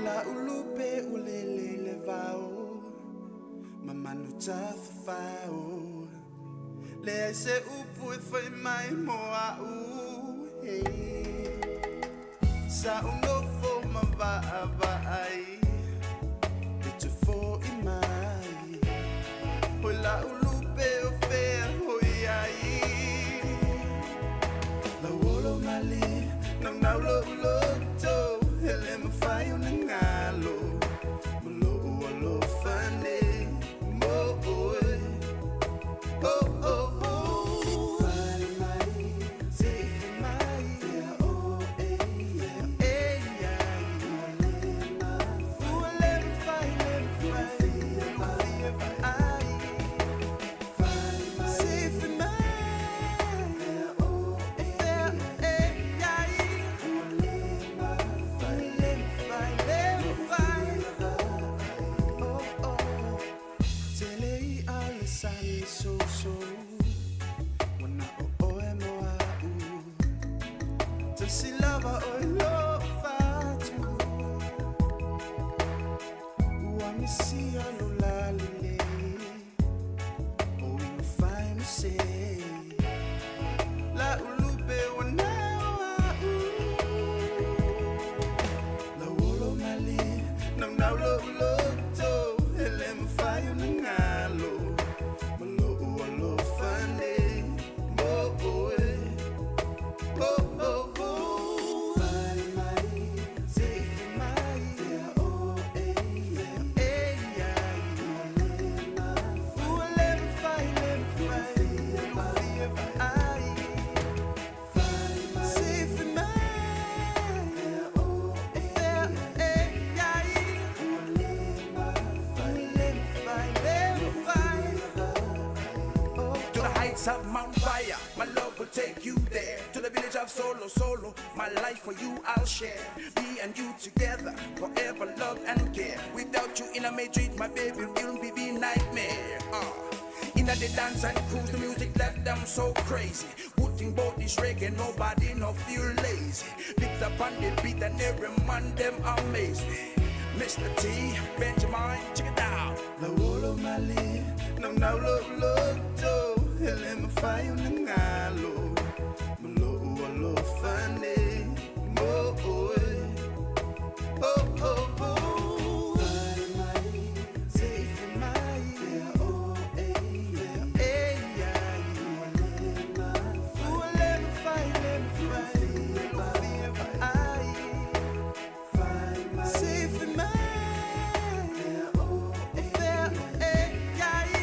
La ulupe ulele le vao Mamanu tafao Le se upu e foi mai moa u hey Sa unofo mava ai Te fo i mai Hoi la ulupe o fea hoi ai La wolo mali Nang naulo uloto Hele mawhai o ngalo Malo alo fane Mo oe Oh oh oh Fale mai Sefe mai Fea o e Fea e ai Ua lem fai Fea ai Fale mai Sefe mai Fea o e Fea e ai La ulube wanawa La wolo mali Nang naulo uloto Hele mawhai o ngalo Malo ualo fane Mo oe Oh oh oh Fale mai Sefe mai Fea o e Fea e ai Ua le mawhai ai Sefe mai Fea o e Fea e ai To the heights of Mount Fire, my love will take you there. To the village of Solo, my life for you I'll share. Me and you together, forever love and care. Without you in a Madrid, my baby, it'll be the nightmare. In the dance and cruise, the music left them so crazy. Putting both this reggae, nobody no feel lazy. Picked up on the beat and every man them amaze me. Mr. T, Benjamin, check it out. La wolo mali Nang naulo uloto Hele mawhai o ngalo Malo ualo fane Mo oe Oh oh oh Fale mai Sefe mai Fea o e Fea e ai Ua le mawhai ai Sefe mai Fea o e Fea e ai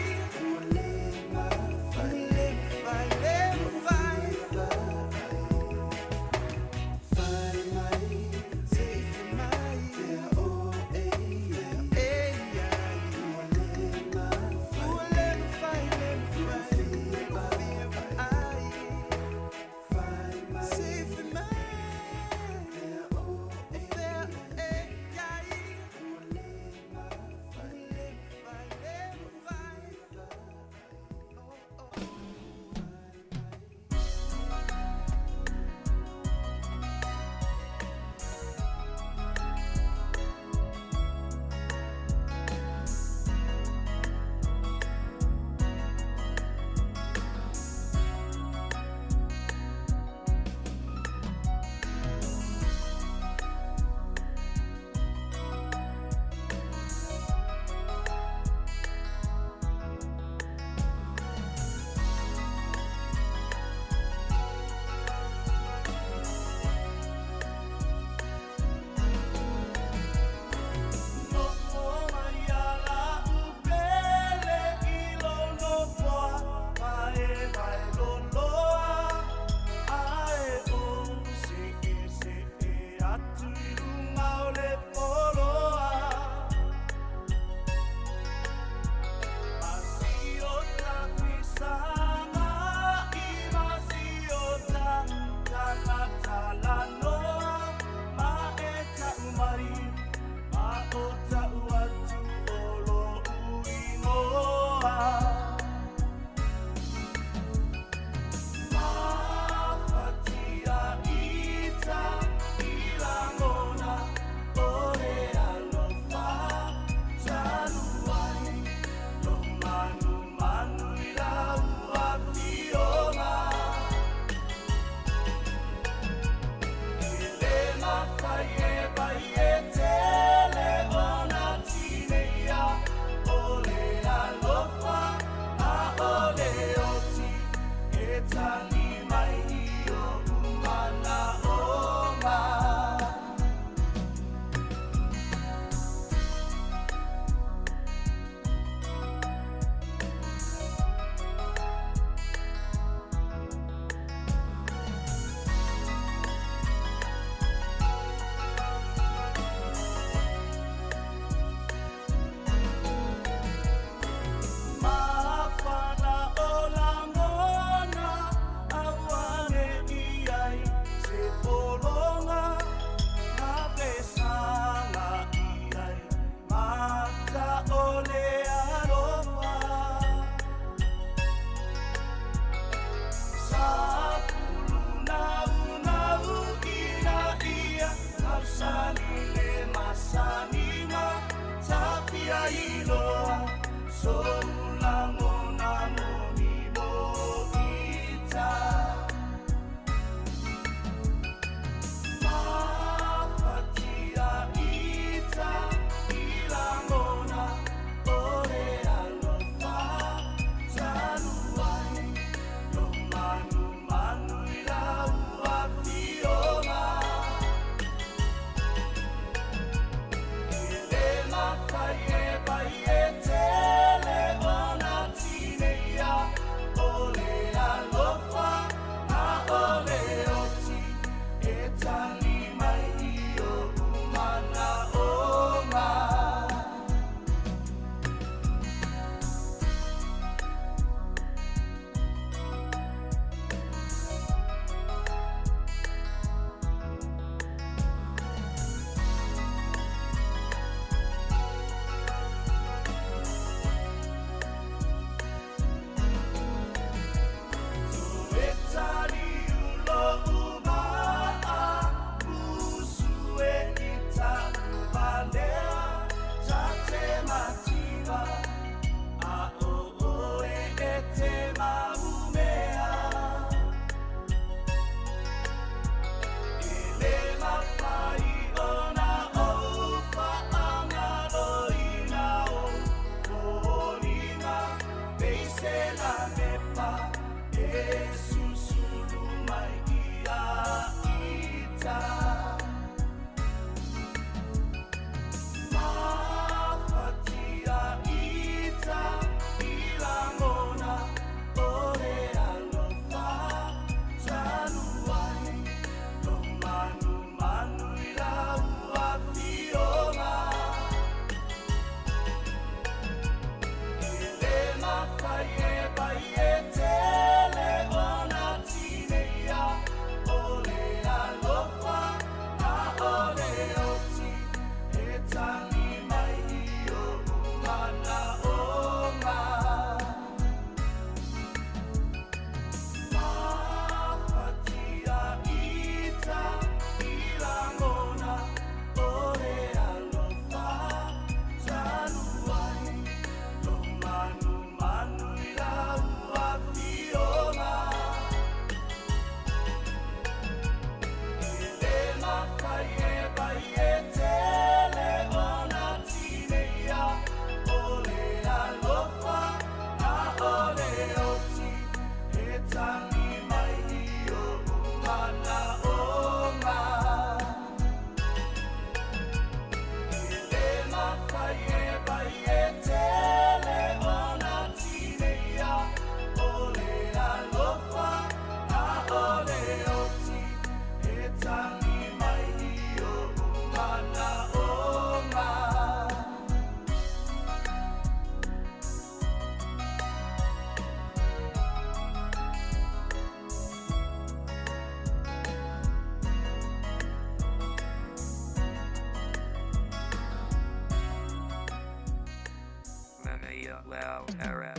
Wow, era.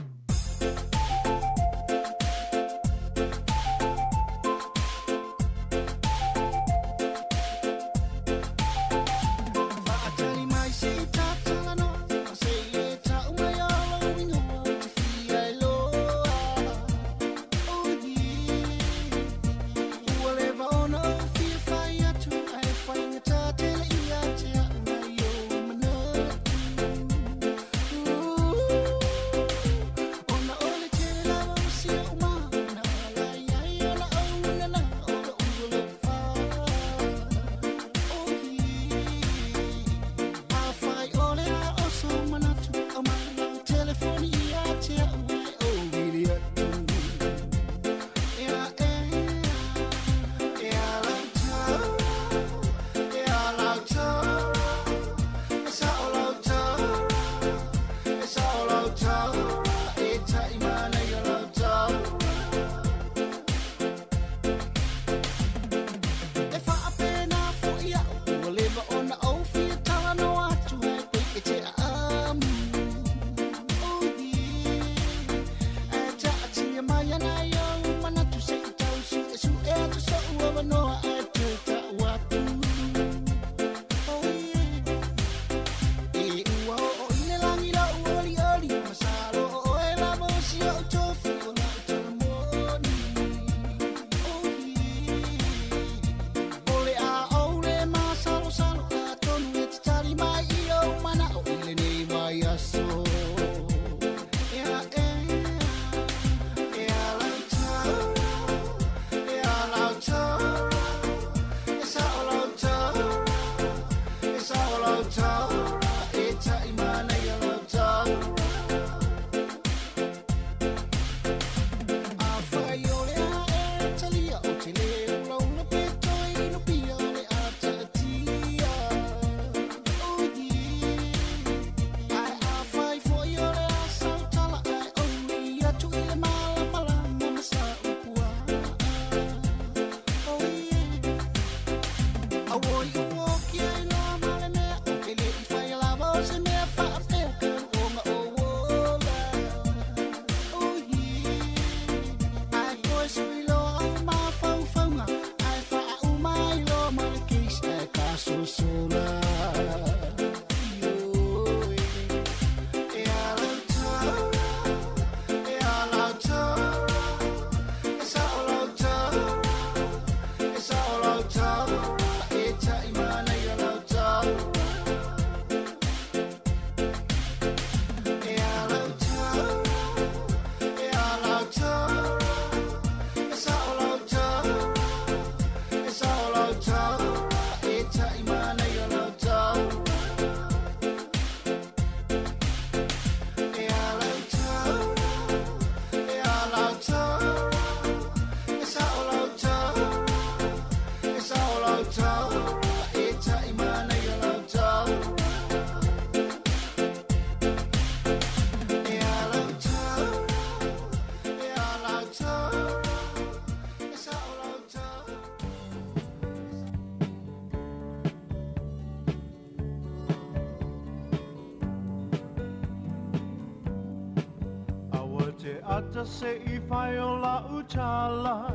Tangata se I whai o la utala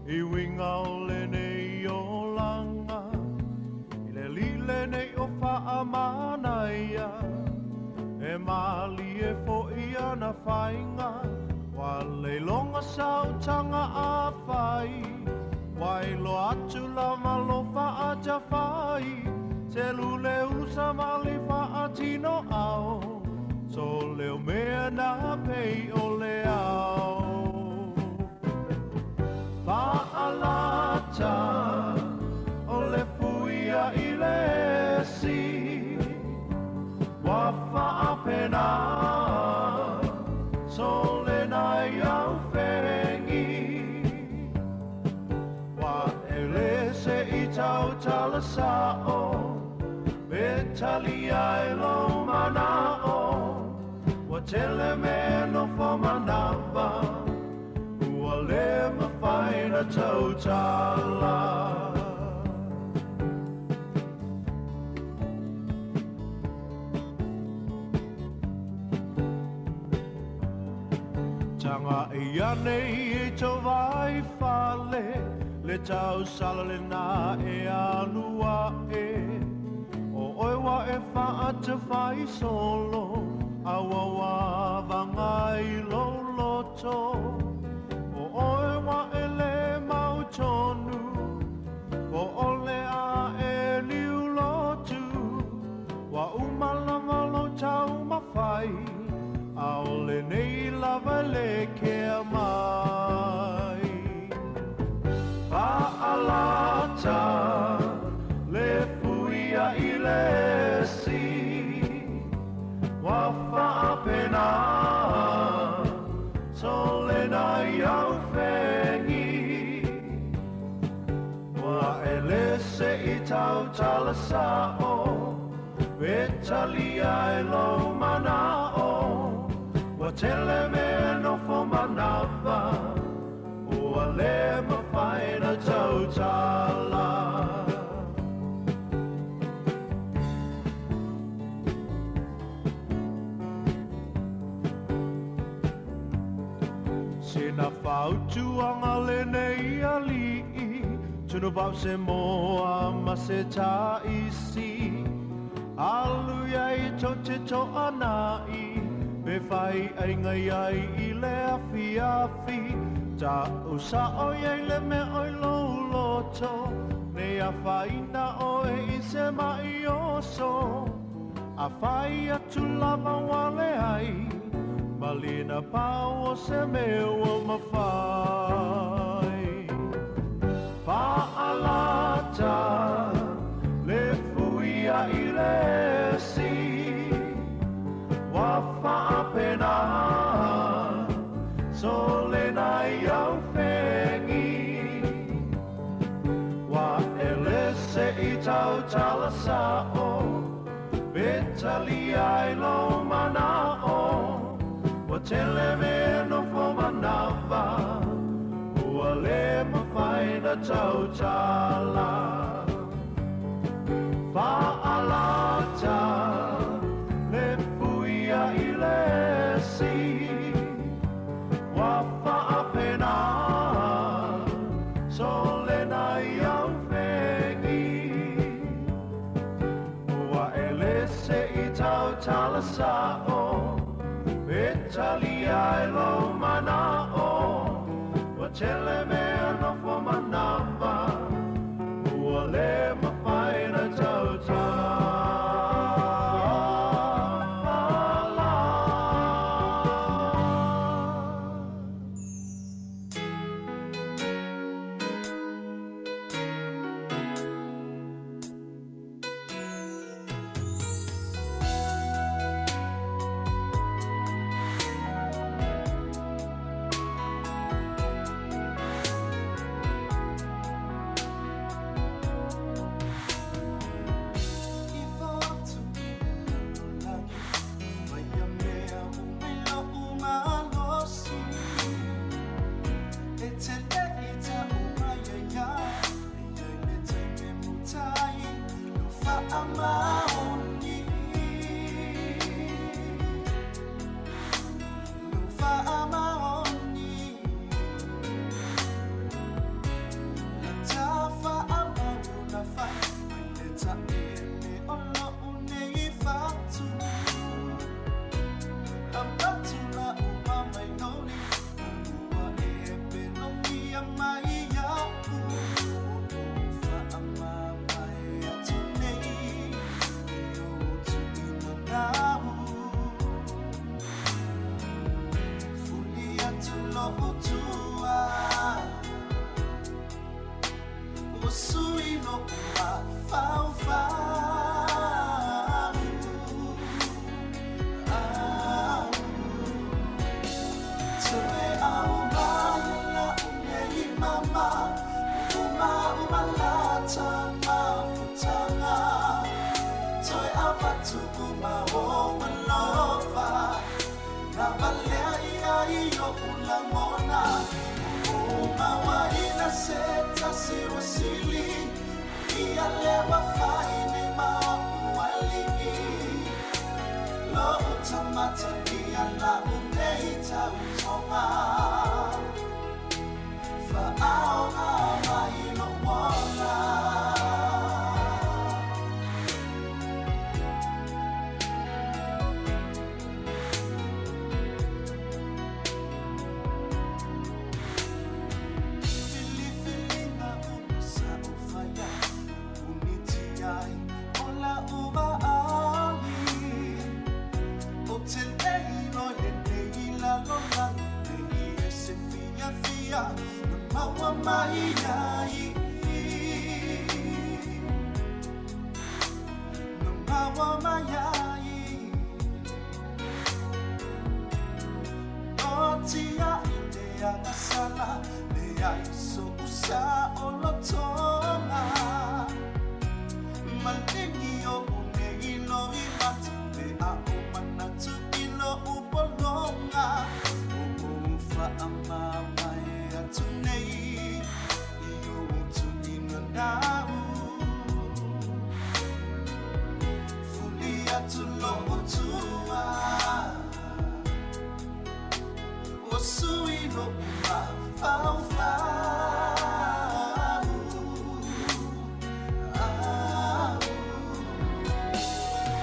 I winga o le nei o langa I le lile nei o wha manaia E mali e fo I ana whainga Wa le longa sautanga a whai Wai lo atu la malo wha aja whai Te lule usa mali wha atino au So leo mea na pei o le au Whaalata o le fuia I le si Wa whaapena So le nai au whengi Wa ele se I tau tala sao Me tali ai lo mana o Wa tele me no fa manava Ua le ma whaina tau tala Tanga I anei e tau vai whale Le tau sala le na e anua e O oewa e wha ata whai solo Awa wa vangai lo loto O oewa e le mau tonu O ole a e liu lotu Wa umalama lo tau mawhai A ole nei lava le kea mai Whaalata le fuia I le si Wa whaapena So le nai au whengi Wa ele se I tau tala sao We tali ai lo mana o Wa tele me no fo manava Ua le ma whaina tau tala Sina whautuanga le nei ali'i Tunu pau se moa ma se ta isi Alu iai to te to anai Me whai ai ngai ai I le afi afi Ta usa o iai le me oi lo loto Ne a whaina o e I se mai oso A whai atu lava wale ai Malina pau o se meua mawhai Whaalata le fuia I le si Wa whaapena So le nai au whengi Wa ele se I tau tala sao Betali ai lo mana o Wa tele me no fo manava Ua le ma whaina tau tala Whaalata le fuia I le si Wa whaapena So le nai au whengi Ua ele se I tau tala sao Betali ai lo mana o Wa tele me no fo manava Ua le ma whaina tau tala Amaoni, Lufa Amaoni. mama uma lata mafutanga toi avatu uma o malova na valea ia io ulamona uma waina seta siwasili ia lewa faine ma uali lo utamata ia la uneita utonga fa aonga mai no wala Mawa maiyai Mawa mayai Otia idea nasala Lea iso usa olotonga Malingi o unegi no imati Lea umanatu ilo upolonga Ufa amama tunei iyo tunina nau fulia tulo tua osuino uma fau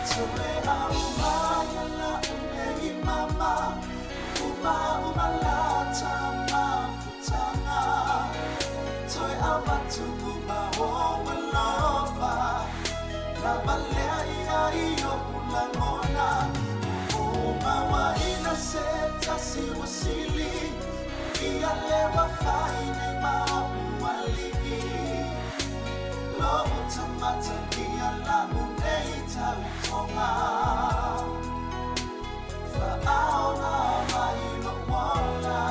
Tue au maya la unei mama uma lata mafutanga toi avatu uma o malova la valea ia io ulamona uma waina seta siwasili ia lewa faine ma uali lo utamata ia la uneita utonga fa aona mai no wala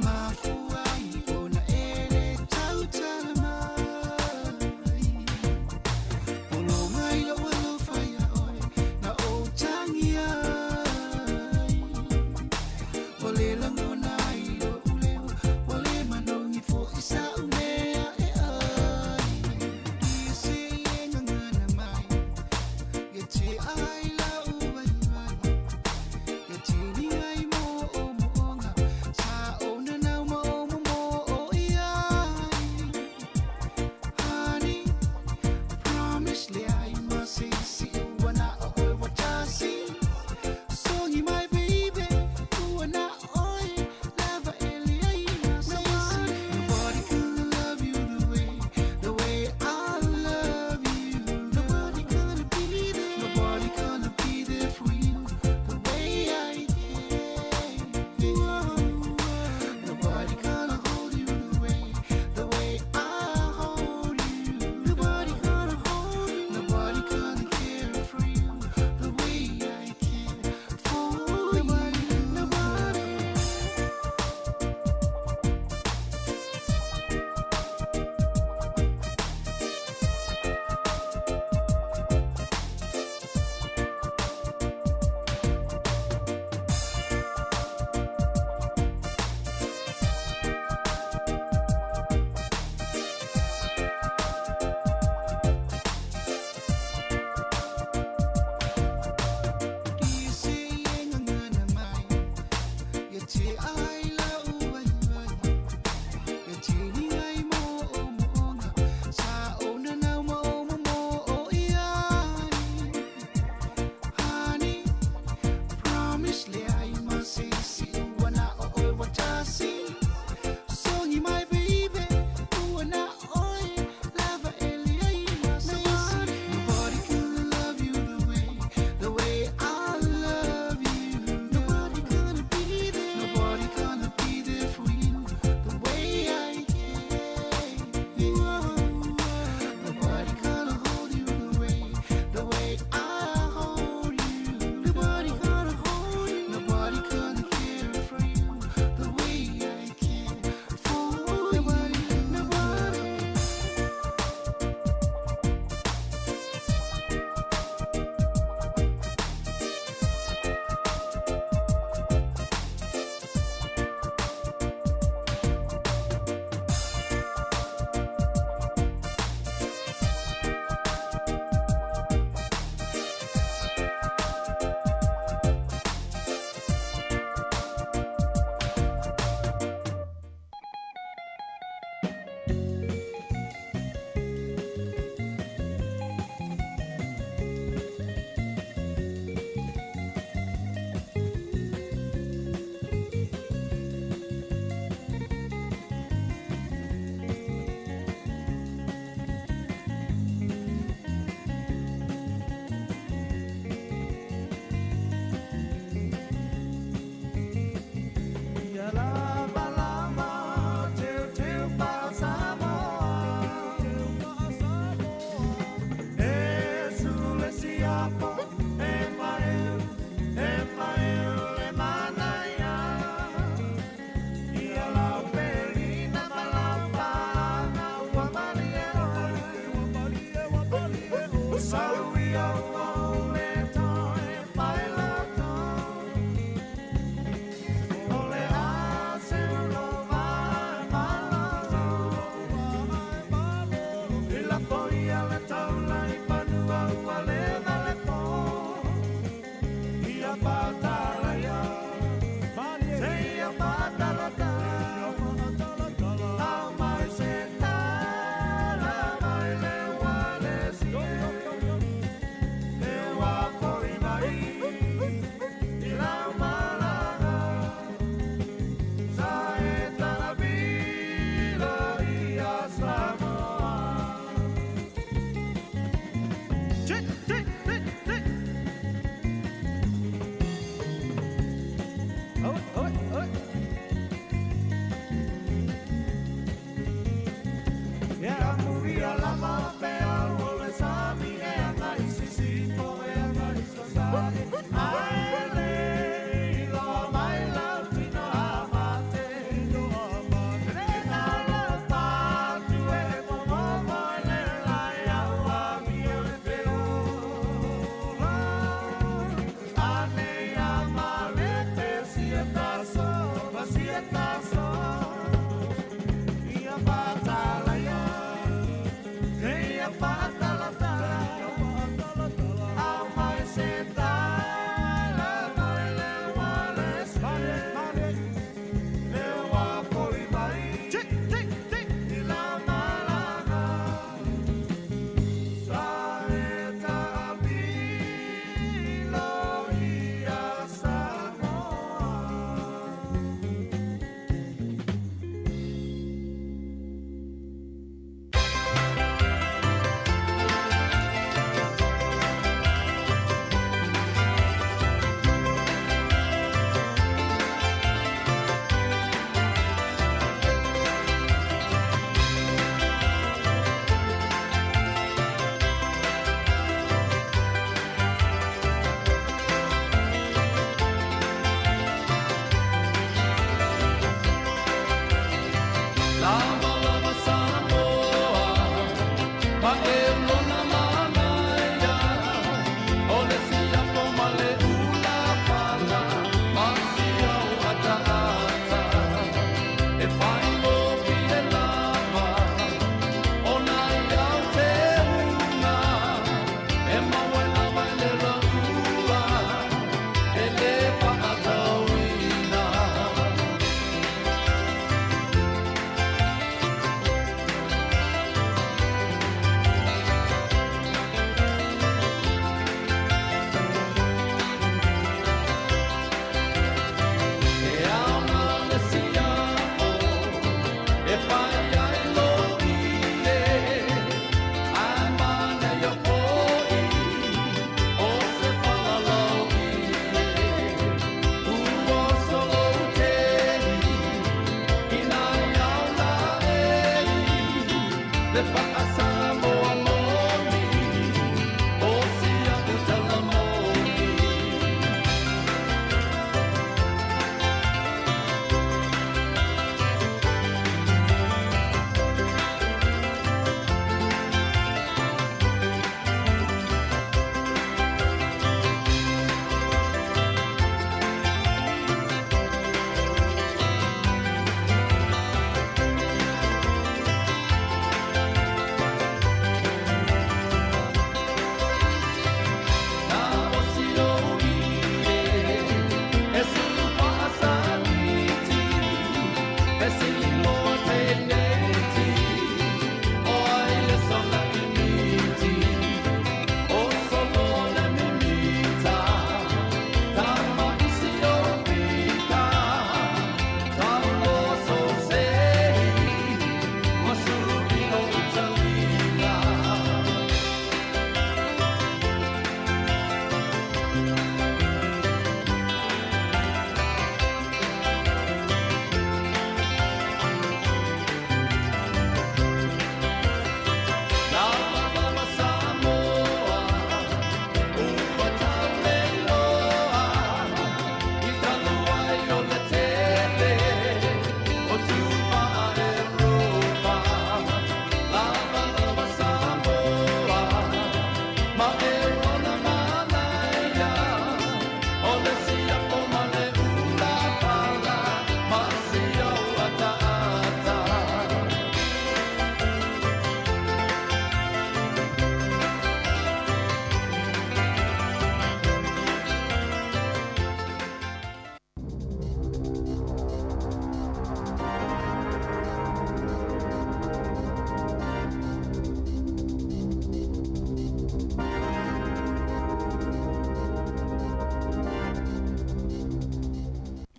my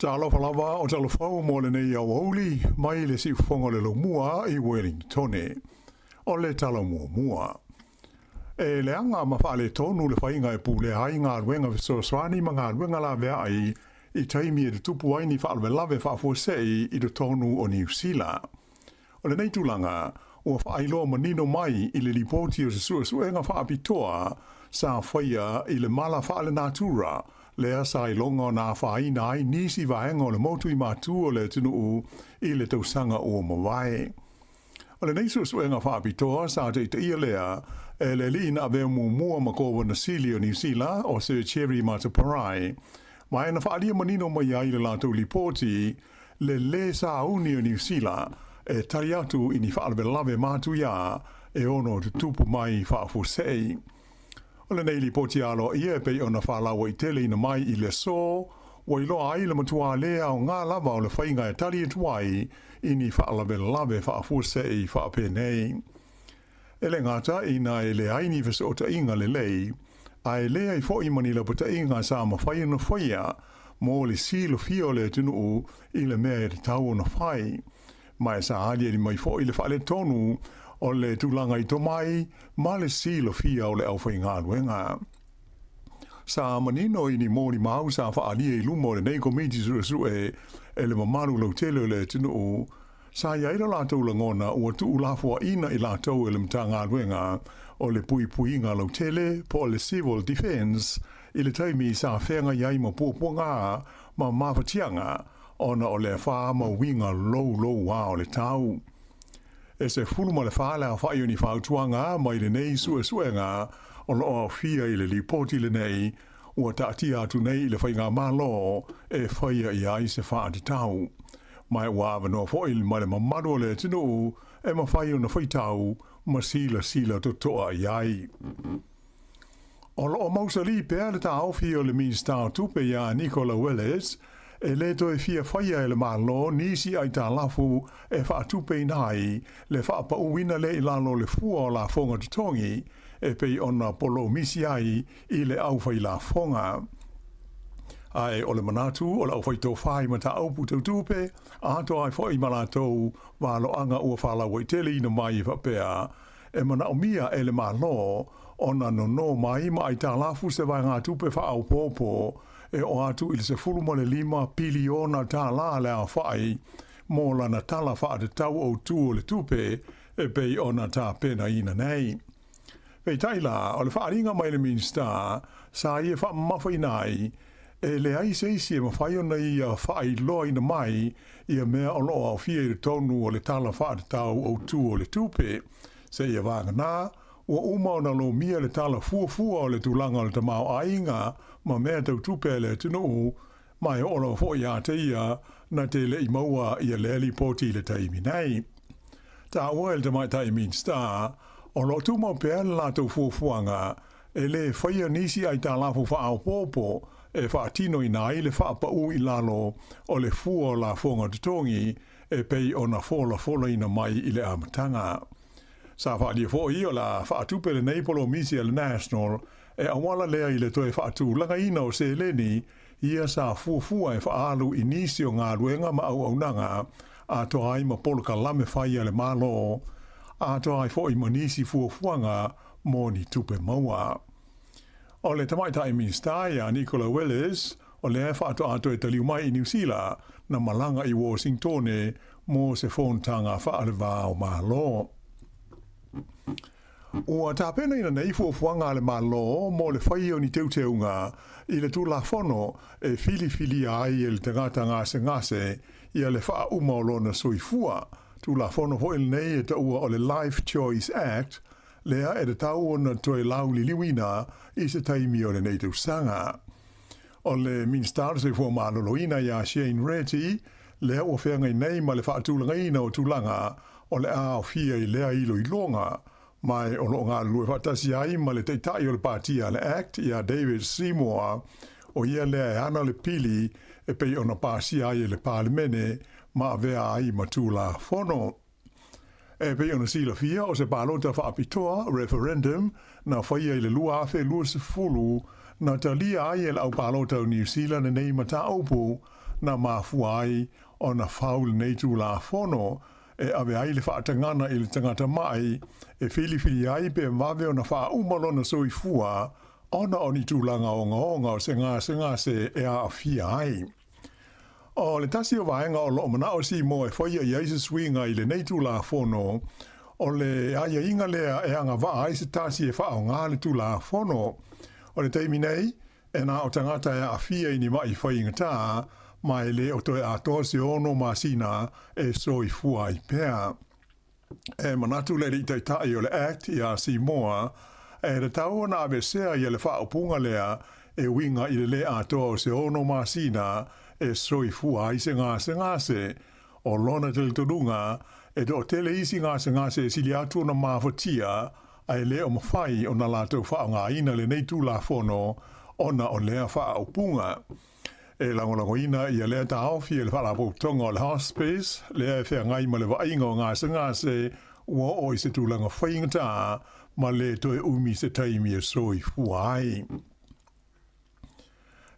Talo falava o talo fau mo le nei au holi, mai le si fonga le lo mua I Wellington. O le talo mua. E le anga ma fa le tonu le whainga e pule hai ngā ruenga so swani ma ngā ruenga la vea ai I taimi e te tupu ai ni wha alwe lawe wha fuasei I te tonu o New Zealand. O le nei tūlanga, ua wha ailoa manino mai I le lipoti o se suenga wha apitoa sa whaia I le mala wha le natura, le asa I longa o nā whaina ai nisi vaenga o le motu I mātu o le tunu I le tausanga o mawai. O le nei suenga wha apitoa sa te ia lea e le li na veo mua makowa na sili o New Zealand o Sir Cherry Mataparai. Mai na whaalia manino mai ai le lātou lipoti, le sa uni o New Zealand e tari atu ini whaalwe lawe mātu ia e ono tu tupu mai whaafusei. O le nei li poti alo ia pei ona whaalawa i tele ina mai i le so, wa i loa ai le matua lea o ngā lava o le whainga e tari etuai ini whaalawe lawe whaafusei whaapenei. Ele ngata ina e le aini vese o ta inga le lei, a e lea i fo i mani le puta inga sa ma whai na whaia, mo le silo fio le tunu i le mea e te tau na whai. Mai sa alia li mai fo i le whaale tonu o le tūlanga i tomai, ma le silo fia o le au whai ngā ruenga. Sa manino i ni mōri mau sa whaalia i lumo le nei komiti su e le mamaru lau tele le tunu sa iaira lātou la ngona ua tuu lafua ina i lātou e le mta ngā ruenga o le pui pui ngā lau tele po le civil defense i le taimi sa whenga iai ma pua ngā ma mawhatianga ona o le wha ma winga lou wā o le tau. E se fuluma le whaala a whai ni whautuanga mai le nei suenga o lo o fia i le lipoti le nei ua taati atu nei i le whainga malo e whaia i ai se whaati tau. Mai ua awanoa foil mai le mamado le tinu e ma whai o na whaitau ma sila to toa i ai. O lo o mausali pēr le ta awhi o le Minister tupe ia Nicola Willis e le to e fia whaia e le malo nisi ai ta lafu e whaatupe nai le whaapa uwina le ilalo le fua o la fonga tutongi e pei ona polo misi ai i le au whai la fonga. Ai o le manatu o le au whai tō whai ma ta aupu tau tupe a ato ai whai malatou walo anga ua whala waitele ina mai i whapea e mana o mia e le malo ona no mai ma ai ta lafu se vai ngā tupe wha au popo e o atu ili se fuluma le 5 piliona tā la le a whai mō lana tala wha te tau o tū o le tupe e pei ona tā pena ina nei. Pei taila, o le whaaringa mai le Minister, sa ia wha mawhai nai, e le ai seisi e mawhai ona ia whai loa ina mai, ia mea o loa o fia i le tonu o le tala wha te tau o tū o le tupe, se ia wanga nā, ua uma ona lo mia le tala fua o le tūlanga o le tamau ainga, ma mea tau tupe le tunu, mai o lo fo ia te ia, na te le i maua ia le li poti le taimi nei. Ta ua el te mai taimi Minister, o lo tu mau pēr la tau fuafuanga, e le whaia nisi ai tā lafu wha au popo, e wha atino i nai le wha pau i lalo o le fua o la fonga tutongi, e pei o na fola ina mai i le amatanga. Sa wha lia fo i o la wha atupe le neipolo misi le national, e awala lea i le toe wha atu langa ina o se leni, ia sa fuafua e wha alu i nisi o ngā ruenga ma au nanga, a to ai ma polo ka lame whaia le malo, a to ai fo i manisi fuafuanga mō ni tupe maua. O le tamaitai Minister ia Nicola Willis, o le e whaato ato e taliu mai i New Zealand, na malanga i Washington mō se whontanga whaalewa o malo. Ua tāpena ina nei fuafuanga le malo mō le whaia o ni teuteunga i le tūla whono e fili ai e le tangata ngase ia le wha uma o lona soifua. Tūla whono ho il nei e taua o le Life Choice Act, lea e te tau ona toi lauli liwina i se taimi o le nei tausanga. O le Minister se fua maloloina ia Shane Reti, lea ua whengai nei ma le whaatūlanga ina o tūlanga o le a o fia i lea ilo i longa, mai o lo ngā lue whatasi ai ma le teitai o le partia le Act ia David Sāmoa o ia lea e ana le pili e pei ona pasi ai le parlimene ma vea ai matula fono. E pei ona sila fia o se palota whaapitoa referendum na whaia i le lua afe lua se fulu na talia ai e au palota o New Zealand nei mata opu na mafua ai o na whaul nei tula fono e ave ai le whaatangana i le tangata mai e fili ai pe mawe o na wha umalona soifua ona o ni tūlanga o se ngā se e a fia ai. O le tasi o vaenga o lo mana o si mo e whaia i aise swinga i le nei tūla fono o le aia inga lea e anga waa aise tasi e wha o ngā le tūla fono. O le teimi nei e nā o tangata e a fia i ni mai whainga tā mai le o toe a toa se ono masina e soifua i pēr. E manatu le i taitai o le Act i a Sāmoa, e re tau na ave sea i le wha punga lea e winga i le a toa o se ono masina e soi fua i se ngā se o lona te turunga e do tele isi ngā se sili atu na mafatia ai le o mawhai o na lātou wha ngā ina le nei tū la whono ona o lea wha o punga. E langolango ina ia lea ta awhi e le wha la tonga o le hospice, lea e whea ngai ma le wainga o ngā se ua o i se tūlanga whaingata ma le toe umi se taimi e soi fuai.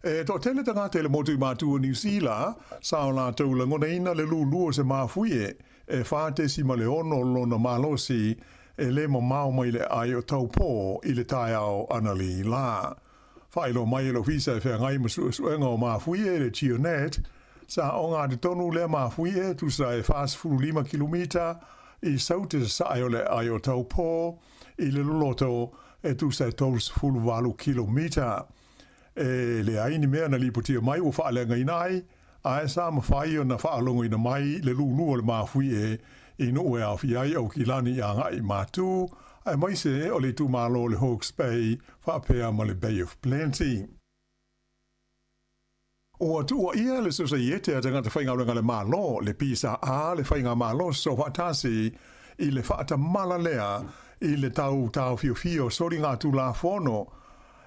E to tele ta ngā tele motu mātua New Zealand, sao la taulangona ina le lulua se mafuie, e whātesi ma le ono lona malosi, e le mau mai le ai o taupō i le tai au anali la. Whaelo mai lo visa e whea ngai masuenga o mafuie le Tionet, sa o ngā te tonu le mafuie tu sa e fast 5 kilomita i saute sa ai o le ai o taupō i le loloto e tu sa e tolus 4 kilomita. E le aini mea na lipotia mai o whaalenga inai, a e sa mawhai o na whaalongo ina mai le lulu le mafuie i no ue au fiai au kilani a ngai mātū, ai mai se o le tu malo le Hawke's Bay, whaapea ma le Bay of Plenty. O atu o ia le sosa iete a tangata whainga renga le malo, le pisa a le whainga malo so whaatasi i le whaata mala lea i le tau fio sori ngā tu la whono,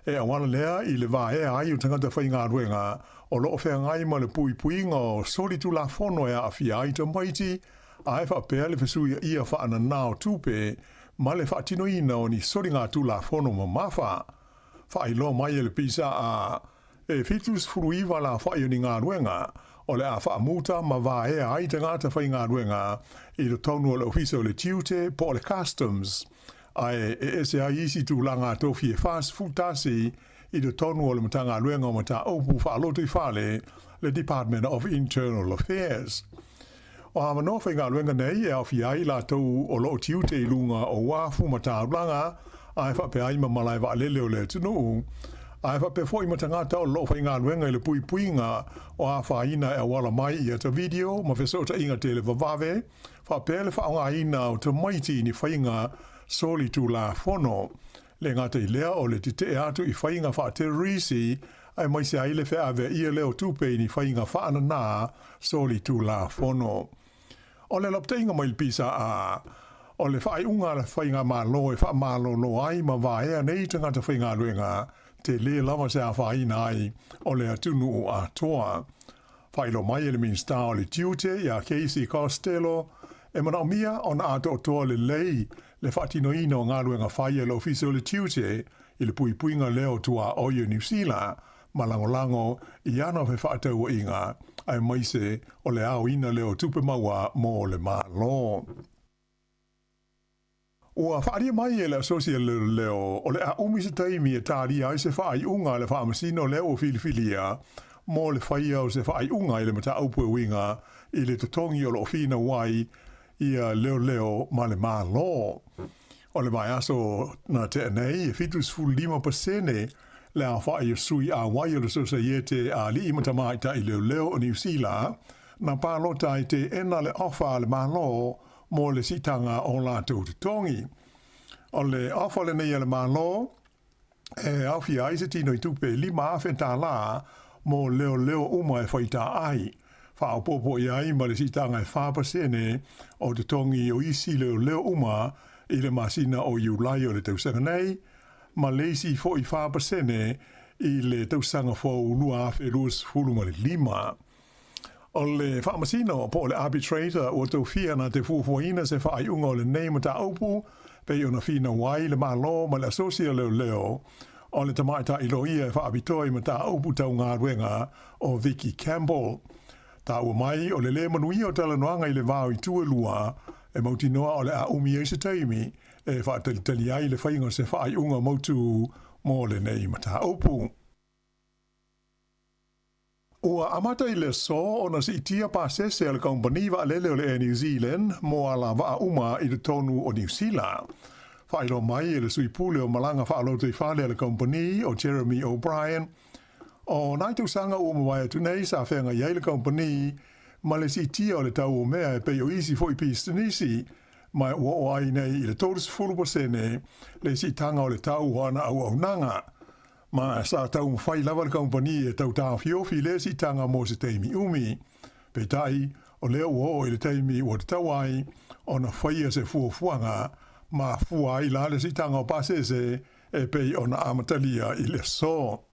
e awana lea i le vae ai o tangata whainga ruenga o loo whea ngai ma le pui ngā sori tu la whono e a fia ai ta maiti, a e whaapea le whesui ia whaana nao tupe, ma le whaatino ina o ni sori ngā tu la whono ma mawha. Whailo mai e le pisa a e fitus furuiwa la whai o ni ngā ruenga, o le a whaamuta ma vae ai tangata whainga ruenga i le tonu o le ofisa o le tiute po le customs, ai e se ai isi tu langa tofi e fast futasi i le tonu o le matanga ruenga o mata opu whaaloto i whale le Department of Internal Affairs. O hama no whainga ruenga nei e awhi ai la tau o lo tiute i lunga o wafu mata ranga ai whape ai ma malai wa lele o le tunu. Ai whape fo i matangata o lo whainga ruenga i le puinga o a whaina e wala mai i ata video ma whesota inga te le vavave whape le whaonga ina o te maiti ni whainga soli tu la whono. Le ngata i lea o le tite atu i whainga wha terrorisi ai mai se aile whea ave ia leo tupe ni whainga whaana nā soli tu la whono. O le lapteinga mai pisa a o le whai unga le whainga malo e wha malo no ai ma vaea nei tangata whainga ruenga te le lava se a whaina ai o le atunu o a toa. Whailo mai e le minsta o le tiute ia Casey Costello e mana o mia o na ato o toa le lei le whaatino ina o ngā ruenga whaia le ofisa o le tiute i le puipuinga leo tua oio New Zealand ma lango i ana whe whaatau o inga ai maise o le au ina leo tupe maua mo le malo. Ua whaaria mai e le asosia leo o le a umisa taimi e tāri ai se whaai unga le whaamasino leo o filifilia mo le whaia o se whaai unga i le mata aupu e winga i le totongi o lo fina wai ia leo ma le malo. O le mai aso na te anei e fitus fulu 5% le a whaai sui a wai o le sosaiete a li imata mai ta i leo o New Zealand na pālota i te ena le ofa le malo mo le sitanga o la taututongi. O le ofa le nei le malo e awhi ai se tino i tupe 5 awhenta la mo leo uma e whaita ai. Whaopopo i ai ma le sitanga e 4% o te tongi o isi leo uma i le masina o iulai o le tausanga nei, ma leisi fo i 4% i le tausanga fo ulua awhi ruas fulu ma le 5. O le whaamasina o po le arbitrator o tau fia na te fuafuaina se whaai unga o le nei ma ta aupu, pe o na fina wai le malo ma le asosia leo, o le tamaita i loia e whaabitoi ma ta aupu tau ngā ruenga o Vicky Campbell. Ta ua mai o le manuia o talanoanga i le vāo i tuelua e mauti noa o le a umi e se taimi e whaatalitali ai le whainga se whaai unga mautu mo le nei ma ta aupu. Ua amata i le so o na si itia pasese al kompani wa lele o le New Zealand mo ala wa uma i le tonu o New Zealand. Whailo mai e le sui pule o malanga whaaloto i whale al kompani o Jeremy O'Brien. O naitu sanga o mawai atu nei sa whenga iei le kompani ma le si itia o le tau o mea e pei o isi fo i pistanisi mai ua o ai nei i le 30% le si tanga o le tau o ana au nanga. Ma sa tau mwhai lava le kompani e tau tā whiofi le si tanga mō se teimi umi. Pe tai, o leo o i le teimi o te tawai, o na whaia se fuafuanga, ma fua i la le si tanga o pasese, e pei o na amatalia i le so.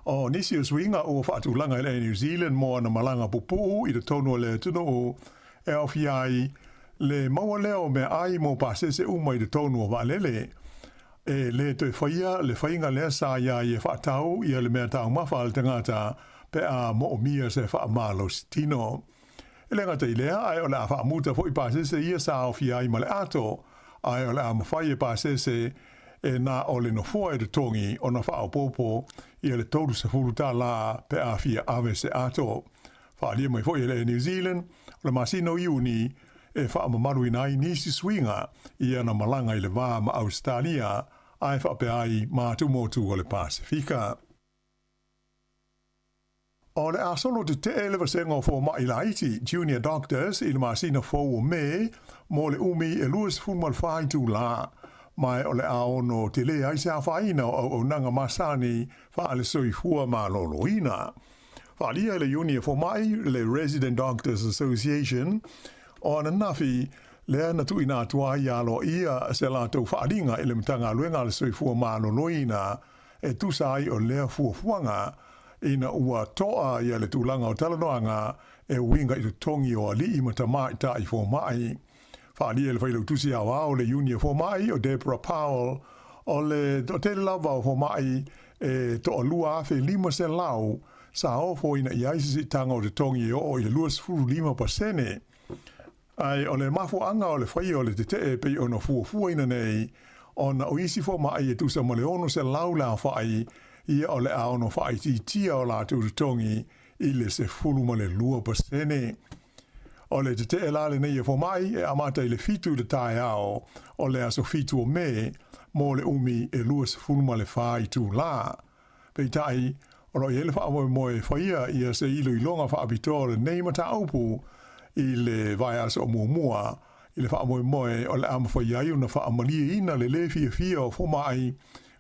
O nisi o swinga o whaatulanga i New Zealand mo na malanga pupu i le tonu le tunu o e au fiai le maua leo me ai mo pasese uma i le tonu o valele. E le toi whaia le whainga lea sa ia i e whaatau i le mea tau mawha al te ngata pe a mo o mia se wha malo si tino. E le ngata i lea ai o le a wha muta fo i pasese ia sa au fiai ma le ato ai o le a mawhai e pasese e na o le nofua e te tongi o na wha popo i le tolu sa furuta la pe a fia ave se ato. Wha lia mai fo i le New Zealand o le masino iuni e wha mamaru inai nisi swinga i ana malanga i le wā ma Australia ai wha pe ai mātu motu o le Pasifika. O le asolo te te elewa sengo fo ma i laiti junior doctors i le masina fo o me mo le umi e luas fumal whai tu la mai o le aono te le ai se a whaina o nanga masani wha ale soi fua ma loloina. Wha lia le uni e fo mai le Resident Doctors Association o na nafi lea na tui nā tua i alo ia se la tau whaaringa i le mtanga luenga le soi fua māno loina e tusai o lea fuafuanga ina ua toa i le tūlanga o talanoanga e winga i le tongi o ali i matamai ta i fo mai. Whaaria le whailau tusi awa o le unia fo mai o Deborah Powell o le o te lava o fo mai e to o lua afe 5 lau sa o fo ina i aisisi tanga o te tongi o i le luas furu 5%. Ai o le mafu anga o le whai o le te te pe o na fuafua ina nei o na o isi fo mai e tusa ma le ono se lau la whai ia o le ao no whai ti tia o la tu tongi i le se fulu ma le 2%. O le te te la le nei e fo mai e amata i le fitu le tae ao o le aso fitu o me mo le umi e luas fulu ma le whai tu la. Pei tai o lo i ele wha moe whaia ia se ilo i longa wha abito le nei mata aupu i le vai asa o mua i le wha moe o le ama whaia i una wha amalia ina le le fia o fo mai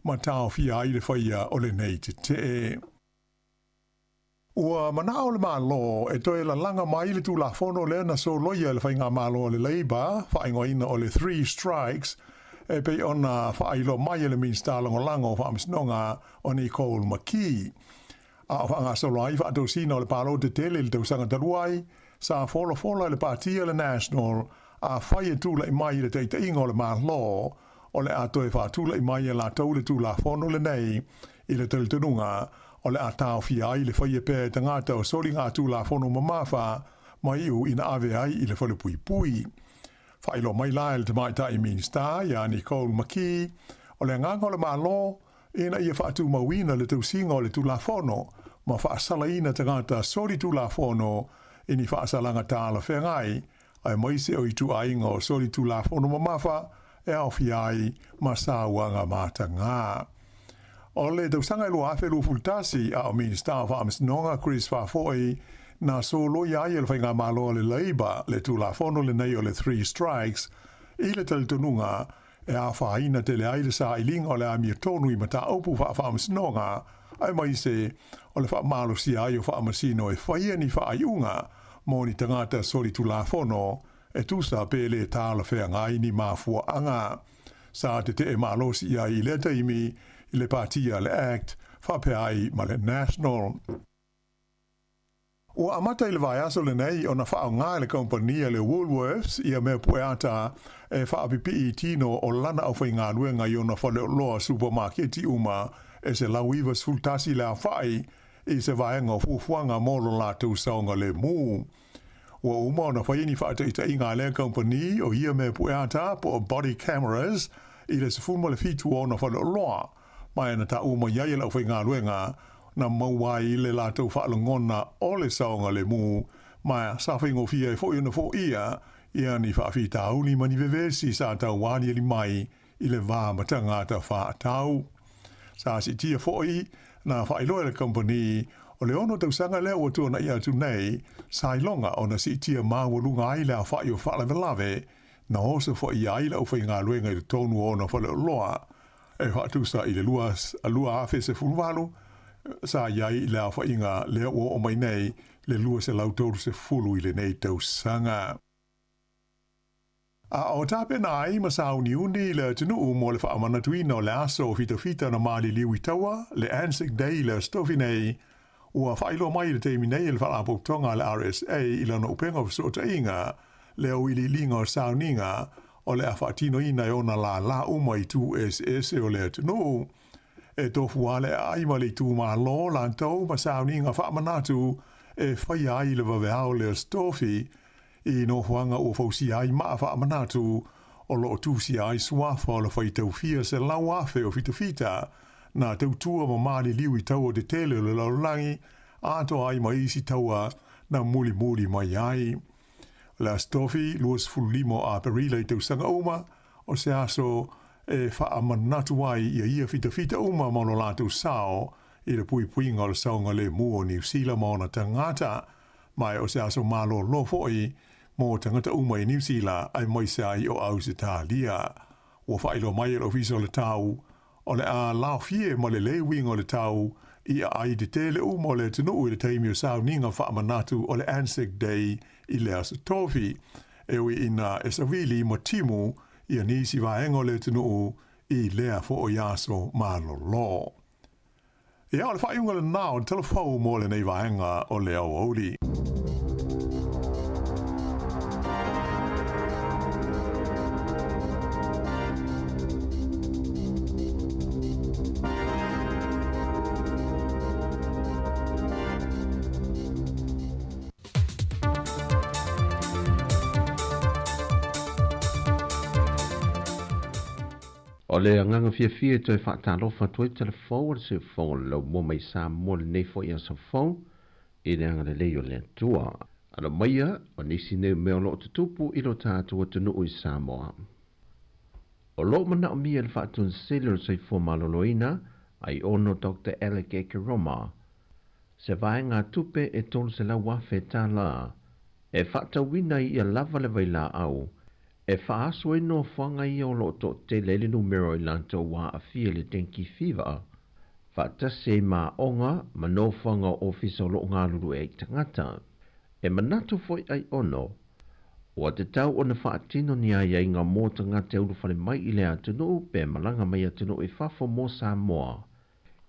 ma tau fia i le whaia o le nei te te. Ua mana o le malo e toi la langa mai le tu la fono le na so loia le whainga malo o le Labour, whaingo ina o le 3 strikes, e pei ona whailo mai le minsta lango lango whaamisnonga o Nicole McKee. A whanga so lai whato sina o le paro te tele le tausanga taruai, sa fola le partia le National, a whaia tula i mai le teita ingo le malo, o le atoe whaatula i mai la tau le tu la fono le nei, i le teltununga, o le atao fia ai le whaia pē tangata o soli ngā tu la fono mamafa, mai iu ina ave ai i le whale pui pui. Whailo mai lai le te mai tai minsta, ia Nicole McKee, o le nganga o le malo, ina ia whaatu mawina le tau singa o le tu la fono, ma whaasala ina tangata soli tu la fono, ini whaasalanga tāla whengai, ai maise o i tu ainga o soli tu la fono mamafa, e au fiai ma sāwanga mata ngā. O le tausanga ilo awhelu fultasi a o minista o whaamasnonga Chris Whafoi na so lo ia i le whainga malo le Labour le tu la fono le nei o le 3 strikes i le talitonunga e a whaina te le aile sa ilinga o le amir tonu i mata aupu whaamasnonga ai maise o le whaamalo si ai o whaamasino e whaia ni whaaiunga mo ni tangata soli tu la fono e tusa pele tāla whea ngai ni mafua anga. Sa te e malo si ai i le taimi i le partia le Act, whapeai ma le National. Ua amata i le vai aso le nei o na whao ngā le kompania le Woolworths ia mea pueata e whaapipi i tino o lana au whai ngā ruenga i o na whale loa supermarketi uma e se lauiva sultasi le a whai i se vaenga o fufuanga molo la tau saunga le mū. Ua uma o na whai ni whaataita i ngā le kompani o ia mea pueata po body cameras i le se fuma le fitu o na whale loa. Mai na ta uma iai lau whai ngā ruenga na mauai i le lātou whaalangona o le saonga le mū, mai sa whaingo fia e fōi na fō ia ni whaafi tāu ni mani vevesi sa tau wāni ali mai i le vāmatanga ta whātau. Sa si tia fōi na whailoa le company o le ono tau sanga leo o tōna ia tu nei, sa ilonga o na si tia māwalunga ai lea whai o whaalawelawe, na osa fōi ai lau whai ngā ruenga i tonu o na whale loa, e whatu sa i le lua a se fulwalo, sa iai i le a whainga le o mai nei le lua se lautoru se fulu i le nei tau sanga. A o tape na ai masau ni undi le tunu mo le whaamana tuina o le aso fita na mali liwi tawa, le Anzac Day le stofi nei, ua whailo mai le teimi nei le whaapok tonga le RSA i lana upenga fisota inga, le o ili linga o sauninga, o le a whaatino ina e ona la umai tu SS o le tunu. E tofu ale ai mali tu ma lo lantau ma sauninga whaamanatu e whai ai le waweao le stofi, i no huanga o fausi ai maa whaamanatu o lo tusi ai suafa o le whai tau fia se lau afe o fita na tau tua ma maali liwi tau o de tele le laulangi ato ai ma isi taua na muli mai ai. La stofi luas fulimo a perila i tau sanga uma o se aso e whaamanatu ai ia fita uma ma lo latu sao i le puinga o le saunga le mua New Zealand ma ona tangata mai o se aso malo lo foi mo tangata uma i New Zealand ai mai se ai o au se talia. Ua whailo mai e ofisa o le tau o le a lao fie mo le lewing o le tau i ai de tele umo le tenu i le taimi o sauninga whaamanatu o le Anzac Day i le asa tofi. Ewi ina e savili mo timu i anisi vaengo le tenu i lea fo o yaso malo lo. Ia o le whaiunga le nao telefau mo le nei vaenga o le au auli. O le anganga fia toi whaatalofa toi telefou le se whonga lau mua mai Sāmoa le nei fo ia sa whong i le anga le leo le tua. Ana maia o nisi nei mea lo tutupu i lo tātua tunu i Sāmoa. O lo mana o mia le whaatun sele o se fo maloloina ai ono Dr. Alec Ekeroma. Se vai ngā tupe e tolu se lau wafe tā la e whaatawina i a lava le vaila au. E whaaso e no whanga i o loto te lele numero i lanto wa a fia le tenki fiva. Whaatase ma onga ma no whanga ofisa o lo ngā lulu e tangata. E manatu foi ai ono. O te tau o na whaatino ni ai ai ngā mō tangata uru whare mai i le atunu pe malanga mai atunu e whafo mō Sāmoa.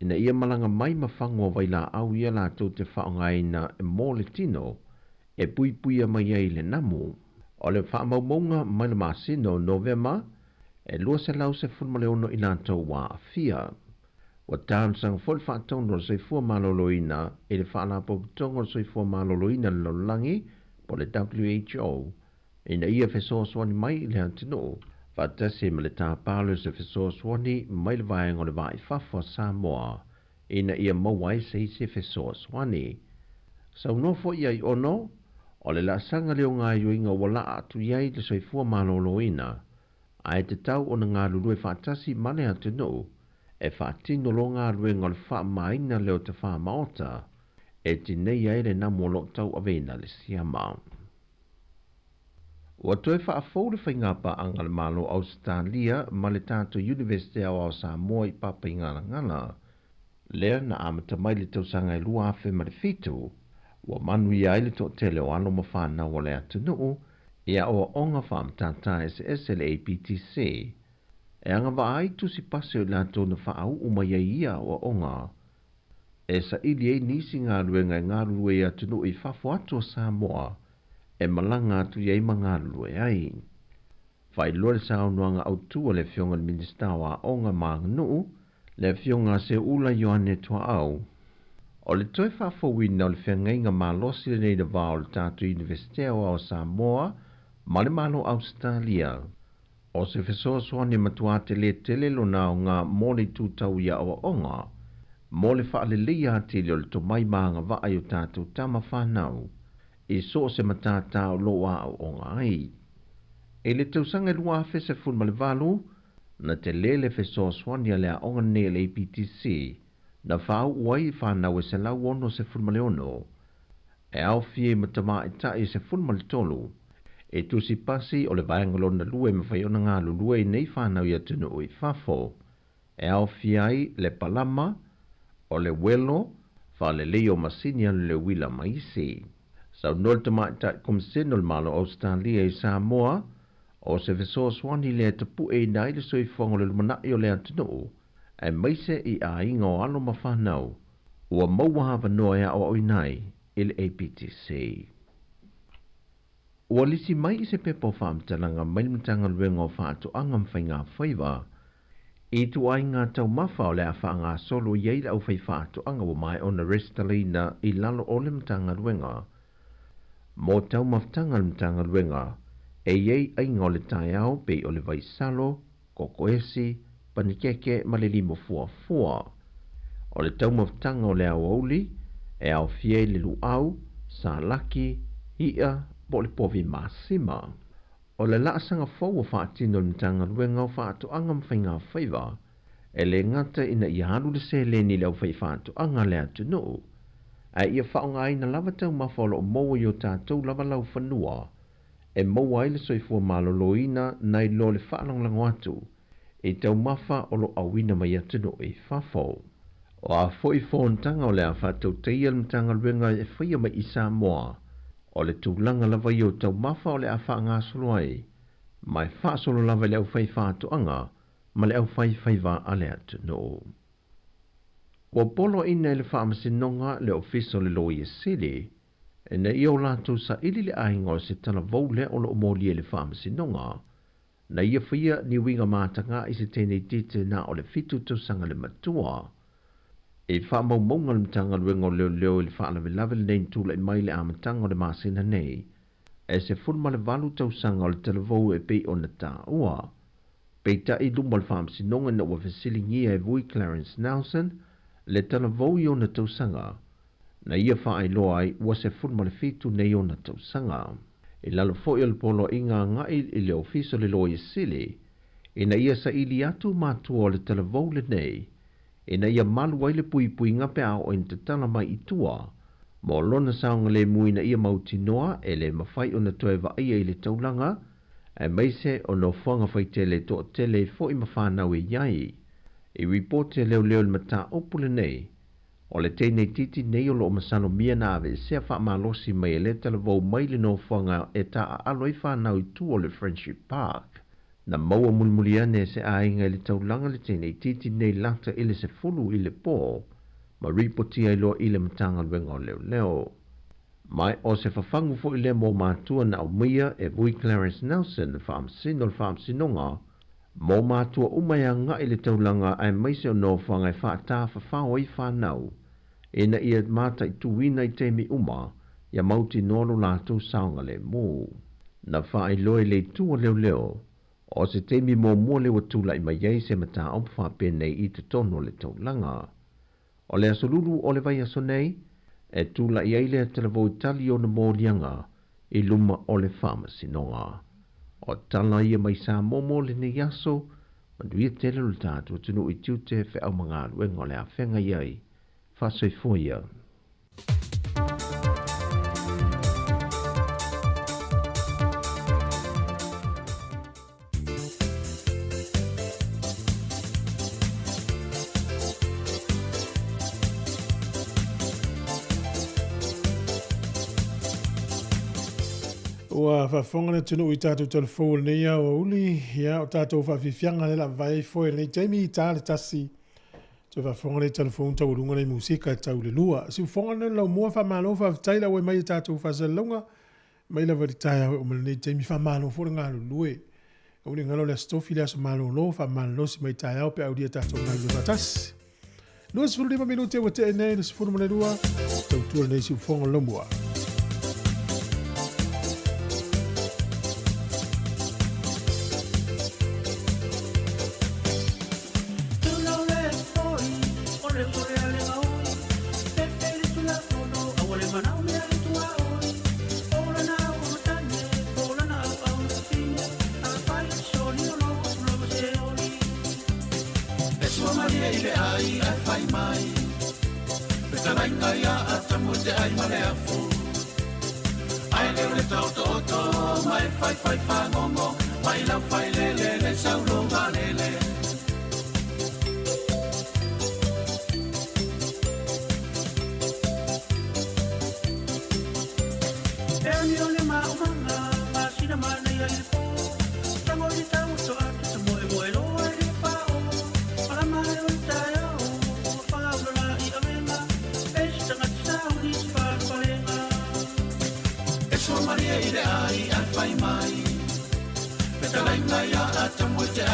Ina ia malanga mai ma whango waila au ia lato te whaonga ina e mō le tino e pui mai ai le namu. O le whaamaumaunga mai le masino Novema, e lua se lau se funma le ono i lantou wa a fia. Wa tānu sang fol whaatono se fua maloloina e le whaalapo putongo se fua maloloina le laulangi po le WHO. Ina ia fesoswani mai i le antino. Whaatase ma le tāpalo se fesoswani mai le vaengo le vai whafo Sāmoa. Ina ia mawai se fesoswani. Sau nofo ia i ono, o le la sanga leo ngā yuinga wala atu iai le soifua maloloina. Ai te tau o na ngā lulue whaatasi mane atu no, e whaatino lo ngā luenga le wha maina leo te wha maota, e tinei ai le namu lo tau avena le siama. Ua toe whaafou le whaingapa anga le malo Australia ma le tātou University au Sāmoa i papa i ngana. Lea na amata mai le tausanga i lua afe ma le fitu, wa manu i aile to tele o alo mawhana o le atunu, ia o onga whaam tata SSLAPTC. E anga wa ai tusi pase o le ato na whaau umaya ia o onga. E sa ili e nisi ngā ruenga i ngā rue i atunu i whafo ato Sāmoa, e malanga atu i eima ngā rue ai. Whai lore sa unuanga autua le fionga le minister wa onga maanganu, le fionga se ula yoane tua au. O le toi whafowina o le whengainga malosi le nei da wao le tātu Universitea o Sāmoa, ma le malo Australia. O se whesoaswani matuate le tele lo nao ngā mōle tūtau ia o onga, mōle whaale lia atili o le to mai maanga vaai o tātu tama whanau, i so se matata o loa o onga ai. E le tausanga lua awhe se fun ma le valu, na te lele whesoaswani a lea onga ne le APTC, na whau uai whanau e se lau ono se funmaleono. E au fie matama e tai se funmale tolu. E tusi pasi o le vaengalo na lue me whai ona ngā lulue nei whanau i atunu o i whafo. e au fiai le palama o le welo fa le leo masini anu le wila maisi. Sau nol te maita komiseno le malo Australia i Sāmoa o se veso swani le tapu e nai le soifongo le lumanai o le atunu e maise i a inga o alo mawhanau ua maua hawa noa ea o oinai i le APTC. Ua lisi mai i se pepo whaamtalanga mailimtanga luenga o whaatu anga mwhainga whaiva i tu ai ngā tau mawha o le a wha ngā solo iei au whai whaatu anga o mai o na restalina i lalo o le mtanga luenga. Mō tau maftanga le mtanga luenga e iei ai ngā o le tai au pe o le vaisalo, kokoesi, panikeke ma le limo fua fua. O le tau maftanga o le au auli e au fie le lu au, sa laki, ia, po le povi masima. O le laasanga fau o whaatino le mtanga luenga o whaatu anga mwhainga whaiva, e le ngata ina i halu le se le ni le au whai whaatu anga le atunu. A ia whaonga ai na lava tau mawholo o moa i o tātou lava lau whanua, e moa ai le soifua maloloina nai lo le whaalanglango atu, e tau mawha o lo awina mai atunu e whafo. O a fwoi whontanga o le a whatou teia le mtanga luenga e whaia mai i Sāmoa, o le tūlanga lava i o tau mawha o le a wha ngā soloai, mai whaasolo lava le au whai whaatu anga, ma le au whai whaiva a le atunu. Ua polo ina le whaamasinonga le ofiso le loi e sili, e na i o lātou sa ili le ainga o se tala vau le o lo omoli e le whaamasinonga, na ia whaia ni winga mātanga i se tēnei tite na o le fitu tausanga le matua, e whaamau maunga le mtanga luenga o leo leo i le whaalawe lawe le nein tūla i mai le amatanga o le māsina nei, e se fulma le valu tausanga o le tala vau e pei o na tā ua, pei ta i lumba le whaamasinonga na ua whasilingia e vui Clarence Nelson, le tala vau i o na tausanga, na ia wha ai loa ai ua se fulma le fitu nei o na tausanga. I lalo fo i le polo inga ngai i le ofiso le loi e sili, i na ia sa ili atu mātua o le tala vau le nei, i na ia malu ai le pui pui ngape au o te tala mai i tua, mo lona saunga le mui na ia mauti noa e le mawhai o na toe wa ia i le taulanga, e meise o no whanga whai tele to tele fo i mawhanau e iai, i ripote leo leo le mata opule nei, o le tēnei titi nei o lo masano mia na ave sea wha malosi mai e le tala vau mai le no whanga e ta a aloi whanau i tu o le Friendship Park. Na maua mulmulia ne se ainga i le taulanga le tēnei titi nei lata i le se fulu i le pō, ma ripoti ai loa i le matanga luenga o leo leo. Mai o se whafangu fo i le mō mātua na au mia e vui Clarence Nelson le whaamsino le whaamsinonga, mō mātua umaya nga i le taulanga ai maise o no whangai whaata whawhao i whanau, e na ia mata i tuwina i teimi uma, ia mauti nolo lātou saunga le mō. Na whaai loe le tua leo leo, o se teimi mō mua le watula i mai ei se mata au whapene i te tono le taulanga. O le asolulu o le vai aso nei, e tula i eile te le vau tali o na mōrianga i luma o le whamasinonga. O tala ia mai sa momo le ne yaso, manduia tele lo tātua tunu i tiute whe au mga luenga o le a whenga iei, whasoi fuia. Ua whafonga na tunu i tātou telefone nei a o uli, ia o tātou whawhiwhianga le la vai foe nei Jamie i tāle tasi. Tu whafonga nei telefone tau runga nei musika tau le lua. Si ufonga na lau mua whamalo whawtaila ue mai tātou whasalonga, mai la varitai o mele nei Jamie whamalo fōra ngā lulue. O ni ngalo le stofi le aso malo lo, whamalo si mai tai au pe au dia tātou ngā lua tasi. Lua sifuru lima minute wa te nei, le sifuru mane lua, tau tua nei si ufonga lomua.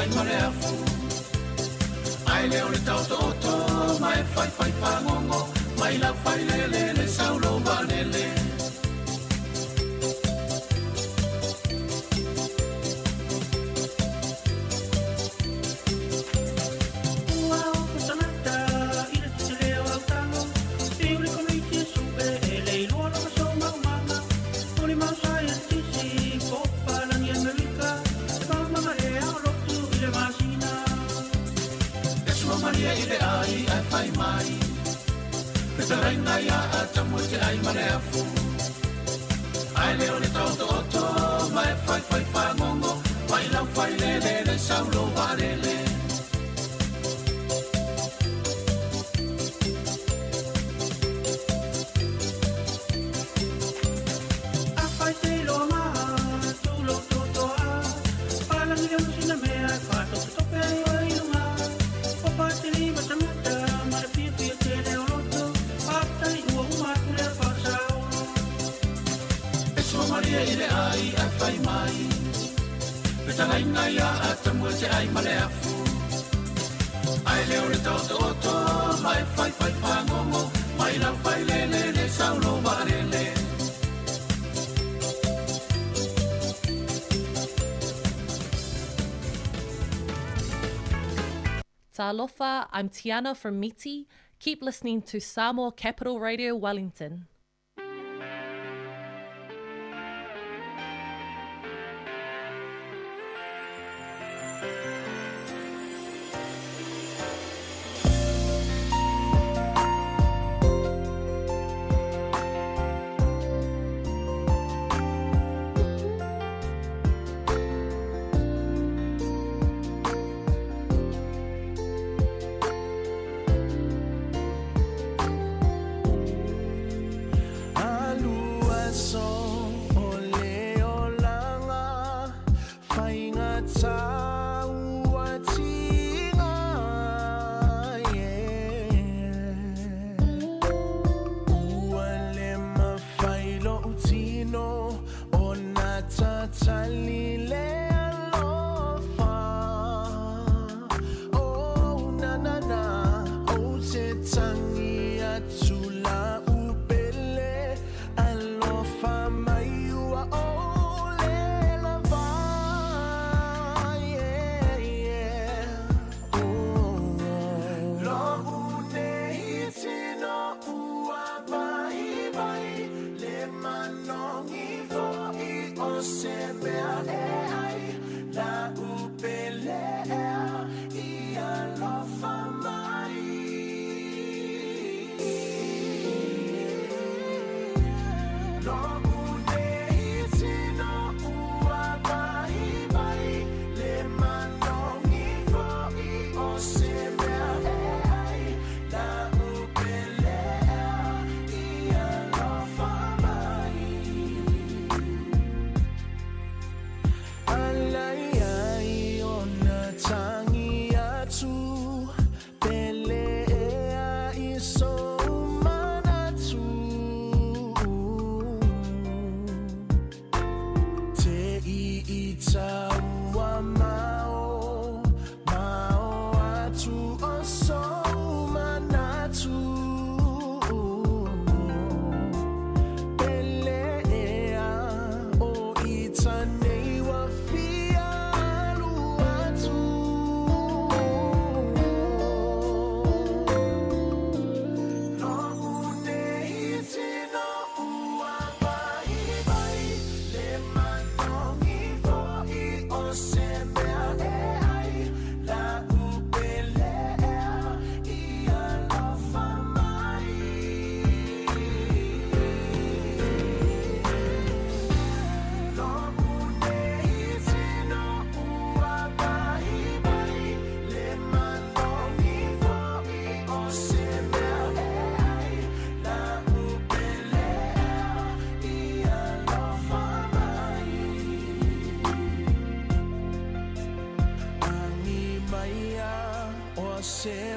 ai mare afu. Ai leo le tau to oto, mai fai fai whangongo, mai la fai lele le saulo walele. Raina ya atamu te ai mare afu. Ai leo le tau to oto, mai fai fai whangongo, mai lau fai lele le saulo warele. A fai te lo maa, tu lo totoa, pala ni leo sina mea, whato te tope ai o inunga. Opa te lima tamata, mara pia pia te leo loto, aptai ua umaku le whasao. E sua maria i le ai a whai mai, Petalaina ia atamu te ai male afu. Ai leo le tau to oto, mai fai fai whangongo, mai lau fai lele le saulo warele. Talofa, I'm Tiana from Miti. Keep listening to Sāmoa Capital Radio Wellington.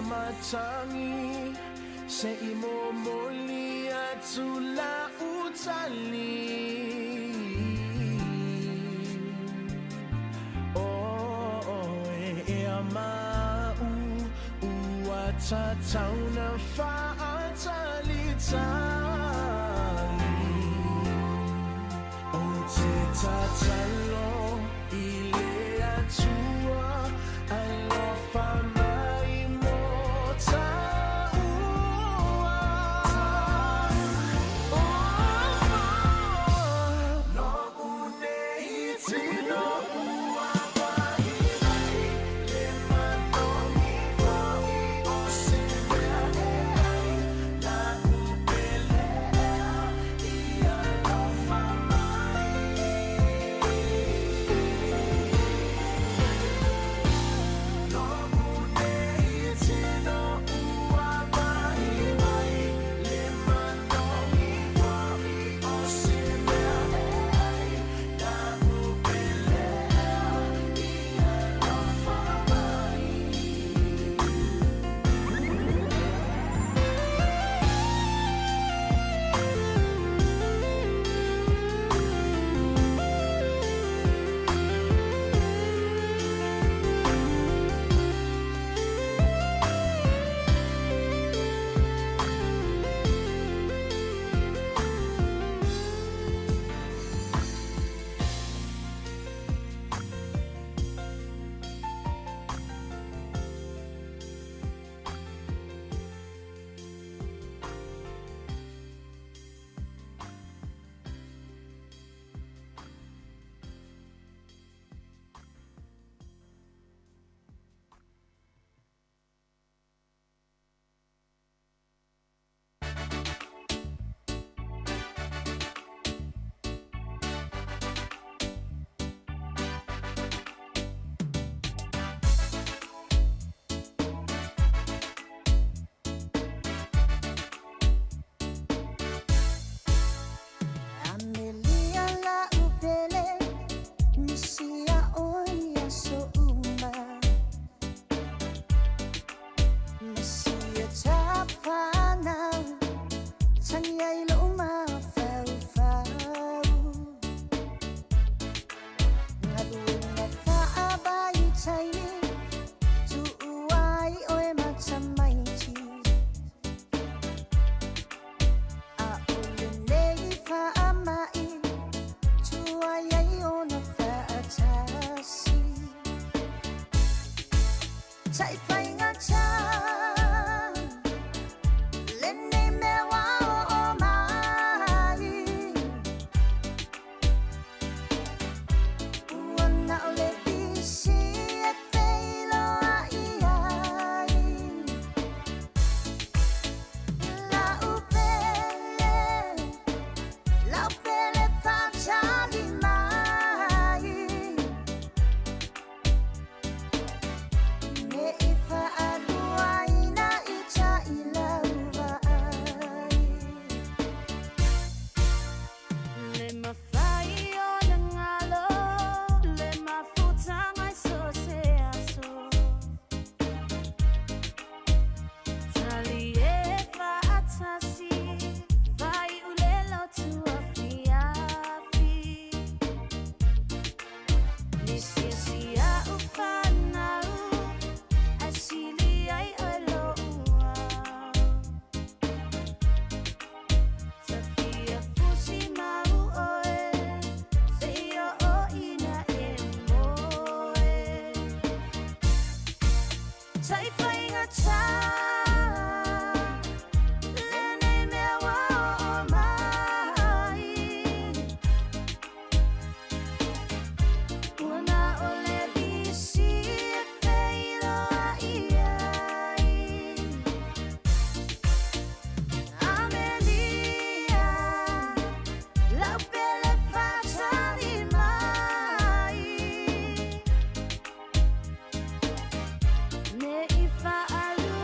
matangi se imomoli atula utali oh, oh, Tatana fa'atali tali O te tatalo ile atua alofa mai mo taua No une iti no ua mai le manoni foi o se mea ai la upelea ia alofa mai No une iti no ua mai mai le manoni foi o se mea ai la upelea ia alofa mai Amelia la upele misia oia so uma Misia tapana Tanya ilo uma fau fau Ngaduin na faabai taini Tu uai oe matamaiti A ulinei faamai Tuayai ona faatasi Taifai ngata Lene mewa o mai Wana ole bisi e teilo ai ai La upele fatali mai Me ifa aduaina ita ilauva ai Le mafai o ngalo Le mafutanga so se aso Tali e faatasi Vai ulelo tua fiafi Nisia ufanau Asili ai aloa Tafia fusi mau oe Seio o ina e moe Taifai ngata Lene mewa o mai Wana ole bisi e teilo ai ai Amelia la pele fatali mai Ne ifa alu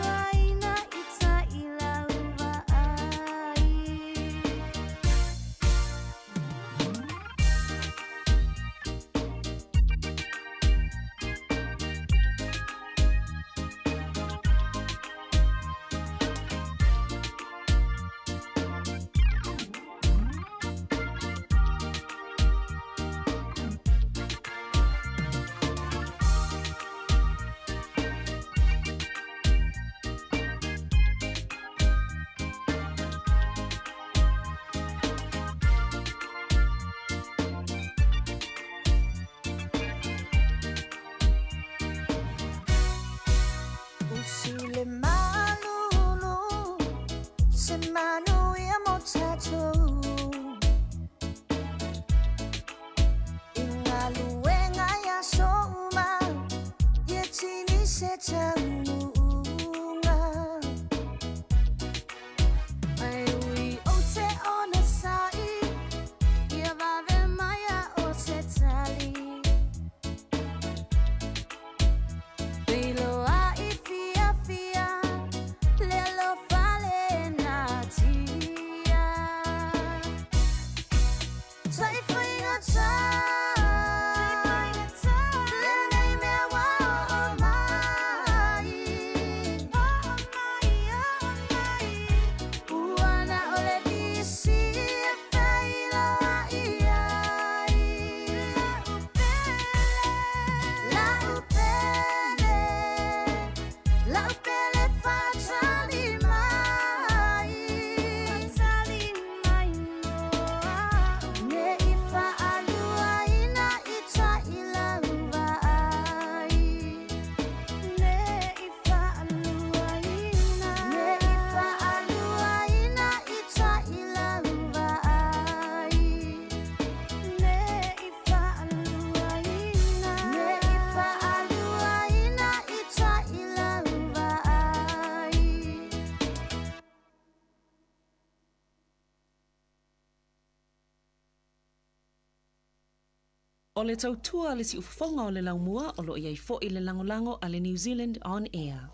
O le tautua le si ufafonga o le laumua o lo iai fo i le langolango a le New Zealand On Air.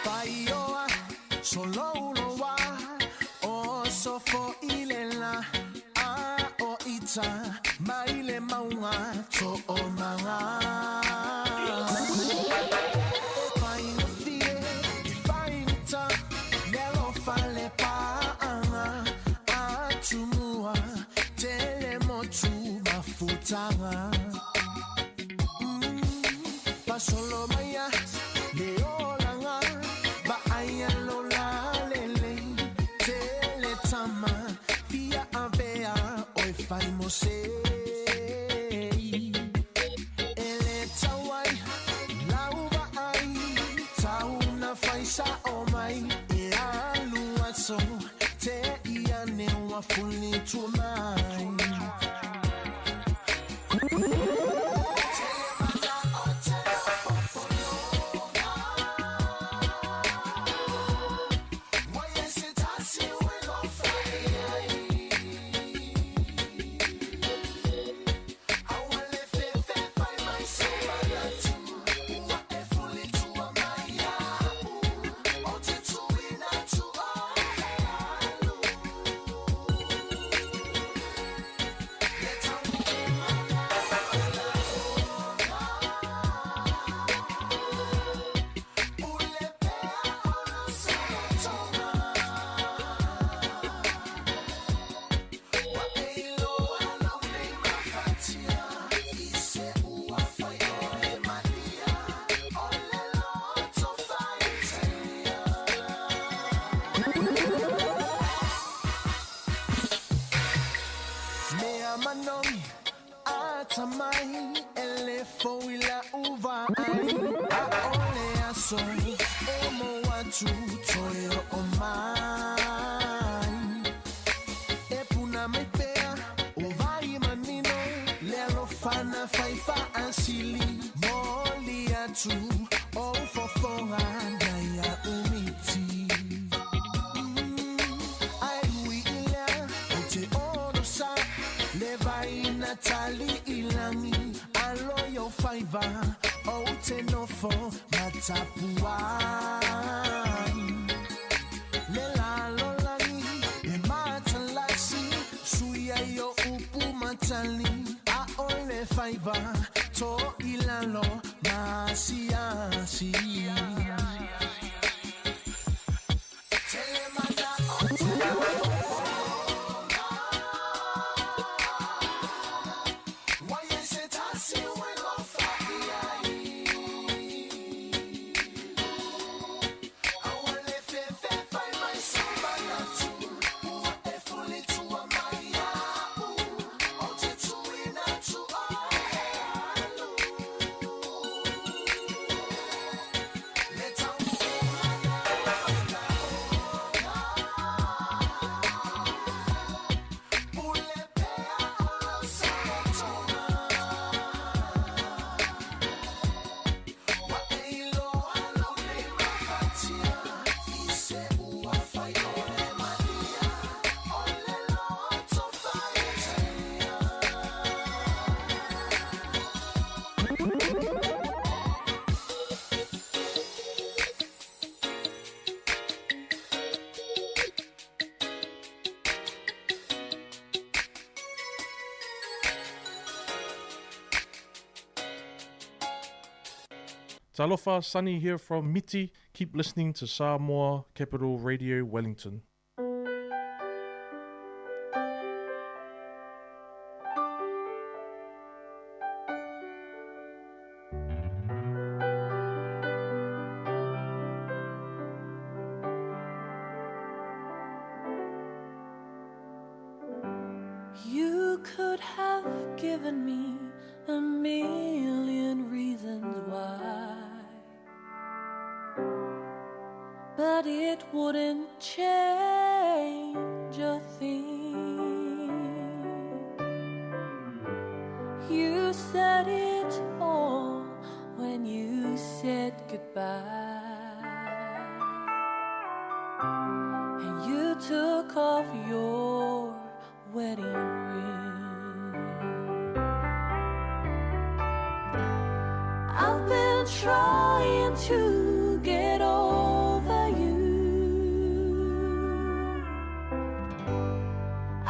Paioa, solo uno wa, o sofo ilela, a o ita, maile maunga, to o manga. E faino fie, e faino ta, nelo fale paanga, a tumua, tele motu mafutanga. Pasolo maya, leolanga, ba ayalo la lele, tele tama, via avea, oi fai mose. Ele tawai, lauba ai, tauna faisa o mai, e aluaso, te iane wa fuli tumai. Mea manomi, atamai, ele foila uva ai, a ole aso, emo watu, toyo omai. E puna me pea, uvai manino, lelo fana faifa ansili, moli atu, o fofonga, daya umiti. Natali ilangi aloyo faiva o tenofo matapuai le la lolangi e matalasi suya yo upu matali a ole faiva to ilalo masiasi telemata Talofa, Sunny here from Miti. Keep listening to Sāmoa Capital Radio Wellington. You could have given me a million reasons why, but it wouldn't change a thing. You said it back. And you took off your wedding ring. I've been trying to get over you.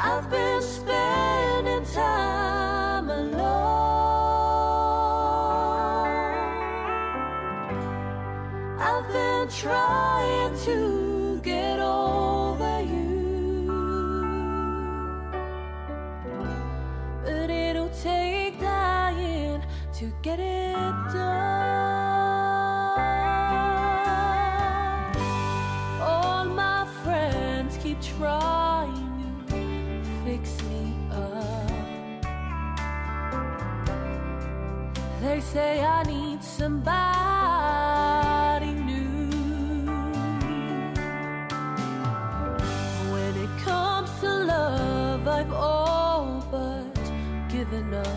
I've been spending time alone. I've been trying to get over you. But it'll take dying to get it done. All my friends keep trying to fix me up. They say I need somebody new. When it comes to love, I've all but given up.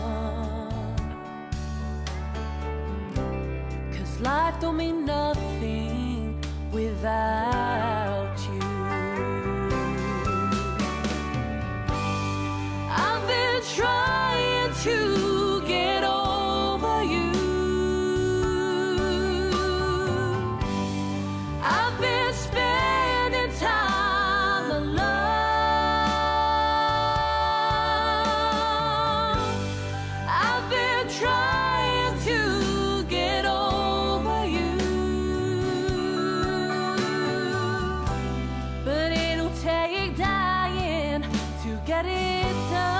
'Cause life don't mean nothing without you. I've been trying to get over you. I've been spending time alone. I've been trying to get over you. But it'll take dying to get it done.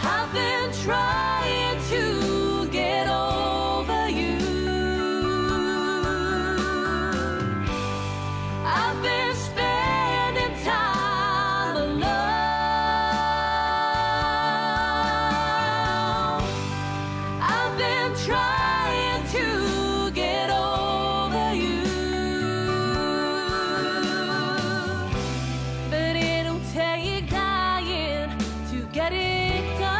I've been trying to get over you. I've been spending time alone. I've been trying to get over you. But it'll take dying to get it done.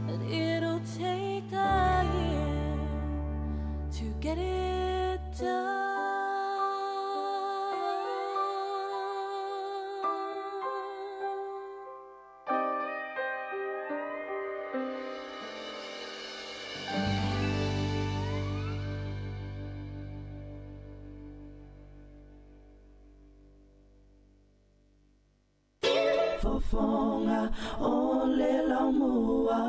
But it'll take dying to get it done. Fofonga ole la mua.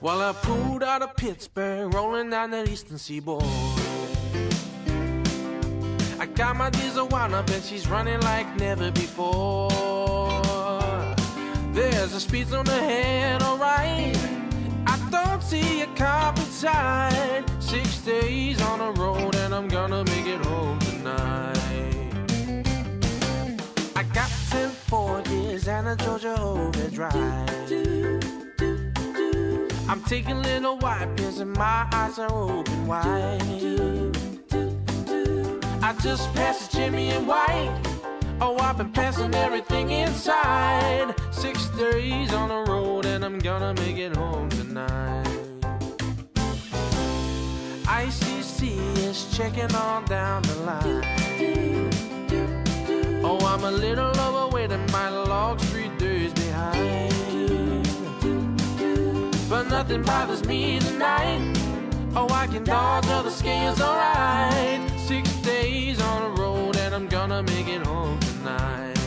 Well, I pulled out of Pittsburgh, rolling down that eastern seaboard. I got my diesel wound up and she's running like never before. There's a speed zone ahead, alright. I don't see a cop inside. 6 days on the road and I'm gonna make it home tonight. I got 10 Fords and a Georgia overdrive. I'm taking little white pills and my eyes are open wide. I just passed Jimmy and White. Oh, I've been passing everything inside. 6 days on the road and I'm gonna make it home tonight. ICC is checking on down the line. Oh, I'm a little overweight and my log's 3 days behind. But nothing bothers me tonight. Oh, I can dodge all the scales, alright. 6 days on the road and I'm gonna make it home tonight.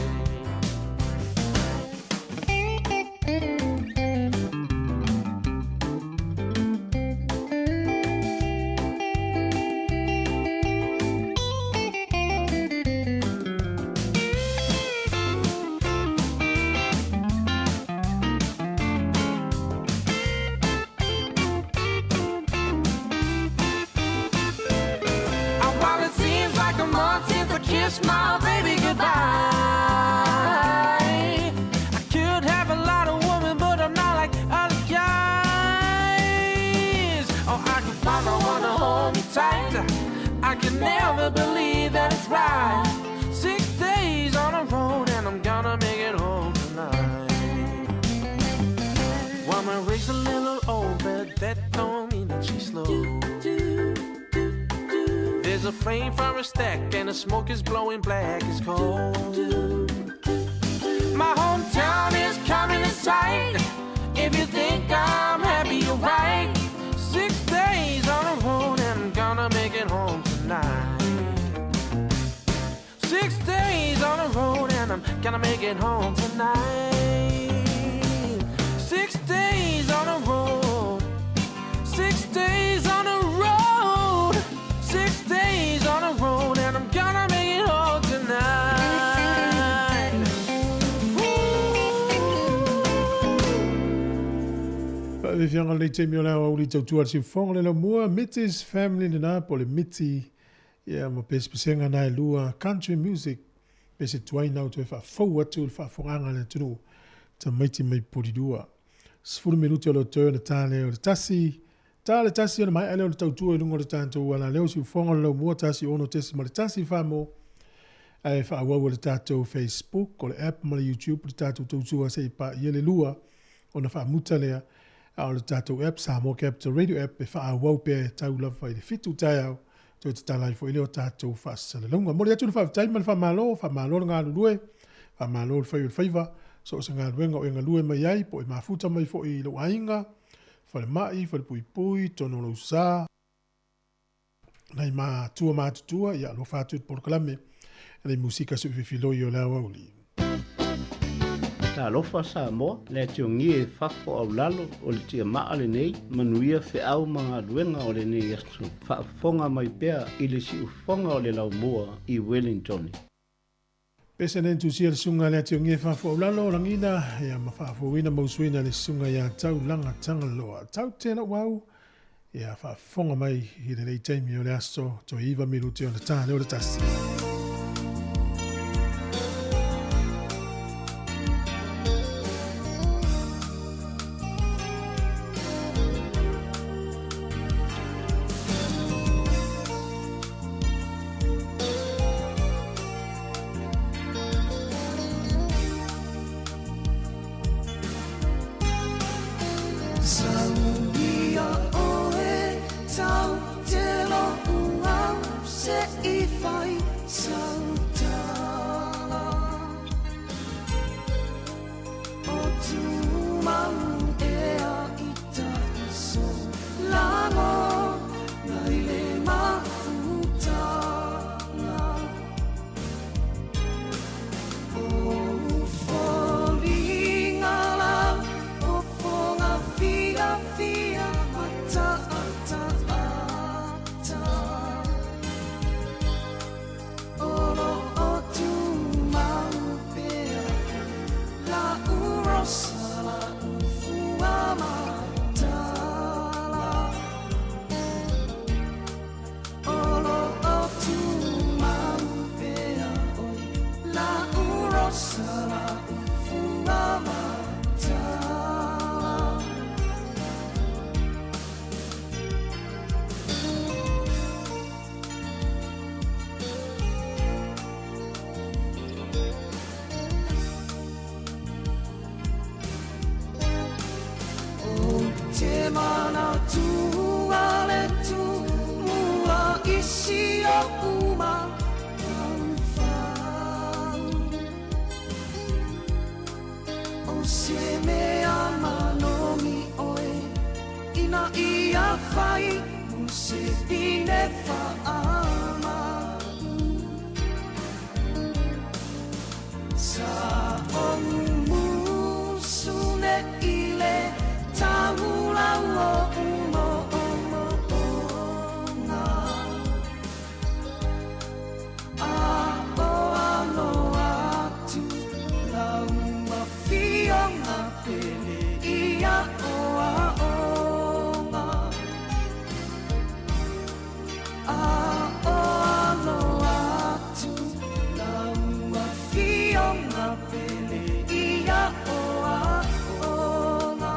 kiss my baby goodbye. I could have a lot of women, but I'm not like other guys. Oh, I can find no one to hold me tight. I can never believe that it's right. 6 days on the road and I'm gonna make it home tonight. Woman raised a little old, but that don't mean that she's slow. There's a flame from a stack and the smoke is blowing black, it's cold. My hometown is coming in sight. If you think I'm happy, you're right. 6 days on the road and I'm gonna make it home tonight. 6 days on the road and I'm gonna make it home tonight. 6 days on the road. 6 days on the road. 6 days on the road and I'm gonna make it home tonight. Le fianga le te mio la o li tau tua si fonga le la mua Mitty's family na po le Mitty ia ma pes pesenga na lua country music pese tuai na to fa fo atu fa fonga le tunu ta maiti mai poridua. Sfuru minuti o lo turn tale o tasi tale tasi o mai ale o tau tua lungo le tanto wala leo si fonga le mua tasi ono tesi ma le tasi fa mo ai fa wa le tato Facebook o le app ma le YouTube le tato tau tua sei pa ia le lua ona fa mutalea au le tatou app Sāmoa Capital Radio app e wha wau pe tau lava i le fitu tai au to te talai fo ile o tatou whaasala launga mori atu le whaavitai ma le whamalo le ngā lulue whamalo le whaiu le whaiva so o se ngā luenga o e ngā lue mai ai po e mafuta mai fo i lo ainga fo le mai, fo le pui pui, tono lo sa nei ma tua mātutua ia lo whātu te porokalame nei musika su whiwhilo i o leo auli. Ta lofa Sāmoa le tiongi e whakpo au lalo o le tia maa le nei manuia fe au mga luenga o le nei astu whaafonga mai pea i le si ufonga o le lau mua i Wellington. Pesa nen tu sia le sunga le tiongi e whakpo au lalo rangina ia ma whaafuina mausuina le sunga ia tau langa tanga loa tau tēna wau ia whaafonga mai i le nei teimi o le asto to iwa miru te o na tāne o le tasi. pele ia oa ona.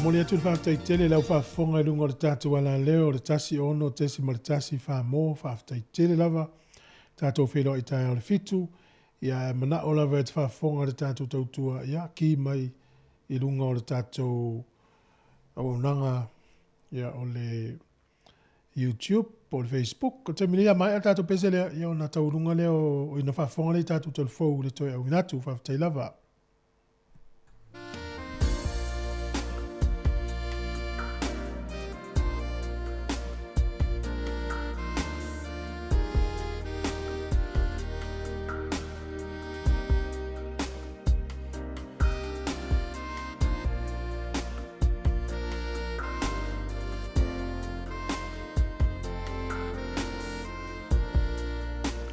Moli atu le whaaftaitele lau whaafonga i runga o le tātou ala leo o le tasi ono tesi ma le tasi whaamo whaaftaitele lava tātou whelo i tai o le fitu ia mana o lava e te whaafonga le tātou tautua ia ki mai i runga o le tātou au nanga ia o le YouTube o le Facebook o te minia mai a tātou pese lea ia o na tau runga leo o ina whaafonga le tātou telefou le toi au inatu whaaftai lava.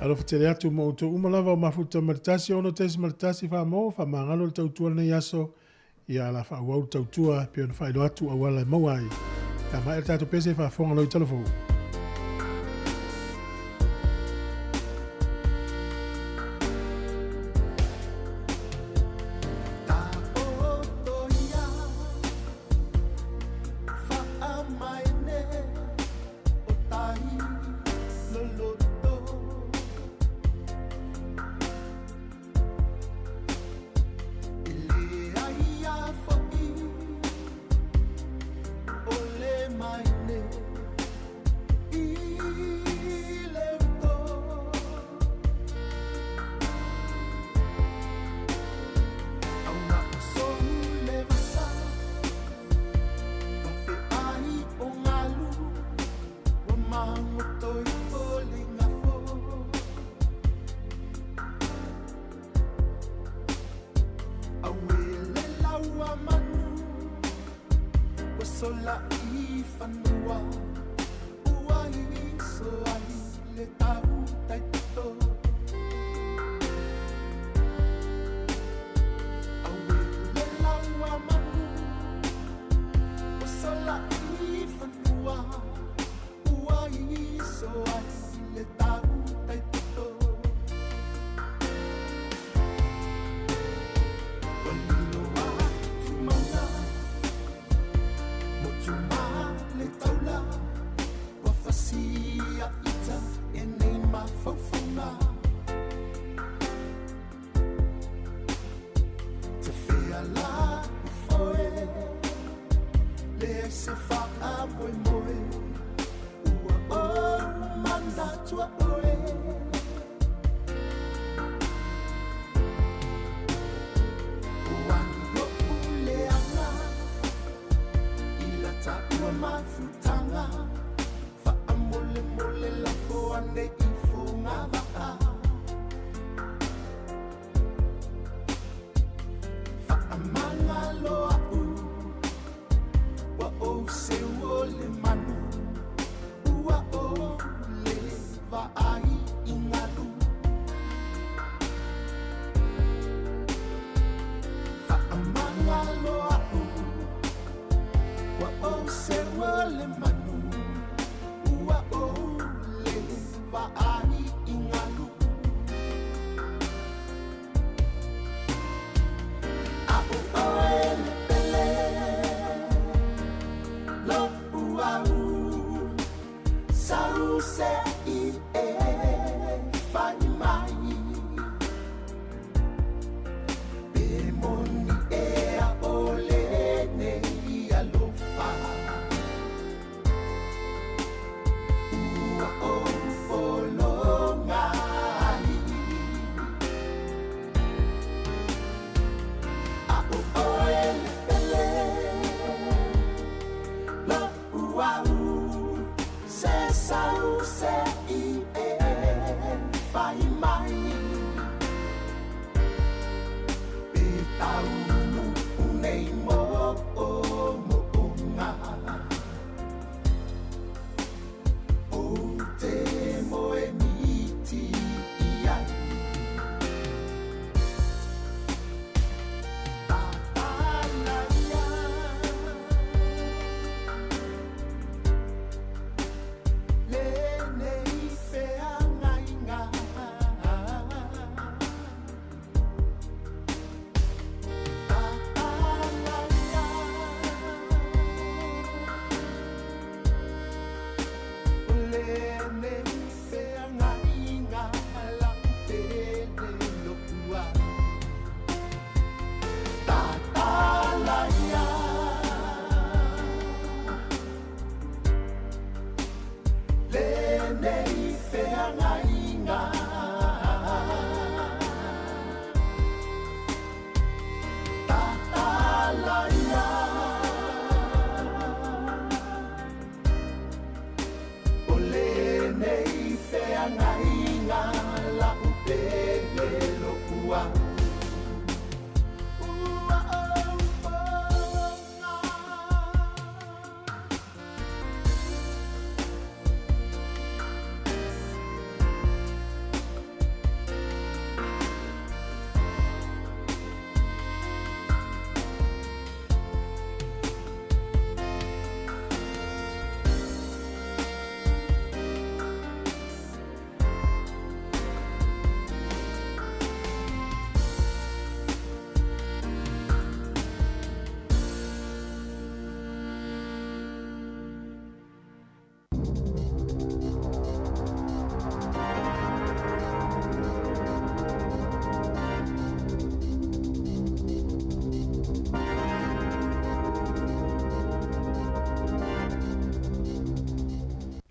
Alo fatele atu mo uto umalava o mafuta maritasi ono tesi maritasi wha mo wha mangalo le tautua nei aso ia la wha uau tautua pio na whaelo atu awala mawai. Ka mai tato pese wha fonga loi telefou.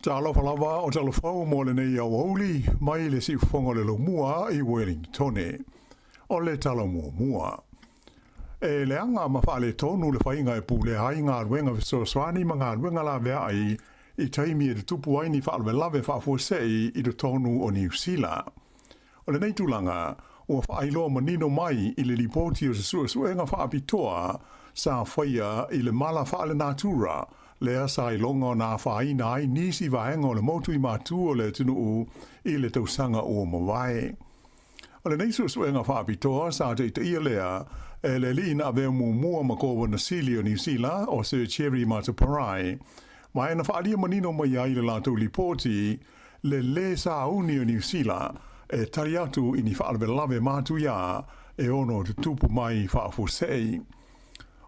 Talo falava o telefau mo le nei au auli, mai le si fonga le lo mua I Wellington o le talo mua. E le anga ma fa le tonu le whainga e pule ai ngā ruenga so swani ma ngā ruenga la vea ai I taimi e te tupu ai ni wha alwe lave wha fuasei I te tonu o New Zealand. O le nei tūlanga, ua wha ailoa manino mai I le lipoti o se suenga wha apitoa sa whaia I le mala wha le natura lea sa I longa o nā whaina ai nisi vaenga o le motu I mātu o le tunu I le tausanga o mawai. O le nei suenga wha apitoa sa te ia lea e le li na veo mua makowa na sili o New Zealand o se Cherry Mataparai. Ma ena whaalia manino mai ai le lātou lipoti le sa uni o New Zealand e tari atu I ni whaalwe lave mātu ia e ono te tupu mai whaafusei.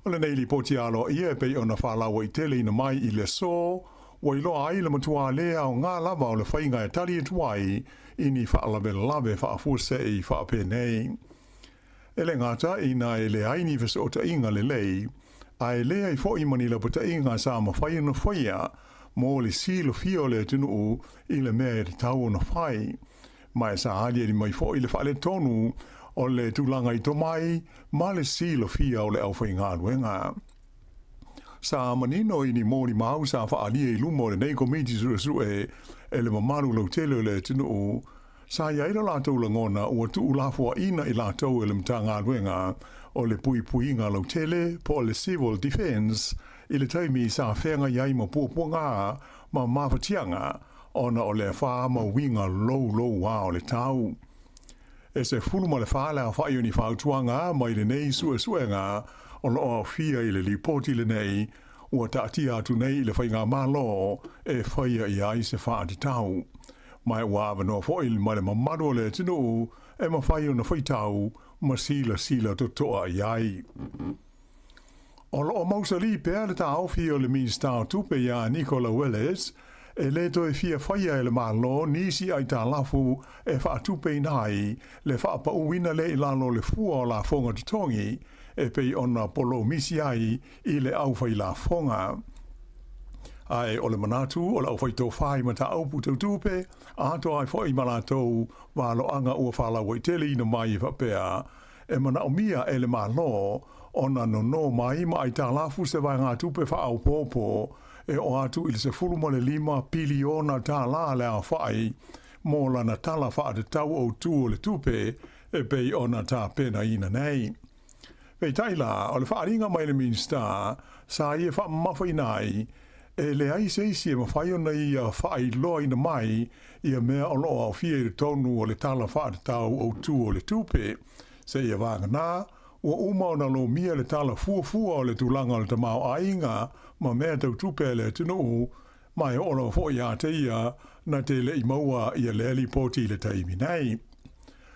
O le nei lipoti alo ia pei ona whaalawa I tele ina mai I le so, wa I loa ai le matua lea o ngā lava o le whainga e tari etuai I ni whaalawe lave whaafusei whaapenei. E le ngata ina e le aini vese o ta inga le lei, a e lea I fo I manila po ta inga sa ma whai na whaia, mo le silo fio le tunu I le mea e te tau na whai. Ma e sa halia ni mai fo I le whale tonu o le tūlanga I tomai, ma le silo fia o le au whai ngā ruenga. Sa manino I ni mōri mau sa whaalia I lumo le nei komiti su e le mamaru lau tele le tunu sa iaira lātou langona ua tuu lafua ina I lātou le mta ngā ruenga o le pui ngā lau tele po le civil defense I le taimi sa whenga iai ma pua ngā ma mawhatianga ona o le wha ma winga low wā o le tau. E se fuluma le whāle a whai ni whautuanga mai le nei suenga o lo fia I le lipoti le nei ua taatia atu nei I le whainga malo e whaia I ai se whaati tau. Mai ua no foil mai le mamado le tinu e ma whai ona whaitau ma sila to toa iai. O lo o mausali pēr le tau fia le minister tupe ia Nicola Willis e le to e fia whaia e le malo nisi ai tā lafu e wha tupe nai le wha pa uwina le ilano le fua o la fonga tutongi e pei ona polo misi ai I le au whai la fonga. Ai o le manatu o le au whai tō whai ma ta aupu tau tupe, a ato ai whai malatou walo anga ua whala waitele ina mai I whapea, e mana o mia e le malo, ona no mai ma ai tā lafu se vai ngā tupe wha au pōpō, e o atu I le se fuluma le 5 piliona tā la le a whai, mō lana tala wha te tau o tū o le tupe, e pei ona tā pena ina nei. Pei taila, o le whaaringa mai le minsta, sa ia wha mawhai nai, e le ai seisi e mawhai ona ia whai loa ina mai ia mea o loa o fia I le tonu o le tala wha te tau o tū o le tupe. Se ia wanga nā, ua uma ona lo mia le tala fua o le tūlanga o le tamau ainga ma mea tau tupe le tunu mai o lo fo ia te ia na te le I maua ia le li poti le taimi nei.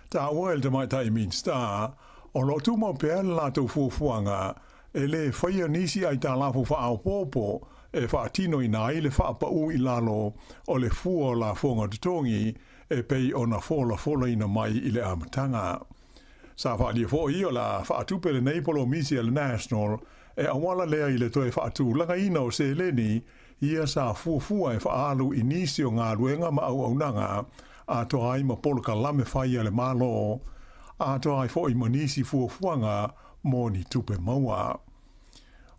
Ta ua el te mai taimi star, o lo tu mau pēr la tau fuanga e le whaia nisi ai tā lafu wha au pōpō e wha tino I nai le wha pa u I lalo o le fua o la fonga tutongi e pei ona fola ina mai I le amatanga. Sa wha lia fo I o la wha tupe le neipolo misi le national e awala lea I le toe wha tu langa ina o se leni ia sa fua e wha alu I nisi o ngā ruenga ma au nanga a to ai ma polo ka lame whaia le malo a to ai fo I manisi fuanga mo ni tupe maua.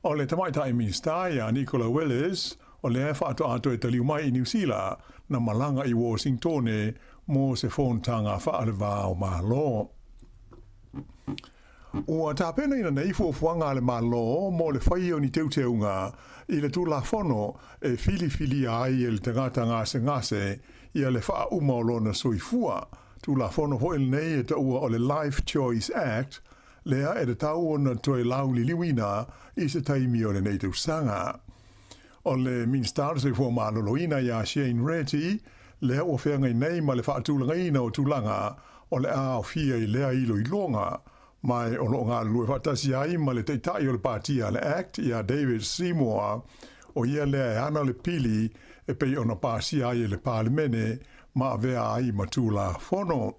O le tamaitai minsta ia Nicola Willis, o le whaato ato e taliu mai I New Zealand, na malanga I Washington mo se whontanga whaalewa o malo. Ua tāpena ina nei fuanga le malo mo le whaio ni teuteunga I le tūla whono e fili ai e le tangata ngase ia le wha uma o lona soifua. Tūla whono ho il nei e taua o le Life Choice Act, lea e te tau ona toe lau li liwina I se taimi o le nei tausanga. O le minister se fua maloloina ia Shane Retty, lea ua whenga I nei ma le whaatulanga ina o tūlanga o le a o fia I lea ilo I longa, mai o lo ngā lue whatasi ai ma le teitai o le pātia le Act ia David Sāmoa o ia lea e ana le pili e pei ona pāsi ai le pālemene ma vea ai matula whono.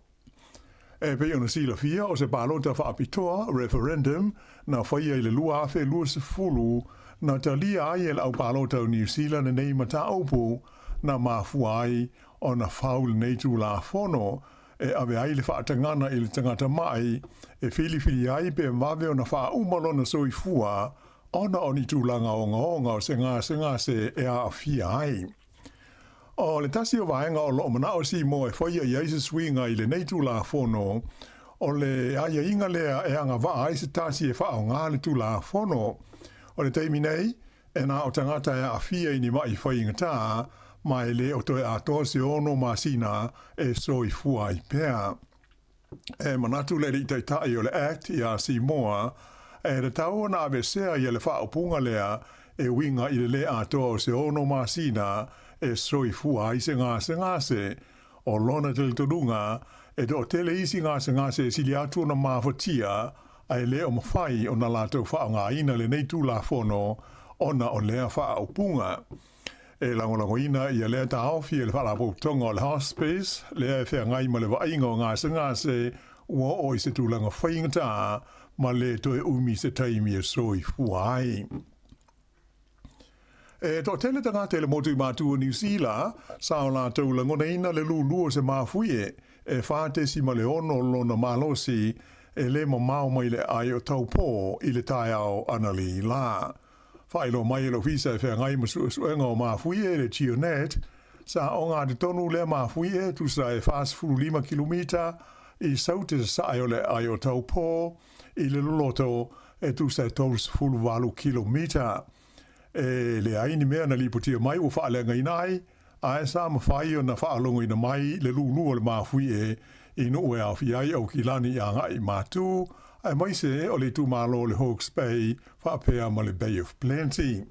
E pei ona sila fia o se pālota whaapitoa referendum na whaia I le lua awhe lua se fulu na talia ai e au pālota o New Zealand nei mata aupu na mafuai o na faul nei tu la fono e ave ai le whaatangana i le tangata mai e whili ai pe mawe o na wha umalona soifua ona o ni tūlanga o ngaonga o se ngā se e a whia ai. O le tasi o vaenga o loo mana o si mo e whaia i aise swinga i le nei tūla fono o le aia inga lea e anga waa aise tasi e wha o ngā le tūla fono o le teimi nei e na o tangata e a whia i ni mai whainga tā mai le o toe a toa se ono masina e soifua i pēa. E manatu le i tai o le act i a si moa e re tau na ave sea i le whaopunga lea e winga i le atoa o se ono masina e soifua i se ngase o lona te turunga e do tele isi ngase sili atu na mafotia ai le o mawhai o na lato whaonga ina le neitu la fono ona o lea whaopunga. E langolango ina i a lea ta awhi e le whalapo tonga o le hospice lea e whea ngai ma le wainga o ngase ua o i se tūlanga whaingata ma le toe umi se taimi e soifua ai. E to tele tanga tele motu matu o New Zealand, sao la tau langona ina le lulu o se mafuie, e whate si ma le ono lona malosi, e le mamau mai le ai o tau pō i le tai au anali la. Whailo mai lo visa e whea ngai masu suenga o mafuie le tionet, sa o ngā te tonu le mafuie, tu sa e fast 5 kilomita, i saute sa ai o le ai o tau pō, i le loloto e tu sa tolus 4 kilomita. E le aini mea na lipotia mai o whaalenga inai, a e sa mawhai o na whaalongo ina mai le lulu o le mawhui e ino ue au fiai au kilani i anga i mātū, ai mai se o le tu malo le Hawke's Bay, whaapea ma le Bay of Plenty.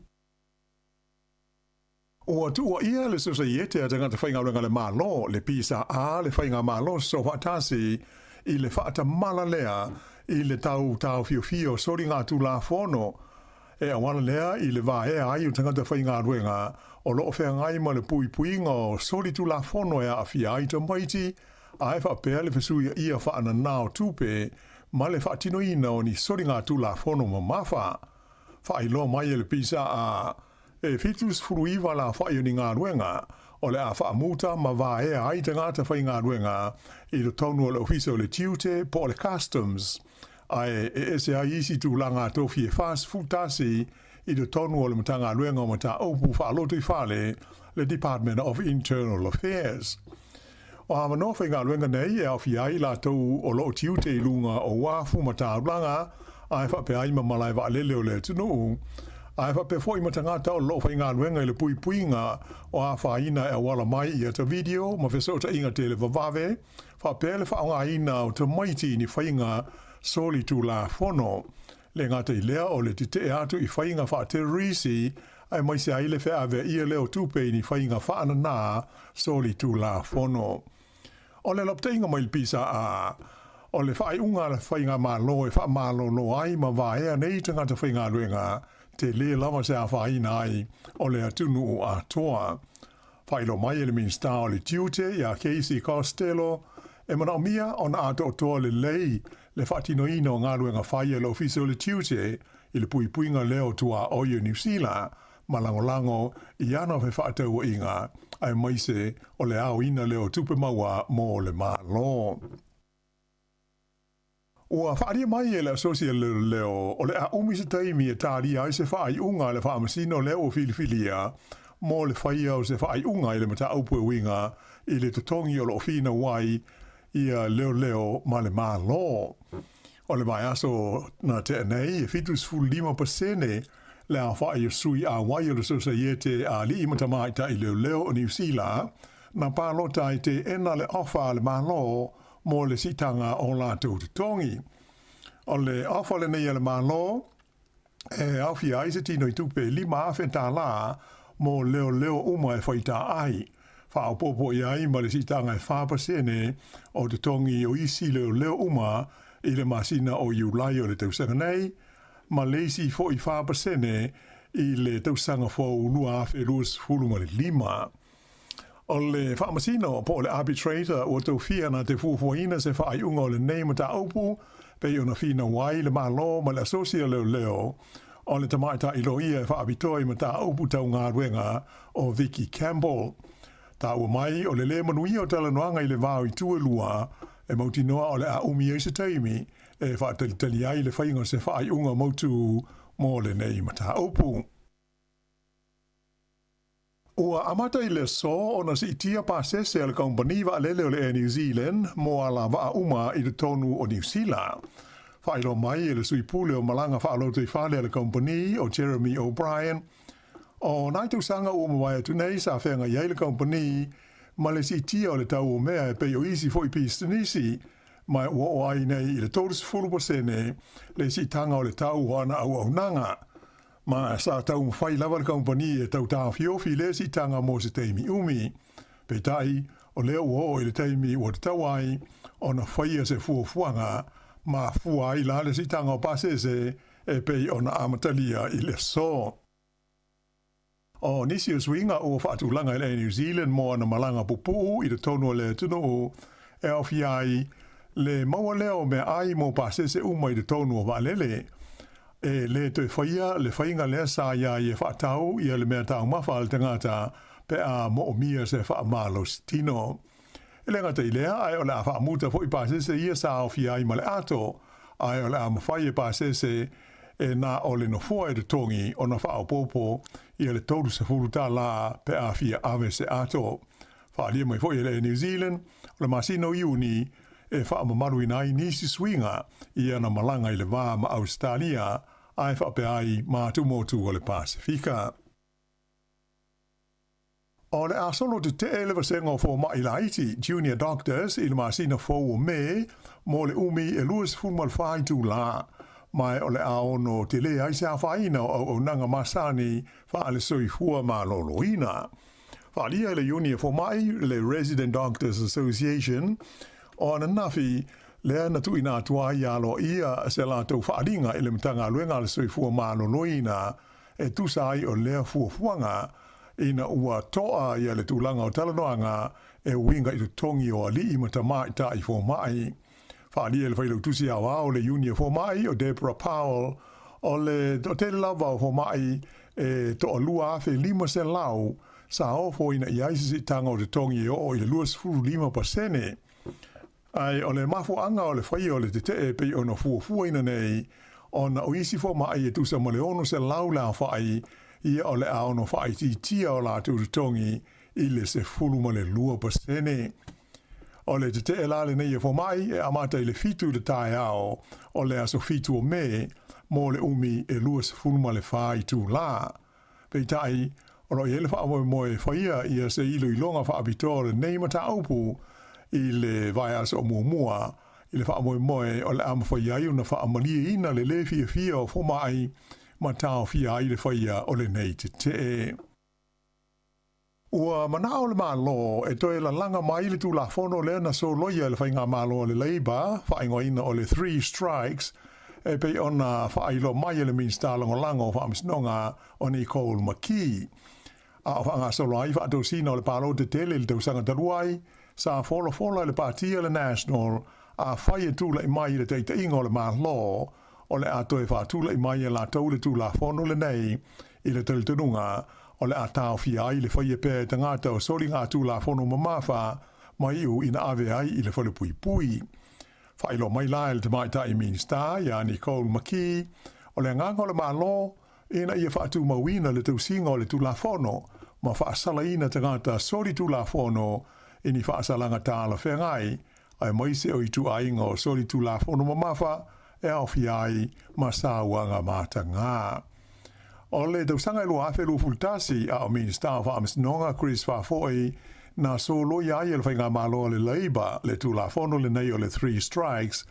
O atu o ia le sosa iete a tangata whainga renga le malo, le pisa a le whainga malo so whaatasi i le whaata mala lea i le tau fio sori ngā tu la fono, e awana lea i le vae ai o tangata whainga ruenga o loo whea ngai ma le puinga o sori tu la fono e a fia ai ta maiti a e whaapea le whesui ia whaana nao tupe ma le whaatino ina o ni sori ngā tu la fono ma mawha. Whailo mai e le pisa a e fitus furuiva la whaio ni ngā ruenga o le a whaamuta ma vae ai tangata whainga ruenga i le tonu o le ofisa o le tiute po le customs. Ai e se ai isi tu langa tofi e fast futasi i le tonu o le matanga luenga o mata opu whaalotu i whale le Department of Internal Affairs. O hama no whainga luenga nei e awhi ai la tau o loo tiute i lunga o wafu mata langa ai whape ai ma malai wa alele o le tunu. Ai whape fo i matangata o loo whainga luenga i le puinga o a whaina e wala mai i ata video ma whesota inga te le vavave whape le whaonga ina o te maiti ni whainga soli tu la fono. Le ngata i lea o le te atu i whainga wha terrorisi ai mai se aile whea ave ia leo tupe ni whainga whaana nā soli tu la fono. O le lopteinga mai pisa a o le whai unga le whainga malo e wha malo no ai ma vaea nei tangata whainga luenga te le lama se a whaina ai o le atunu o a toa. Whailo mai e le minsta o le tiute i a Casey Costello e mana o mia o na ato o toa le lei le whaatino ina o ngā ruenga whaia le ofisa o le tiute i le puinga leo tua o New Zealand ma lango i ana whe whaatau o inga ai maise o le ao ina leo tupe maua mo le malo. Ua whaaria mai e le associate leo o le a umisa taimi e tāri ai se whaai unga le whaamasino leo o filifilia mo le whaia o se whaai unga i le mata aupu e winga i le totongi o lo fina wai ia leo ma le malo. O le mai aso na te nei e fitus ful 5% le a whaia sui a wai o le societe a li imata mai ta i leo o New Zealand na pālota i te ena le ofa le malo mo le sitanga o la tautotongi. O le ofa le nei le malo e awhi ai se tino i tupe 5 awhenta la mo leo uma e whaita ai. Whaopopo i ai ma le sitanga e 5% o te tongi o isi leo uma i le masina o iulai o le tausanga nei, ma le isi fo i 5% i le tausanga fo unua awhi ruas fuluma le 5. O le whaamasina o po le arbitrator o tau fia na te fuafuaina se whaai unga o le nei ma ta aupu, pe o na fina wai le malo ma le asosia leo, o le tamaita i lo ia e whaabitoi ma ta aupu tau ngā ruenga o Vicky Campbell. Ta ua mai o le manuia o tala noanga i le vāo i tua lua e mauti noa o le a umi e se taimi e whaatalitali ai le whainga se whaai unga mautu mō le nei mata upu. Ua amata i le so o na si itia pasese al kompani wa alele o le Air New Zealand mo ala wa uma i le tonu o New Zealand. Whailo mai e le sui pule o malanga whaaloto i whale al kompani o Jeremy O'Brien. O naitu sanga o mawai atu nei sa whenga iei le kompani ma le si itia o le tau o mea e pei o isi fo i pistanisi mai ua o ai nei i le tōrus furupasene le si tanga o le tau o ana au au nanga. Ma sa tau mwhai lava le kompani e tau tā fiofi le si tanga mo se teimi umi. Pei tai, o leo o i le teimi o te tau ai, o na whaia se fuafuanga, ma fua ai la le si tanga o pasese e pei o na amatalia i le so. O nisi o swinga o whaatulanga i le New Zealand mo na malanga pupu i le tono le tuno o e ofi ai le maua leo me ai mo pasese uma i le tono o valele. E le te whaia, le whainga lea sa ia i e whaatau i le mea tau mawha al tangata pe a mo o mia se wha malo tino. E le ngata i lea, ai o le a wha muta fo i pasese ia sa o fia i male ato, ai o le a mawhai e pasese e na o le no fua e te tongi o na wha o popo i le taudu se furuta la pe a fia ave se ato. Wha lia mai fo i le New Zealand, o le masino iuni e wha mamaru i nai nisi swinga i ana malanga i le wā ma Australia, ai whape ai mātumotu o le Pasifika. O le asolo te te elewa sengo fo mai laiti, junior doctors i le masina fo o me, mo le umi e luas funmal whaitu la, mai o le aono te le ai sa whaina o nanga masani wha le soi fua ma loloina. Wha lia le junior fo mai, le Resident Doctors Association, o ana nafi, lea na tui nā tua i alo ia se la tau whaaringa i le mtanga luenga le soi fua mālo loina e tusai o lea fuafuanga ina ua toa i le tūlanga o talanoanga e winga i tu tongi o ali i matamai ta i fo mai. Whaalia le whailau tusi awa o le Unia fo mai o Deborah Powell o le te lava o fo mai e to o lua afe 5 lau sa o fo ina i aisisi tanga o te tongi o i le luas furu 5%. Ai o le mafu anga o le whai o le te te e pei o na fuafua ina nei, o na o isi fo mai e tusa mo le ono se lau la whai, ia o le a ono whai ti tia o la tūrutongi i le se fulu mo le 2%. O le te te e la le nei e fo mai e amata i le fitu le tae ao, o le aso fitu o me, mo le umi e lua se fulu mo le whai tu la. Pei tai, o lo i ele wha moe moe whaia ia se ilo i longa wha abitore nei mata aupu, i le vaias o mua, i le wha moe moe o le ama whaia i una wha amalia ina le le fia o fo mai, ma tau fia i le whaia o le nei te te. Ua mana o le malo e toe la langa mai le tu la fono le na so loia le whainga malo o le Labour, whaingo ina o le 3 strikes, e pei ona whailo mai le minsta lango lango wha amisnonga o ni Cole Maki. A whanga solo ai wha tau sina o le palo te tele le tau sanga taruai, sa fola le partia le National a whaia tūla i mai le teita ingo le malo o le atoe wha tūla i mai la tau le tūla fono le nei i le tautununga o le atao fia ai le whaia pē tangata o soli ngā tūla fono mamafa mai iu ina ave ai i le whale pui pui. Whailo mai lai le te mai tai minsta ia ni Cole Maki o le nganga o le malo ina ia whaatu mawina le tau singa o le tūla fono ma whaasala ina tangata soli tūla fono ini whaasalanga tāla whengai, ai maise o i tu ainga o sori tu la fono mamafa, e au fiai ma sāwanga māta ngā. O le tau sanga ilu awhelu fultasi a o minsta o whaamasnonga Chris Whafoi, na so loi ai e le whainga malo le Labour, le tu la fono le nei o le 3 strikes,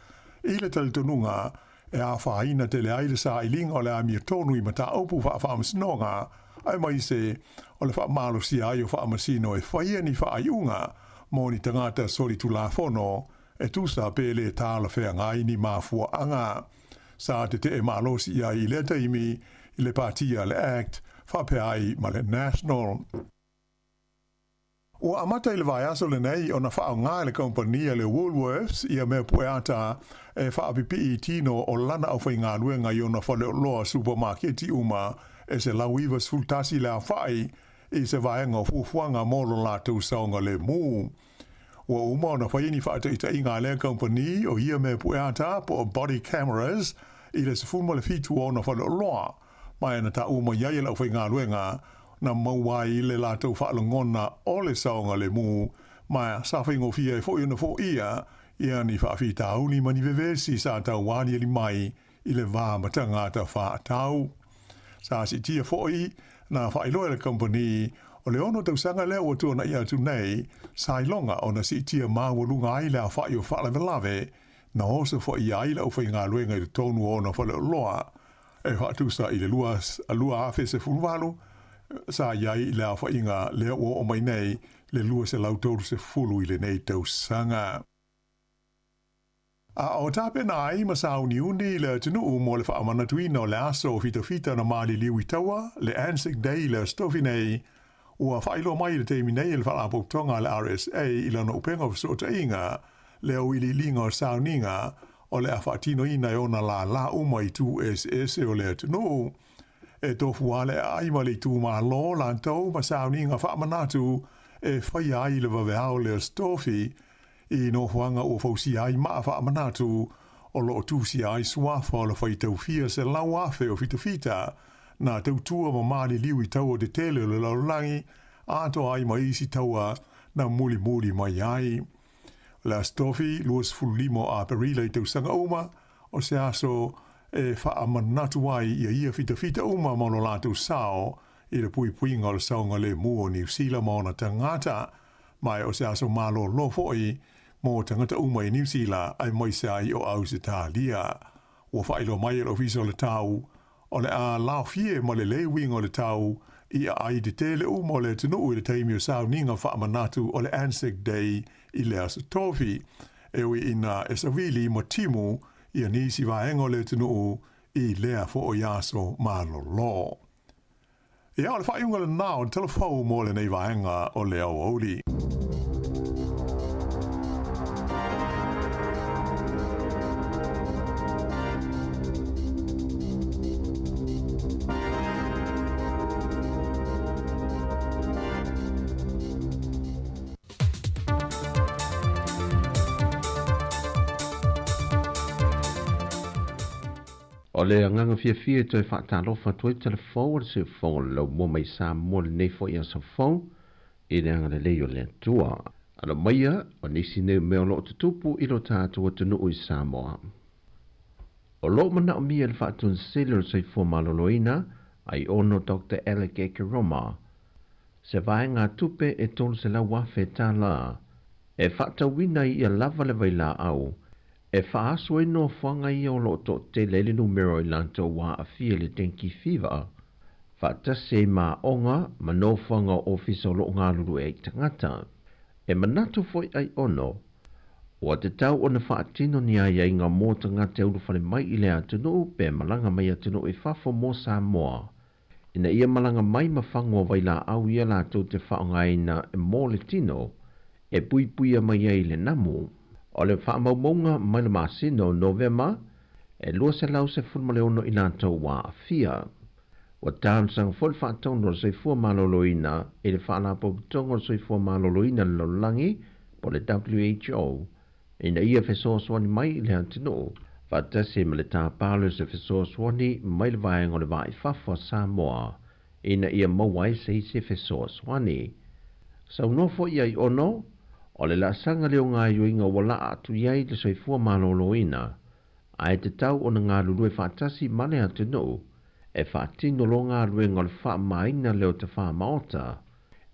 i le talitonunga, e a whaina te le aile sa ilinga o le amir tonu i mata aupu whaamasnonga, ai maise o le whaamalo si ai o whaamasino e whaia ni whaaiunga, mo ni tangata sori tu la fono, e tusa pele tāla whea ngai ni mafua anga. Sa te e malo si ai i le taimi, i le partia le Act, whape ai ma le National. O amata i le vai aso le nei o na whao ngā le kompania le Woolworths ia mea pueata e whaapipi i tino o lana au whai ngā luenga i o na whale o loa supermarketi uma e se lauiva sultasi le a whai I se vaenga fufuanga molo la tau saonga le mu. Ua uma na whaini whaata i ngā lea company o ia me pueata po body cameras I le se fuma le fitu o na whale loa. Mai na ta uma iai lau whai ngā luenga na mauai I le la tau whaalongona o le saonga le mu. Mai sa whaingo fia fo na fo ia ia ni whaafi tau ni mani vevesi sa tau wani li mai I le vā matanga ta wha tau. Sa si tia foi na whailoa le company o le ono tau sanga leo o tuana ia tu nei, sai longa o na si tia mawalunga ai lea whai o whalawe lawe, na osa whai ai leo whai ngā luenga I tonu o na whale loa. E whatu sa I le lua awhe se fulwalu, sa iai I lea whai ngā leo o mai nei, le lua se lautoru se fulu I le nei tau sanga. A o tape na ai masau ni undi le tunu mo le whaamana tuina o le aso fita na mali liwi tawa, le ansik dei le stofi nei, ua whailo mai le teimi nei le whalapo tonga le RSA I lana upenga o sota inga, le o ili linga o sauninga, o le awhatino ina e ona la umai tu SS o le tunu. E tofu ale aima le tu ma lo lantau ma sauninga whaamanatu, e whai ai le waweao le stofi, I no huanga o fausi ai maa whaamanatu, o lo tusi ai suafa o le whai tau fia se lau afe o fita, na tau tua ma mali liwi tau o de tele o le laulangi, ato ai ma isi taua na muli mai ai. La stofi, luas fulimo a perila I tau sanga uma, o se aso e whaamanatu ai ia fita uma ma no lātou sao, I le puinga o le saonga le mua o New Zealand ma ona tangata, mai o se aso malo lo foi, mo tangata uma I New Zealand ai mai se ai o au se tālia. Ua whailo mai e lo fiso le tau, o le a lao fie ma le winga o le tau, I ai de tele uma o le tunu I le taimi o sao ninga whaamanatu o le Anzac Day I le asa tofi, ewi ina e savili ma timu I nisi vaenga o le tunu I lea fo o yaso malo lo. Ia o le whaiunga le nao telefau mo le nei vaenga o le au auli. O le anganga fia toi whaatalofa toi telefou le se whonga lau mua mai Sāmoa le nei fo ia sa whong I le anga le leo le tua. Ana maia o nisi neu meo lo tutupu I lo tātua tunu I Sāmoa. O lo mana o mia le whaatun sele o se fo maloloina ai ono Dr. Alec Ekeroma. Se vai ngā tupe e tolu se lau wafe tā la. E whaatawina I a lava le vaila au. E whaaso e no whanga I o loto te lele numero I lanto wa a fia le tenki fiva. Whaatase ma onga ma no whanga ofisa o lo ngā lulu e tangata. E manatu foi ai ono. O te tau o na whaatino ni ai ai ngā mō tangata ulu whare mai I le atunu pe malanga mai atunu e whafo mō Sāmoa. Ina ia malanga mai ma whango vaila au ia lato te whaonga ina e mō le tino. E pui mai ai le namu. O le whaamaumaunga mai le masino Novema, e lua se lau se fulma le ono I lātou wā a fia. O tānu sang fol whaatono o soifua maloloina, e le whaalapo putongo o soifua maloloina le laulangi, po le WHO, e na ia fesoa swani mai le antino, whaatase ma le tāpalo se fesoa swani mai le vaenga o le vai whafua Sāmoa, e na ia mawai se ise fesoa swani. Sau nofo ia I ono, o le la sanga leo ngā yuinga wala atu iai le soifua maloloina, a e te tau o na ngā lulue whaatasi mane atu no, e whaatino lo ngā lue ngā le wha maina leo te wha maota,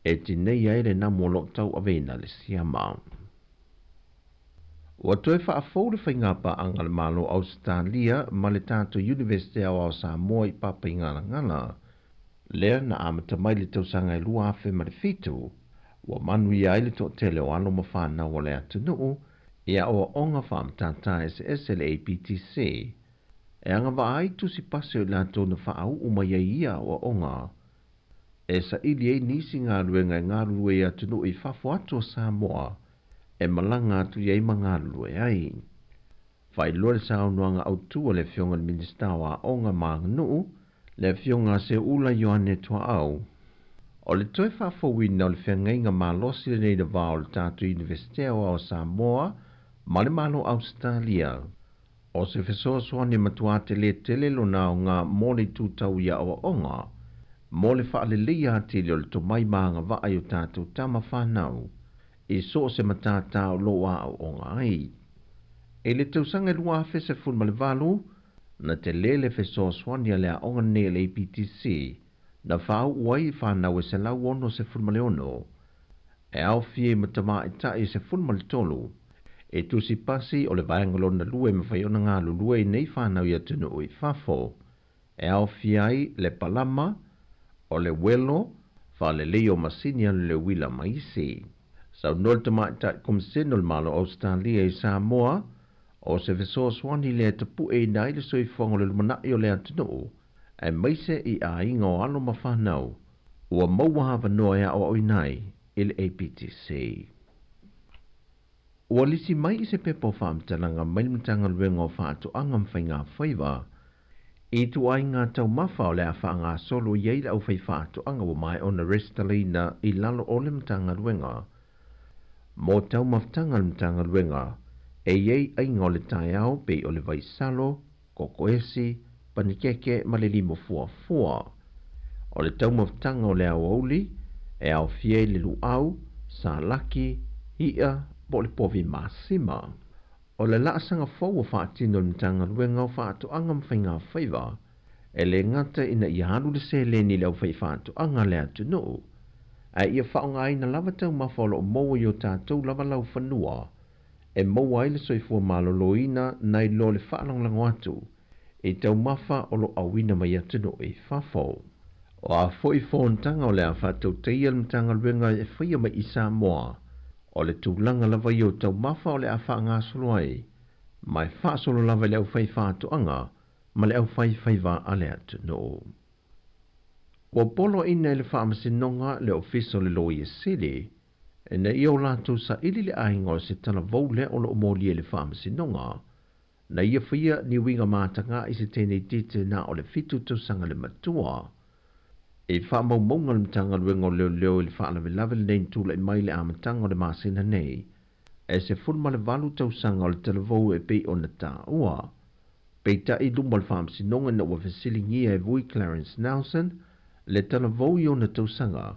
e te nei ai le namo lo tau avena le siama. Ua toe whaafou le whaingapa anga le malo Australia ma le tātou University au Sāmoa I papa I ngana ngana, lea na amata mai le tausanga I lua afe ma le fitu, Wa manu I aile to tele o alo mawhana o le atunu, ia o onga wham tata SSLAPTC. E anga wa ai tusi pase o lato na whaau umaya ia o onga. E sa ili e nisi ngā ruenga ngā rue atunu I whafo ato Sāmoa, e malanga atu iei ma ngā rue ai. Whai lore sa unuanga autua le fionga le minister wa onga maanganu, le fionga se ula Ioane tua au. O le toe whawhawina o le whengainga malosi le nei na wā o le tātu Universitea o Sāmoa, ma le malo Australia. O se whesoa soani matua tele lo na o ngā mōle tūtau ia o onga, mō le whaalelea atili o le tomai maanga waai o tātu tama whanau, e so se matata o loa o onga ai. E le tausanga lua whese fun ma le walu, na te lele whesoa soani a lea onga ne le APTC, na whau uai whanau e se lau ono se fun ma le ono, e au fie matama e tai se fun ma le tolu, e tusi pasi o le vaengalo na lue me whai ona ngā lulue nei whanau ia tunu o i whafo, e au fiai le palama, o le welo, wha le leo masini anu le wila maisi. Sau nol te mai tai komiseno le malo Australia i Sāmoa, o se vesoa swani le tapu e nai le soi whango le lumanai o le atunu, e maise i a inga o alo ma whanau, ua maua hawa noa ea o oinai i le APTC. Ua lisi mai i se pepo whaamtalanga mailimtanga luenga o whaatu angam whai ngā whaiva, i tu ai ngā tau mawha o le a wha ngā solo iei au whai whaatu anga o mai o na restalina i lalo o le mtanga luenga. Mō tau maftanga le mtanga luenga, e iei ai ngā le tai au pe o le vai salo, kokoesi, panikeke ma le limo fua. O le tau maftanga o le au auli, e au fie le lu au, sa laki, hia, po le povi masima. O le laasanga fau o whaatino le mtanga luenga o whaatu anga mwhai ngā whaiva, e le ngata ina i halu le se le ni le au whai whaatu anga le atu no. A ia whaonga aina lava tau mawholo o moa i o tātou lava lau whanua, e moa i le soifua maloloina nai lo le whaalanglango atu, e tau mawha o lo awina mai atu no e whafo. O a fhoi whontanga o le a whatou teia le mtanga luenga e whaia mai i Sāmoa, o le tūlanga lava i o tau mawha o le a wha ngā soloai, mai wha solo lava le au whai whaatu anga, ma le au whai wā ale atu no. Wa polo ina le wha amasinonga le ofiso le loi e sili, e na i o lātou sa ili le ainga o se tala vau le o lo omoli e le wha amasinonga, na ia whaia ni winga mātanga i se tēnei tite na o le fitu tausanga le matua, e wha maunga le mtanga luenga o leo le wha alawe lawe le nein tūla i mai le amatanga o le māsina nei, e se funma le valu tausanga o le talavou e pei o na tā ua. Pei ta i lumba le wha amasinonga na ua whasilingia e vui Clarence Nelson, le talavou i o na tausanga,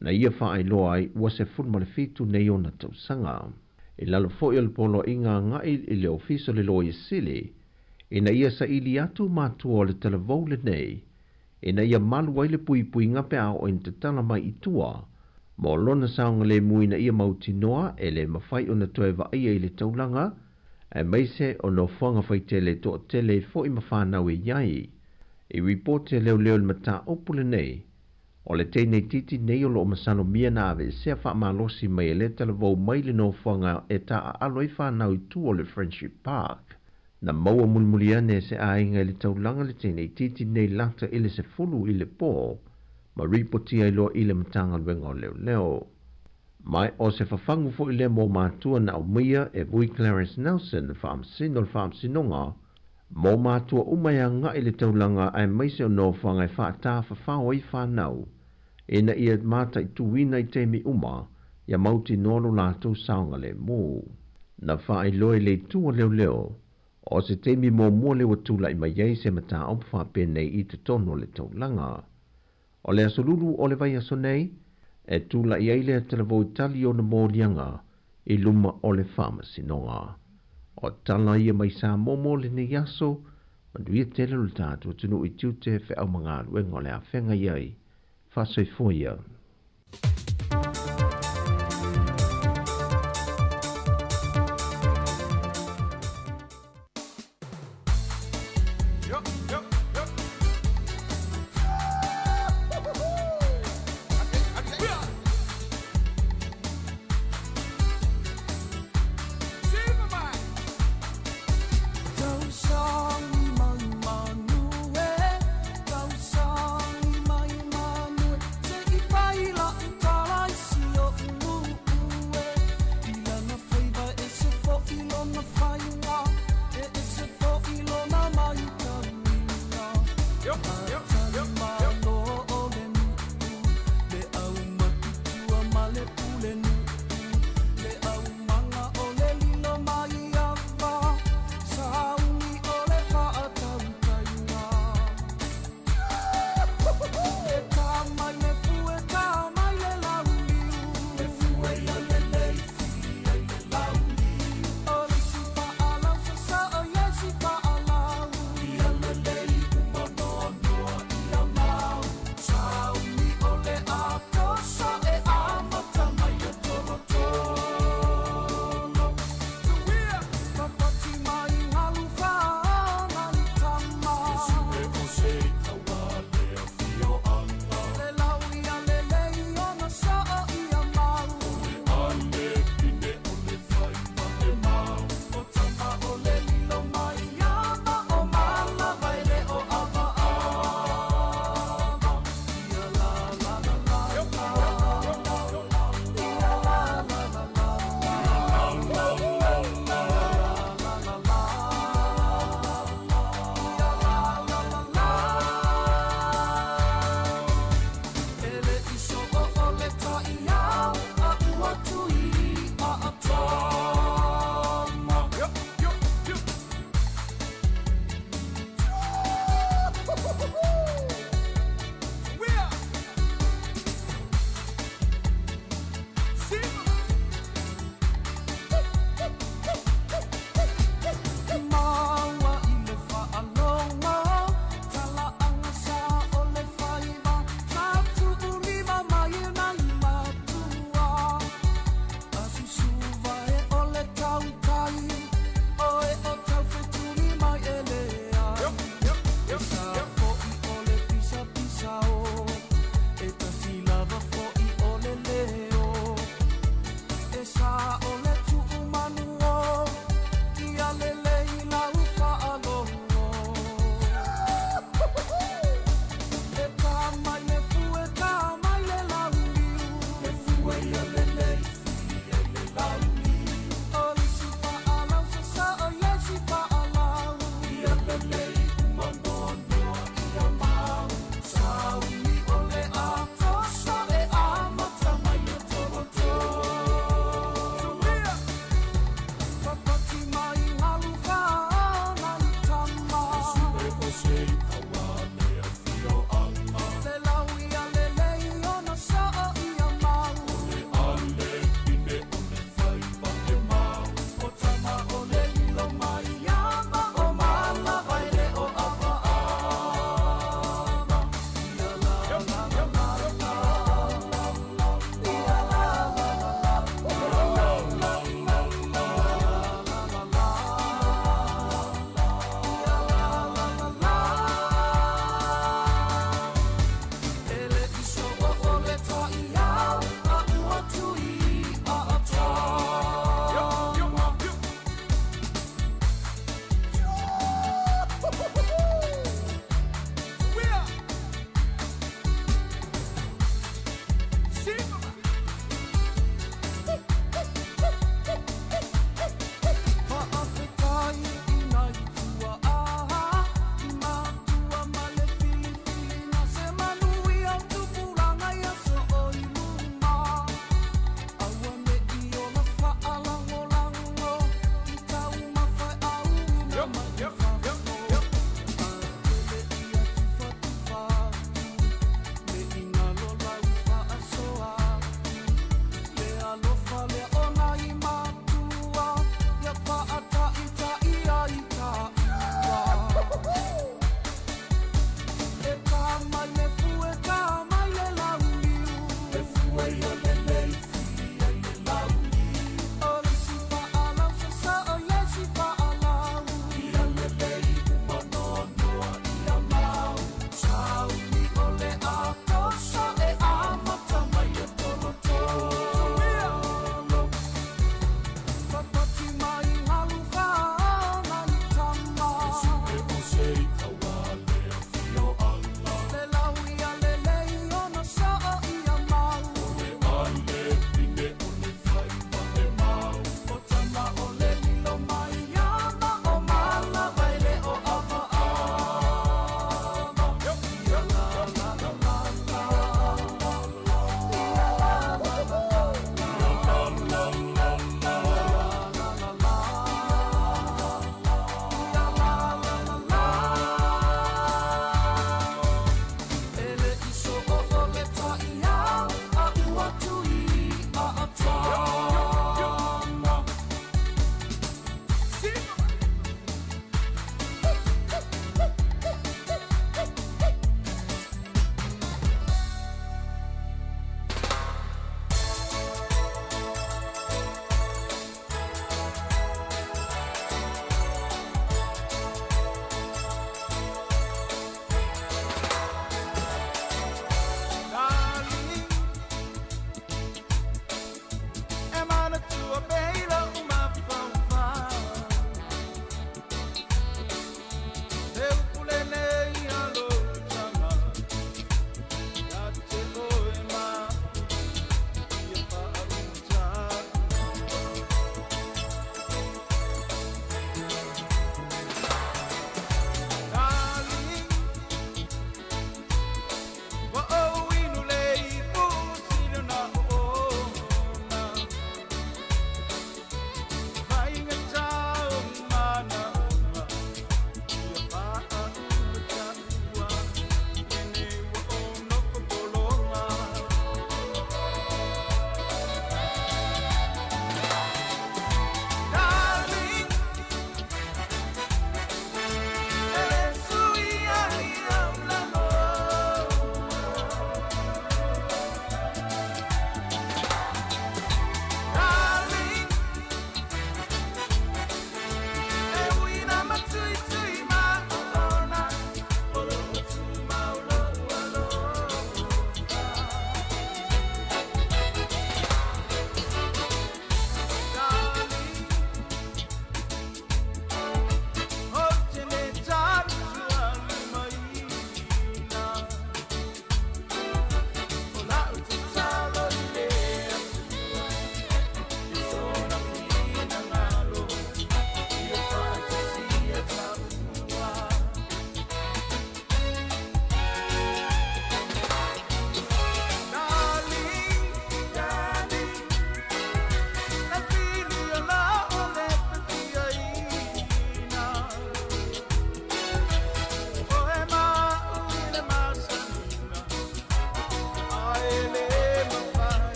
na ia wha ai loa ai ua se funma le fitu nei o na tausanga. E lalo foi al polo inga ngai i le ofiso le loa i sili, e na ia sa ili atu mātua o le talavou le nei, e na ia malu ai le pui ngape ao in te tala mai i tua, mo lona saunga le mui na ia mauti noa e le mawhai o na toe wa ia i le taulanga, e meise o no whanga whai tele to tele fo i mawhanau e iai, e ripote leo le mata opule nei, o le teinei titi nei o lo masano mia na ave sea wha malosi mai e le talavou mai le no whanga e ta a alo i whanau i tu o le Friendship Park. Na maua mulmuliane se ainga i le taulanga le teinei titi nei lata ile se fulu i le pō, ma ripotia i loa i le matanga luenga o leo. Mai o se whafangu fo i le mō mātua na umia e vui Clarence Nelson whaamsino le whaamsinonga, mō mātua umaya nga i le taulanga ai maise o no whangai whaata whawhao i whanau, e na ia mata i tuwina i teimi uma, ia mauti nolo lātou saunga le mō. Na wha i loe le tua leo, o se teimi mō mua le watula i mai ei se mata au whapene i te tono le taulanga. O le asolulu o le vai aso nei, e tula i eile te la voitali o na mōlianga i luma o le whamasinonga. O tala ia mai sa momo le ne yaso, manduia tele lu tātu tunu i tiute whe au mga luenga o le a whenga iai, whasoi fōia.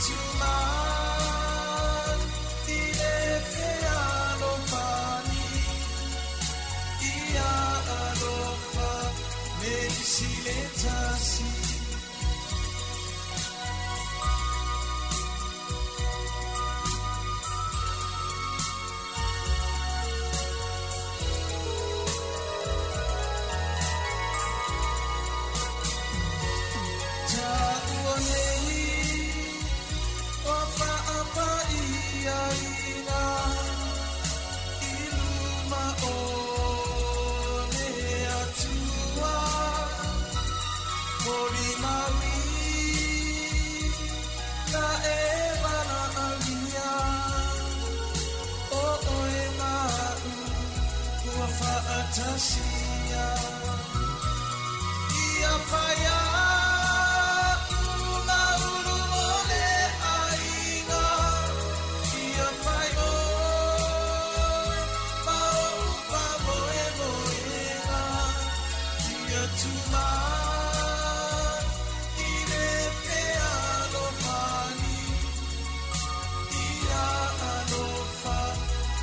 tuman ile feano fani ia alofa merisiletasi Tasia ia faya una urumole ainga ia fayo mau pa moe moena ia tuma ile peano fani ia alofa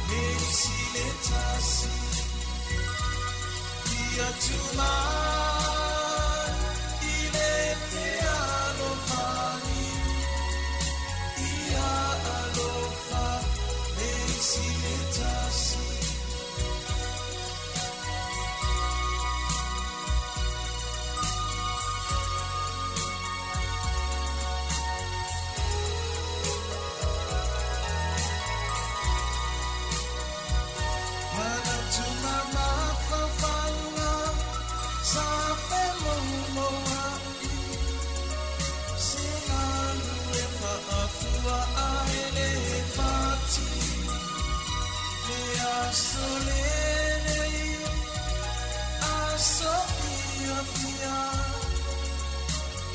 mesiletasi ia tuman ile peano fani ia alofa mesiletasi mana tumama fafanga sa femomoa singanu e faafua a elefati me asolele asofia fia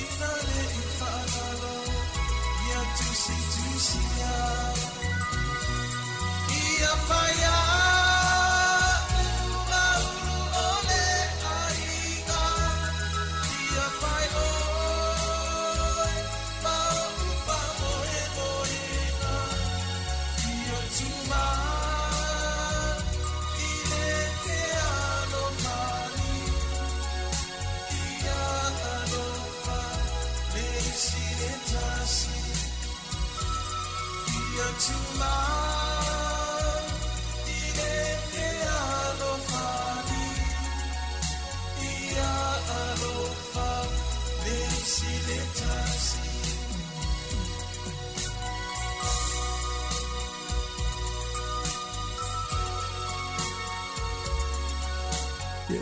inale ifanalo ia tusia ia faya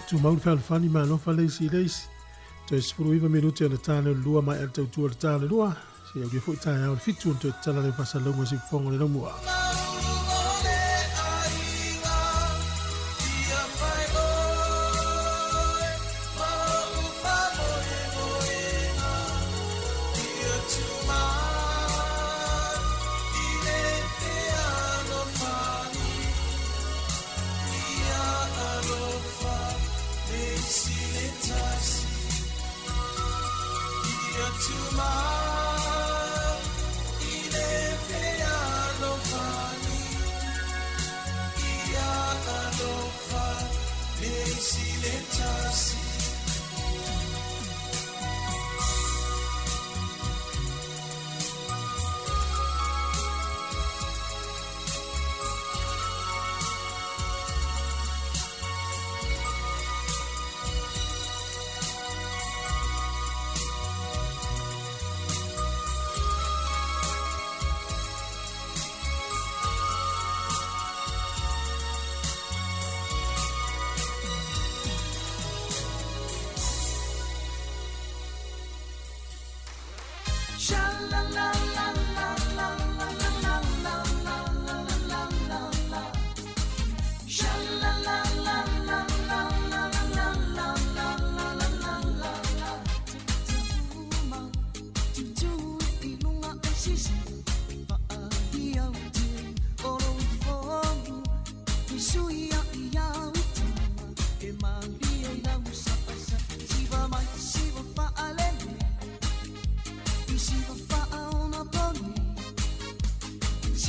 tu mau fa fani ma no fa leisi to spruiva minuti ana tana lua mai al tau tu tana lua se eu foi tana o fitu to tana le pasa longo si fongo le mua Siva fa'aona poni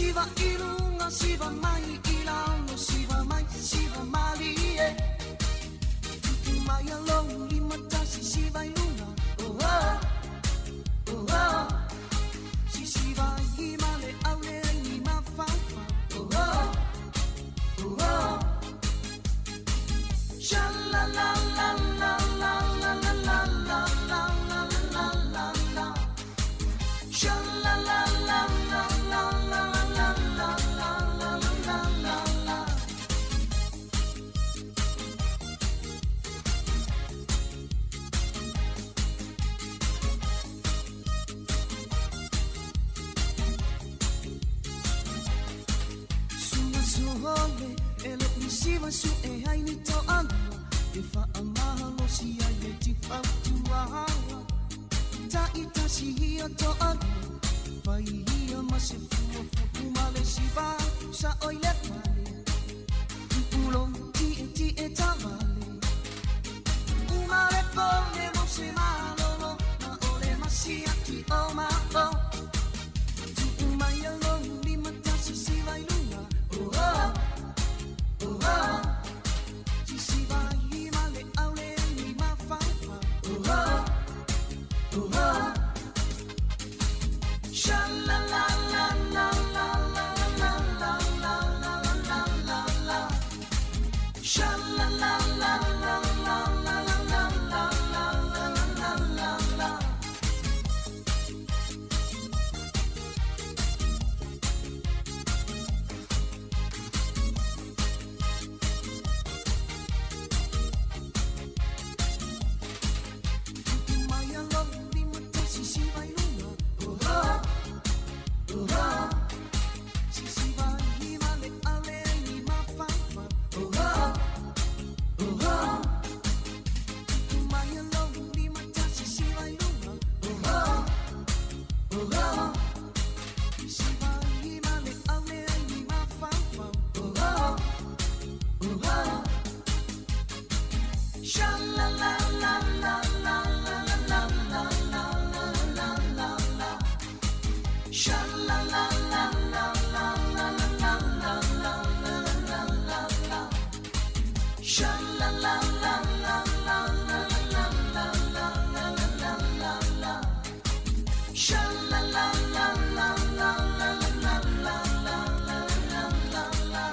siva ilunga siva mai ilano siva mai siva mali tuki mai along lima tasi siva ilunga oh oh oh si siva himale aule ni ma fa oh oh oh sha la la la la la la la la la la la la la sha la la la la la la la la la la la la Suma suhole ele isiva su e haini to anga e fa amahalo si ai ti pautua ta ita si hia to anga vai hia mase fu male si va sa oile male ulo ti e ta male umare pone mo se malo ma ole masia ti o ma o tu mai along di mata si vai luna oh oh oh si vai male aule ni ma fa oh oh oh sha la la la la la la la la la la la la la sha la la la la la la la la la la la la mai along di mata si vai luna oh oh oh si vai male ale ni ma fa oh oh oh mai along di mata si vai luna oh oh oh si vai male ale ni ma fa oh oh sha la la la la la la la la la la la la sha la la la la la la la la la la la la sha la la la la la la la la la la la la sha la la la la la la la la la la la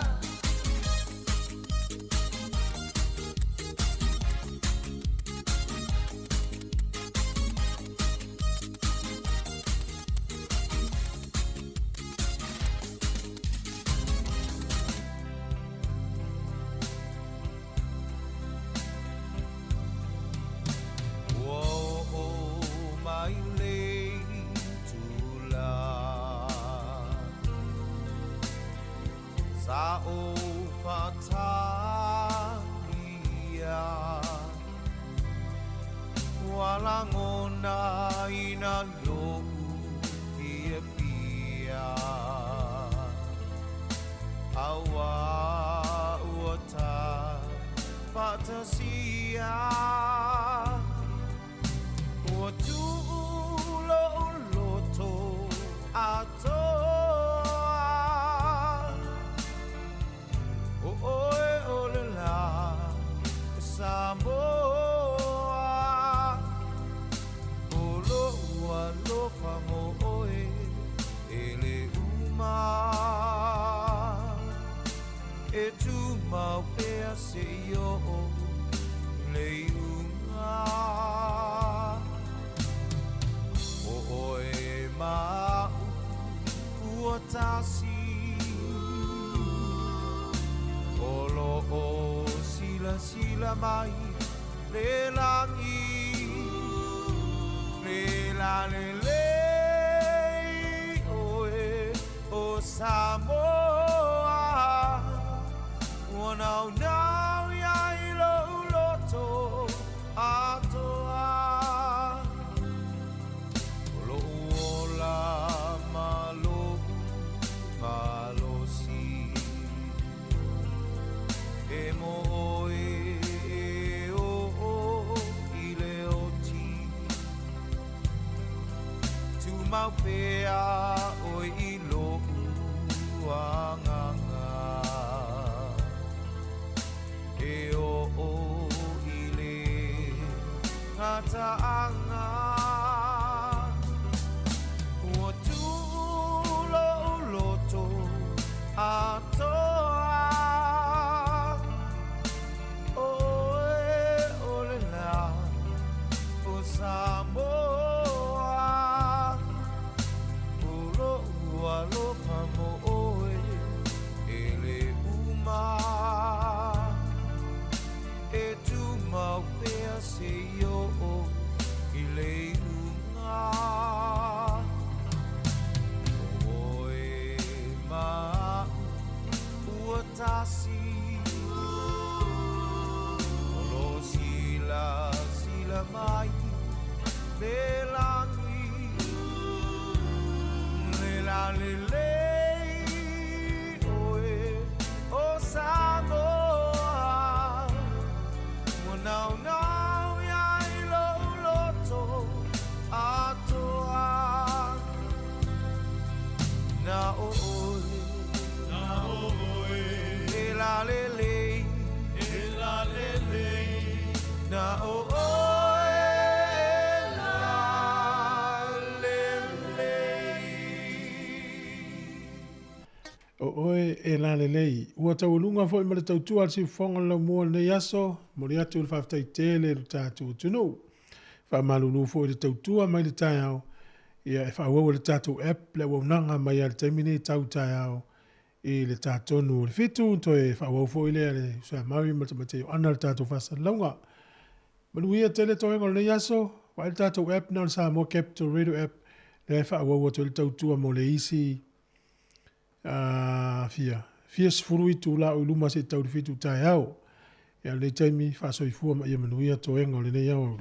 Whoa, my lady to love. Sao Patania. Walangona ina lo pia pia. Awa uota Patasia. O tu lo to atoa o oe o le la Sāmoa o lo wa lo fa mo oe e le uma e tu mau pea se yo le uma oe ma uotasi olo o sila sila mai le langi le la le le oe o Sāmoa wanau nau ya ilo loto atoa malosi e mo ile oti tu mau pea o ilo anganga e o ile ngata anga o tu lo loto atoa o e ole la o Sāmoa ulo ualo pamo oe ele uma e tu mau pea se yo ile unga oe ma uatasi olo sila mai belangi lela lele oe o Sāmoa now ya ilo loto atoa na oe ela lele na oe O oe e la lelei. Ua tau lunga fo i mara tau tua si fonga la mua ne yaso. Mori atu il whaftai tele ru tātu tunu. Wha malulu fo i le tau tua mai le tai au. Ia e whaua le tātu app le waunanga mai a le taimine tau tai au. I le tātonu le fitu to e whaua fo i le ale. Sa maui mata o ana le tātu whasa launga. Manuia tele to engo le yaso. Wa le tātu app na le Sāmoa Capital Radio app. Le whaua to le tau tua mo le isi. Fia sfuru i tu la o luma se tau fitu tai au. Ia le taimi whaso i fua ma ia manuia to engo le nei au.